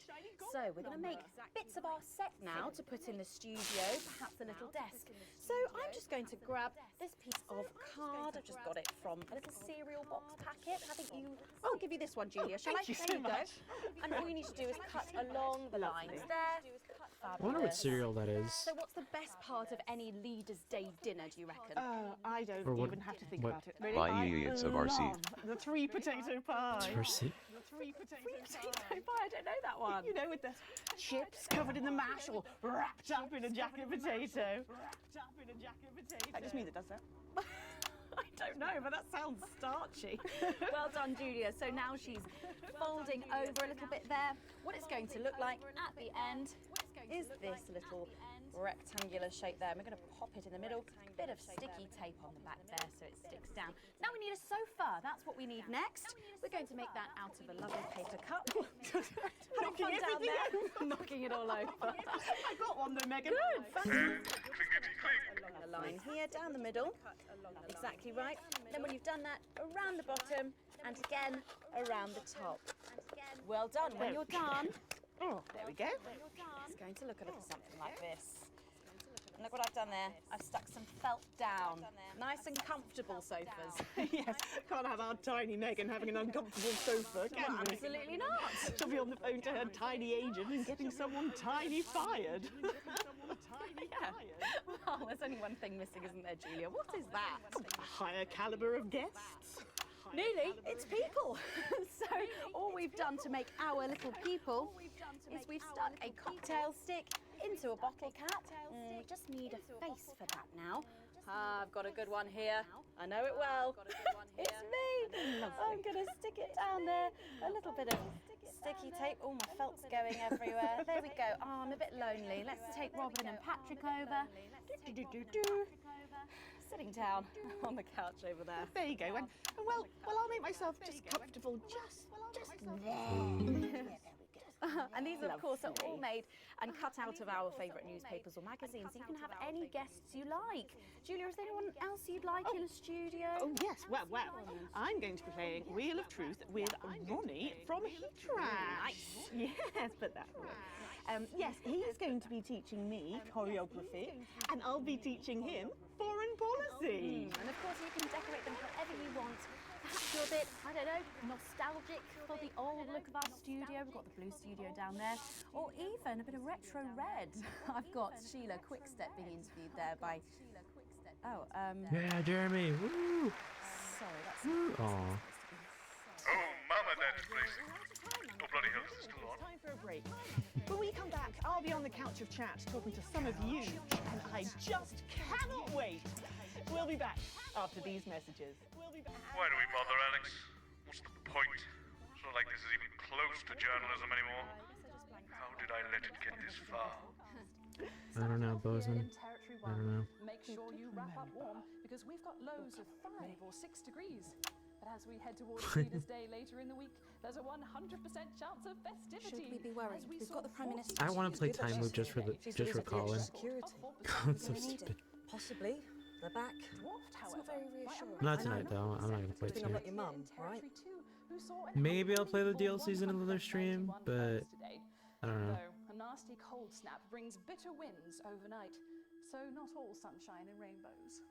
Speaker 2: So we're going to make bits of our set now to put in the studio, perhaps a little desk. So I'm just going to grab this piece of card. I've just got it from a little cereal box packet. I think you... I'll give you this one, Julia. Shall I?
Speaker 11: Thank you
Speaker 2: There
Speaker 11: so
Speaker 2: you go.
Speaker 11: much.
Speaker 2: And all you need to do is cut along the lines there.
Speaker 1: I wonder what cereal that is.
Speaker 2: So what's the best part of any Leaders' Day dinner, do you reckon?
Speaker 11: I don't
Speaker 1: Or what-
Speaker 11: even have to think
Speaker 1: what-
Speaker 11: about it. Really,
Speaker 12: By
Speaker 11: I
Speaker 12: idiots of RC.
Speaker 11: love the 3 potato pie.
Speaker 1: RC?
Speaker 11: The 3 potato
Speaker 2: pie. I don't know that one.
Speaker 11: You know, with the chips covered in the mash or wrapped up in a jacket potato. Wrapped up in a jacket potato. That just me that does that.
Speaker 2: I
Speaker 7: don't know, but that sounds starchy.
Speaker 2: Well done, Julia. So now she's folding over a little bit there. What it's going to look like at the end is this little rectangular shape there. And we're going to pop it in the middle. Bit of sticky tape on the back there so it sticks down. Now we need a sofa. That's what we need next. We're going to make that out of a lovely paper cup. Having fun down there. Knocking it all over.
Speaker 7: I got one though, Megan.
Speaker 2: Good, fantastic. Along the line here, down the middle. Exactly right. Then when you've done that, around the bottom and again around the top. Well done. When you're done,
Speaker 7: there we go.
Speaker 2: It's going to look a little something like this. And look what I've done there. I've stuck some felt down. Nice and comfortable sofas.
Speaker 7: Yes, can't have our tiny Megan having an uncomfortable sofa, can we?
Speaker 2: Absolutely not.
Speaker 7: She'll be on the phone to her tiny agent and getting someone tiny fired.
Speaker 2: Well, there's only one thing missing, isn't there, Julia? What is that?
Speaker 7: A higher caliber of guests.
Speaker 2: Nearly, it's people. So all we've done to make our little people is we've stuck a cocktail stick into a bottle cap. We just need a face for that now. I've got a good one here. I know it well. It's me. I'm going to stick it down there. A little bit of sticky tape. Oh, my felt's going everywhere. There we go. Oh, I'm a bit lonely. Let's take Robin and Patrick over. Sitting down on the couch over there.
Speaker 7: There you go. And well, I'll make myself just comfortable just there.
Speaker 2: And these, of course, are all made and cut out of our favourite newspapers or magazines. So you can have any guests you like. Julia, is there anyone else you'd like in the studio?
Speaker 7: Oh, yes. Well, I'm going to be playing Wheel of Truth with Ronnie from Heatrash.
Speaker 2: Nice.
Speaker 7: Yes, put that away. Yes, he's going to be teaching me choreography, and I'll be teaching him foreign policy.
Speaker 2: And of course, you can decorate them however you want. Perhaps you're a bit, I don't know, nostalgic for the old look of our studio. We've got the blue studio down there. Or even a bit of retro red. I've got Sheila Quickstep being interviewed there by...
Speaker 1: Yeah, Jeremy. Woo!
Speaker 2: Sorry, that's...
Speaker 1: Woo! Aw.
Speaker 4: Oh, Mama, that's blazing. Oh, bloody hell, is it still on?
Speaker 7: Time for a break. When we come back, I'll be on the couch of chat talking to some of you, and I just cannot wait. We'll be back after these messages.
Speaker 4: Why do we bother, Alex? What's the point? It's not like this is even close to journalism anymore. How did I let it get this far?
Speaker 1: I don't know, Bozeman. I don't know.
Speaker 13: Make sure you wrap up warm because we've got lows of 5 or 6 degrees. But as we head towards Leaders' Day later in the week, there's a 100% chance of festivity.
Speaker 2: Should we be worried? We've got the Prime Minister.
Speaker 1: I want to play Time Loop just for Colin. God, it's so stupid.
Speaker 8: Possibly. They're back. It's not very reassuring.
Speaker 1: Not tonight, though. I'm not gonna play it
Speaker 8: You're not
Speaker 1: tonight.
Speaker 8: your mum, right?
Speaker 1: Maybe I'll play the DLCs in another stream, but I don't know.
Speaker 13: A nasty cold snap brings bitter winds overnight, so not all sunshine and rainbows.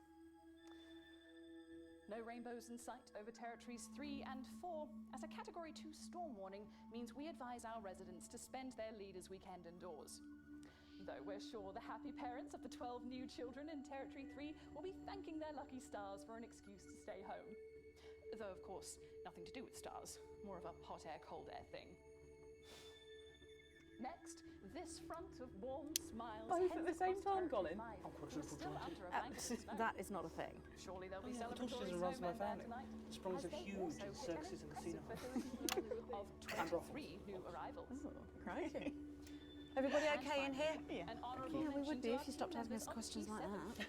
Speaker 13: No rainbows in sight over territories 3 and 4, as a Category 2 storm warning means we advise our residents to spend their Leaders' Weekend indoors. Though we're sure the happy parents of the 12 new children in Territory 3 will be thanking their lucky stars for an excuse to stay home. Though, of course, nothing to do with stars, more of a hot air, cold air thing. Next, this front of warm smiles.
Speaker 7: Both at the same time, Colin?
Speaker 2: That is not a thing.
Speaker 13: Surely there'll be
Speaker 16: I thought she
Speaker 13: celebratory
Speaker 16: doesn't run my
Speaker 13: snowmen there
Speaker 16: family.
Speaker 13: tonight.
Speaker 16: Sprung's
Speaker 13: as
Speaker 16: are
Speaker 13: they
Speaker 16: huge
Speaker 13: also
Speaker 16: in circuses and
Speaker 13: witness
Speaker 16: casinos.
Speaker 13: of 23 new arrivals.
Speaker 2: Crikey.
Speaker 8: Everybody okay in here?
Speaker 13: Yeah,
Speaker 2: we would be if you stopped asking us questions like that.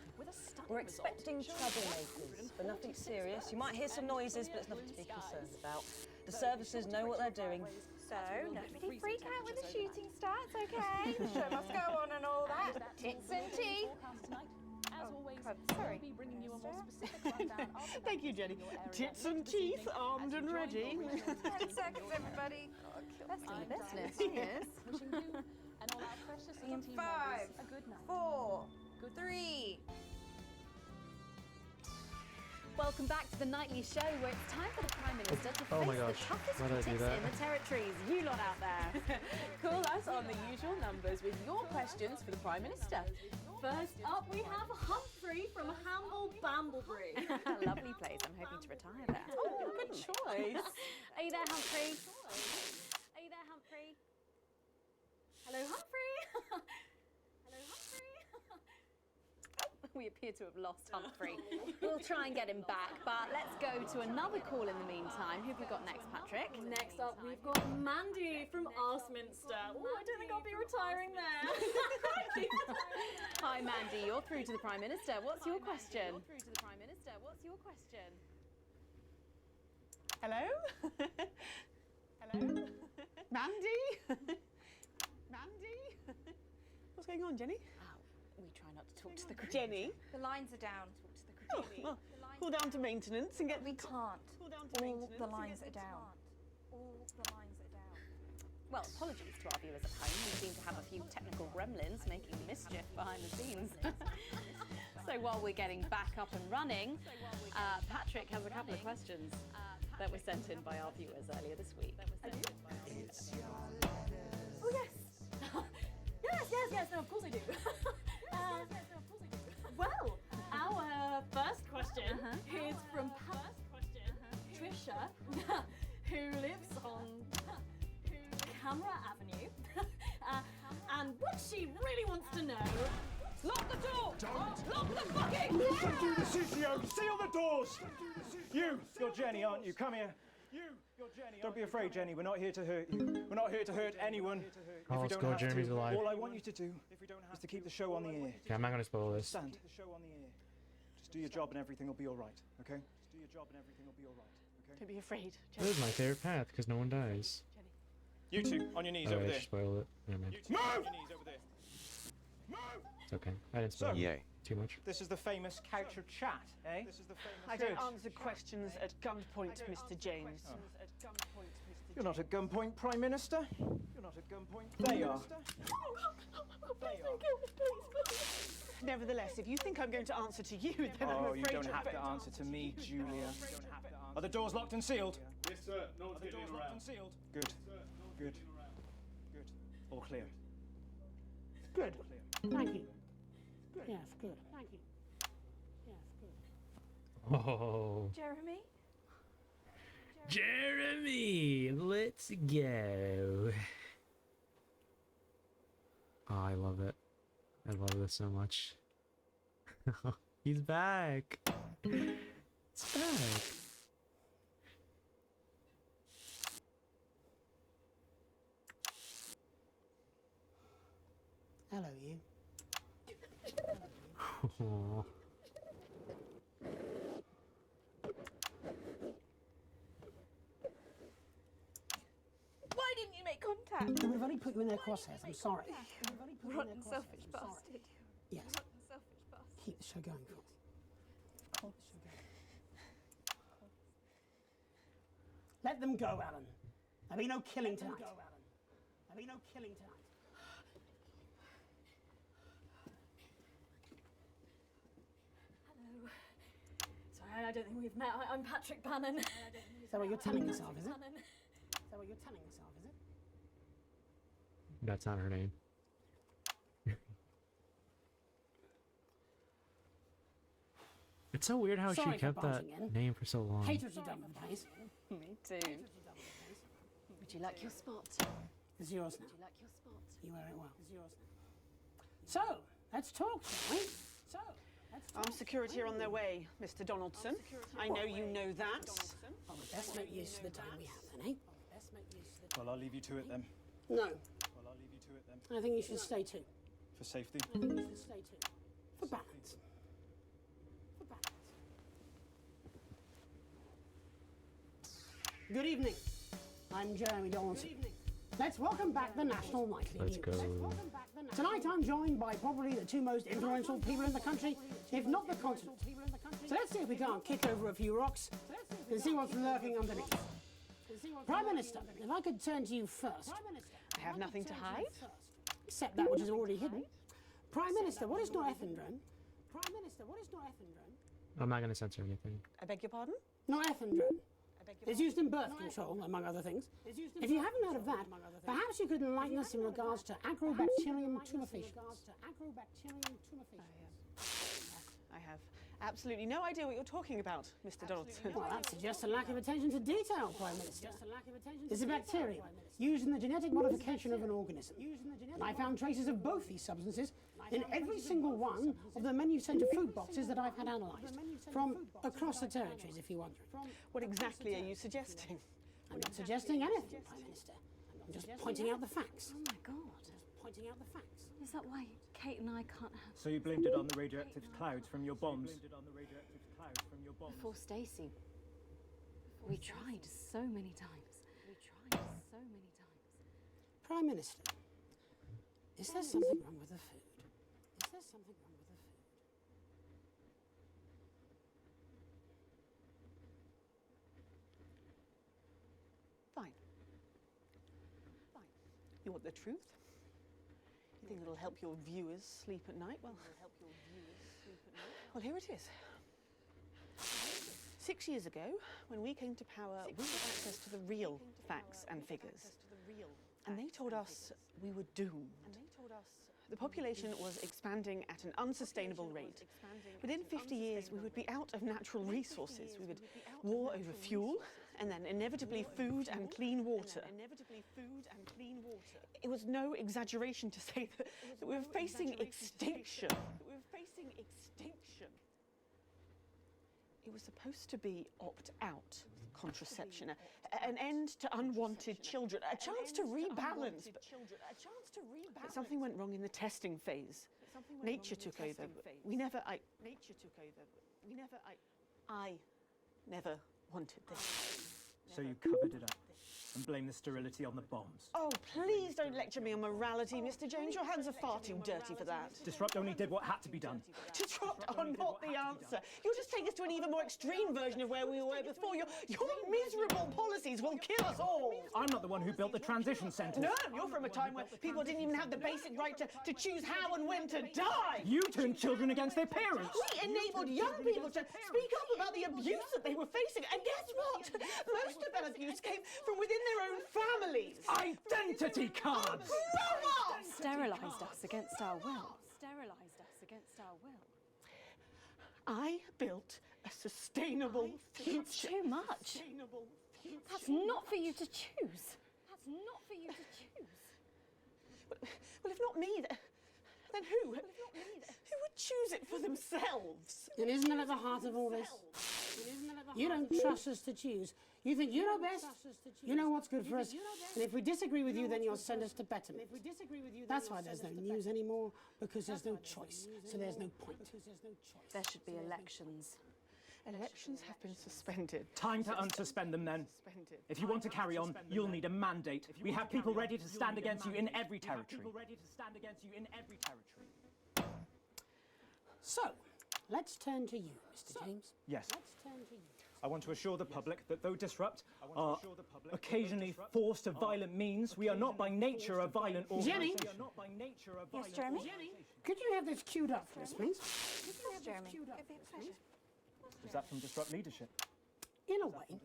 Speaker 8: We're expecting troublemakers, but nothing serious. You might hear some noises, but it's nothing to be concerned about. The services know what they're doing.
Speaker 2: So, nobody freak out when the shooting starts, okay? The show must go on and all that. Tits and teeth.
Speaker 13: As always,
Speaker 2: sorry.
Speaker 13: we'll be bringing you a more specific rundown of the
Speaker 7: Thank you, Jenny. Tits and teeth, armed and ready.
Speaker 2: 10 seconds, everybody. Best in the business, yes.
Speaker 13: Wishing you and all our precious little
Speaker 2: In
Speaker 13: team
Speaker 2: 5,
Speaker 13: members a good night.
Speaker 2: 4, 3. Welcome back to the nightly show where it's time for the Prime Minister to
Speaker 1: Oh my
Speaker 2: face
Speaker 1: gosh,
Speaker 2: the toughest
Speaker 1: why did I do
Speaker 2: critics
Speaker 1: that?
Speaker 2: in the territories. You lot out there.
Speaker 23: Call us on the usual numbers with your questions for the Prime Minister. First up, we have Humphrey from Hamble Bamblebury.
Speaker 2: Lovely place. I'm hoping to retire there.
Speaker 23: Oh, good choice.
Speaker 2: Are you there, Humphrey? Are you there, Humphrey? Hello, Humphrey. Hello, Humphrey. We we appear to have lost Humphrey. We'll try and get him back, but let's go to another call in the meantime. Who've we got next, Patrick?
Speaker 23: Next up, we've got Mandy from Arsminster. Oh, I don't think I'll be retiring there.
Speaker 2: Hi, Mandy. You're through to the Prime Minister. What's your question?
Speaker 7: Hello? Hello? Mandy? Mandy? What's going on, Jenny?
Speaker 2: We try not to talk to the
Speaker 7: Jenny?
Speaker 23: The lines are down.
Speaker 7: Oh, well, call down to maintenance and get...
Speaker 23: We can't.
Speaker 7: Call down to
Speaker 23: All
Speaker 7: maintenance
Speaker 23: the
Speaker 7: and
Speaker 23: lines
Speaker 7: get
Speaker 23: are down. All the lines are down.
Speaker 2: Well, apologies to our viewers at home. We seem to have a few technical gremlins making mischief behind the scenes. So while we're getting back up and running, Patrick has a couple of questions that were sent in by our viewers earlier this week.
Speaker 23: Oh, yes. yes, no, of course I do. Well, our first question is from Trisha, who lives on Camera Avenue. And what she really wants to know... Lock the door! Lock the fucking door!
Speaker 21: Don't do this, CCO! Seal the doors! You're Jenny, aren't you? Come here. You're Jenny. Don't be afraid, Jenny. We're not here to hurt you. We're not here to hurt anyone.
Speaker 1: Oh, let's go, Jeremy's alive.
Speaker 21: All I want you to do is to keep the show on the air.
Speaker 1: Okay, I'm not gonna spoil this.
Speaker 21: Stand. Keep the show on the air. Just do your job and everything will be all right, okay? Just do your job and everything will be all right, okay?
Speaker 7: Don't be afraid.
Speaker 1: This is my favorite path because no one dies.
Speaker 21: You two, on your knees
Speaker 1: Oh,
Speaker 21: over
Speaker 1: I
Speaker 21: there.
Speaker 1: just spoiled it. Never mind.
Speaker 21: Move! On your knees over there. Move!
Speaker 1: It's okay. I didn't spoil it too much.
Speaker 21: This is the famous couch of chat, eh? This is the famous
Speaker 7: I don't answer questions at gunpoint, Mr. James.
Speaker 21: You're not at gunpoint, Prime Minister. You're not at gunpoint. They are.
Speaker 7: Nevertheless, if you think I'm going to answer to you, then I'm
Speaker 21: Oh,
Speaker 7: afraid
Speaker 21: you don't
Speaker 7: you're
Speaker 21: have to answer to me, Julia. Are the doors locked and sealed?
Speaker 4: Yes, sir. No one's
Speaker 21: Are the
Speaker 4: getting
Speaker 21: doors
Speaker 4: in
Speaker 21: locked
Speaker 4: around.
Speaker 21: and sealed? Good. Good. Good. All clear.
Speaker 9: Good. Thank you. Yes, good. Thank you. Yes, good.
Speaker 1: Oh.
Speaker 23: Jeremy?
Speaker 1: Jeremy, let's go. Oh, I love it. I love this so much. He's back. It's back.
Speaker 9: Hello, you.
Speaker 1: Oh.
Speaker 23: Why didn't you make contact?
Speaker 9: We've only put you in their crosshairs. I'm sorry.
Speaker 23: Rotten, selfish bastard.
Speaker 9: Yes.
Speaker 23: Rotten, selfish bastard.
Speaker 9: Keep the show going for us. Keep the show going. Let them go, Alan. There'll be no killing tonight. There'll be no killing tonight.
Speaker 23: Hello. Sorry, I don't think we've met. I'm Patrick Bannon.
Speaker 9: Is that what you're telling yourself, is it? Is that what you're telling yourself, is it?
Speaker 1: That's not her name. It's so weird how
Speaker 9: Sorry
Speaker 1: she
Speaker 9: for
Speaker 1: kept that
Speaker 9: barging in.
Speaker 1: name for so long.
Speaker 9: Hate what you've done with the place.
Speaker 2: Me too. Would you like your spot?
Speaker 9: It's yours now.
Speaker 2: Would you like your spot?
Speaker 9: You wear it well. It's yours now. So, let's talk, shall we? So,
Speaker 7: Armed security are on their way, Mr. Donaldson. I know you know that.
Speaker 9: Well, we best make use of the time we have then, eh?
Speaker 21: Well, I'll leave you to it then.
Speaker 9: No,
Speaker 21: Well, I'll leave you to it then.
Speaker 9: I think you should stay too.
Speaker 21: For safety.
Speaker 9: I think you should stay too. For balance. For balance. Good evening. I'm Jeremy Donaldson. Let's welcome back the National Nightly
Speaker 1: Let's
Speaker 9: News.
Speaker 1: go.
Speaker 9: Tonight I'm joined by probably the two most influential people in the country, if not the continent. So let's see if we can't kick over a few rocks and see what's lurking underneath. Prime Minister, if I could turn to you first.
Speaker 7: I have nothing to hide.
Speaker 9: Except that which is already hidden. Prime Minister, what is norethindrone? Prime Minister, what is norethindrone?
Speaker 1: I'm not gonna censor anything.
Speaker 7: I beg your pardon?
Speaker 9: Norethindrone. It's used in birth control, among other things. If you haven't heard of that, perhaps you could enlighten us in regards to Agrobacterium tumefaciens.
Speaker 7: I have absolutely no idea what you're talking about, Mr. Donaldson.
Speaker 9: Well, that suggests a lack of attention to detail, Prime Minister. It's a bacterium used in the genetic modification of an organism. And I found traces of both these substances in every single one of the menu centre food boxes that I've had analysed, from across the territories, if you're wondering.
Speaker 7: What exactly are you suggesting?
Speaker 9: I'm not suggesting anything, Prime Minister. I'm just pointing out the facts.
Speaker 2: Oh my God.
Speaker 9: Just pointing out the facts.
Speaker 2: Is that why Kate and I can't have...
Speaker 21: So you blamed it on the radioactive clouds from your bombs?
Speaker 2: Before Stacey. We tried so many times. We tried so many times.
Speaker 9: Prime Minister, is there something wrong with the food? Is there something wrong with the food?
Speaker 7: Fine. Fine. You want the truth? You think it'll help your viewers sleep at night? Well, here it is. 6 years ago, when we came to power, we had access to the real facts and figures. And they told us we were doomed. The population was expanding at an unsustainable rate. Within 50 years, we would be out of natural resources. We would war over fuel, and then inevitably food and clean water. It was no exaggeration to say that we were facing extinction. It was supposed to be opt-out contraception, an end to unwanted children, a chance to rebalance. But something went wrong in the testing phase. Nature took over. I never wanted this.
Speaker 21: So you covered it up and blamed the sterility on the bombs?
Speaker 7: Oh, please don't lecture me on morality, Mr. Jones. Your hands are far too dirty for that.
Speaker 21: Disrupt only did what had to be done.
Speaker 7: Disrupt are not the answer. You'll just take us to an even more extreme version of where we were before. Your miserable policies will kill us all.
Speaker 21: I'm not the one who built the transition centres.
Speaker 7: No, you're from a time where people didn't even have the basic right to choose how and when to die.
Speaker 21: You turned children against their parents.
Speaker 7: We enabled young people to speak up about the abuse that they were facing. And guess what? Most of that abuse came from within their own families.
Speaker 21: Identity cards!
Speaker 2: Sterilised us against our will. Sterilised us against our will.
Speaker 7: I built a sustainable future.
Speaker 2: That's too much. That's not for you to choose. That's not for you to choose.
Speaker 7: Well, if not me, then who? Who would choose it for themselves?
Speaker 9: And isn't that at the heart of all this? You don't trust us to choose. You think you know best, you know what's good for us, and if we disagree with you, then you'll send us to betterment. That's why there's no news anymore, because there's no choice, so there's no point.
Speaker 2: There should be elections.
Speaker 7: Elections have been suspended.
Speaker 21: Time to unsuspend them then. If you want to carry on, you'll need a mandate. We have people ready to stand against you in every territory.
Speaker 9: So, let's turn to you, Mr. James.
Speaker 21: Yes.
Speaker 9: Let's turn to you.
Speaker 21: I want to assure the public that though Disrupt are occasionally forced to violent means, we are not by nature a violent organisation.
Speaker 9: Jenny?
Speaker 2: Yes, Jeremy?
Speaker 9: Could you have this queued up for us, please?
Speaker 2: Yes, Jeremy. It'd be a pleasure.
Speaker 21: Is that from Disrupt leadership?
Speaker 9: In a way.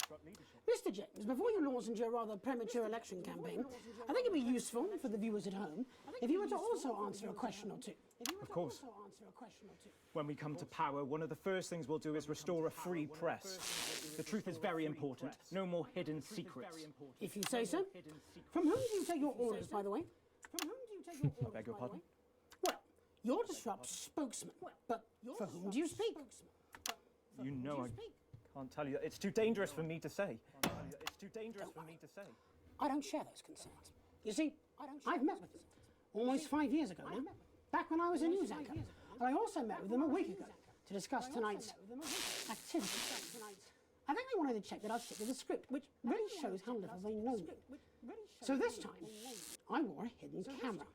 Speaker 9: Mr. James, before you launch into your rather premature election campaign, I think it'd be useful for the viewers at home if you were to also answer a question or two.
Speaker 21: Of course. When we come to power, one of the first things we'll do is restore a free press. The truth is very important. No more hidden secrets.
Speaker 9: If you say so. From whom do you take your orders, by the way? From whom do you take your orders,
Speaker 21: Beg your pardon?
Speaker 9: Well, you're Disrupt's spokesman, but for whom do you speak?
Speaker 21: You know I can't tell you. It's too dangerous for me to say.
Speaker 9: I don't share those concerns. You see, I've met with them almost 5 years ago now, back when I was a news anchor. And I also met with them a week ago to discuss tonight's activities. I think they wanted to check that I'd stick to the script, which really shows how little they know me. So this time, I wore a hidden camera.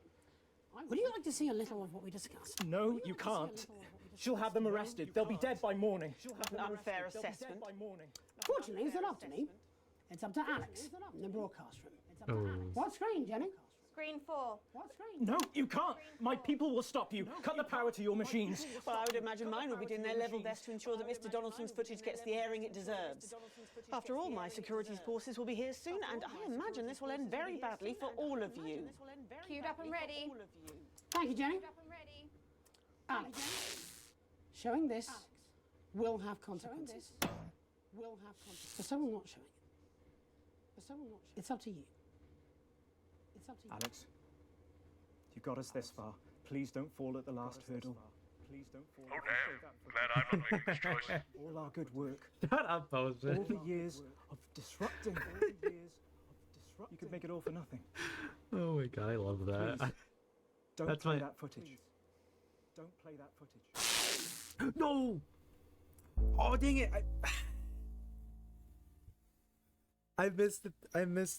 Speaker 9: Would you like to see a little of what we discussed?
Speaker 21: No, you can't. She'll have them arrested. They'll be dead by morning.
Speaker 7: An unfair assessment.
Speaker 9: Fortunately, it's not up to me. It's up to Alex in the broadcast room. What screen, Jenny?
Speaker 10: Screen 4.
Speaker 9: What screen?
Speaker 21: No, you can't. My people will stop you. Cut the power to your machines.
Speaker 7: Well, I would imagine mine would be doing their level best to ensure that Mr. Donaldson's footage gets the airing it deserves. After all, my security forces will be here soon, and I imagine this will end very badly for all of you.
Speaker 10: Queued up and ready.
Speaker 9: Thank you, Jenny.
Speaker 10: Queued up and ready.
Speaker 9: Alex, showing this will have consequences. For someone not showing it. It's up to you. It's up to you.
Speaker 21: Alex, you got us this far. Please don't fall at the last hurdle. Please don't fall.
Speaker 4: Oh damn! Glad I'm not making this choice.
Speaker 21: All our good work.
Speaker 1: Shut up, Bozeman.
Speaker 21: All the years of disrupting. You could make it all for nothing.
Speaker 1: Oh my god, I love that.
Speaker 21: Please, don't
Speaker 1: That's
Speaker 21: play
Speaker 1: my...
Speaker 21: that footage. Don't play that footage.
Speaker 1: No! Oh dang it! I missed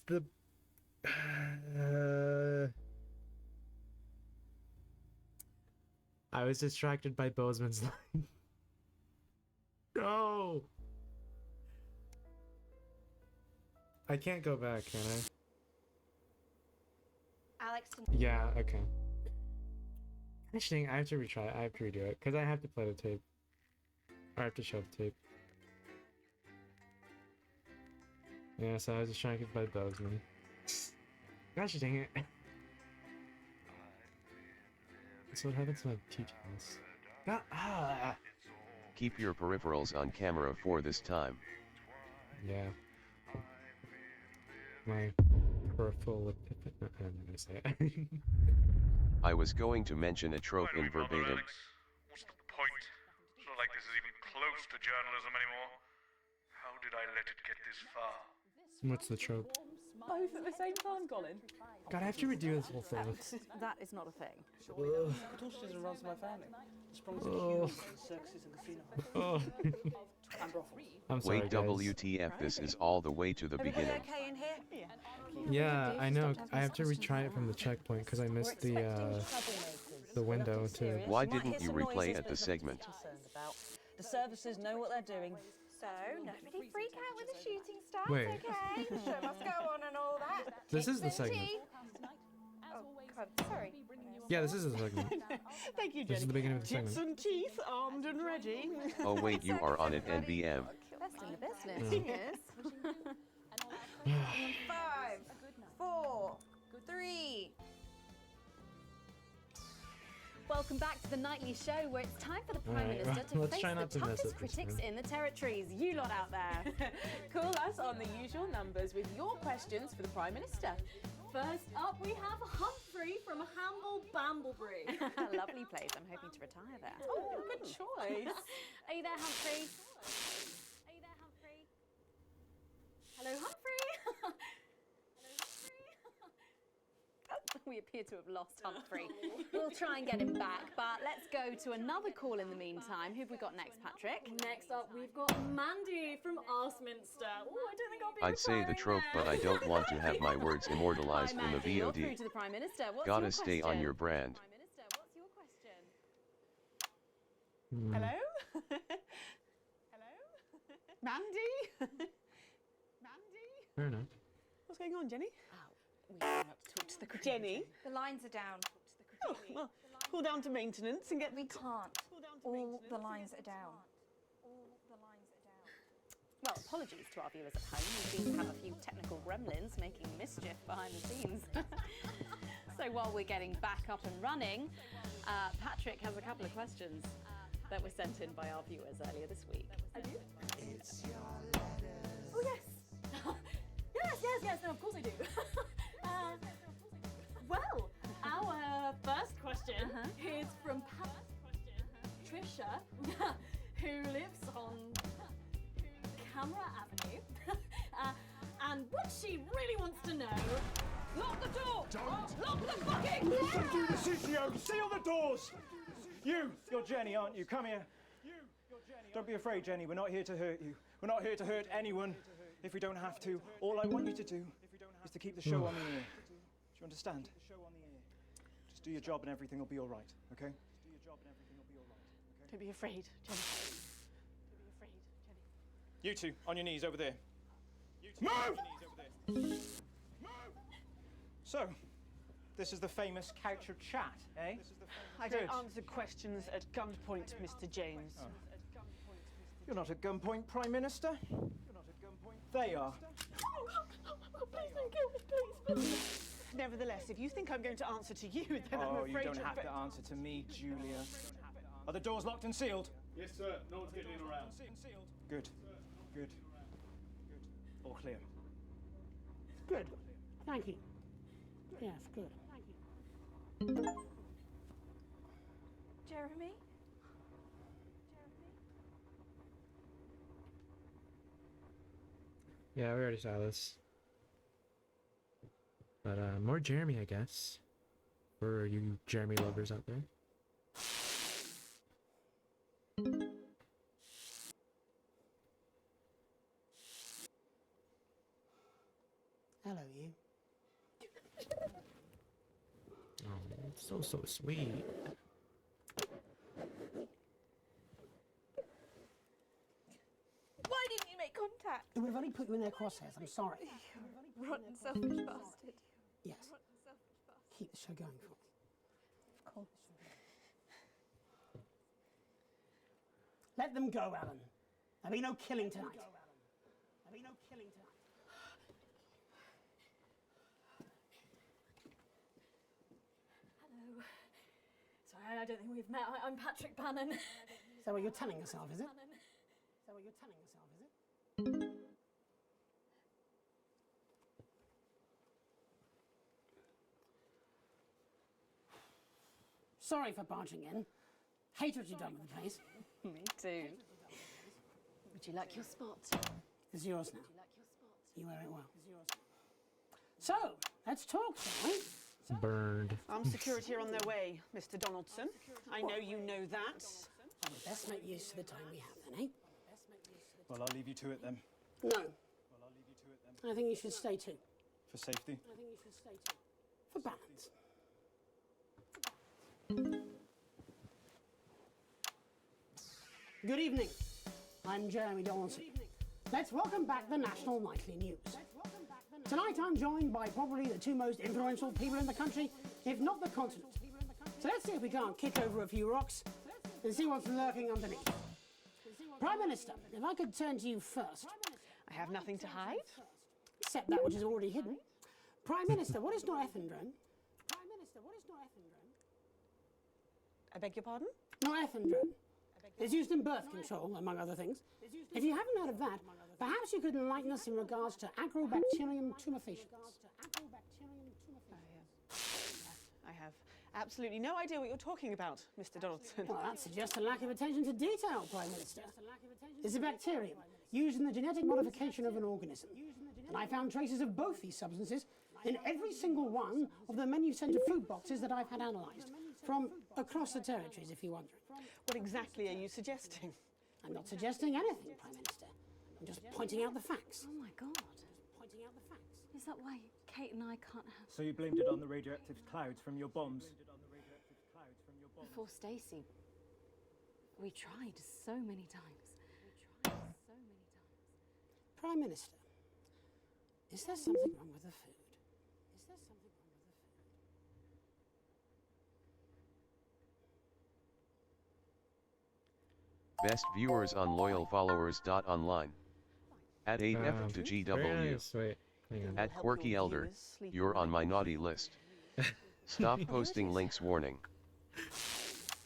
Speaker 1: the. I was distracted by Bozeman's line. No! I can't go back, can I?
Speaker 10: Alex.
Speaker 1: Yeah, okay. Actually, I have to retry it. I have to redo it, because I have to play the tape. Or I have to show the tape. Yeah, so I was distracted by Bozeman. Gosh dang it. So what happens to my TTS?
Speaker 12: Keep your peripherals on camera for this time.
Speaker 1: Yeah. My peripheral I'm gonna say it.
Speaker 12: I was going to mention a trope in verbatim.
Speaker 4: What's the point? It's not like this is even close to journalism anymore. How did I let it get this far?
Speaker 1: What's the trope?
Speaker 11: Both at the same time, Colin.
Speaker 1: God, I have to redo this whole thing.
Speaker 2: That is not a thing.
Speaker 1: Ugh.
Speaker 14: Tortoises runs my family. Sprung
Speaker 1: Oh.
Speaker 14: circuses and casino.
Speaker 1: Oh.
Speaker 14: And brothels.
Speaker 1: I'm sorry,
Speaker 12: Wait,
Speaker 1: guys.
Speaker 12: WTF, this is all the way to the beginning.
Speaker 8: Okay in here?
Speaker 1: Yeah, I know. I have to retry it from the checkpoint because I missed the window to.
Speaker 12: Why didn't you replay at the segment?
Speaker 8: The services know what they're doing.
Speaker 10: So, nobody freak out with the shooting stars,
Speaker 1: Wait.
Speaker 10: okay? The show must go on and all that.
Speaker 1: This is the
Speaker 10: Kick some
Speaker 1: segment.
Speaker 10: teeth. Oh, God, sorry.
Speaker 1: Yeah, this is the segment.
Speaker 7: Thank you, Jenny.
Speaker 1: This is the beginning of the
Speaker 7: Tits
Speaker 1: segment.
Speaker 7: and teeth armed and ready.
Speaker 12: Oh wait, you are on it, NBM.
Speaker 2: Best in the business,
Speaker 1: Yeah.
Speaker 2: yes.
Speaker 10: 5, 4, 3.
Speaker 2: Welcome back to the nightly show where it's time for the Prime
Speaker 1: Alright,
Speaker 2: Minister to
Speaker 1: let's
Speaker 2: face
Speaker 1: try
Speaker 2: the
Speaker 1: not to mess
Speaker 2: toughest
Speaker 1: up this
Speaker 2: critics
Speaker 1: time.
Speaker 2: in the territories. You lot out there.
Speaker 11: Call us on the usual numbers with your questions for the Prime Minister. First up, we have Humphrey from Hamble Bamblebury.
Speaker 2: Lovely place. I'm hoping to retire there.
Speaker 11: Oh, good choice.
Speaker 2: Are you there, Humphrey? Are you there, Humphrey? Hello, Humphrey. We appear to have lost Humphrey. We'll try and get him back, but let's go to another call in the meantime. Who've we got next, Patrick?
Speaker 11: Next up, we've got Mandy from Arsminster. Oh, I don't think I'll be
Speaker 12: I'd say the trope, but I don't want to have my words immortalized in the
Speaker 2: You're through
Speaker 12: VOD.
Speaker 2: to the Prime Minister. What's
Speaker 12: Gotta
Speaker 2: your
Speaker 12: stay on
Speaker 2: question?
Speaker 12: your brand.
Speaker 2: Prime Minister, what's your question?
Speaker 7: Hello? Hello? Mandy? Mandy?
Speaker 1: Fair enough.
Speaker 7: What's going on, Jenny?
Speaker 2: We came up to talk to the Queen.
Speaker 7: Jenny?
Speaker 10: The lines are down.
Speaker 7: Oh, well, call down to maintenance and get...
Speaker 10: We can't. All the lines are down.
Speaker 2: Well, apologies to our viewers at home. We seem to have a few technical gremlins making mischief behind the scenes. So while we're getting back up and running, Patrick has a couple of questions that were sent in by our viewers earlier this week.
Speaker 11: I do? Oh, yes. Yes, no, of course I do. Well, our first question is from Trisha, who lives on Camera Avenue. And what she really wants to know... Lock the door! Lock the fucking door!
Speaker 21: Don't do the CCO! Seal the doors! You're Jenny, aren't you? Come here. Don't be afraid, Jenny. We're not here to hurt you. We're not here to hurt anyone if we don't have to. All I want you to do is to keep the show on the air. Do you understand? Just do your job and everything will be all right, okay?
Speaker 7: Don't be afraid, Jenny.
Speaker 21: You two, on your knees over there. Move! So, this is the famous couch of chat, eh?
Speaker 7: I
Speaker 21: Good.
Speaker 7: don't answer questions at gunpoint, Mr. James.
Speaker 21: Oh. You're not at gunpoint, Prime Minister. They are.
Speaker 7: Please don't kill me, please. Nevertheless, if you think I'm going to answer to you, then I'm
Speaker 21: Oh,
Speaker 7: afraid
Speaker 21: you don't
Speaker 7: you're
Speaker 21: have to answer to me, Julia. Are the doors locked and sealed?
Speaker 4: Yes, sir. No one's getting in around.
Speaker 21: Good. Good. All clear.
Speaker 9: Good. Thank you. Yes, good. Thank you.
Speaker 5: Jeremy?
Speaker 1: Yeah, we already saw this. But more Jeremy, I guess. For you Jeremy lovers out there.
Speaker 9: Hello, you.
Speaker 1: Oh, it's so sweet.
Speaker 5: Why didn't you make contact?
Speaker 9: We've only put you in their crosshairs. I'm sorry.
Speaker 5: Rotten, selfish bastard.
Speaker 9: Yes.
Speaker 5: Rotten, selfish bastard.
Speaker 9: Keep the show going for us.
Speaker 5: Of course.
Speaker 9: Let them go, Alan. There'll be no killing tonight. There'll be no killing tonight.
Speaker 5: Hello. Sorry, I don't think we've met. I'm Patrick Bannon.
Speaker 9: Is that what you're telling yourself, is it? Is that what you're telling yourself, is it? Sorry for barging in. Hate what you've done with the place.
Speaker 5: Me too. Would you like your spot?
Speaker 9: It's yours now.
Speaker 5: Would you like your spot?
Speaker 9: You wear it well. It's yours now. So, let's talk, shall we?
Speaker 1: Burned.
Speaker 7: Armed security are on their way, Mr. Donaldson. I know you know that.
Speaker 9: Well, we best make use of the time we have then, eh?
Speaker 21: Well, I'll leave you to it then.
Speaker 9: No.
Speaker 21: Well, I'll leave you to it then.
Speaker 9: I think you should stay too.
Speaker 21: For safety.
Speaker 9: I think you should stay too. For balance. Good evening. I'm Jeremy Donaldson. Let's welcome back the National Nightly News. Tonight I'm joined by probably the two most influential people in the country, if not the continent. So let's see if we can't kick over a few rocks and see what's lurking underneath. Prime Minister, if I could turn to you first.
Speaker 7: I have nothing to hide.
Speaker 9: Except that which is already hidden. Prime Minister, what is norethindrone? Prime Minister, what is norethindrone?
Speaker 7: I beg your pardon?
Speaker 9: Norethindrone. It's used in birth control, among other things. If you haven't heard of that, perhaps you could enlighten us in regards to Agrobacterium tumefaciens.
Speaker 7: I have absolutely no idea what you're talking about, Mr. Donaldson.
Speaker 9: Well, that suggests a lack of attention to detail, Prime Minister. It's a bacterium used in the genetic modification of an organism. And I found traces of both these substances in every single one of the menu centre food boxes that I've had analysed, from across the territories, if you're wondering.
Speaker 7: What exactly are you suggesting?
Speaker 9: I'm not suggesting anything, Prime Minister. I'm just pointing out the facts.
Speaker 2: Oh my god.
Speaker 9: Pointing out the facts.
Speaker 2: Is that why Kate and I can't have...
Speaker 21: So you blamed it on the radioactive clouds from your bombs?
Speaker 2: Before Stacey, we tried so many times.
Speaker 9: Prime Minister, is there something wrong with the food? Is there something wrong with the food?
Speaker 12: Best viewers on loyalfollowers.online. At 8F to GW.
Speaker 1: Very nice. Wait, hang on.
Speaker 12: At Quirky Elder, you're on my naughty list. Stop posting links warning.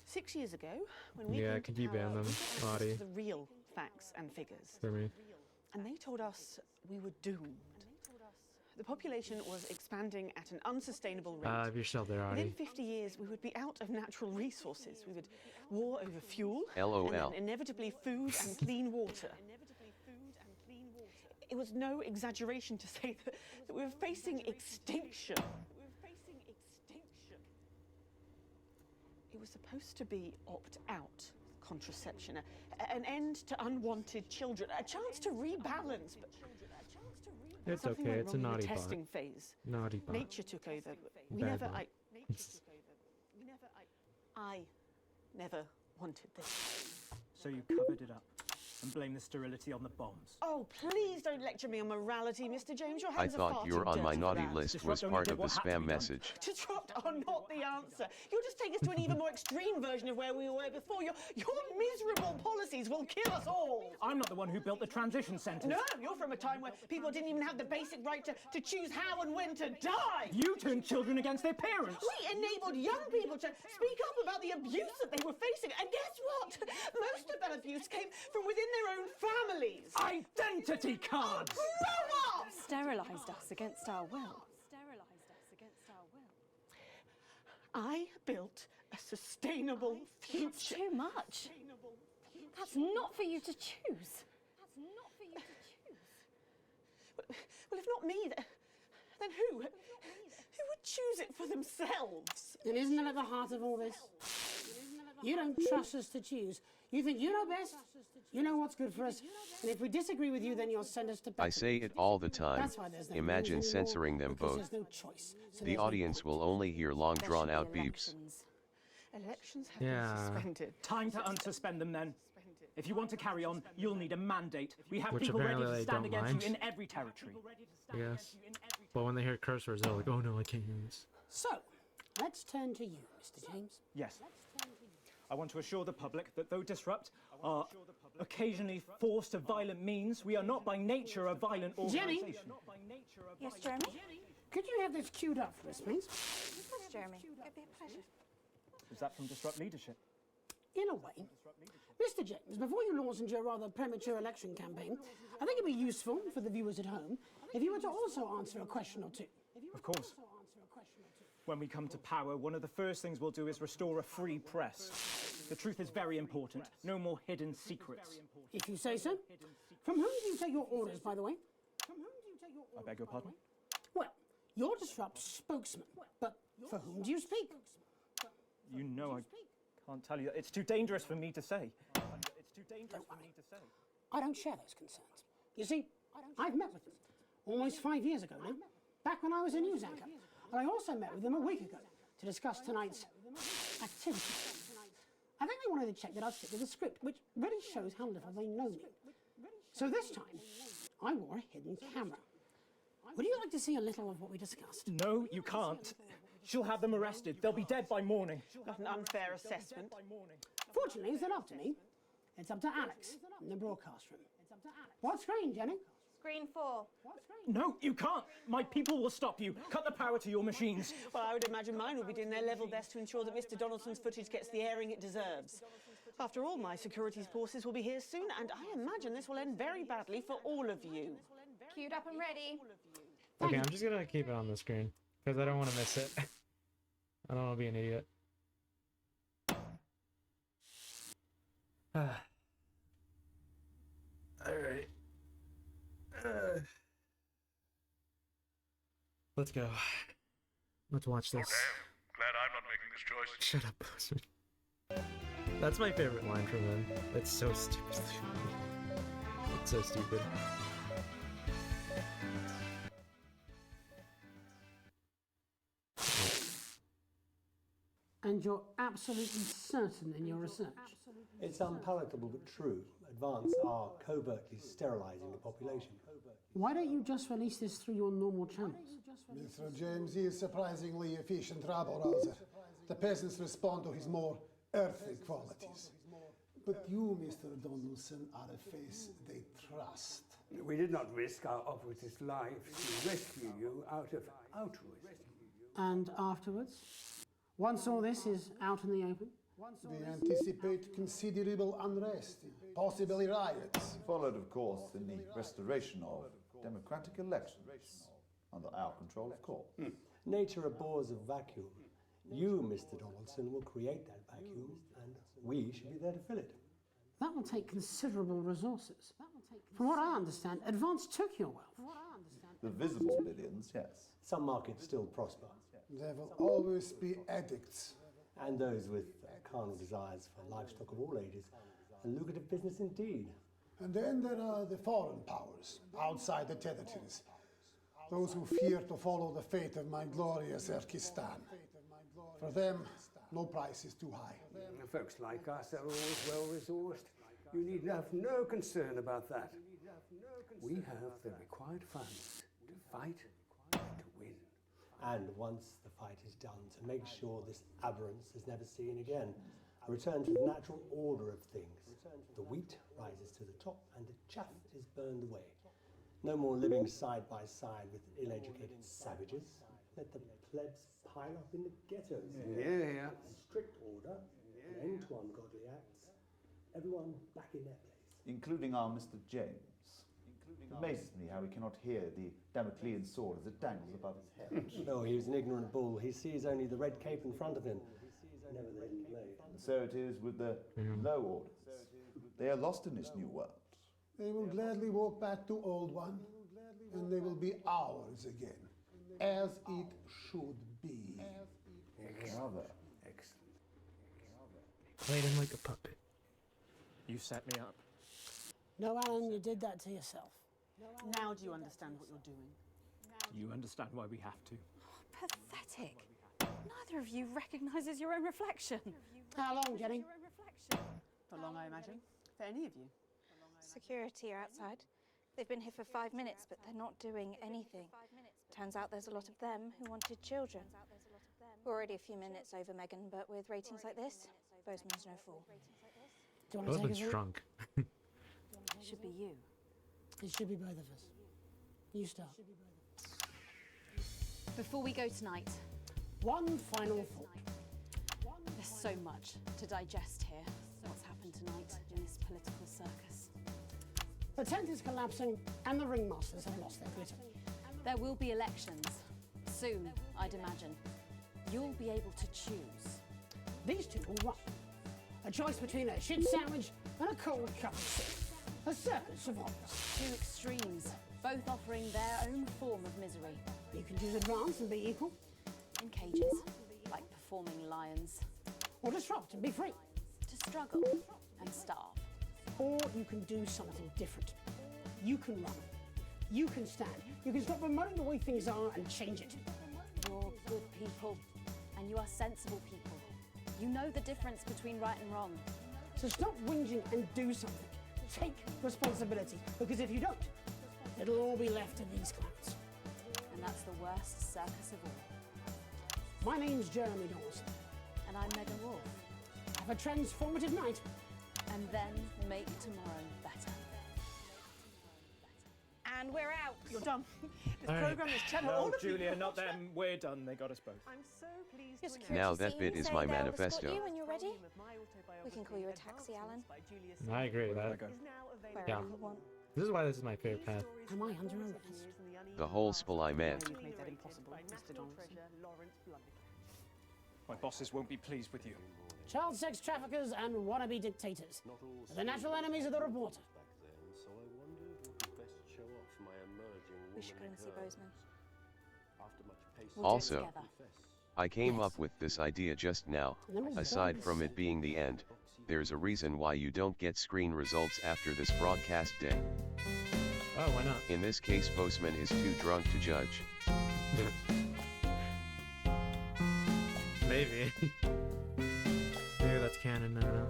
Speaker 7: 6 years ago, when we
Speaker 1: Yeah,
Speaker 7: came
Speaker 1: could
Speaker 7: to
Speaker 1: you ban
Speaker 7: power,
Speaker 1: them,
Speaker 7: we got access
Speaker 1: Lottie?
Speaker 7: to the real facts and figures.
Speaker 1: For me.
Speaker 7: And they told us we were doomed. The population was expanding at an unsustainable rate.
Speaker 1: If you're still there,
Speaker 7: Within
Speaker 1: Audie.
Speaker 7: 50 years, we would be out of natural resources. We would war over fuel,
Speaker 12: LOL.
Speaker 7: and then inevitably food and clean water. It was no exaggeration to say that we were facing extinction. It was supposed to be opt-out contraception, an end to unwanted children, a chance to rebalance. But
Speaker 1: It's
Speaker 7: something
Speaker 1: okay,
Speaker 7: went
Speaker 1: it's a
Speaker 7: wrong in
Speaker 1: naughty
Speaker 7: the
Speaker 1: bot.
Speaker 7: testing phase.
Speaker 1: Naughty bot.
Speaker 7: Nature took over.
Speaker 1: Bad bot.
Speaker 7: I never wanted this.
Speaker 21: So you covered it up and blamed the sterility on the bombs.
Speaker 7: Oh, please don't lecture me on morality, Mr. James. Your
Speaker 12: I
Speaker 7: hands are
Speaker 12: thought
Speaker 7: far
Speaker 12: you're
Speaker 7: too
Speaker 12: on my
Speaker 7: dirty for
Speaker 12: naughty
Speaker 7: that.
Speaker 12: list was part of the spam message.
Speaker 7: Disrupt are not the answer. You'll just take us to an even more extreme version of where we were before. Your miserable policies will kill us all.
Speaker 21: I'm not the one who built the transition centres.
Speaker 7: No, you're from a time where people didn't even have the basic right to choose how and when to die.
Speaker 21: You turned children against their parents.
Speaker 7: We enabled young people to speak up about the abuse that they were facing. And guess what? Most of that abuse came from within their own families.
Speaker 21: Identity cards!
Speaker 7: Grow up!
Speaker 2: Sterilised us against our will.
Speaker 7: I built a a sustainable future.
Speaker 2: That's too much. That's not for you to choose. That's not for you to choose.
Speaker 7: Well, if not me, then who? Who would choose it for themselves?
Speaker 9: And isn't that at the heart of all this? You don't trust us to choose. You think you know best, you know what's good for us, and if we disagree with you, then you'll send us to bed.
Speaker 12: I say it all the time.
Speaker 9: That's why there's no
Speaker 12: Imagine
Speaker 9: rules anymore,
Speaker 12: censoring them
Speaker 9: because
Speaker 12: both.
Speaker 9: there's no choice. So
Speaker 12: The
Speaker 9: there's no
Speaker 12: audience will only hear long drawn-out beeps.
Speaker 7: Elections have
Speaker 1: Yeah.
Speaker 7: been suspended.
Speaker 21: Time to unsuspend them then. If you want to carry on, you'll need a mandate. We have
Speaker 1: Which
Speaker 21: people ready
Speaker 1: apparently
Speaker 21: to
Speaker 1: they
Speaker 21: stand
Speaker 1: don't
Speaker 21: against
Speaker 1: mind.
Speaker 21: you in every territory.
Speaker 1: Yes. But when they hear curse words, they're like, oh no, I can't hear this.
Speaker 9: So, let's turn to you, Mr. James.
Speaker 21: Yes. I want to assure the public that though disrupt are occasionally forced to violent means, we are not by nature a violent
Speaker 9: Jenny?
Speaker 21: organisation.
Speaker 2: Yes, Jeremy?
Speaker 9: Could you have this queued up for us, please?
Speaker 2: Of course, Jeremy. It'd be a pleasure.
Speaker 21: Is that from Disrupt Leadership?
Speaker 9: In a way. Mr. James, before you launch into your rather premature election campaign, I think it'd be useful for the viewers at home if you were to also answer a question or two.
Speaker 21: Of course. When we come to power, one of the first things we'll do is restore a free press. The truth is very important. No more hidden secrets.
Speaker 9: If you say so. From whom do you take your orders, by the way?
Speaker 21: I beg your pardon?
Speaker 9: Well, you're Disrupt's spokesman, but for whom do you speak?
Speaker 21: You know I can't tell you. It's too dangerous for me to say. It's too dangerous for me to say.
Speaker 9: I don't share those concerns. You see, I've met with them almost 5 years ago now, back when I was a news anchor. And I also met with them a week ago to discuss tonight's activities. I think they wanted to check that I'd stick to the script, which really shows how little they know me. So this time, I wore a hidden camera. Would you like to see a little of what we discussed?
Speaker 21: No, you can't. She'll have them arrested. They'll be dead by morning.
Speaker 7: Not an unfair assessment.
Speaker 9: Fortunately, it's not up to me. It's up to Alex in the broadcast room. What screen, Jenny?
Speaker 10: Screen 4.
Speaker 21: No, you can't. My people will stop you. Cut the power to your machines.
Speaker 7: Well, I would imagine mine will be doing their level best to ensure that Mr. Donaldson's footage gets the airing it deserves. After all, my security forces will be here soon, and I imagine this will end very badly for all of you.
Speaker 10: Queued up and ready.
Speaker 1: Okay, I'm just gonna keep it on the screen because I don't want to miss it. I don't want to be an idiot. Alright. Let's go. Let's watch this.
Speaker 4: Glad I'm not making this choice.
Speaker 1: Shut up, Postman. That's my favorite line from them. It's so stupid. It's so stupid.
Speaker 9: And you're absolutely certain in your research?
Speaker 15: It's unpalatable but true. Advance are covertly sterilising the population.
Speaker 9: Why don't you just release this through your normal channels?
Speaker 16: Mr. James is surprisingly efficient rabble-rouser. The peasants respond to his more earthly qualities. But you, Mr. Donaldson, are a face they trust.
Speaker 20: We did not risk our operative lives to rescue you out of altruism.
Speaker 9: And afterwards? Once all this is out in the open?
Speaker 16: We anticipate considerable unrest, possibly riots.
Speaker 24: Followed, of course, in the restoration of democratic elections under our control, of course.
Speaker 15: Nature abhors a vacuum. You, Mr. Donaldson, will create that vacuum, and we should be there to fill it.
Speaker 9: That will take considerable resources. From what I understand, Advance took your wealth.
Speaker 24: The visible billions, yes.
Speaker 15: Some markets still prosper.
Speaker 16: There will always be addicts.
Speaker 15: And those with carnal desires for livestock of all ages. A lucrative business indeed.
Speaker 16: And then there are the foreign powers, outside the territories. Those who fear to follow the fate of my glorious Erkistan. For them, no price is too high.
Speaker 20: Folks like us are always well-resourced. You need have no concern about that. We have the required funds to fight and to win.
Speaker 15: And once the fight is done, to make sure this aberrance is never seen again. A return to the natural order of things. The wheat rises to the top and the chaff is burned away. No more living side by side with ill-educated savages. Let the plebs pile up in the ghettos.
Speaker 20: Yeah.
Speaker 15: Strict order, an end to ungodly acts. Everyone back in their place.
Speaker 24: Including our Mr. James. It amazes me how he cannot hear the Damoclean sword as it dangles above his head.
Speaker 15: No, he was an ignorant bull. He sees only the red cape in front of him. Never the hidden blade.
Speaker 24: And so it is with the low orders. They are lost in this new world.
Speaker 16: They will gladly walk back to Old One, and they will be ours again, as it should be.
Speaker 24: Rather.
Speaker 15: Excellent.
Speaker 1: Played him like a puppet.
Speaker 6: You set me up.
Speaker 9: No, Alan, you did that to yourself.
Speaker 7: Now do you understand what you're doing?
Speaker 6: You understand why we have to.
Speaker 2: Pathetic. Neither of you recognises your own reflection.
Speaker 9: How long, Jenny?
Speaker 7: Not long, I imagine. For any of you.
Speaker 5: Security are outside. They've been here for 5 minutes, but they're not doing anything. Turns out there's a lot of them who wanted children. We're already a few minutes over, Megan, but with ratings like this, Bozeman's no fool.
Speaker 9: Do you want to take
Speaker 1: Bozeman's
Speaker 9: a vote?
Speaker 1: shrunk.
Speaker 2: Should be you.
Speaker 9: It should be both of us. You start.
Speaker 2: Before we go tonight,
Speaker 9: One final thought.
Speaker 2: there's so much to digest here. What's happened tonight in this political circus.
Speaker 9: The tent is collapsing, and the ringmasters have lost their glitter.
Speaker 2: There will be elections. Soon, I'd imagine. You'll be able to choose.
Speaker 9: These two will run. A choice between a shit sandwich and a cold cup of soup. A circus of horrors.
Speaker 2: Two extremes, both offering their own form of misery.
Speaker 9: You can choose advance and be equal,
Speaker 2: In cages, like performing lions.
Speaker 9: or disrupt and be free.
Speaker 2: To struggle and starve.
Speaker 9: Or you can do something different. You can run. You can stand. You can stop promoting the way things are and change it.
Speaker 2: You're good people, and you are sensible people. You know the difference between right and wrong.
Speaker 9: So stop whinging and do something. Take responsibility, because if you don't, it'll all be left to these clowns.
Speaker 2: And that's the worst circus of all.
Speaker 9: My name's Jeremy Dawson.
Speaker 2: And I'm Megan Wolf.
Speaker 9: Have a transformative night.
Speaker 2: And then make tomorrow better.
Speaker 7: And we're out. You're done. This
Speaker 1: All right.
Speaker 7: program is channel
Speaker 6: No,
Speaker 7: all of
Speaker 6: Julia,
Speaker 7: you.
Speaker 6: not them. We're done. They got us both.
Speaker 7: I'm so pleased
Speaker 5: Your
Speaker 7: to
Speaker 5: security
Speaker 12: Now that
Speaker 5: team
Speaker 12: bit is
Speaker 5: say
Speaker 12: my
Speaker 5: they'll escort
Speaker 12: manifesto.
Speaker 5: you when you're ready. We can call you a taxi, Alan.
Speaker 1: I agree with that.
Speaker 5: Wherever
Speaker 1: Yeah.
Speaker 5: you want.
Speaker 1: This is why this is my favorite path.
Speaker 9: Am I under arrest?
Speaker 12: The whole spiel I meant.
Speaker 7: You've made that impossible, Mr. Donaldson.
Speaker 6: My bosses won't be pleased with you.
Speaker 9: Child sex traffickers and wannabe dictators. The natural enemies of the reporter.
Speaker 17: So I wondered what would best show off my emerging
Speaker 5: We should go and see Bozeman.
Speaker 17: After much patience.
Speaker 5: We'll do it
Speaker 12: Also,
Speaker 5: together.
Speaker 12: I came up with this idea just now. Aside from it being the end, there's a reason why you don't get screen results after this broadcast day.
Speaker 1: Oh, why not?
Speaker 12: In this case, Bozeman is too drunk to judge.
Speaker 1: Maybe. Maybe that's canon, I don't know.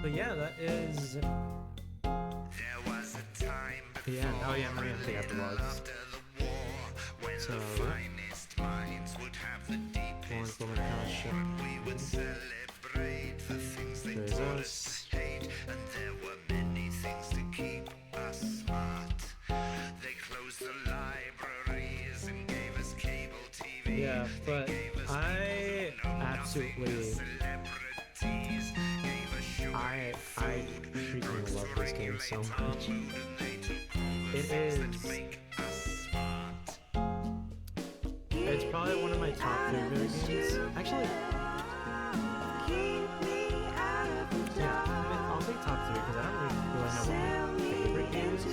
Speaker 1: But yeah, that is the end. Oh yeah, I'm gonna have the epilogues. So, wonderful There's us. Yeah, but I absolutely, I freaking love this game so much. It is, it's probably one of my top favorite games. Actually, yeah, I'll say top 3 because I don't really know what my favorite game is.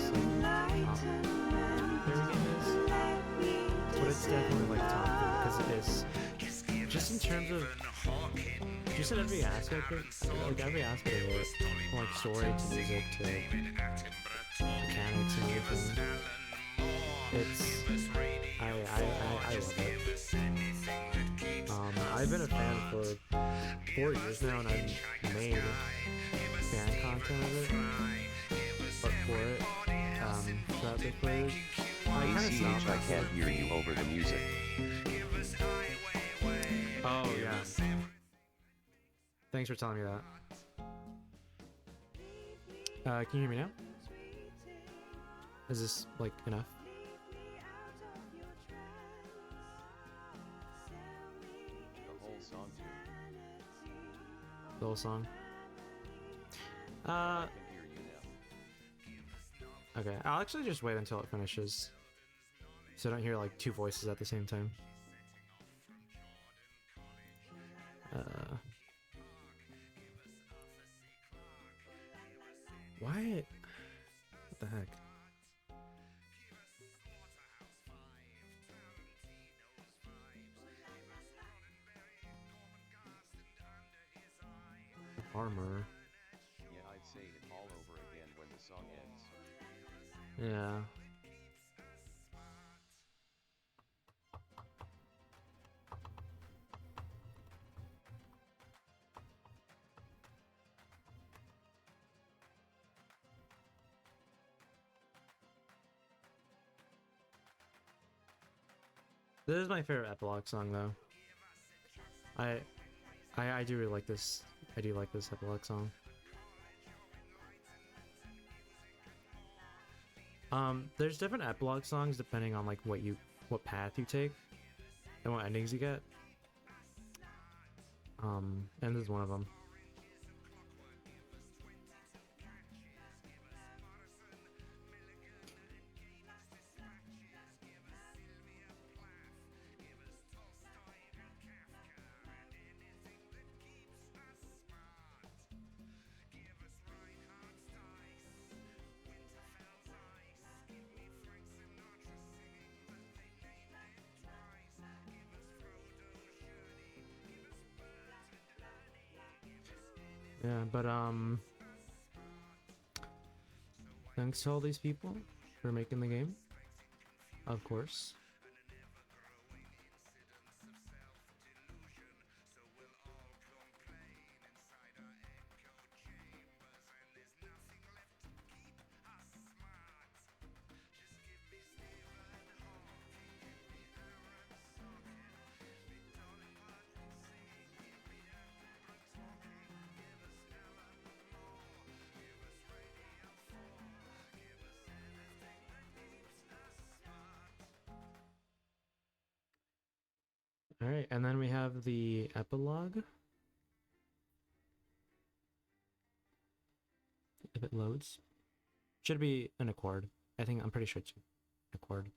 Speaker 1: Favorite game is, but it's definitely like top 3 because it is just in terms of just in every aspect of like every aspect of it, from like story to music to mechanics and everything. It's I love it. I've been a fan for 4 years now, and I've made fan content of it, or for it, throughout the footage. I kinda
Speaker 12: ACH,
Speaker 1: stopped
Speaker 12: I
Speaker 1: after-
Speaker 12: can't hear you over the music.
Speaker 1: Oh yeah. Thanks for telling me that. Can you hear me now? Is this like enough?
Speaker 12: The whole song too.
Speaker 1: The whole song?
Speaker 12: I can hear you now.
Speaker 1: Okay. I'll actually just wait until it finishes, so I don't hear like 2 voices at the same time. Why? What the heck? Armor.
Speaker 12: Yeah, I'd say it all over again when the song ends.
Speaker 1: Yeah. This is my favorite epilogue song, though. I do really like this. I do like this epilogue song. There's different epilogue songs depending on like what path you take and what endings you get. And this is one of them. Yeah, but thanks to all these people for making the game, of course. Alright, and then we have the epilogue. If it loads. Should be an Accord. I'm pretty sure it's an Accord.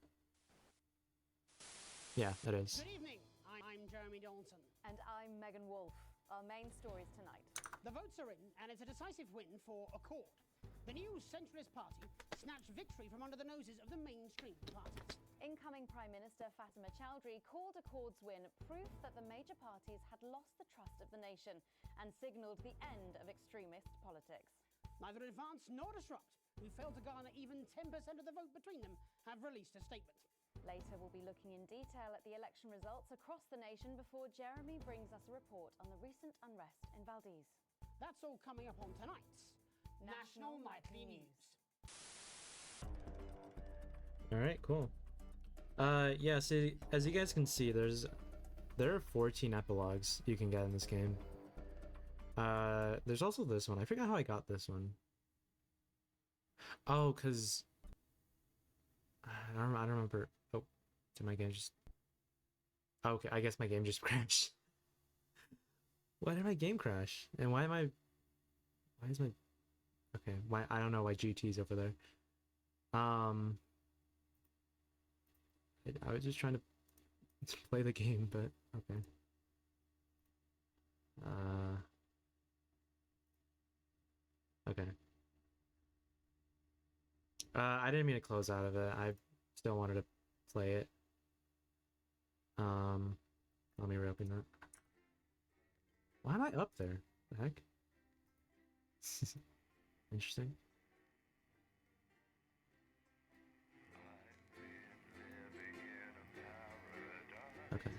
Speaker 1: Yeah, it is.
Speaker 9: Good evening. I'm Jeremy Dawson.
Speaker 2: And I'm Megan Wolf. Our main stories tonight.
Speaker 9: The votes are in, and it's a decisive win for Accord. The new centralist party snatched victory from under the noses of the mainstream parties.
Speaker 2: Incoming Prime Minister Fatima Chowdhury called Accord's win proof that the major parties had lost the trust of the nation and signalled the end of extremist politics.
Speaker 9: Neither Advance nor Disrupt, who failed to garner even 10% of the vote between them, have released a statement.
Speaker 2: Later, we'll be looking in detail at the election results across the nation before Jeremy brings us a report on the recent unrest in Valdez.
Speaker 9: That's all coming up on tonight's National Nightly News.
Speaker 1: Alright, cool. Yeah, so as you guys can see, there are 14 epilogues you can get in this game. There's also this one. I forgot how I got this one. Oh, cause I don't remember. Oh, did my game just? Oh, okay, I guess my game just crashed. Why did my game crash? And why is my? Okay, why? I don't know why GT's over there. I was just trying to play the game, but okay. Okay. I didn't mean to close out of it. I still wanted to play it. Let me reopen that. Why am I up there? The heck? Interesting. Okay.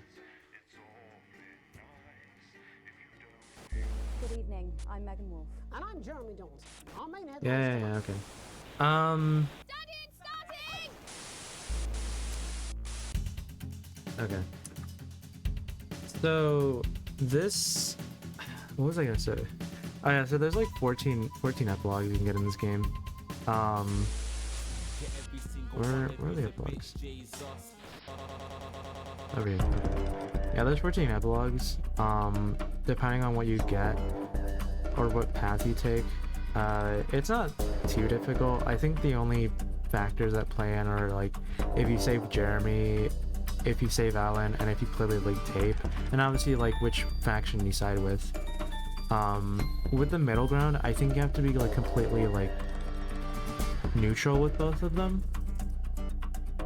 Speaker 2: Good evening. I'm Megan Wolf.
Speaker 9: And I'm Jeremy Dawson. Our main headlines
Speaker 1: Yeah, okay. Okay. So this, what was I gonna say? Oh yeah, so there's like 14 epilogues you can get in this game. Where are the epilogues? Over here. Okay. Yeah, there's 14 epilogues. Depending on what you get or what path you take, it's not too difficult. I think the only factors that play in are like if you save Jeremy if you say Valorant and if you play the League tape, and obviously like which faction you side with. With the middle ground, I think you have to be like completely like neutral with both of them.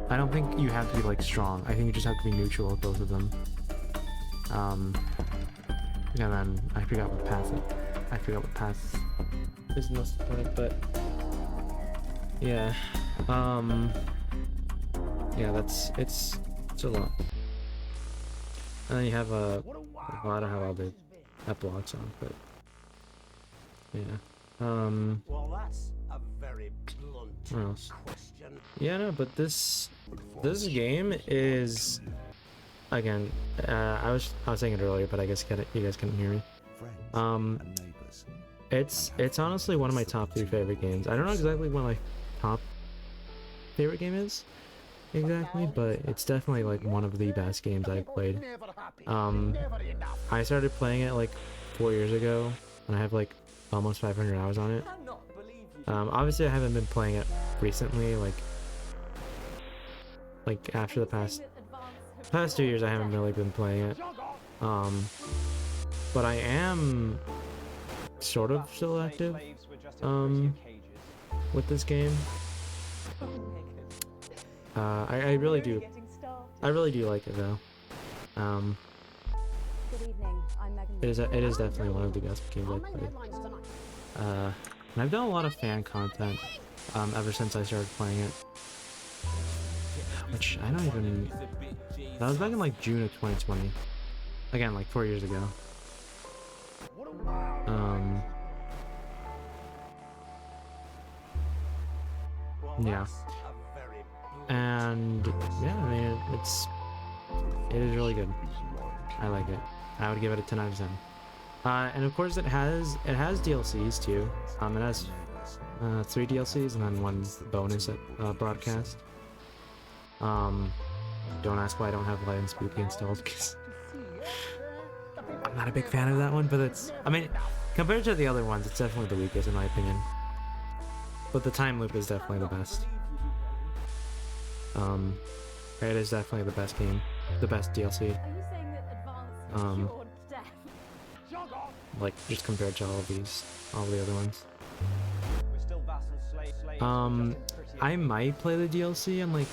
Speaker 1: I don't think you have to be like strong. I think you just have to be neutral with both of them. And then I forgot what path is the most important, but yeah. Yeah, it's a lot. And then you have a well, I don't have all the epilogues on, but yeah.
Speaker 20: Well, that's a very blunt
Speaker 1: What else?
Speaker 20: question.
Speaker 1: Yeah, no, but this game is, again, I was saying it earlier, but I guess you guys couldn't hear me. It's honestly one of my top 3 favorite games. I don't know exactly what my top favorite game is exactly, but it's definitely like one of the best games I've played. I started playing it like 4 years ago, and I have like almost 500 hours on it. Obviously I haven't been playing it recently, like after the past 2 years I haven't really been playing it. But I am sort of still active with this game. I really do like it though.
Speaker 2: Good evening. I'm Megan.
Speaker 1: It is definitely one of the best games I've played. And I've done a lot of fan content ever since I started playing it. Which I don't even... That was back in like June of 2020. Again, like 4 years ago. Yeah. And yeah, I mean it is really good. I like it. I would give it a 10 out of 10. And of course it has DLCs too. It has 3 DLCs and then 1 bonus broadcast. Don't ask why I don't have Light and Spooky installed, because I'm not a big fan of that one, but I mean, compared to the other ones, it's definitely the weakest in my opinion. But the time loop is definitely the best. It is definitely the best game, the best DLC. Like just compared to all the other ones. I might play the DLC on like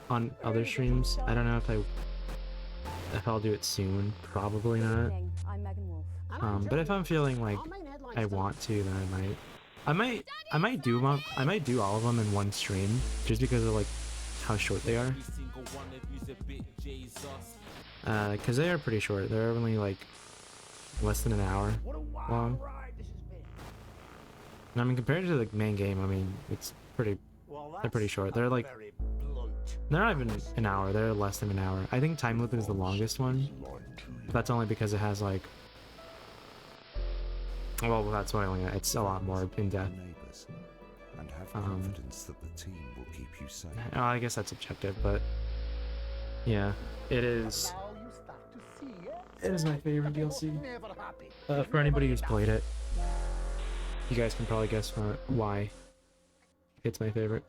Speaker 1: on other streams. I don't know if I'll do it soon. Probably not. But if I'm feeling like I want to, then I might do all of them in one stream, just because of like how short they are. Because they are pretty short. They're only like less than an hour long. And I mean, compared to the main game, I mean, they're pretty short. They're not even an hour. They're less than an hour. I think Time Loop is the longest one. But that's only because it has like, well, without spoiling it, it's a lot more in depth.
Speaker 3: And have confidence that the team will keep you safe.
Speaker 1: I guess that's objective, but yeah, it is. It is my favorite DLC. For anybody who's played it, you guys can probably guess why it's my favorite.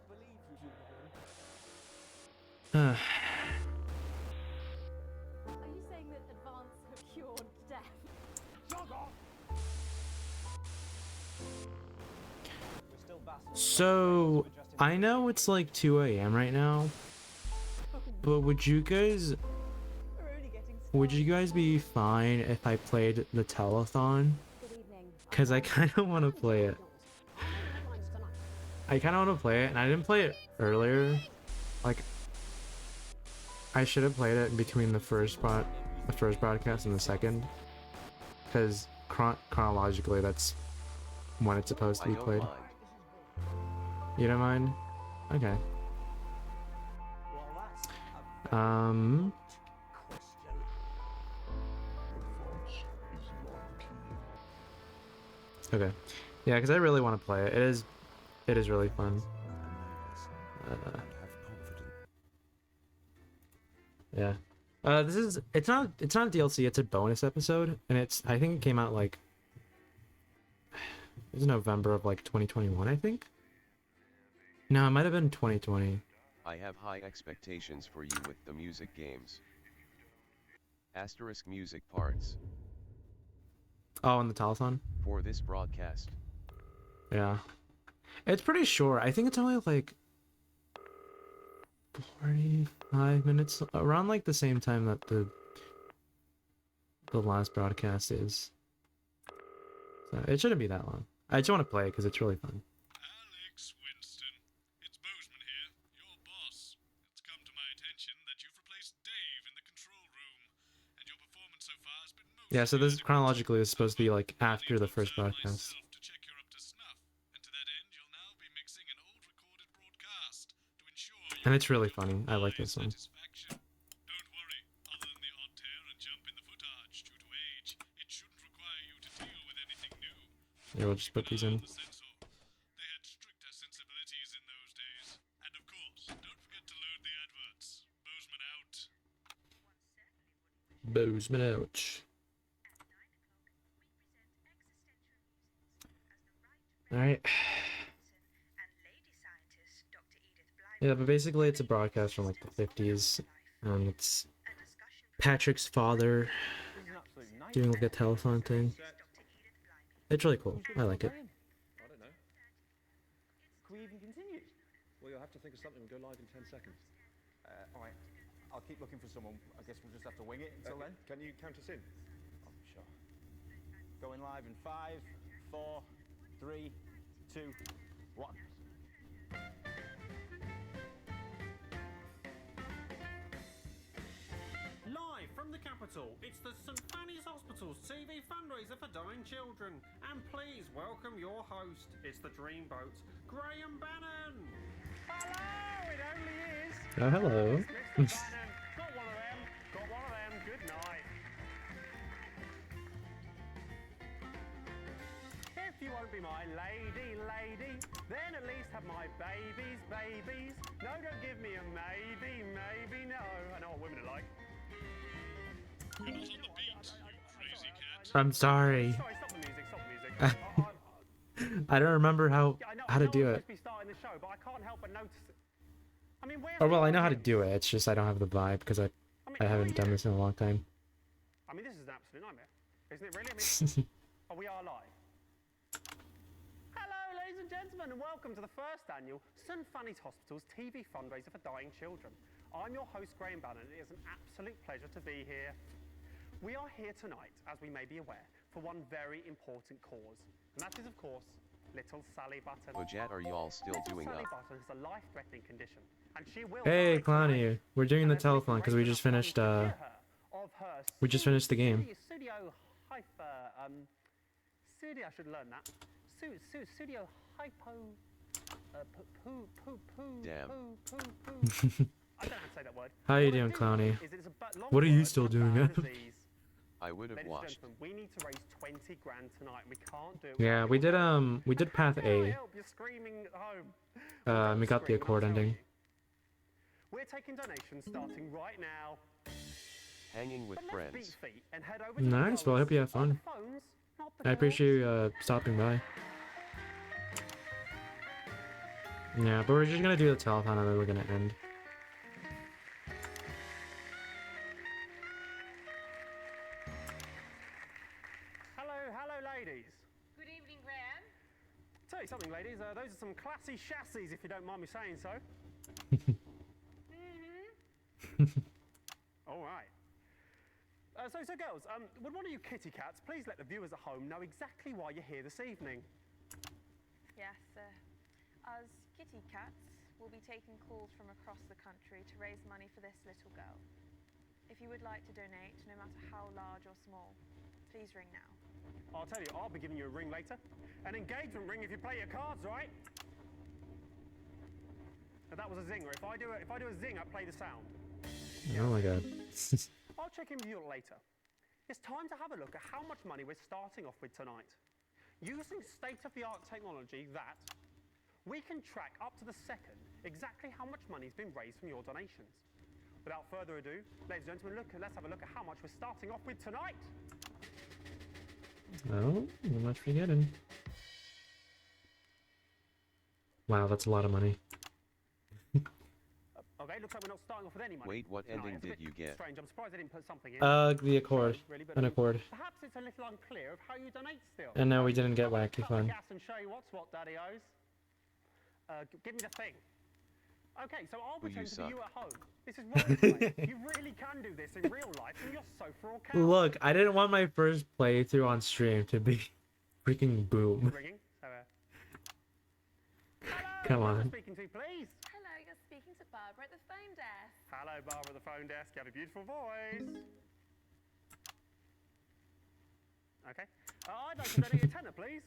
Speaker 2: Are you saying that Advance have cured death?
Speaker 1: So I know it's like 2 AM right now, but would you guys be fine if I played the telethon? Because I kind of want to play it. And I didn't play it earlier. Like, I should have played it in between the first broadcast and the second, because chronologically that's when it's supposed to be played. You don't mind? Okay. Okay. Yeah, because I really want to play it. It is really fun. Yeah. It's not a DLC, it's a bonus episode, and I think it came out like, it was November of like 2021, I think. No, it might have been 2020.
Speaker 12: I have high expectations for you with the music games. Asterisk music parts.
Speaker 1: Oh, on the telethon?
Speaker 12: For this broadcast.
Speaker 1: Yeah. It's pretty short. I think it's only like 45 minutes, around like the same time that the last broadcast is. So it shouldn't be that long. I just want to play it because it's really fun.
Speaker 4: Alex Winston, it's Bozeman here, your boss. It's come to my attention that you've replaced Dave in the control room, and your performance so far has been most
Speaker 1: Yeah, so this chronologically is supposed to be like after the first broadcast.
Speaker 4: to check you're up to snuff, and to that end you'll now be mixing an old recorded broadcast to ensure
Speaker 1: And it's really funny. I like this one.
Speaker 4: satisfaction. Don't worry, other than the odd tear and jump in the footage due to age, it shouldn't require you to deal with anything new.
Speaker 1: Yeah, we'll just put these in.
Speaker 4: They had stricter sensibilities in those days. And of course, don't forget to load the adverts. Bozeman out.
Speaker 1: Bozeman out. Alright. Yeah, but basically it's a broadcast from like the 50s, and it's Patrick's father doing like a telethon thing. It's really cool. I like it.
Speaker 13: I don't know. Can we even continue? Well, you'll have to think of something. We'll go live in 10 seconds.
Speaker 21: Alright, I'll keep looking for someone. I guess we'll just have to wing it until then.
Speaker 13: Can you count us in?
Speaker 21: Oh, sure. Going live in 5, 4, 3, 2, 1.
Speaker 18: Live from the capital, it's the St Fanny's Hospital's TV fundraiser for dying children. And please welcome your host. It's the Dreamboat, Graham Bannon. Hello, it only is.
Speaker 1: Oh, hello.
Speaker 18: Mr. Bannon. Got one of them. Got one of them. Good night. If you won't be my lady, then at least have my babies. No, don't give me a maybe, no. I know what women are like.
Speaker 4: You're not on the beat, you crazy cat.
Speaker 1: I'm sorry.
Speaker 18: Sorry, stop the music.
Speaker 1: I don't remember how to do it.
Speaker 18: Be starting the show, but I can't help but notice it. I mean,
Speaker 1: Oh well, I know how to do it. It's just I don't have the vibe because I haven't done this in a long time.
Speaker 18: I mean, this is an absolute nightmare, isn't it? Really? I mean, oh, we are live. Hello, ladies and gentlemen, and welcome to the first annual St Fanny's Hospital's TV fundraiser for dying children. I'm your host, Graham Bannon, and it is an absolute pleasure to be here. We are here tonight, as we may be aware, for one very important cause, and that is, of course, Little Sally Button.
Speaker 12: Bajat, are y'all still doing
Speaker 18: Sally
Speaker 12: up?
Speaker 18: Button has a life-threatening condition, and she will
Speaker 1: Hey,
Speaker 18: die
Speaker 1: Clowny, we're doing the telethon because we just finished
Speaker 18: of her
Speaker 1: the game.
Speaker 18: Studio hyper, studio, I should learn that. Studio hypo,
Speaker 12: Damn.
Speaker 18: I don't know how to say that word.
Speaker 1: How you doing, Clowny? What are you still doing?
Speaker 12: I would have
Speaker 18: Ladies and
Speaker 12: watched.
Speaker 18: gentlemen, we need to raise 20 grand tonight. We can't do it.
Speaker 1: Yeah, we did Path A.
Speaker 18: Help, you're screaming at home.
Speaker 1: And we got the Accord ending.
Speaker 18: We're taking donations starting right now.
Speaker 12: Hanging with
Speaker 18: But let's beat
Speaker 12: friends.
Speaker 18: feet and head over to the
Speaker 1: Nice. Well, I hope you have fun.
Speaker 18: phones, not the
Speaker 1: I appreciate you stopping by. Yeah, but we're just gonna do the telethon and then we're gonna end.
Speaker 18: Hello, ladies.
Speaker 19: Good evening, Graham.
Speaker 18: Tell you something, ladies. Those are some classy chassis, if you don't mind me saying so. All right. So girls, would one of you kitty cats please let the viewers at home know exactly why you're here this evening?
Speaker 19: Yes, us kitty cats will be taking calls from across the country to raise money for this little girl. If you would like to donate, no matter how large or small, please ring now.
Speaker 18: I'll tell you, I'll be giving you a ring later. An engagement ring if you play your cards right. Now that was a zinger. If I do a zinger, play the sound.
Speaker 1: Oh my god.
Speaker 18: I'll check in with you later. It's time to have a look at how much money we're starting off with tonight. Using state-of-the-art technology that we can track up to the second exactly how much money's been raised from your donations. Without further ado, ladies and gentlemen, let's have a look at how much we're starting off with tonight.
Speaker 1: Oh, how much we getting? Wow, that's a lot of money.
Speaker 18: Okay, looks like we're not starting off with any money.
Speaker 12: Wait, what
Speaker 18: tonight.
Speaker 12: ending
Speaker 18: It's a
Speaker 12: did
Speaker 18: bit
Speaker 12: you get?
Speaker 18: Strange. I'm surprised they didn't put something in.
Speaker 1: The Accord.
Speaker 18: Really, but
Speaker 1: An Accord.
Speaker 18: Perhaps it's a little unclear of how you donate still.
Speaker 1: And no, we didn't get
Speaker 18: I'm gonna
Speaker 1: Wacky
Speaker 18: cut the
Speaker 1: Fun.
Speaker 18: gas and show you what's what, Daddy O's. Give me the thing. Okay, so I'll
Speaker 12: Well, you
Speaker 18: pretend to be you
Speaker 12: suck.
Speaker 18: at home. This is roleplay. You really can do this in real life, and you're so for all cows.
Speaker 1: Look, I didn't want my first playthrough on stream to be freaking boom.
Speaker 18: Ringing. So,
Speaker 1: Come
Speaker 18: who am I
Speaker 1: on.
Speaker 18: speaking to, please?
Speaker 19: Hello, you're speaking to Barbara at the phone desk.
Speaker 18: Hello, Barbara at the phone desk. You have a beautiful voice. Okay. I'd like to donate a tenner, please.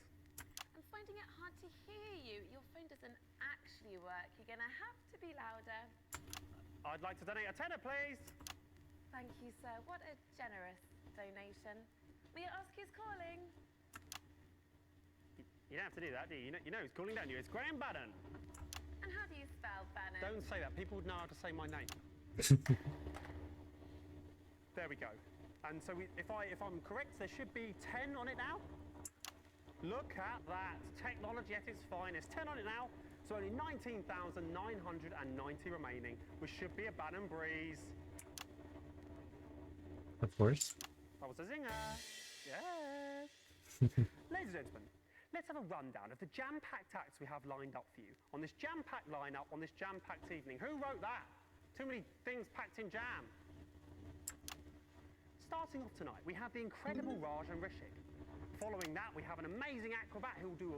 Speaker 19: I'm finding it hard to hear you. Your phone doesn't actually work. You're gonna have to be louder.
Speaker 18: I'd like to donate a tenner, please.
Speaker 19: Thank you, sir. What a generous donation. May I ask who's calling?
Speaker 18: You don't have to do that, do you? You know who's calling, don't you? It's Graham Bannon.
Speaker 19: And how do you spell Bannon?
Speaker 18: Don't say that. People would know how to say my name. There we go. And so if I'm correct, there should be 10 on it now. Look at that. Technology at its finest. 10 on it now. So only 19,990 remaining, which should be a Bannon breeze.
Speaker 1: Of course.
Speaker 18: That was a zinger. Yes. Ladies and gentlemen, let's have a rundown of the jam-packed acts we have lined up for you on this jam-packed lineup on this jam-packed evening. Who wrote that? Too many things packed in jam. Starting off tonight, we have the incredible Rajan Rishik. Following that, we have an amazing acrobat who will do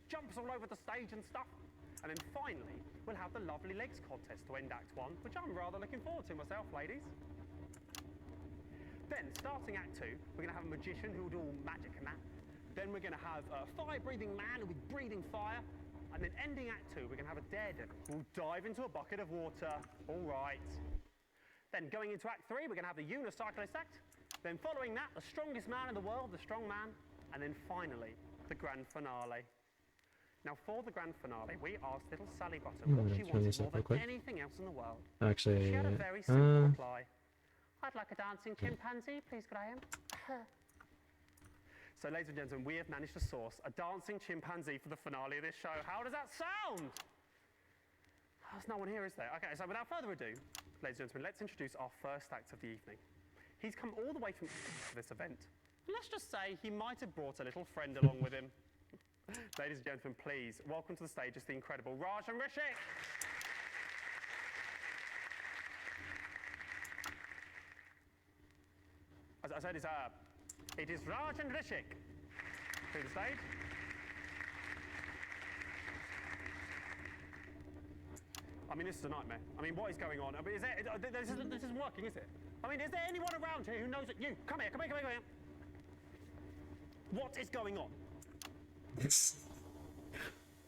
Speaker 18: jumps all over the stage and stuff. And then finally, we'll have the Lovely Legs contest to end Act 1, which I'm rather looking forward to myself, ladies. Then, starting Act 2, we're going to have a magician who will do all magic and that. Then we're going to have a fire-breathing man who will be breathing fire. And then ending Act 2, we're going to have a daredevil who will dive into a bucket of water. All right. Then going into Act 3, we're going to have the unicyclist act. Then following that, the strongest man in the world, the strong man. And then finally, the grand finale. Now, for the grand finale, we asked little Sally Button
Speaker 1: I'm
Speaker 18: what
Speaker 1: gonna
Speaker 18: she
Speaker 1: turn
Speaker 18: wanted
Speaker 1: this
Speaker 18: more
Speaker 1: up real
Speaker 18: than
Speaker 1: quick.
Speaker 18: anything else in the world.
Speaker 1: Actually,
Speaker 18: She had a very simple reply. I'd like a dancing chimpanzee, please, Graham. So, ladies and gentlemen, we have managed to source a dancing chimpanzee for the finale of this show. How does that sound? There's no one here, is there? Okay, so without further ado, ladies and gentlemen, let's introduce our first act of the evening. He's come all the way from this event. Let's just say he might have brought a little friend along with him. Ladies and gentlemen, please welcome to the stage is the incredible Rajan Rishik. As I said, it is Rajan Rishik to the stage. I mean, this is a nightmare. I mean, what is going on? I mean, this isn't working, is it? I mean, is there anyone around here who knows that you? Come here, come here, come here, come here. What is going on? Do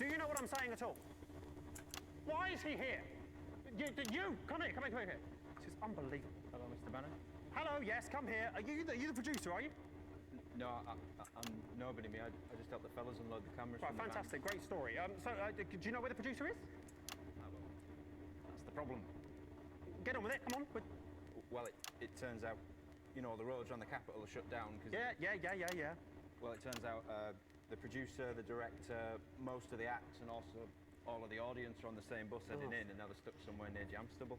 Speaker 18: you know what I'm saying at all? Why is he here? You, come here, come here, come here. This is unbelievable.
Speaker 8: Hello, Mr. Bannon.
Speaker 18: Hello, yes, come here. Are you the producer, are you?
Speaker 8: No, I'm nobody, me. I just help the fellas unload the cameras.
Speaker 18: Right,
Speaker 8: from the van.
Speaker 18: fantastic, great story. Do you know where the producer is?
Speaker 8: That's the problem.
Speaker 18: Get on with it, come on.
Speaker 8: Well, it turns out, you know, the roads around the capital are shut down. Cause
Speaker 18: Yeah.
Speaker 8: Well, it turns out the producer, the director, most of the acts, and also all of the audience are on the same bus heading in, and now they're stuck somewhere near Jamstable.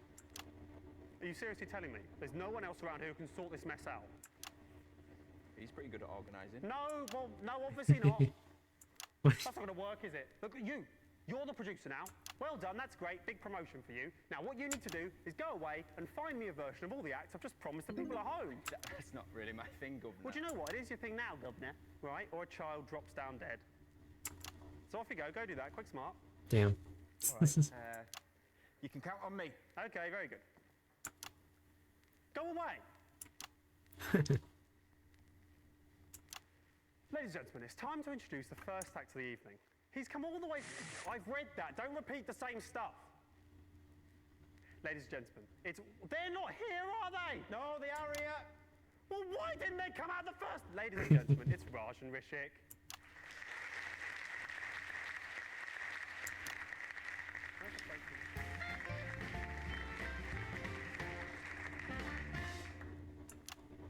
Speaker 18: Are you seriously telling me there's no one else around here who can sort this mess out?
Speaker 8: He's pretty good at organising.
Speaker 18: No, well, no, obviously not. That's not going to work, is it? Look, you're the producer now. Well done, that's great, big promotion for you. Now, what you need to do is go away and find me a version of all the acts I've just promised the people at home.
Speaker 8: That's not really my thing, Governor.
Speaker 18: Well, do you know what? It is your thing now, Governor, right? Or a child drops down dead. So off you go do that, quick smart.
Speaker 1: Damn.
Speaker 8: All right, you can count on me.
Speaker 18: Okay, very good. Go away. Ladies and gentlemen, it's time to introduce the first act of the evening. He's come all the way... I've read that. Don't repeat the same stuff. Ladies and gentlemen, they're not here, are they?
Speaker 8: No, they are here.
Speaker 18: Well, why didn't they come out the first... Ladies and gentlemen, it's Rajan Rishik.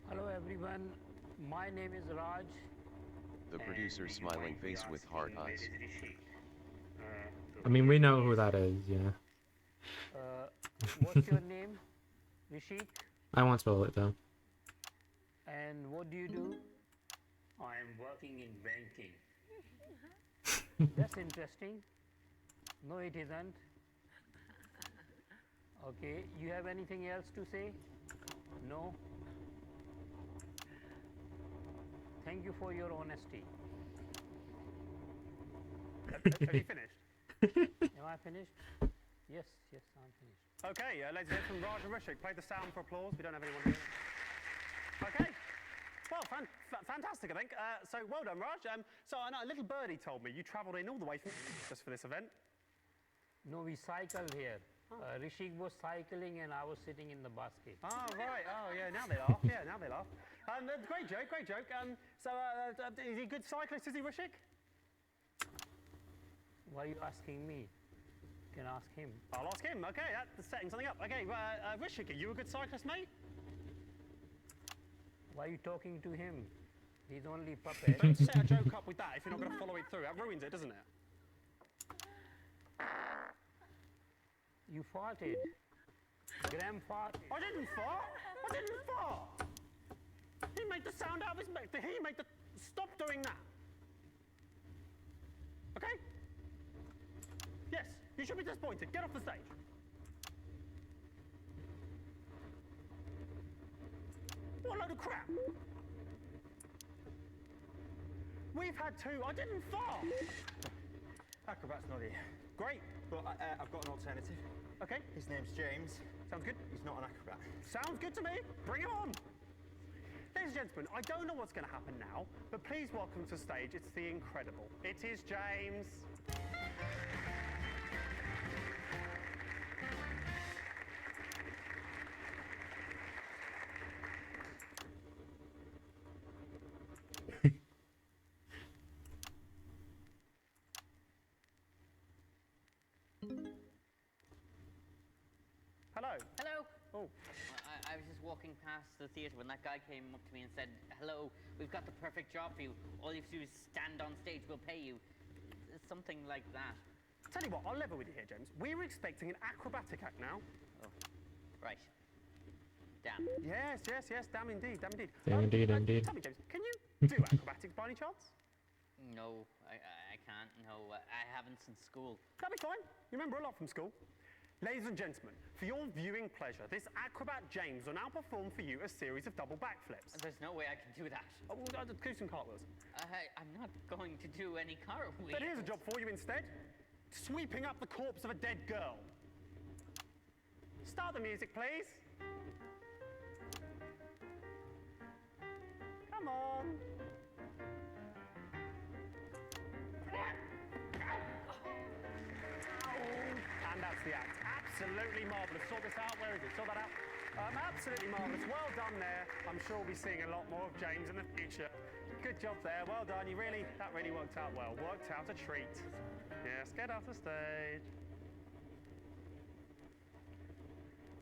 Speaker 14: Hello everyone, my name is Raj.
Speaker 12: The producer's smiling face with hard eyes.
Speaker 1: I mean, we know who that is, yeah.
Speaker 14: What's your name? Rishik?
Speaker 1: I won't spell it though.
Speaker 14: And what do you do?
Speaker 10: I am working in banking.
Speaker 14: That's interesting. No, it isn't. Okay, you have anything else to say? No? Thank you for your honesty.
Speaker 18: Have you finished?
Speaker 14: Am I finished? Yes, I'm finished.
Speaker 18: Okay, ladies and gentlemen, Raj and Rishik, play the sound for applause. We don't have anyone here. Okay. Well, fantastic, I think. So, well done, Raj. So, I know a little birdie told me you travelled in all the way from just for this event.
Speaker 14: No, we cycled here. Rishik was cycling and I was sitting in the basket.
Speaker 18: Oh, right. Oh, yeah, now they laugh. Yeah, now they laugh. Great joke, great joke. So, is he a good cyclist, is he, Rishik?
Speaker 14: Why are you asking me? You can ask him.
Speaker 18: I'll ask him. Okay, that's setting something up. Okay, Rishik, are you a good cyclist, mate?
Speaker 14: Why are you talking to him? He's only a puppet.
Speaker 18: Don't set a joke up with that if you're not going to follow it through. That ruins it, doesn't it?
Speaker 14: You farted. Graham farted.
Speaker 18: I didn't fart. I didn't fart. He made the sound out of his mouth. He made the... Stop doing that. Okay? Yes, you should be disappointed. Get off the stage. What a load of crap. We've had two. I didn't fart.
Speaker 8: Acrobat's not here.
Speaker 18: Great.
Speaker 8: But I've got an alternative.
Speaker 18: Okay.
Speaker 8: His name's James.
Speaker 18: Sounds good.
Speaker 8: He's not an acrobat.
Speaker 18: Sounds good to me. Bring him on. Ladies and gentlemen, I don't know what's going to happen now, but please welcome to the stage, it's the incredible. It is James. Hello.
Speaker 11: Hello.
Speaker 18: Oh.
Speaker 11: I was just walking past the theatre when that guy came up to me and said, "Hello, we've got the perfect job for you. All you have to do is stand on stage, we'll pay you." Something like that.
Speaker 18: Tell you what, I'll level with you here, James. We were expecting an acrobatic act now.
Speaker 11: Oh, right. Damn.
Speaker 18: Yes, damn indeed, damn indeed.
Speaker 1: Damn indeed, indeed.
Speaker 18: Tell me, James, can you do acrobatics by any chance?
Speaker 11: No, I can't. No, I haven't since school.
Speaker 18: That'll be fine. You remember a lot from school. Ladies and gentlemen, for your viewing pleasure, this acrobat James will now perform for you a series of double backflips.
Speaker 11: There's no way I can do that.
Speaker 18: Oh, well, do some cartwheels.
Speaker 11: I'm not going to do any cartwheels.
Speaker 18: But here's a job for you instead. Sweeping up the corpse of a dead girl. Start the music, please. Come on. And that's the act. Absolutely marvellous. Sort this out. Where is it? Sort that out. Absolutely marvellous. Well done there. I'm sure we'll be seeing a lot more of James in the future. Good job there. Well done. That really worked out well. Worked out a treat. Yes, get off the stage.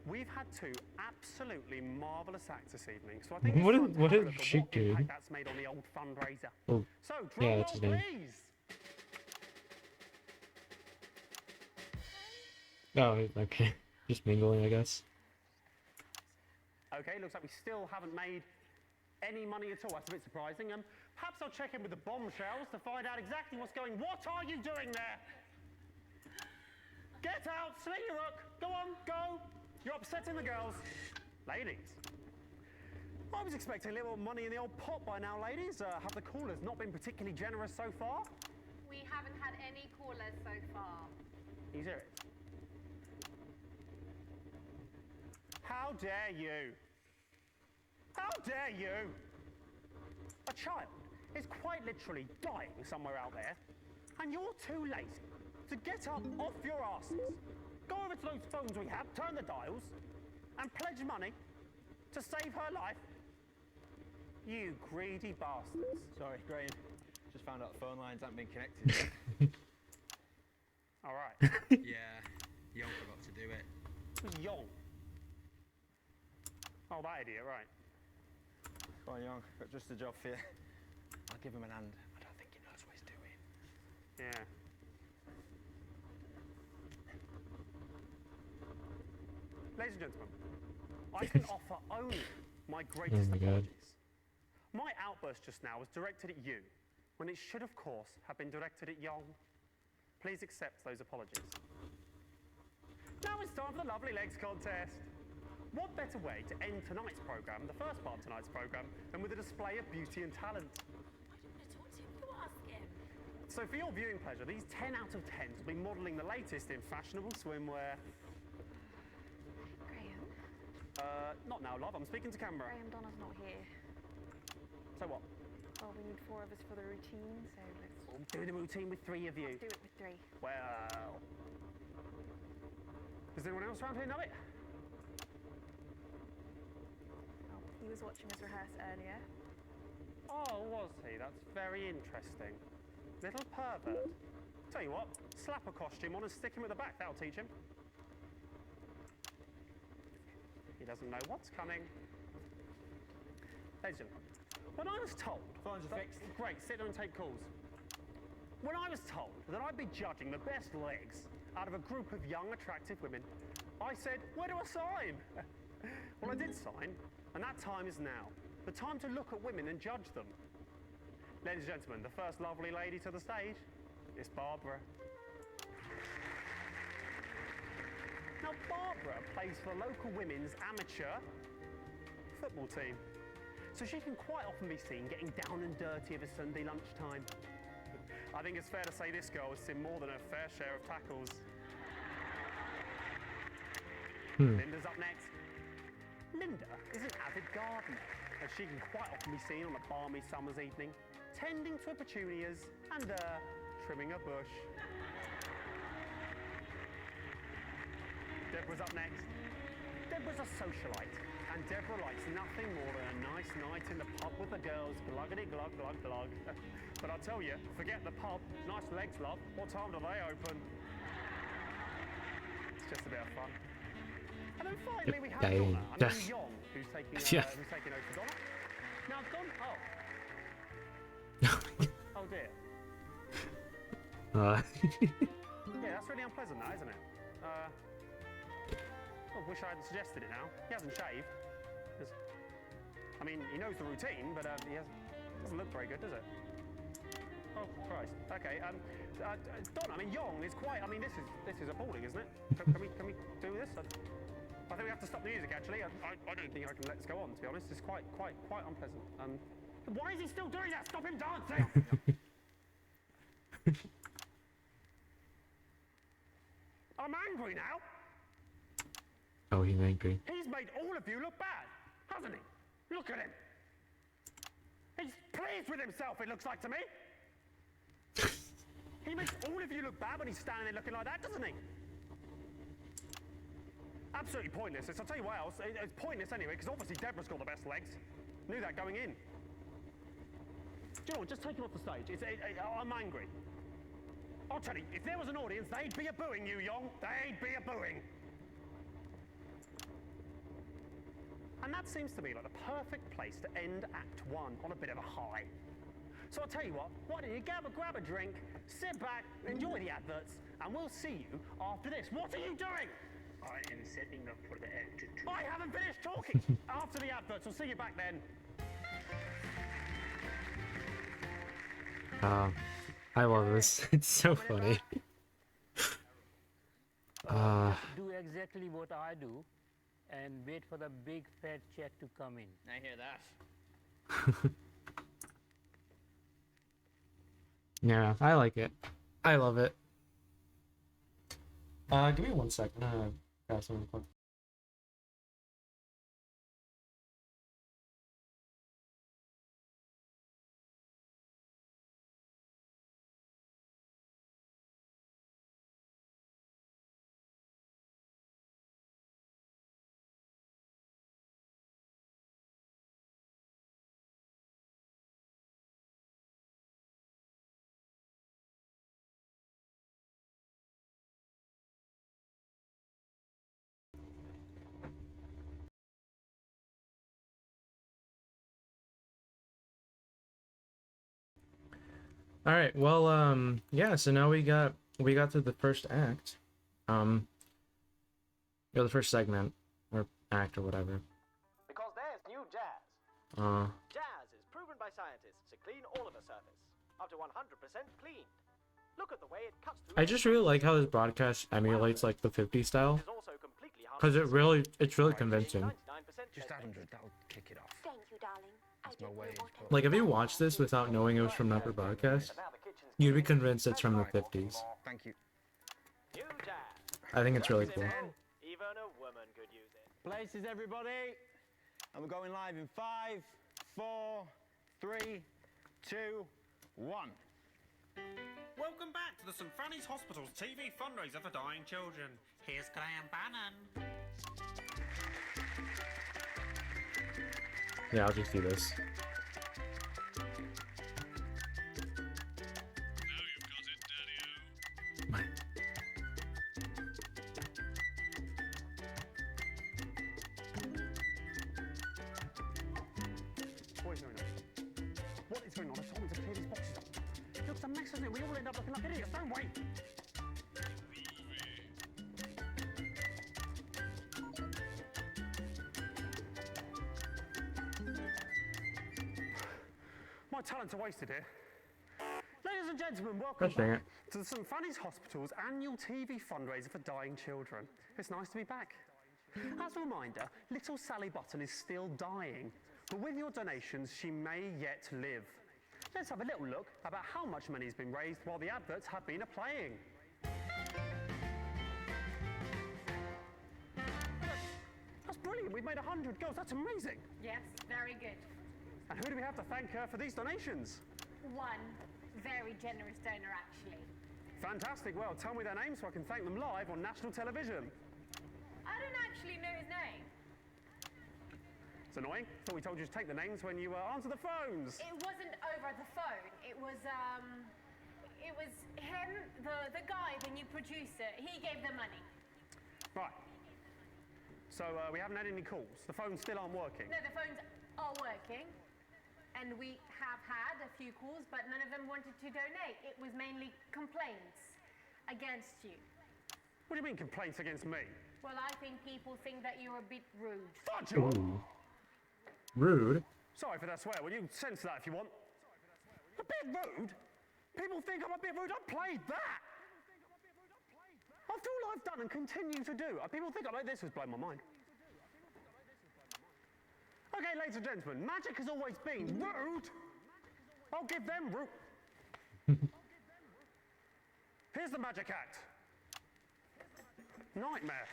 Speaker 18: We've had two absolutely marvellous acts this evening. So I think it's time to have a look at what impact that's made on the old fundraiser.
Speaker 1: Oh,
Speaker 18: so, drum
Speaker 1: yeah,
Speaker 18: roll,
Speaker 1: that's his name.
Speaker 18: please.
Speaker 1: Oh, okay. Just mingling, I guess.
Speaker 18: Okay, looks like we still haven't made any money at all. That's a bit surprising. Perhaps I'll check in with the bombshells to find out exactly what's going. What are you doing there? Get out, sling your hook. Go on, go. You're upsetting the girls. Ladies. I was expecting a little money in the old pot by now, ladies. Have the callers not been particularly generous so far?
Speaker 19: We haven't had any callers so far.
Speaker 18: You serious? How dare you? How dare you? A child is quite literally dying somewhere out there, and you're too lazy to get up off your asses, go over to those phones we have, turn the dials, and pledge money to save her life. You greedy bastards.
Speaker 8: Sorry, Graham. Just found out the phone lines haven't been connected.
Speaker 18: All right.
Speaker 8: Yeah, Young forgot to do it.
Speaker 18: Who's Young? Oh, that idiot, right.
Speaker 8: Go on, Young. Got just a job for you. I'll give him an hand. I don't think he knows what he's doing.
Speaker 18: Yeah. Ladies and gentlemen, I can offer only my greatest
Speaker 1: my God.
Speaker 18: apologies. My outburst just now was directed at you, when it should, of course, have been directed at Yong. Please accept those apologies. Now it's time for the Lovely Legs contest. What better way to end tonight's programme, the first part of tonight's programme, than with a display of beauty and talent? So for your viewing pleasure, these 10 out of 10s will be modelling the latest in fashionable swimwear.
Speaker 19: Graham?
Speaker 18: Not now, love. I'm speaking to camera.
Speaker 19: Graham, Donna's not here.
Speaker 18: So what?
Speaker 19: Well, we need 4 of us for the routine, so let's...
Speaker 18: We'll do the routine with 3 of you.
Speaker 19: Let's do it with 3.
Speaker 18: Well... Does anyone else around here know it?
Speaker 19: Oh, he was watching us rehearse earlier.
Speaker 18: Oh, was he? That's very interesting. Little pervert. Tell you what, slap a costume on and stick him at the back. That'll teach him. He doesn't know what's coming. Ladies and gentlemen, when I was told...
Speaker 6: Phones are fixed.
Speaker 18: Great, sit there and take calls. When I was told that I'd be judging the best legs out of a group of young, attractive women, I said, where do I sign? Well, I did sign, and that time is now. The time to look at women and judge them. Ladies and gentlemen, the first lovely lady to the stage is Barbara. Now, Barbara plays for the local women's amateur football team. So she can quite often be seen getting down and dirty of a Sunday lunchtime. I think it's fair to say this girl has seen more than her fair share of tackles. Linda's up next. Linda is an avid gardener, as she can quite often be seen on a balmy summer's evening, tending to her petunias and trimming a bush. Deborah's up next. Deborah's a socialite, and Deborah likes nothing more than a nice night in the pub with the girls, gluggity glug glug glug. But I'll tell you, forget the pub, nice legs, love. What time do they open? It's just a bit of fun. And then finally we have Donna, and then Yong, who's taking over for Donna. Now Donna, oh dear. Yeah, that's really unpleasant, that, isn't it? I wish I hadn't suggested it now. He hasn't shaved. I mean, he knows the routine, but doesn't look very good, does it? Oh, Christ. Okay, Don, I mean, Yong is quite... I mean, this is appalling, isn't it? Can we do this? I think we have to stop the music, actually. I don't think I can let this go on, to be honest. It's quite unpleasant. Why is he still doing that? Stop him dancing! I'm angry now.
Speaker 1: Oh, he's angry.
Speaker 18: He's made all of you look bad, hasn't he? Look at him. He's pleased with himself, it looks like to me. He makes all of you look bad when he's standing there looking like that, doesn't he? Absolutely pointless. I'll tell you what else. It's pointless anyway, because obviously Deborah's got the best legs. Knew that going in. Do you know what? Just take him off the stage. I'm angry. I'll tell you, if there was an audience, they'd be a-booing you, Yong. They'd be a-booing. And that seems to me like the perfect place to end Act 1 on a bit of a high. So I'll tell you what, why don't you grab a drink, sit back, enjoy the adverts, and we'll see you after this. What are you doing?
Speaker 10: I am setting up for the Act 2.
Speaker 18: I haven't finished talking. After the adverts, we'll see you back then.
Speaker 1: I love this. It's so funny.
Speaker 14: Do exactly what I do and wait for the big fat check to come in.
Speaker 11: I hear that.
Speaker 1: Yeah, I like it. I love it. Give me 1 second. I'm gonna grab something quick. All right. Well, yeah. So now we got to the first act, or the first segment. act or whatever.
Speaker 16: Because there's new Jazz. Jazz is proven by scientists to clean all of a surface, up to 100% cleaned. Look at the way it cuts through.
Speaker 1: I just really like how this broadcast emulates like the 50s style, because it's really convincing.
Speaker 13: Just 100, that'll kick it off.
Speaker 5: Thank you, darling.
Speaker 13: That's my wage.
Speaker 1: Like if you watch this without knowing it was from another broadcast, you'd be convinced it's from the 50s.
Speaker 13: Thank you.
Speaker 16: New Jazz.
Speaker 1: I think it's really cool.
Speaker 16: Even a woman could use it.
Speaker 8: Places, everybody. And we're going live in 5, 4, 3, 2, 1.
Speaker 22: Welcome back to the St Fanny's Hospital's TV fundraiser for dying children. Here's Graham Bannon.
Speaker 1: Yeah, I'll just do this.
Speaker 18: What is going on? What is going on? I told him to clear these boxes up. It looks a mess, doesn't it? We all end up looking like idiots, don't we? My talents are wasted here. Ladies and gentlemen, welcome
Speaker 1: Gosh dang
Speaker 18: back
Speaker 1: it.
Speaker 18: to the St Fanny's Hospital's annual TV fundraiser for dying children. It's nice to be back. As a reminder, little Sally Button is still dying, but with your donations, she may yet live. Let's have a little look about how much money has been raised while the adverts have been playing. That's brilliant. We've made 100 goals. That's amazing.
Speaker 23: Yes, very good.
Speaker 18: And who do we have to thank for these donations?
Speaker 23: One very generous donor, actually.
Speaker 18: Fantastic. Well, tell me their names so I can thank them live on national television.
Speaker 23: I don't actually know his name.
Speaker 18: It's annoying. Thought we told you to take the names when you answer the phones.
Speaker 23: It wasn't over the phone. It was him, the guy, the new producer. He gave the money.
Speaker 18: Right. So we haven't had any calls. The phones still aren't working.
Speaker 23: No, the phones are working. And we have had a few calls, but none of them wanted to donate. It was mainly complaints against you.
Speaker 18: What do you mean complaints against me?
Speaker 23: Well, I think people think that you're a bit rude.
Speaker 18: Fudge you!
Speaker 1: Ooh. Rude.
Speaker 18: Sorry for that swear. Will you censor that if you want? A bit rude? People think I'm a bit rude. I played that! After all I've done and continue to do, people think I'm like this has blown my mind. Okay, ladies and gentlemen, magic has always been rude. I'll give them rude. Here's the magic act. Nightmare.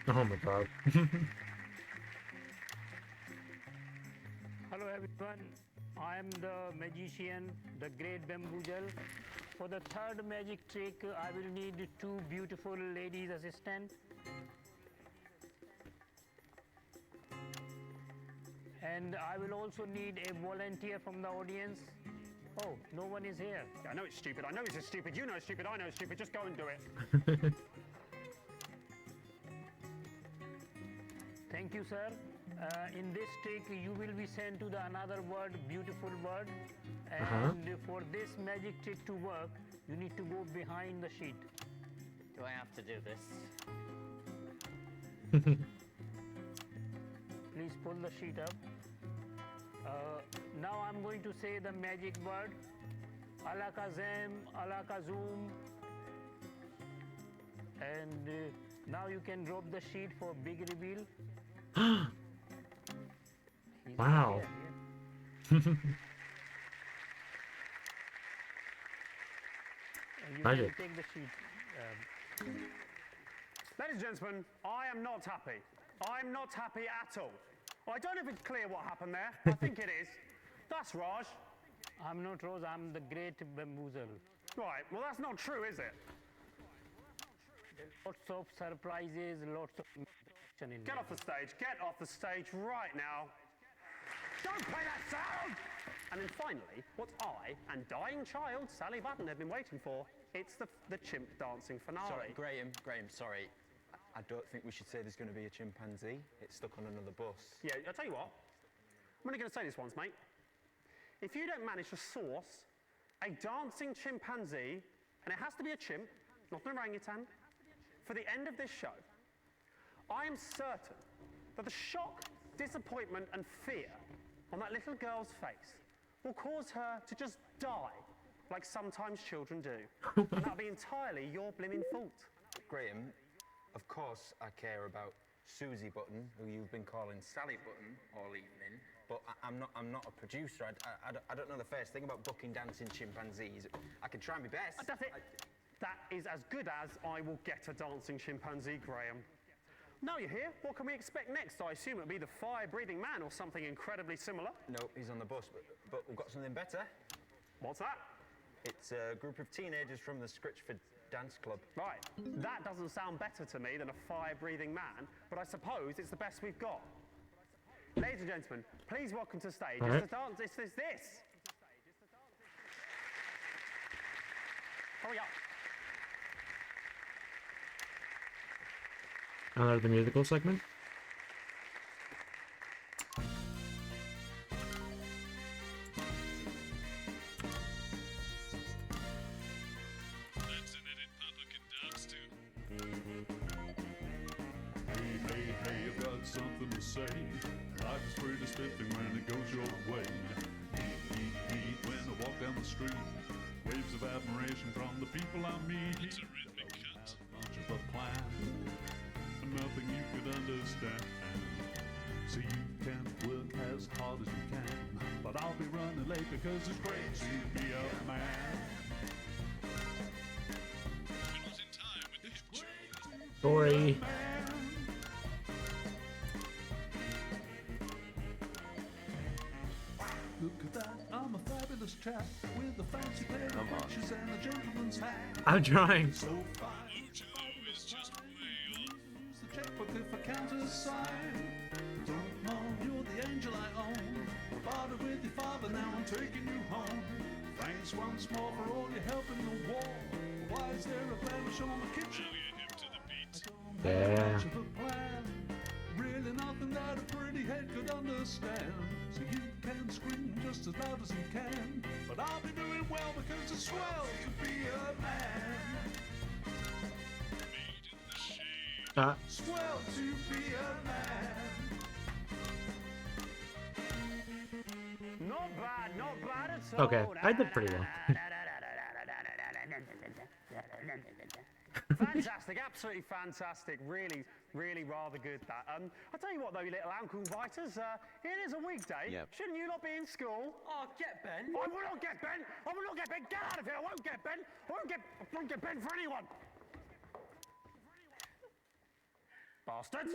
Speaker 1: Oh my god.
Speaker 14: Hello everyone, I am the magician, the great Bamboozle. For the third magic trick, I will need two beautiful ladies assistant. And I will also need a volunteer from the audience. Oh, no one is here.
Speaker 18: Yeah, I know it's stupid. I know it's stupid. You know it's stupid. I know it's stupid. Just go and do it.
Speaker 14: Thank you, sir. In this trick, you will be sent to the another word, beautiful word. And for this magic trick to work, you need to go behind the sheet.
Speaker 11: Do I have to do this?
Speaker 14: Please pull the sheet up. Now I'm going to say the magic word. Alakazam, Alakazum. And now you can drop the sheet for big reveal.
Speaker 1: Wow.
Speaker 14: And you
Speaker 1: Magic.
Speaker 14: can take the sheet.
Speaker 18: Ladies and gentlemen, I am not happy. I'm not happy at all. I don't know if it's clear what happened there. I think it is. That's Raj.
Speaker 14: I'm not Rose, I'm the great Bamboozle.
Speaker 18: Right, well that's not true, is it?
Speaker 14: Lots of surprises, lots of action in
Speaker 18: Get off the stage. Get off the stage right now. Don't play that sound! And then finally, what I and dying child Sally Button have been waiting for, it's the chimp dancing finale.
Speaker 8: Sorry, Graham, sorry. I don't think we should say there's going to be a chimpanzee. It's stuck on another bus.
Speaker 18: Yeah, I'll tell you what. I'm only going to say this once, mate. If you don't manage to source a dancing chimpanzee, and it has to be a chimp, not an orangutan, for the end of this show, I am certain that the shock, disappointment, and fear on that little girl's face will cause her to just die, like sometimes children do. And that'll be entirely your blimmin' fault.
Speaker 8: Graham, of course I care about Susie Button, who you've been calling Sally Button all evening, but I'm not a producer. I don't know the first thing about booking dancing chimpanzees. I can try my best.
Speaker 18: That's it. That is as good as I will get a dancing chimpanzee, Graham. Now you're here, what can we expect next? I assume it'll be the fire-breathing man or something incredibly similar.
Speaker 8: No, he's on the bus, but we've got something better.
Speaker 18: What's that?
Speaker 8: It's a group of teenagers from the Scritchford Dance Club.
Speaker 18: Right, that doesn't sound better to me than a fire-breathing man, but I suppose it's the best we've got. Ladies and gentlemen, please welcome to stage.
Speaker 1: All
Speaker 18: It's
Speaker 1: right.
Speaker 18: the dance, it's this. Hurry up.
Speaker 1: Another the musical segment.
Speaker 4: That's an edit Papa can dance to.
Speaker 7: Hey, I've got something to say. Life is pretty spiffing when it goes your way. Heat, when I walk down the street. Waves of admiration from the people I meet.
Speaker 4: It's a rhythmic cut.
Speaker 7: Bunch of a plan. Nothing you could understand. So you can work as hard as you can. But I'll be running late because it's great to be a man.
Speaker 4: You're not in time with the hip tune.
Speaker 1: Sorry.
Speaker 7: Look at that, I'm a fabulous chap with a fancy pair of breeches and a gentleman's hat.
Speaker 1: I'm trying.
Speaker 7: So fine.
Speaker 4: Mojo is just way off.
Speaker 7: Use the checkbook if I count a sign. Don't know, you're the angel I own. Bartered with your father, now I'm taking you home. Thanks once more for all your help in the war. Why is there a blemish on my kitchen?
Speaker 4: Now you're hip to the beat.
Speaker 1: Yeah.
Speaker 7: Much of a plan. Really nothing that a pretty head could understand. So you can scream just as loud as you can. But I'll be doing well because it's swell to be a man.
Speaker 4: Made in the shade.
Speaker 7: Swell to be a man.
Speaker 18: Not bad at all.
Speaker 1: Okay, I did pretty well.
Speaker 18: Fantastic, absolutely fantastic. Really, really rather good that. I'll tell you what though, you little ankle biters, it is a weekday.
Speaker 12: Yep.
Speaker 18: Shouldn't you not be in school?
Speaker 16: Oh, get Ben.
Speaker 18: I will not get Ben! I will not get Ben! Get out of here! I won't get Ben! I won't get Ben for anyone! Bastards!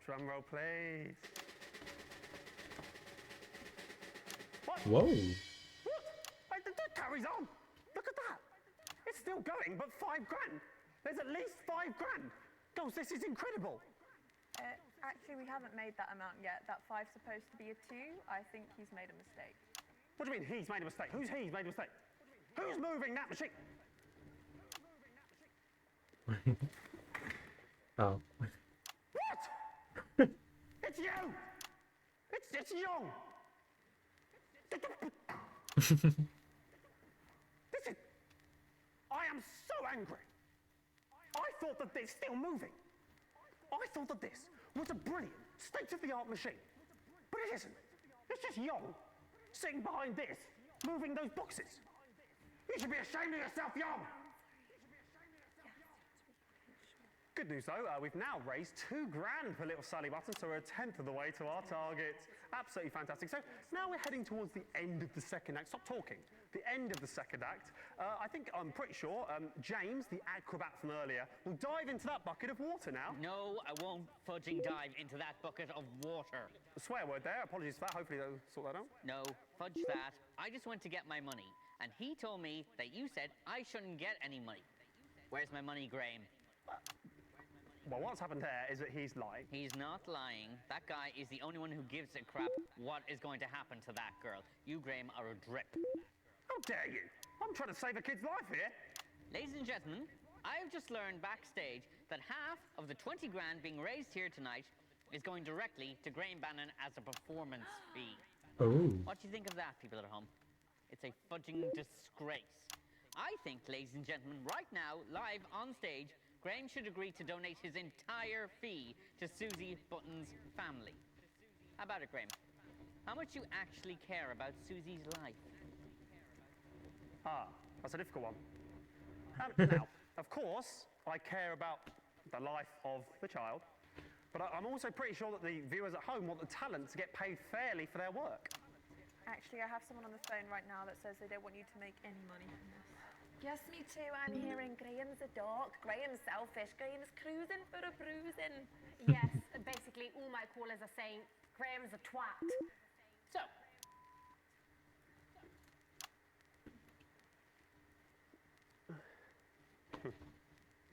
Speaker 18: Drum roll, please. What?
Speaker 1: Whoa.
Speaker 18: What? That carries on. Look at that. It's still going, but $5 grand. There's at least $5 grand. Girls, this is incredible.
Speaker 19: Actually, we haven't made that amount yet. That 5's supposed to be a 2. I think he's made a mistake.
Speaker 18: What do you mean he's made a mistake? Who's he's made a mistake? Who's moving that machine?
Speaker 1: Oh.
Speaker 18: What? It's you! It's young! Listen, I am so angry. I thought that this, still moving, I thought that this was a brilliant, state-of-the-art machine. But it isn't. It's just Young, sitting behind this, moving those boxes. You should be ashamed of yourself, Young! Good news though, we've now raised $2 grand for little Sally Button, so we're a tenth of the way to our target. Absolutely fantastic. So now we're heading towards the end of the second act. Stop talking. The end of the second act. I'm pretty sure James, the acrobat from earlier, will dive into that bucket of water now.
Speaker 11: No, I won't fudging dive into that bucket of water.
Speaker 18: A swear word there. Apologies for that. Hopefully they'll sort that out.
Speaker 11: No, fudge that. I just went to get my money, and he told me that you said I shouldn't get any money. Where's my money, Graham?
Speaker 18: Well, what's happened there is that he's lying.
Speaker 11: He's not lying. That guy is the only one who gives a crap what is going to happen to that girl. You, Graham, are a drip.
Speaker 18: How dare you? I'm trying to save a kid's life here.
Speaker 11: Ladies and gentlemen, I've just learned backstage that half of the 20 grand being raised here tonight is going directly to Graham Bannon as a performance fee.
Speaker 1: Oh.
Speaker 11: What do you think of that, people at home? It's a fudging disgrace. I think, ladies and gentlemen, right now, live on stage, Graham should agree to donate his entire fee to Susie Button's family. How about it, Graham? How much do you actually care about Susie's life?
Speaker 18: Ah, that's a difficult one. Now, of course, I care about the life of the child, but I'm also pretty sure that the viewers at home want the talent to get paid fairly for their work.
Speaker 19: Actually, I have someone on the phone right now that says they don't want you to make any money from this.
Speaker 23: Yes, me too. I'm hearing Graham's a dog, Graham's selfish, Graham's cruising for a bruising. Yes, basically all my callers are saying Graham's a twat. So,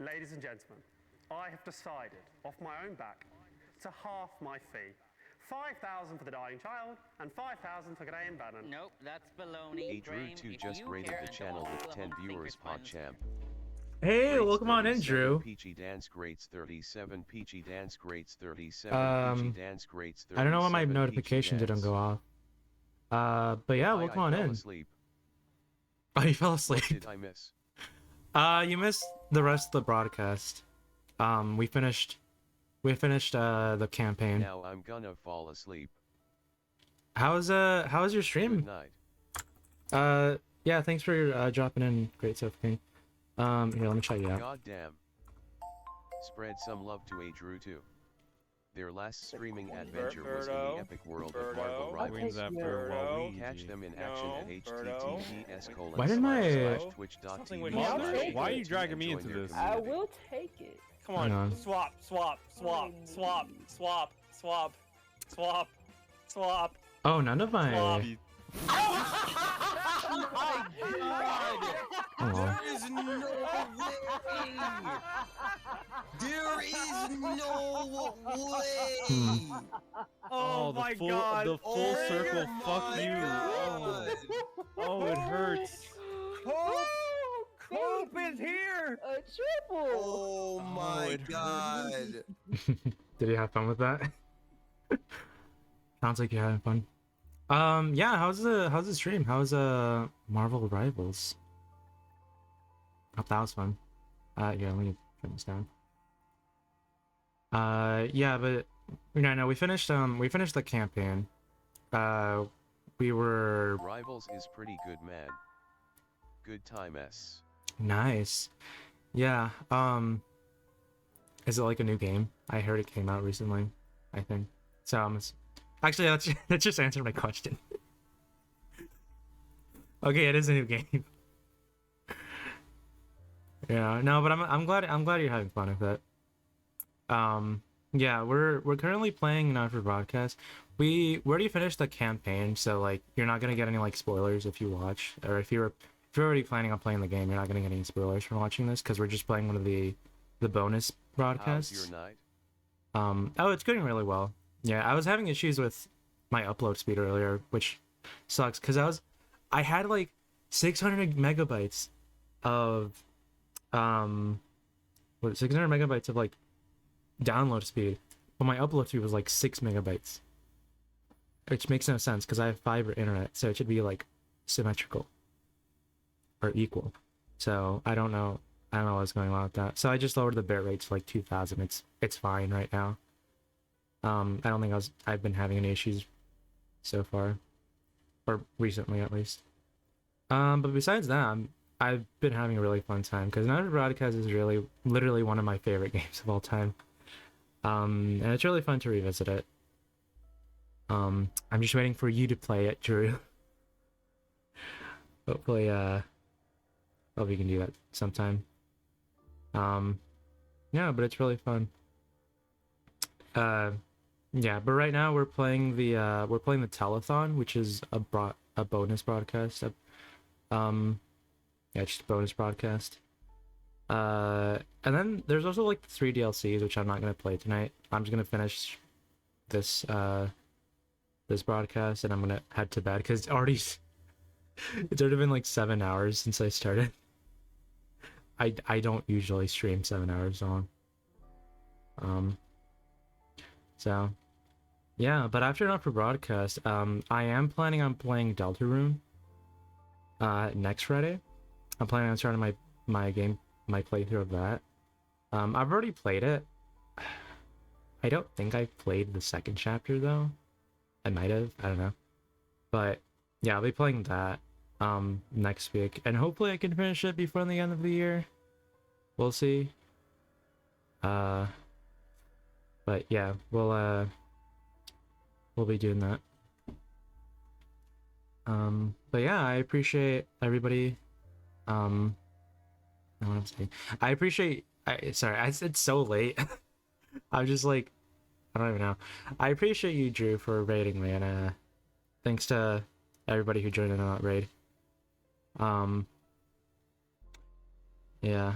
Speaker 18: ladies and gentlemen, I have decided, off my own back, to half my fee. 5,000 for the dying child, and 5,000 for Graham Bannon.
Speaker 11: Nope, that's baloney.
Speaker 12: Drew2 just rated the channel with 10 viewers, PogChamp.
Speaker 1: Hey, welcome on in, Drew.
Speaker 12: Peachy Dance Greats 37, Peachy Dance Greats 37, Peachy Dance Greats 37.
Speaker 1: I don't know why my notification didn't go off. But yeah, welcome on in.
Speaker 12: Asleep.
Speaker 1: Oh, you fell asleep.
Speaker 12: What did I miss?
Speaker 1: You missed the rest of the broadcast. We finished the campaign.
Speaker 12: Now I'm gonna fall asleep.
Speaker 1: How's your stream?
Speaker 12: Good night.
Speaker 1: Yeah, thanks for dropping in. Great stuff, King. Here, let me check you out.
Speaker 12: God damn. Spread some love to Drew2. Their last streaming adventure was in the epic world of Marvel Rivals. Catch them in action at https://
Speaker 1: Why didn't I-
Speaker 12: twitch.tv/.
Speaker 9: Why are you dragging me into this?
Speaker 15: I will take it.
Speaker 9: Come
Speaker 1: Hang
Speaker 9: on,
Speaker 1: on.
Speaker 9: swap, swap, swap, swap, swap, swap, swap, swap.
Speaker 1: Oh, none of my.
Speaker 9: Swap.
Speaker 15: Oh my god!
Speaker 1: Oh.
Speaker 15: There is no way! There is no way!
Speaker 9: Oh my god!
Speaker 17: The full circle, fuck you.
Speaker 15: God.
Speaker 9: Oh, it hurts.
Speaker 15: Cope is here! A triple! Oh my god!
Speaker 1: Did you have fun with that? Sounds like you're having fun. Yeah, how's the stream? How's Marvel Rivals? Hope that was fun. Yeah, let me turn this down. Yeah, but no, we finished the campaign. We were
Speaker 12: Rivals is pretty good, man. Good time s.
Speaker 1: nice. Yeah, is it like a new game? I heard it came out recently, I think. So actually, let's just answer my question. Okay, it is a new game. Yeah, no, but I'm glad you're having fun with it. Yeah, we're currently playing now for broadcast. We already finished the campaign, so like you're not gonna get any like spoilers if you watch, or if you're already planning on playing the game, you're not gonna get any spoilers from watching this because we're just playing one of the bonus broadcasts.
Speaker 12: How's your night?
Speaker 1: Oh, it's going really well. Yeah, I was having issues with my upload speed earlier, which sucks because I had like 600 megabytes of 600 megabytes of like download speed, but my upload speed was like 6 megabytes, which makes no sense because I have fiber internet, so it should be like symmetrical or equal. So I don't know what's going on with that. So I just lowered the bitrate to like 2000. It's fine right now. I don't think I've been having any issues so far, or recently at least. But besides that, I've been having a really fun time because Night of Broadcast is literally one of my favorite games of all time. And it's really fun to revisit it. I'm just waiting for you to play it, Drew. Hopefully, hope we can do that sometime. Yeah, but it's really fun. Yeah, but right now we're playing the telethon, which is a bonus broadcast. Yeah, just a bonus broadcast. And then there's also like 3 DLCs, which I'm not gonna play tonight. I'm just gonna finish this broadcast, and I'm gonna head to bed because it's already been like 7 hours since I started. I don't usually stream 7 hours long. So yeah, but after Not for Broadcast, I am planning on playing Deltarune next Friday. I'm planning on starting my playthrough of that. I've already played it. I don't think I played the second chapter though. I might have, I don't know. But yeah, I'll be playing that next week, and hopefully I can finish it before the end of the year. We'll see. But yeah, we'll be doing that. But yeah, I appreciate everybody. I don't know what I'm saying. I appreciate. It's so late. I'm just like, I don't even know. I appreciate you, Drew, for raiding me, and thanks to everybody who joined in on that raid. Yeah.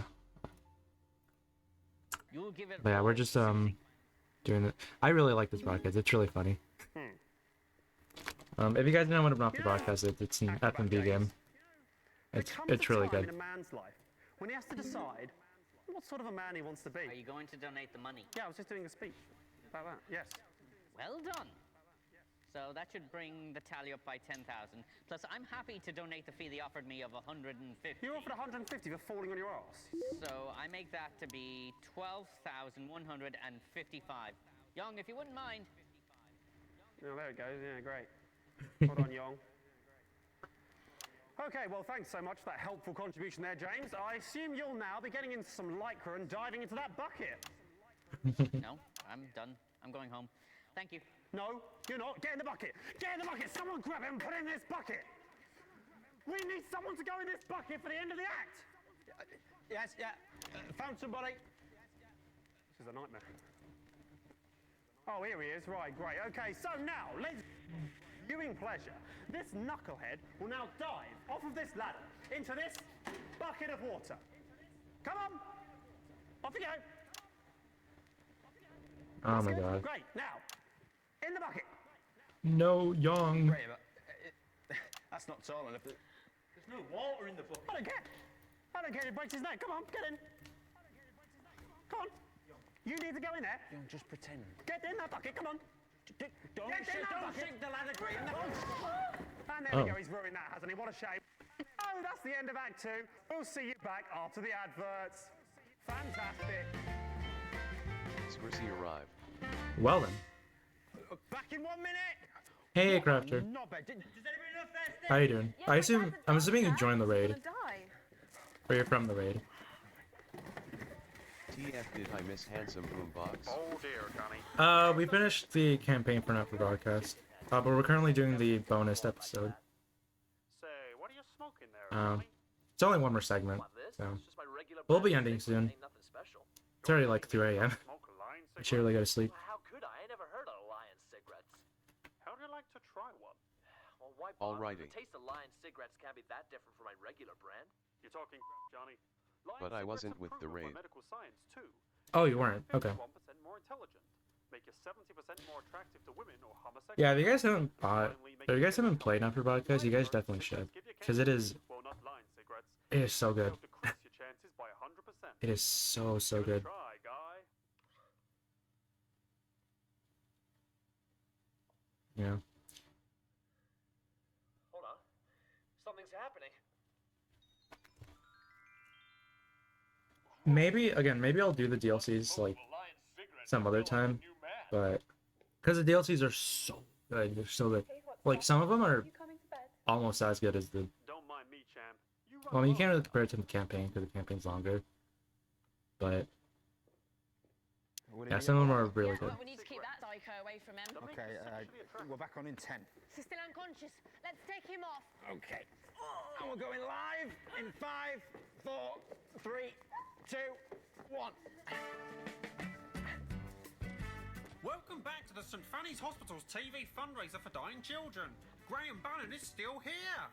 Speaker 1: But yeah, we're just doing it. I really like this broadcast. It's really funny. If you guys know what about the broadcast, it's an FMV game. It's really good.
Speaker 18: In a man's life when he has to decide what sort of a man he wants to be.
Speaker 11: Are you going to donate the money?
Speaker 18: Yeah, I was just doing a speech about that. Yes.
Speaker 11: Well done. So that should bring the tally up by 10,000. Plus, I'm happy to donate the fee they offered me of 150.
Speaker 18: You offered 150 for falling on your ass.
Speaker 11: So I make that to be 12,155. Young, if you wouldn't mind.
Speaker 18: Oh, there it goes. Yeah, great. Hold on, Young. Okay, well, thanks so much for that helpful contribution there, James. I assume you'll now be getting into some lycra and diving into that bucket.
Speaker 11: No, I'm done. I'm going home. Thank you.
Speaker 18: No, you're not. Get in the bucket. Get in the bucket. Someone grab it and put it in this bucket. We need someone to go in this bucket for the end of the act.
Speaker 8: Yes, yeah. Found somebody.
Speaker 18: This is a nightmare. Oh, here he is. Right, great. Okay, so now, let's... Viewing pleasure, this knucklehead will now dive off of this ladder into this bucket of water. Come on! Off you go!
Speaker 1: Oh my god.
Speaker 18: Great, now, in the bucket.
Speaker 1: No, Young.
Speaker 8: Great, but that's not tall enough.
Speaker 18: There's no water in the bucket. I don't get it. It breaks his neck. Come on, get in. Come on. You need to go in there.
Speaker 8: Young, just pretend.
Speaker 18: Get in that bucket, come on.
Speaker 8: Don't shake the ladder, Graham.
Speaker 18: And there we go, he's ruined that, hasn't he? What a shame. Oh, that's the end of Act 2. We'll see you back after the adverts. Fantastic.
Speaker 12: Squircy arrived.
Speaker 1: Well then.
Speaker 8: Back in 1 minute.
Speaker 1: Hey, Crafter.
Speaker 8: Not bad. Does anybody know if they're
Speaker 1: How you doing? I'm assuming you joined the raid. Or you're from the raid.
Speaker 12: TF, did I miss handsome boombox?
Speaker 4: Oh dear, Connie.
Speaker 1: We finished the campaign for Not for Broadcast. But we're currently doing the bonus episode.
Speaker 4: Say, what are you smoking there,
Speaker 1: It's only one more segment, so we'll be ending soon. It's already like 3 a.m. I should really go to sleep.
Speaker 16: How could I? I never heard of Lion cigarettes.
Speaker 4: How'd you like to try one?
Speaker 16: Well, why bother?
Speaker 12: Alrighty.
Speaker 16: The taste of Lion cigarettes can't be that different from my regular brand.
Speaker 4: You're talking crap, Johnny.
Speaker 12: But I wasn't with the raid.
Speaker 4: Medical science too.
Speaker 1: Oh, you weren't? Okay.
Speaker 4: 1% more intelligent. Make you 70% more attractive to women or homosexuals.
Speaker 1: Yeah, if you guys haven't bought, if you guys haven't played Not for Broadcast, you guys definitely should, because it is so good. It is so good. Yeah.
Speaker 16: Hold on. Something's happening.
Speaker 1: Maybe I'll do the DLCs like some other time, but because the DLCs are so good, they're so good. Like some of them are almost as good as the. Well, I mean, you can't really compare it to the campaign because the campaign's longer, but yeah, some of them are really good.
Speaker 23: We need to keep that psycho away from him.
Speaker 8: Okay, we're back on in 10.
Speaker 23: He's still unconscious. Let's take him off.
Speaker 8: Okay. And we're going live in 5, 4, 3, 2, 1.
Speaker 22: Welcome back to the St. Fanny's Hospital's TV fundraiser for dying children. Graham Bannon is still here.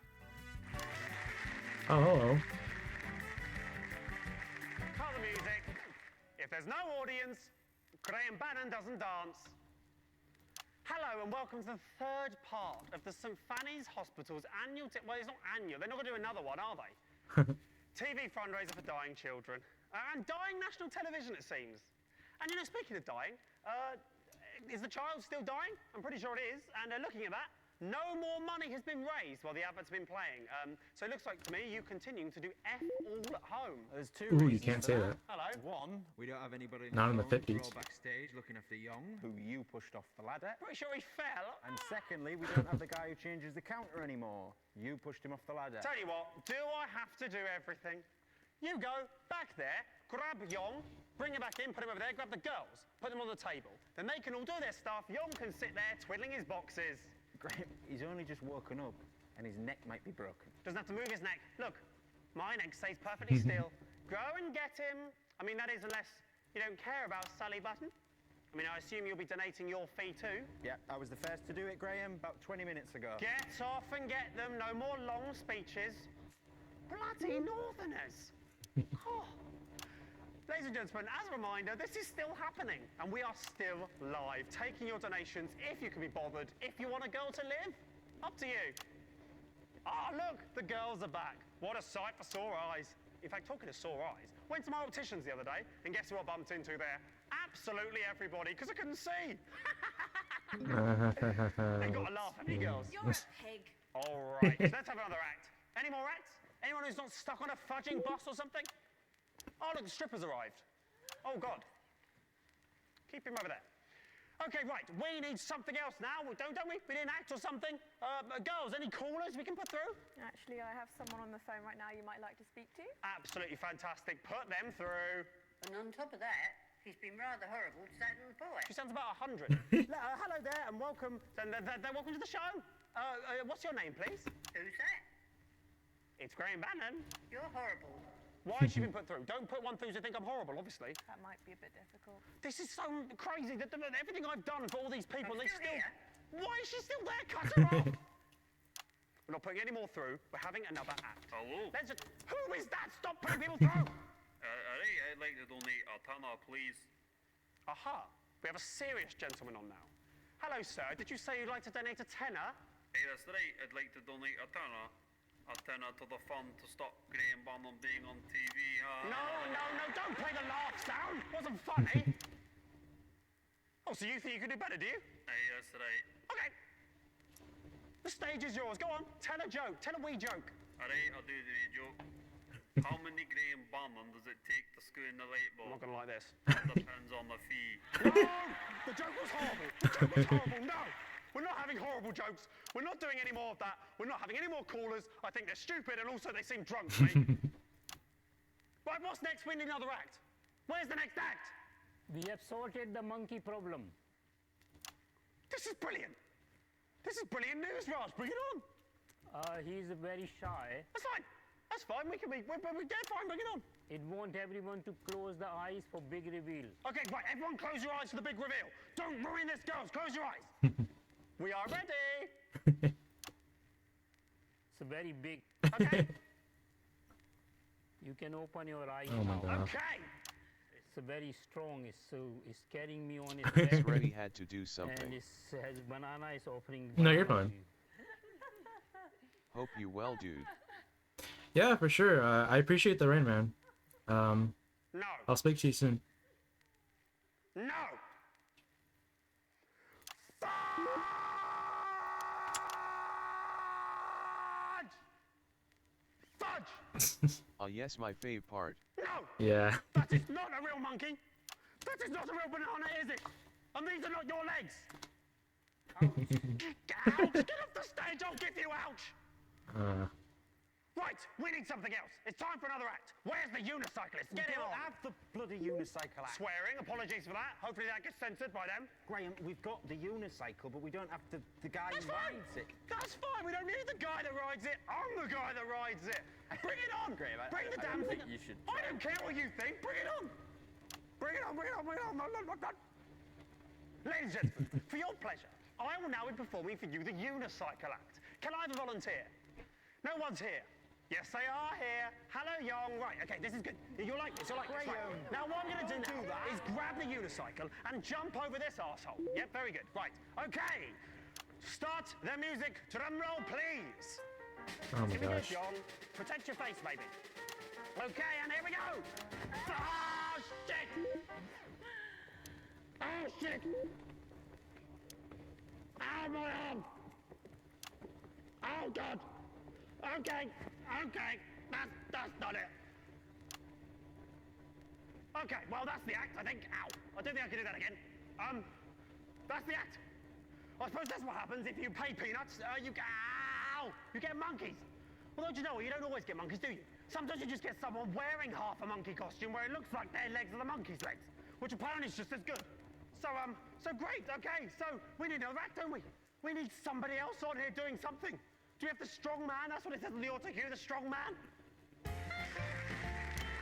Speaker 1: Oh, hello.
Speaker 18: Call the music. If there's no audience, Graham Bannon doesn't dance. Hello and welcome to the third part of the St. Fanny's Hospital's annual... well, it's not annual. They're not going to do another one, are they? TV fundraiser for dying children. And dying national television, it seems. And, you know, speaking of dying, is the child still dying? I'm pretty sure it is. And looking at that, No more money has been raised while the advert's been playing. So it looks like to me you continuing to do F all at home.
Speaker 8: There's two
Speaker 1: Ooh,
Speaker 8: reasons
Speaker 1: you can't
Speaker 8: for
Speaker 1: say that.
Speaker 18: Hello.
Speaker 8: One, we don't have anybody
Speaker 1: Not in the
Speaker 8: phone. We're
Speaker 1: 50s.
Speaker 8: all backstage looking after Young, who you pushed off the ladder.
Speaker 18: Pretty sure he fell.
Speaker 8: And secondly, we don't have the guy who changes the counter anymore. You pushed him off the ladder.
Speaker 18: Tell you what, do I have to do everything? You go back there, grab Young, bring him back in, put him over there, grab the girls, put them on the table. Then they can all do their stuff. Young can sit there twiddling his boxes.
Speaker 8: Graham, he's only just woken up and his neck might be broken.
Speaker 18: Doesn't have to move his neck. Look, my neck stays perfectly still. Go and get him. I mean, that is unless you don't care about Sally Button. I mean, I assume you'll be donating your fee too.
Speaker 8: Yeah, I was the first to do it, Graham, about 20 minutes ago.
Speaker 18: Get off and get them. No more long speeches. Bloody Northerners. Oh. Ladies and gentlemen, as a reminder, this is still happening, and we are still live, taking your donations if you can be bothered. If you want a girl to live, up to you. Ah, look, the girls are back. What a sight for sore eyes. In fact, talking of sore eyes, went to my opticians the other day, and guess who I bumped into there? Absolutely everybody, because I couldn't see. They got a laugh at me, girls.
Speaker 23: You're a pig.
Speaker 18: All right, let's have another act. Any more acts? Anyone who's not stuck on a fudging bus or something? Oh, look, the strippers arrived. Oh, God. Keep him over there. Okay, right, we need something else now, don't we? We need an act or something. Girls, any callers we can put through?
Speaker 19: Actually, I have someone on the phone right now you might like to speak to.
Speaker 18: Absolutely fantastic. Put them through.
Speaker 2: And on top of that, he's been rather horrible to that little boy.
Speaker 18: She sounds about 100. Hello there, and welcome. Welcome to the show. What's your name, please?
Speaker 2: Who's that?
Speaker 18: It's Graham Bannon.
Speaker 2: You're horrible.
Speaker 18: Why has she been put through? Don't put one through to think I'm horrible, obviously.
Speaker 19: That might be a bit difficult.
Speaker 18: This is so crazy that everything I've done for all these people,
Speaker 2: I'm
Speaker 18: they
Speaker 2: still here.
Speaker 18: Why is she still there? Cut her off! We're not putting any more through. We're having another act.
Speaker 22: Hello?
Speaker 18: Who is that? Stop putting people through!
Speaker 22: I'd like to donate a tenner, please.
Speaker 18: Aha! We have a serious gentleman on now. Hello, sir. Did you say you'd like to donate a tenner?
Speaker 22: Hey, that's right. I'd like to donate a tenner. A tenner to the fund to stop Graham Bannon being on TV, huh?
Speaker 18: No, don't play the laugh sound. Wasn't funny. Oh, so you think you can do better, do you?
Speaker 22: Hey, that's right.
Speaker 18: Okay. The stage is yours. Go on. Tell a joke. Tell a wee joke.
Speaker 22: Alright, I'll do the wee joke. How many Graham Bannon does it take to screw in the light bulb?
Speaker 18: I'm not going to like this.
Speaker 22: That depends on the fee.
Speaker 18: No! The joke was horrible. The joke was horrible. No! We're not having horrible jokes. We're not doing any more of that. We're not having any more callers. I think they're stupid and also they seem drunk to me. Right, what's next? We need another act. Where's the next act?
Speaker 14: We have sorted the monkey problem.
Speaker 18: This is brilliant. This is brilliant news, Raj. Bring it on.
Speaker 14: He's very shy.
Speaker 18: That's fine. That's fine. We're dead fine. Bring it on.
Speaker 14: It wants everyone to close the eyes for big reveal.
Speaker 18: Okay, right. Everyone close your eyes for the big reveal. Don't ruin this, girls. Close your eyes. We are ready.
Speaker 14: It's very big.
Speaker 18: Okay.
Speaker 14: You can open your eyes
Speaker 1: Oh my
Speaker 14: now.
Speaker 1: God.
Speaker 18: Okay.
Speaker 14: It's very strong. It's carrying me on its back.
Speaker 12: It's ready had to do something.
Speaker 14: And it has banana is offering.
Speaker 1: No, you're
Speaker 14: banana
Speaker 1: fine.
Speaker 14: to you.
Speaker 12: Hope you well, dude.
Speaker 1: Yeah, for sure. I appreciate the rain, man.
Speaker 18: No.
Speaker 1: I'll speak to you soon.
Speaker 18: No. Fudge!
Speaker 12: Ah, yes, my fave part.
Speaker 18: No!
Speaker 1: Yeah.
Speaker 18: That is not a real monkey! That is not a real banana, is it? And these are not your legs! Ouch! Get off the stage, I'll give you ouch! Right, we need something else. It's time for another act. Where's the unicyclist? Get it on!
Speaker 8: Have the bloody unicycle act.
Speaker 18: Swearing, apologies for that. Hopefully that gets censored by them.
Speaker 8: Graham, we've got the unicycle, but we don't have the guy
Speaker 18: That's
Speaker 8: who
Speaker 18: fine.
Speaker 8: rides it.
Speaker 18: That's fine. We don't need the guy that rides it. I'm the guy that rides it. Bring it on.
Speaker 8: Graham,
Speaker 18: Bring the
Speaker 8: I
Speaker 18: damn
Speaker 8: don't
Speaker 18: thing.
Speaker 8: think you should
Speaker 18: I don't care what you think. Bring it on. Bring it on. Bring it on. Bring it on. Ladies and gentlemen, for your pleasure, I will now be performing for you the unicycle act. Can I have a volunteer? No one's here. Yes, they are here. Hello, Young. Right, okay, this is good. You'll like this, you'll like this. Right. Now, what I'm going to do now is grab the unicycle and jump over this arsehole. Yep, very good. Right, okay. Start the music. Drum roll, please.
Speaker 1: Oh my
Speaker 18: Here we go,
Speaker 1: gosh.
Speaker 18: John. Protect your face, baby. Okay, and here we go. Oh, shit. Oh, shit. Ow, my arm. Oh God! Okay, okay, that's not it. Okay, well that's the act, I think. Ow! I don't think I can do that again. That's the act. I suppose that's what happens if you pay peanuts. You get monkeys. Well, don't you know? You don't always get monkeys, do you? Sometimes you just get someone wearing half a monkey costume where it looks like their legs are the monkey's legs, which apparently is just as good. So great. Okay, so we need another act, don't we? We need somebody else on here doing something. Do we have the strong man? That's what it says on the auto cue, the strong man.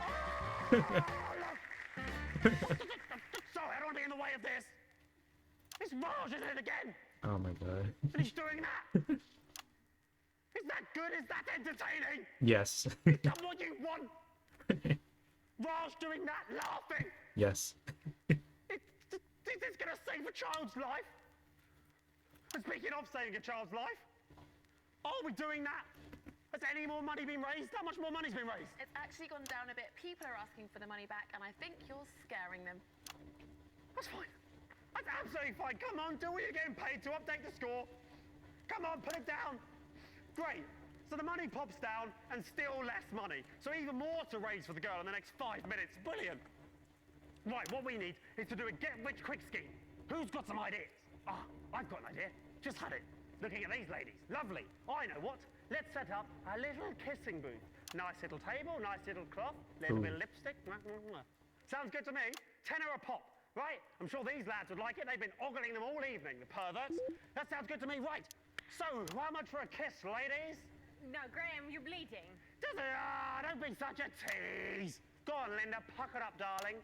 Speaker 18: Oh, look! Sorry, I don't want to be in the way of this. It's Raj, isn't it, again?
Speaker 1: Oh my god.
Speaker 18: And he's doing that. Is that good? Is that entertaining?
Speaker 1: Yes.
Speaker 18: Is that what you want? Raj doing that, laughing.
Speaker 1: Yes.
Speaker 18: Is this going to save a child's life? And speaking of saving a child's life, are we doing that? Has any more money been raised? How much more money's been raised?
Speaker 23: It's actually gone down a bit. People are asking for the money back, and I think you're scaring them.
Speaker 18: That's fine. That's absolutely fine. Come on, do what you're getting paid to update the score. Come on, put it down. Great. So the money pops down and still less money. So even more to raise for the girl in the next 5 minutes. Brilliant. Right, what we need is to do a get-rich-quick scheme. Who's got some ideas? Ah, I've got an idea. Just had it. Looking at these ladies. Lovely. I know what. Let's set up a little kissing booth. Nice little table, nice little cloth, little bit of lipstick. Sounds good to me. £10 a pop, right? I'm sure these lads would like it. They've been ogling them all evening, the perverts. That sounds good to me. Right. So, how much for a kiss, ladies?
Speaker 23: No, Graham, you're bleeding.
Speaker 18: Does it? Ah, don't be such a tease. Go on, Linda. Pucker up, darling.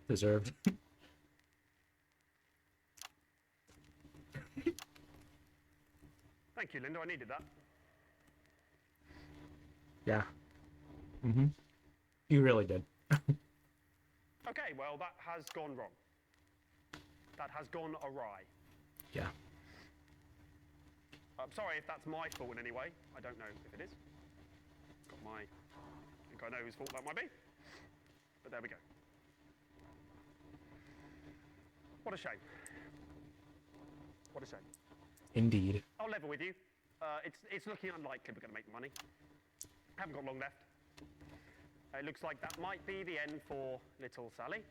Speaker 1: Deserved.
Speaker 18: Thank you, Linda. I needed that.
Speaker 1: Yeah. Mm-hmm. You really did.
Speaker 18: Okay, well, that has gone wrong. That has gone awry.
Speaker 1: Yeah.
Speaker 18: I'm sorry if that's my fault in any way. I don't know if it is. I think I know whose fault that might be. But there we go. What a shame. What a shame.
Speaker 1: Indeed.
Speaker 18: I'll level with you. It's looking unlikely we're going to make money. Haven't got long left. It looks like that might be the end for little Sally.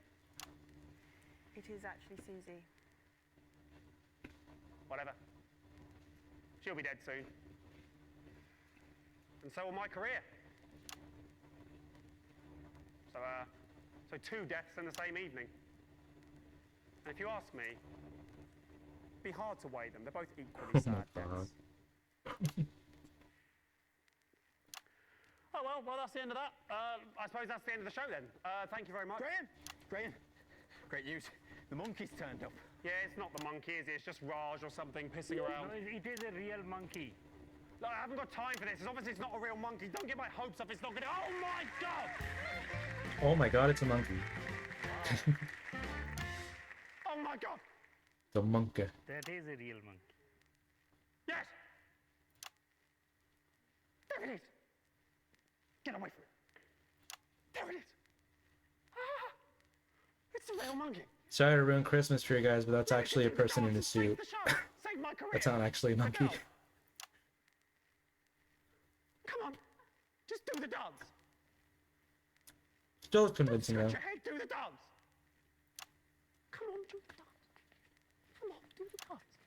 Speaker 19: It is actually Susie.
Speaker 18: Whatever. She'll be dead soon. And so will my career. So 2 deaths in the same evening. And if you ask me, it'd be hard to weigh them. They're both equally sad deaths. Oh, well, that's the end of that. I suppose that's the end of the show then. Thank you very much.
Speaker 8: Graham, great news. The monkey's turned up.
Speaker 18: Yeah, it's not the monkey, is it? It's just Raj or something pissing around.
Speaker 14: No, it is a real monkey.
Speaker 18: Look, I haven't got time for this. It's obviously not a real monkey. Don't get my hopes up. It's not gonna. Oh my God!
Speaker 1: Oh my god, it's a monkey.
Speaker 18: Oh my God!
Speaker 1: The monkey.
Speaker 14: That is a real monkey.
Speaker 18: Yes! There it is! Get away from it. There it is! Ah! It's a real monkey.
Speaker 1: Sorry to ruin Christmas for you guys, but that's actually a person in a suit.
Speaker 18: Save my career.
Speaker 1: That's not actually a monkey.
Speaker 18: Come on, just do the dance.
Speaker 1: Still convincing though.
Speaker 18: Scratch your head, do the dance. Come on, do the dance. Come on, do the dance.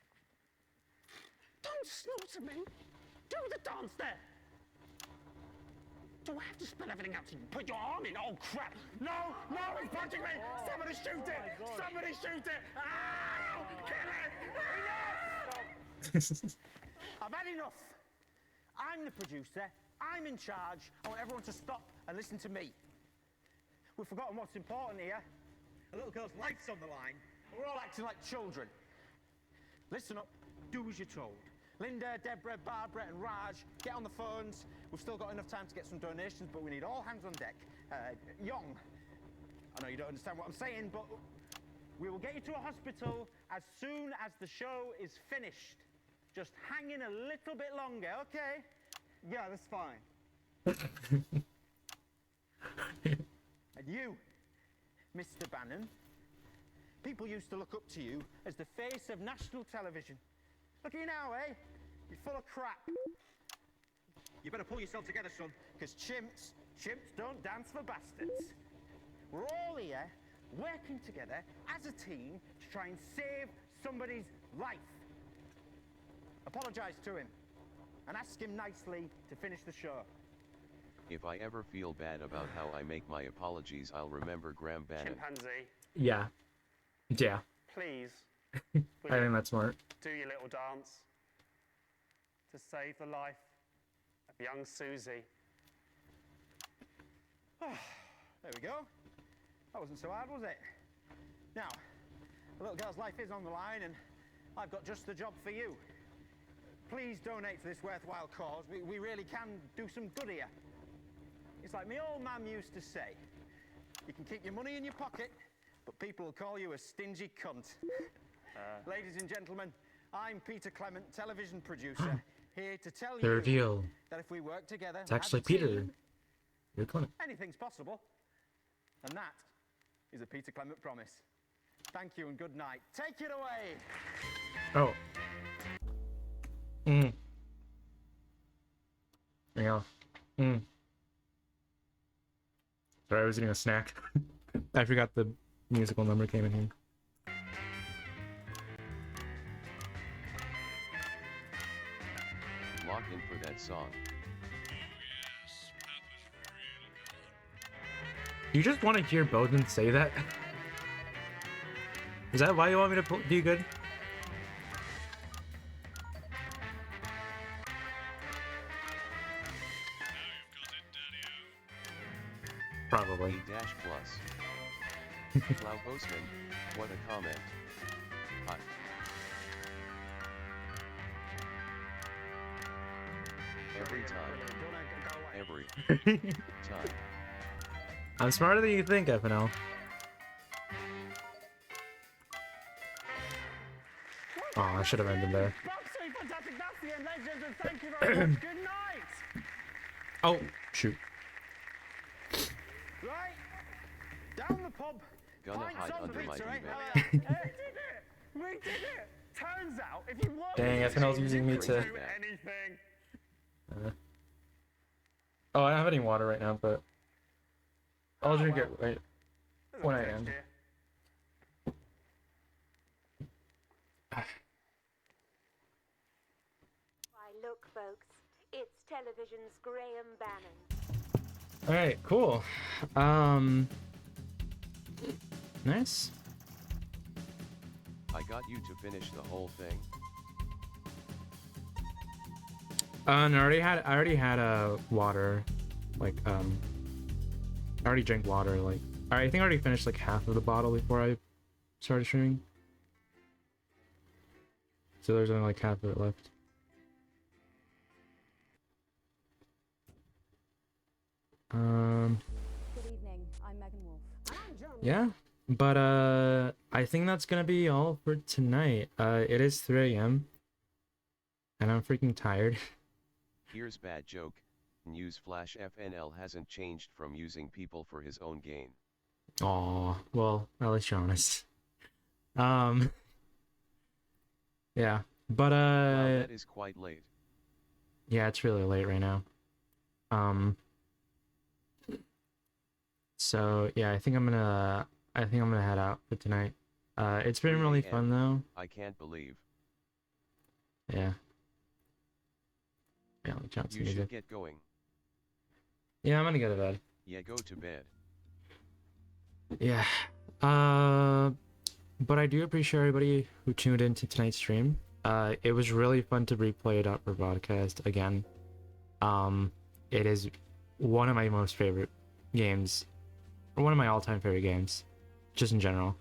Speaker 18: Don't snort at me. Do the dance there. Do I have to spell everything out so you put your arm in? Oh crap! No, he's punching me! Somebody shoot it! Somebody shoot it! Ow! Kill it! Enough!
Speaker 8: I've had enough. I'm the producer. I'm in charge. I want everyone to stop and listen to me. We've forgotten what's important here. A little girl's life's on the line. We're all acting like children. Listen up. Do as you're told. Linda, Deborah, Barbara and Raj, get on the phones. We've still got enough time to get some donations, but we need all hands on deck. Young, I know you don't understand what I'm saying, but we will get you to a hospital as soon as the show is finished. Just hang in a little bit longer, okay? Yeah, that's fine. And you, Mr. Bannon, people used to look up to you as the face of national television.
Speaker 16: Look at you now, eh? You're full of crap. You better pull yourself together, son, because chimps don't dance for bastards. We're all here working together as a team to try and save somebody's life. Apologise to him and ask him nicely to finish the show.
Speaker 12: If I ever feel bad about how I make my apologies, I'll remember Graham Bannon.
Speaker 18: Chimpanzee,
Speaker 1: Yeah. Yeah.
Speaker 18: please,
Speaker 1: I think that's smart.
Speaker 18: do your little dance to save the life of young Susie.
Speaker 16: There we go. That wasn't so hard, was it? Now, the little girl's life is on the line, and I've got just the job for you. Please donate to this worthwhile cause. We really can do some good here. It's like my old man used to say, you can keep your money in your pocket, but people will call you a stingy cunt. Ladies and gentlemen, I'm Peter Clement, television producer, here to tell
Speaker 1: The
Speaker 16: you
Speaker 1: reveal.
Speaker 16: that if we work together,
Speaker 1: It's actually
Speaker 16: as a team,
Speaker 1: Peter. You're Clement.
Speaker 16: anything's possible. And that is a Peter Clement promise. Thank you and good night. Take it away!
Speaker 1: Oh. Yeah. Sorry, I was eating a snack. I forgot the musical number came in here.
Speaker 12: Lock in for that song.
Speaker 1: You just want to hear Bozeman say that? Is that why you want me to do good? Probably.
Speaker 12: Dash plus. Flau Boseman, what a comment. Hot. Every time. Every time.
Speaker 1: I'm smarter than you think, FNL. Oh, I should have ended there.
Speaker 18: Fantastic, that's the end, ladies and gentlemen. Thank you very much. Good night.
Speaker 1: Oh, shoot.
Speaker 16: Right, down the pub.
Speaker 12: Gonna
Speaker 16: find
Speaker 12: hide
Speaker 16: some
Speaker 12: under my
Speaker 16: pizza, eh?
Speaker 12: eBay.
Speaker 18: We did it! We did it! Turns out, if you want
Speaker 1: Dang, FNL's using me to...
Speaker 18: do anything.
Speaker 1: Oh, I don't have any water right now, but... I'll drink it right when I end.
Speaker 23: Why, look, folks, it's television's Graham Bannon.
Speaker 1: Alright, cool. Nice.
Speaker 12: I got you to finish the whole thing.
Speaker 1: And I already had water, like I already drank water. Like I think I already finished like half of the bottle before I started streaming. So there's only like half of it left.
Speaker 5: Good evening, I'm Megan Wolf.
Speaker 1: Yeah, but I think that's gonna be all for tonight. It is 3 a.m. and I'm freaking tired.
Speaker 12: Here's bad joke. Newsflash: FNL hasn't changed from using people for his own gain.
Speaker 1: Aw, well, at least you're honest. Yeah, but
Speaker 12: Wow, that is quite late.
Speaker 1: yeah, it's really late right now. So yeah, I think I'm gonna head out for tonight. It's been really fun though.
Speaker 12: I can't believe.
Speaker 1: Yeah. Yeah, let me turn some
Speaker 12: You should
Speaker 1: music.
Speaker 12: get going.
Speaker 1: Yeah, I'm gonna go to bed.
Speaker 12: Yeah, go to bed.
Speaker 1: Yeah. But I do appreciate everybody who tuned into tonight's stream. It was really fun to replay it up for broadcast again. It is one of my most favorite games, or one of my all-time favorite games, just in general.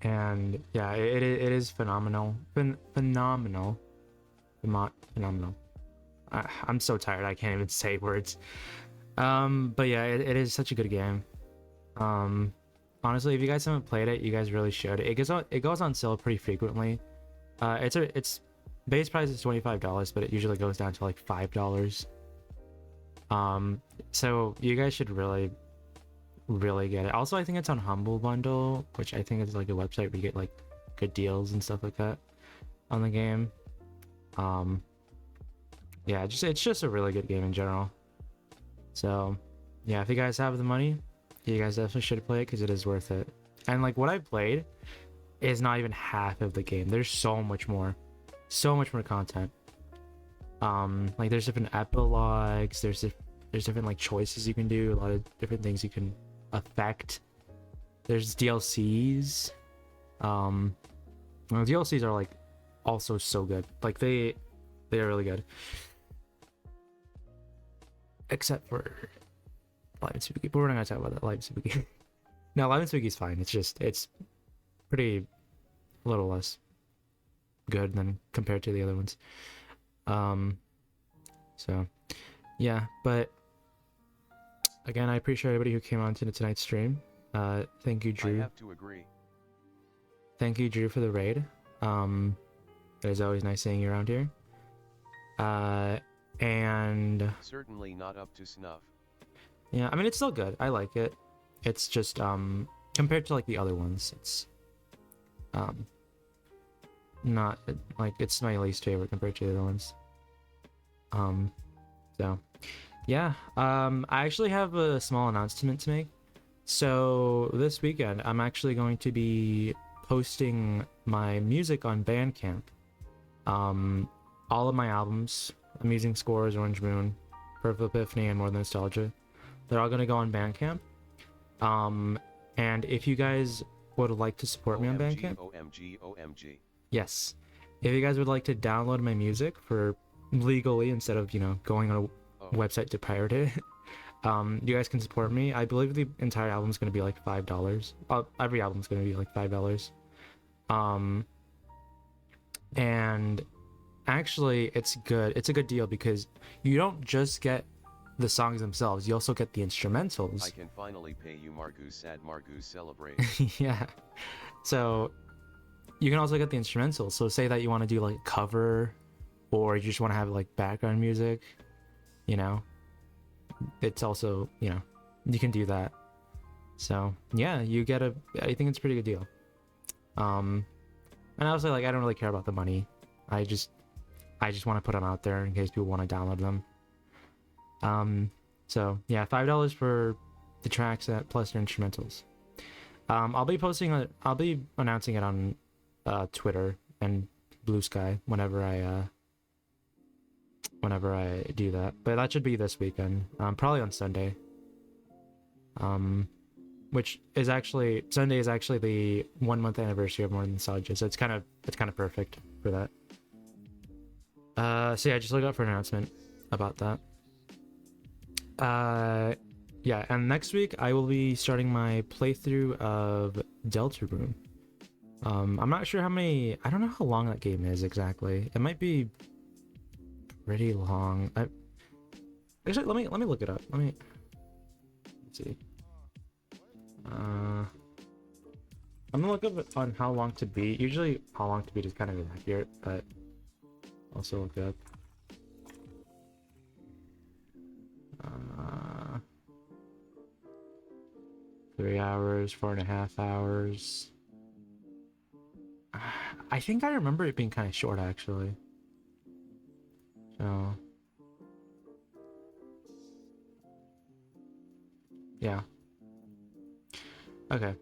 Speaker 1: And yeah, it is phenomenal. Phenomenal. I'm so tired, I can't even say words. But yeah, it is such a good game. Honestly, if you guys haven't played it, you guys really should. It goes on sale pretty frequently. Its base price is $25, but it usually goes down to like $5. So you guys should really get it. Also, I think it's on Humble Bundle, which I think is like a website where you get like good deals and stuff like that on the game. Yeah, it's just a really good game in general. So yeah, if you guys have the money, you guys definitely should play it because it is worth it. And like what I played is not even half of the game. There's so much more content. Like there's different epilogues, there's different like choices you can do, a lot of different things you can affect. There's DLCs. Well, DLCs are like also so good. Like they are really good. Except for Live and Spooky, but we're not gonna talk about that. Live and Spooky. No, Live and Spooky is fine. It's pretty a little less good than compared to the other ones. So yeah, but again, I appreciate everybody who came on to tonight's stream. Thank you, Drew.
Speaker 12: I have to agree.
Speaker 1: Thank you, Drew, for the raid. It is always nice seeing you around here. And
Speaker 12: certainly not up to snuff.
Speaker 1: Yeah, I mean it's still good. I like it. It's just compared to like the other ones, it's not like it's my least favorite compared to the other ones. So yeah, I actually have a small announcement to make. So this weekend I'm actually going to be posting my music on Bandcamp. All of my albums, Amusing Scores, Orange Moon, Purple Epiphany, and More Than Nostalgia, they're all gonna go on Bandcamp. And if you guys would like to support me on Bandcamp,
Speaker 12: OMG.
Speaker 1: yes, if you guys would like to download my music for legally instead of going on a website to pirate it, you guys can support me. I believe the entire album is gonna be like $5. Every album is gonna be like $5. And actually it's good. It's a good deal because you don't just get the songs themselves, you also get the instrumentals.
Speaker 12: I can finally pay you, Margoose. Sad Margoose celebrate.
Speaker 1: Yeah, so you can also get the instrumentals. So say that you want to do like a cover, or you just want to have like background music, it's also, you can do that. So yeah, you get I think it's a pretty good deal. And obviously, like, I don't really care about the money. I just want to put them out there in case people want to download them. So yeah, $5 for the tracks plus their instrumentals. I'll be announcing it on Twitter and Blue Sky whenever I do that. But that should be this weekend, probably on Sunday. Which is actually Sunday is actually the 1 month anniversary of More Than Nostalgia, so it's kind of perfect for that. So yeah, just look out for an announcement about that. Yeah, and next week I will be starting my playthrough of Deltarune. I'm not sure I don't know how long that game is exactly. It might be pretty long. Actually, let me look it up. Let's see. I'm gonna look up on how long to beat. Usually how long to beat is kind of inaccurate, but also look up. 3 hours, 4.5 hours. I think I remember it being kind of short actually. So yeah. Okay.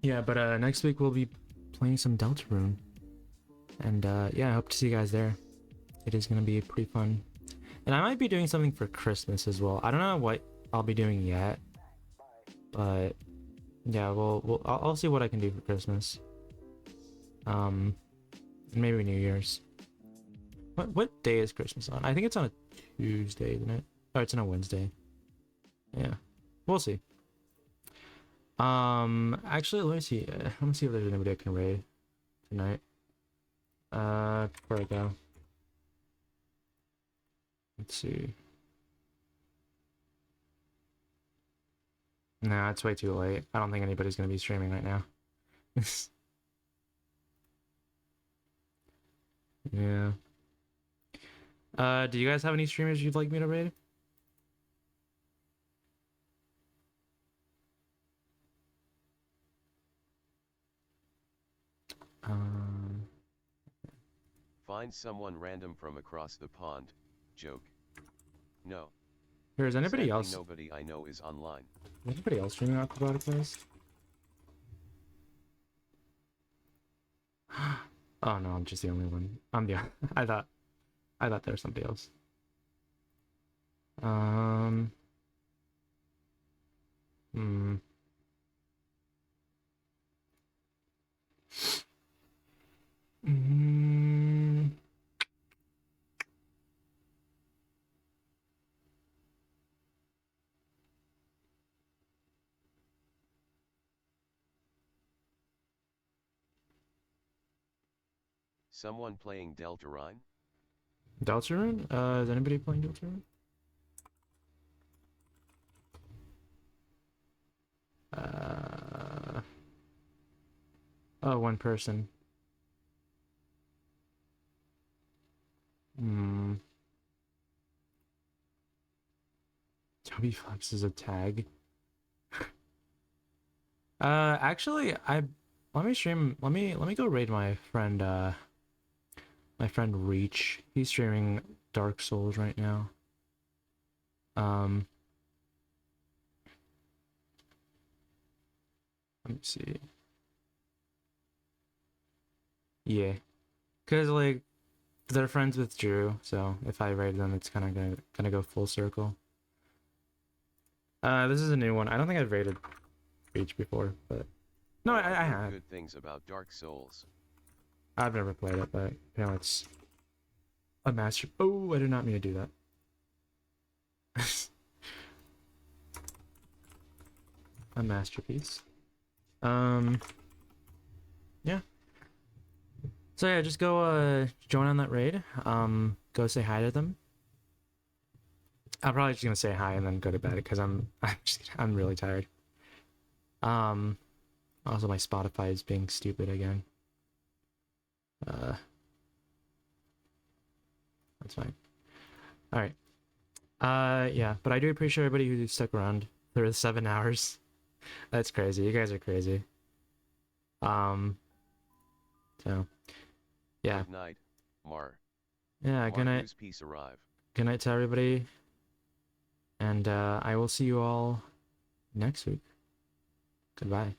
Speaker 1: Yeah, but next week we'll be playing some Deltarune. And yeah, I hope to see you guys there. It is gonna be pretty fun. And I might be doing something for Christmas as well. I don't know what I'll be doing yet. But yeah, I'll see what I can do for Christmas. Maybe New Year's. What day is Christmas on? I think it's on a Tuesday, isn't it? Oh, it's on a Wednesday. Yeah. We'll see. Actually, let me see. Let me see if there's anybody I can raid tonight. Before I go. Let's see. Nah, it's way too late. I don't think anybody's gonna be streaming right now. Yeah. Do you guys have any streamers you'd like me to raid?
Speaker 12: Find someone random from across the pond. Joke. No.
Speaker 1: Here, is anybody
Speaker 12: Sadly,
Speaker 1: else?
Speaker 12: Nobody I know is online.
Speaker 1: Is anybody else streaming Aquabotic Plays? Oh no, I'm just the only one. I'm the. I thought there was somebody else. Hmm.
Speaker 12: Someone playing Deltarune?
Speaker 1: Deltarune? Is anybody playing Deltarune? Oh, one person. Toby Fox is a tag. Actually, let me go raid my friend Reach. He's streaming Dark Souls right now. Let me see. Yeah, cause like they're friends with Drew, so if I raid them, it's kind of gonna go full circle. This is a new one. I don't think I've raided Reach before, but no, I have.
Speaker 12: Good things about Dark Souls.
Speaker 1: I've never played it, but you know it's a master. Oh, I did not mean to do that. A masterpiece. Yeah. So yeah, just go join on that raid. Go say hi to them. I'm probably just gonna say hi and then go to bed because I'm really tired. Also my Spotify is being stupid again. That's fine. All right. Yeah, but I do appreciate everybody who stuck around for the 7 hours. That's crazy. You guys are crazy. So yeah.
Speaker 12: Good night, Mar.
Speaker 1: Yeah, good night.
Speaker 12: Whose piece arrive.
Speaker 1: Good night to everybody. And I will see you all next week. Goodbye.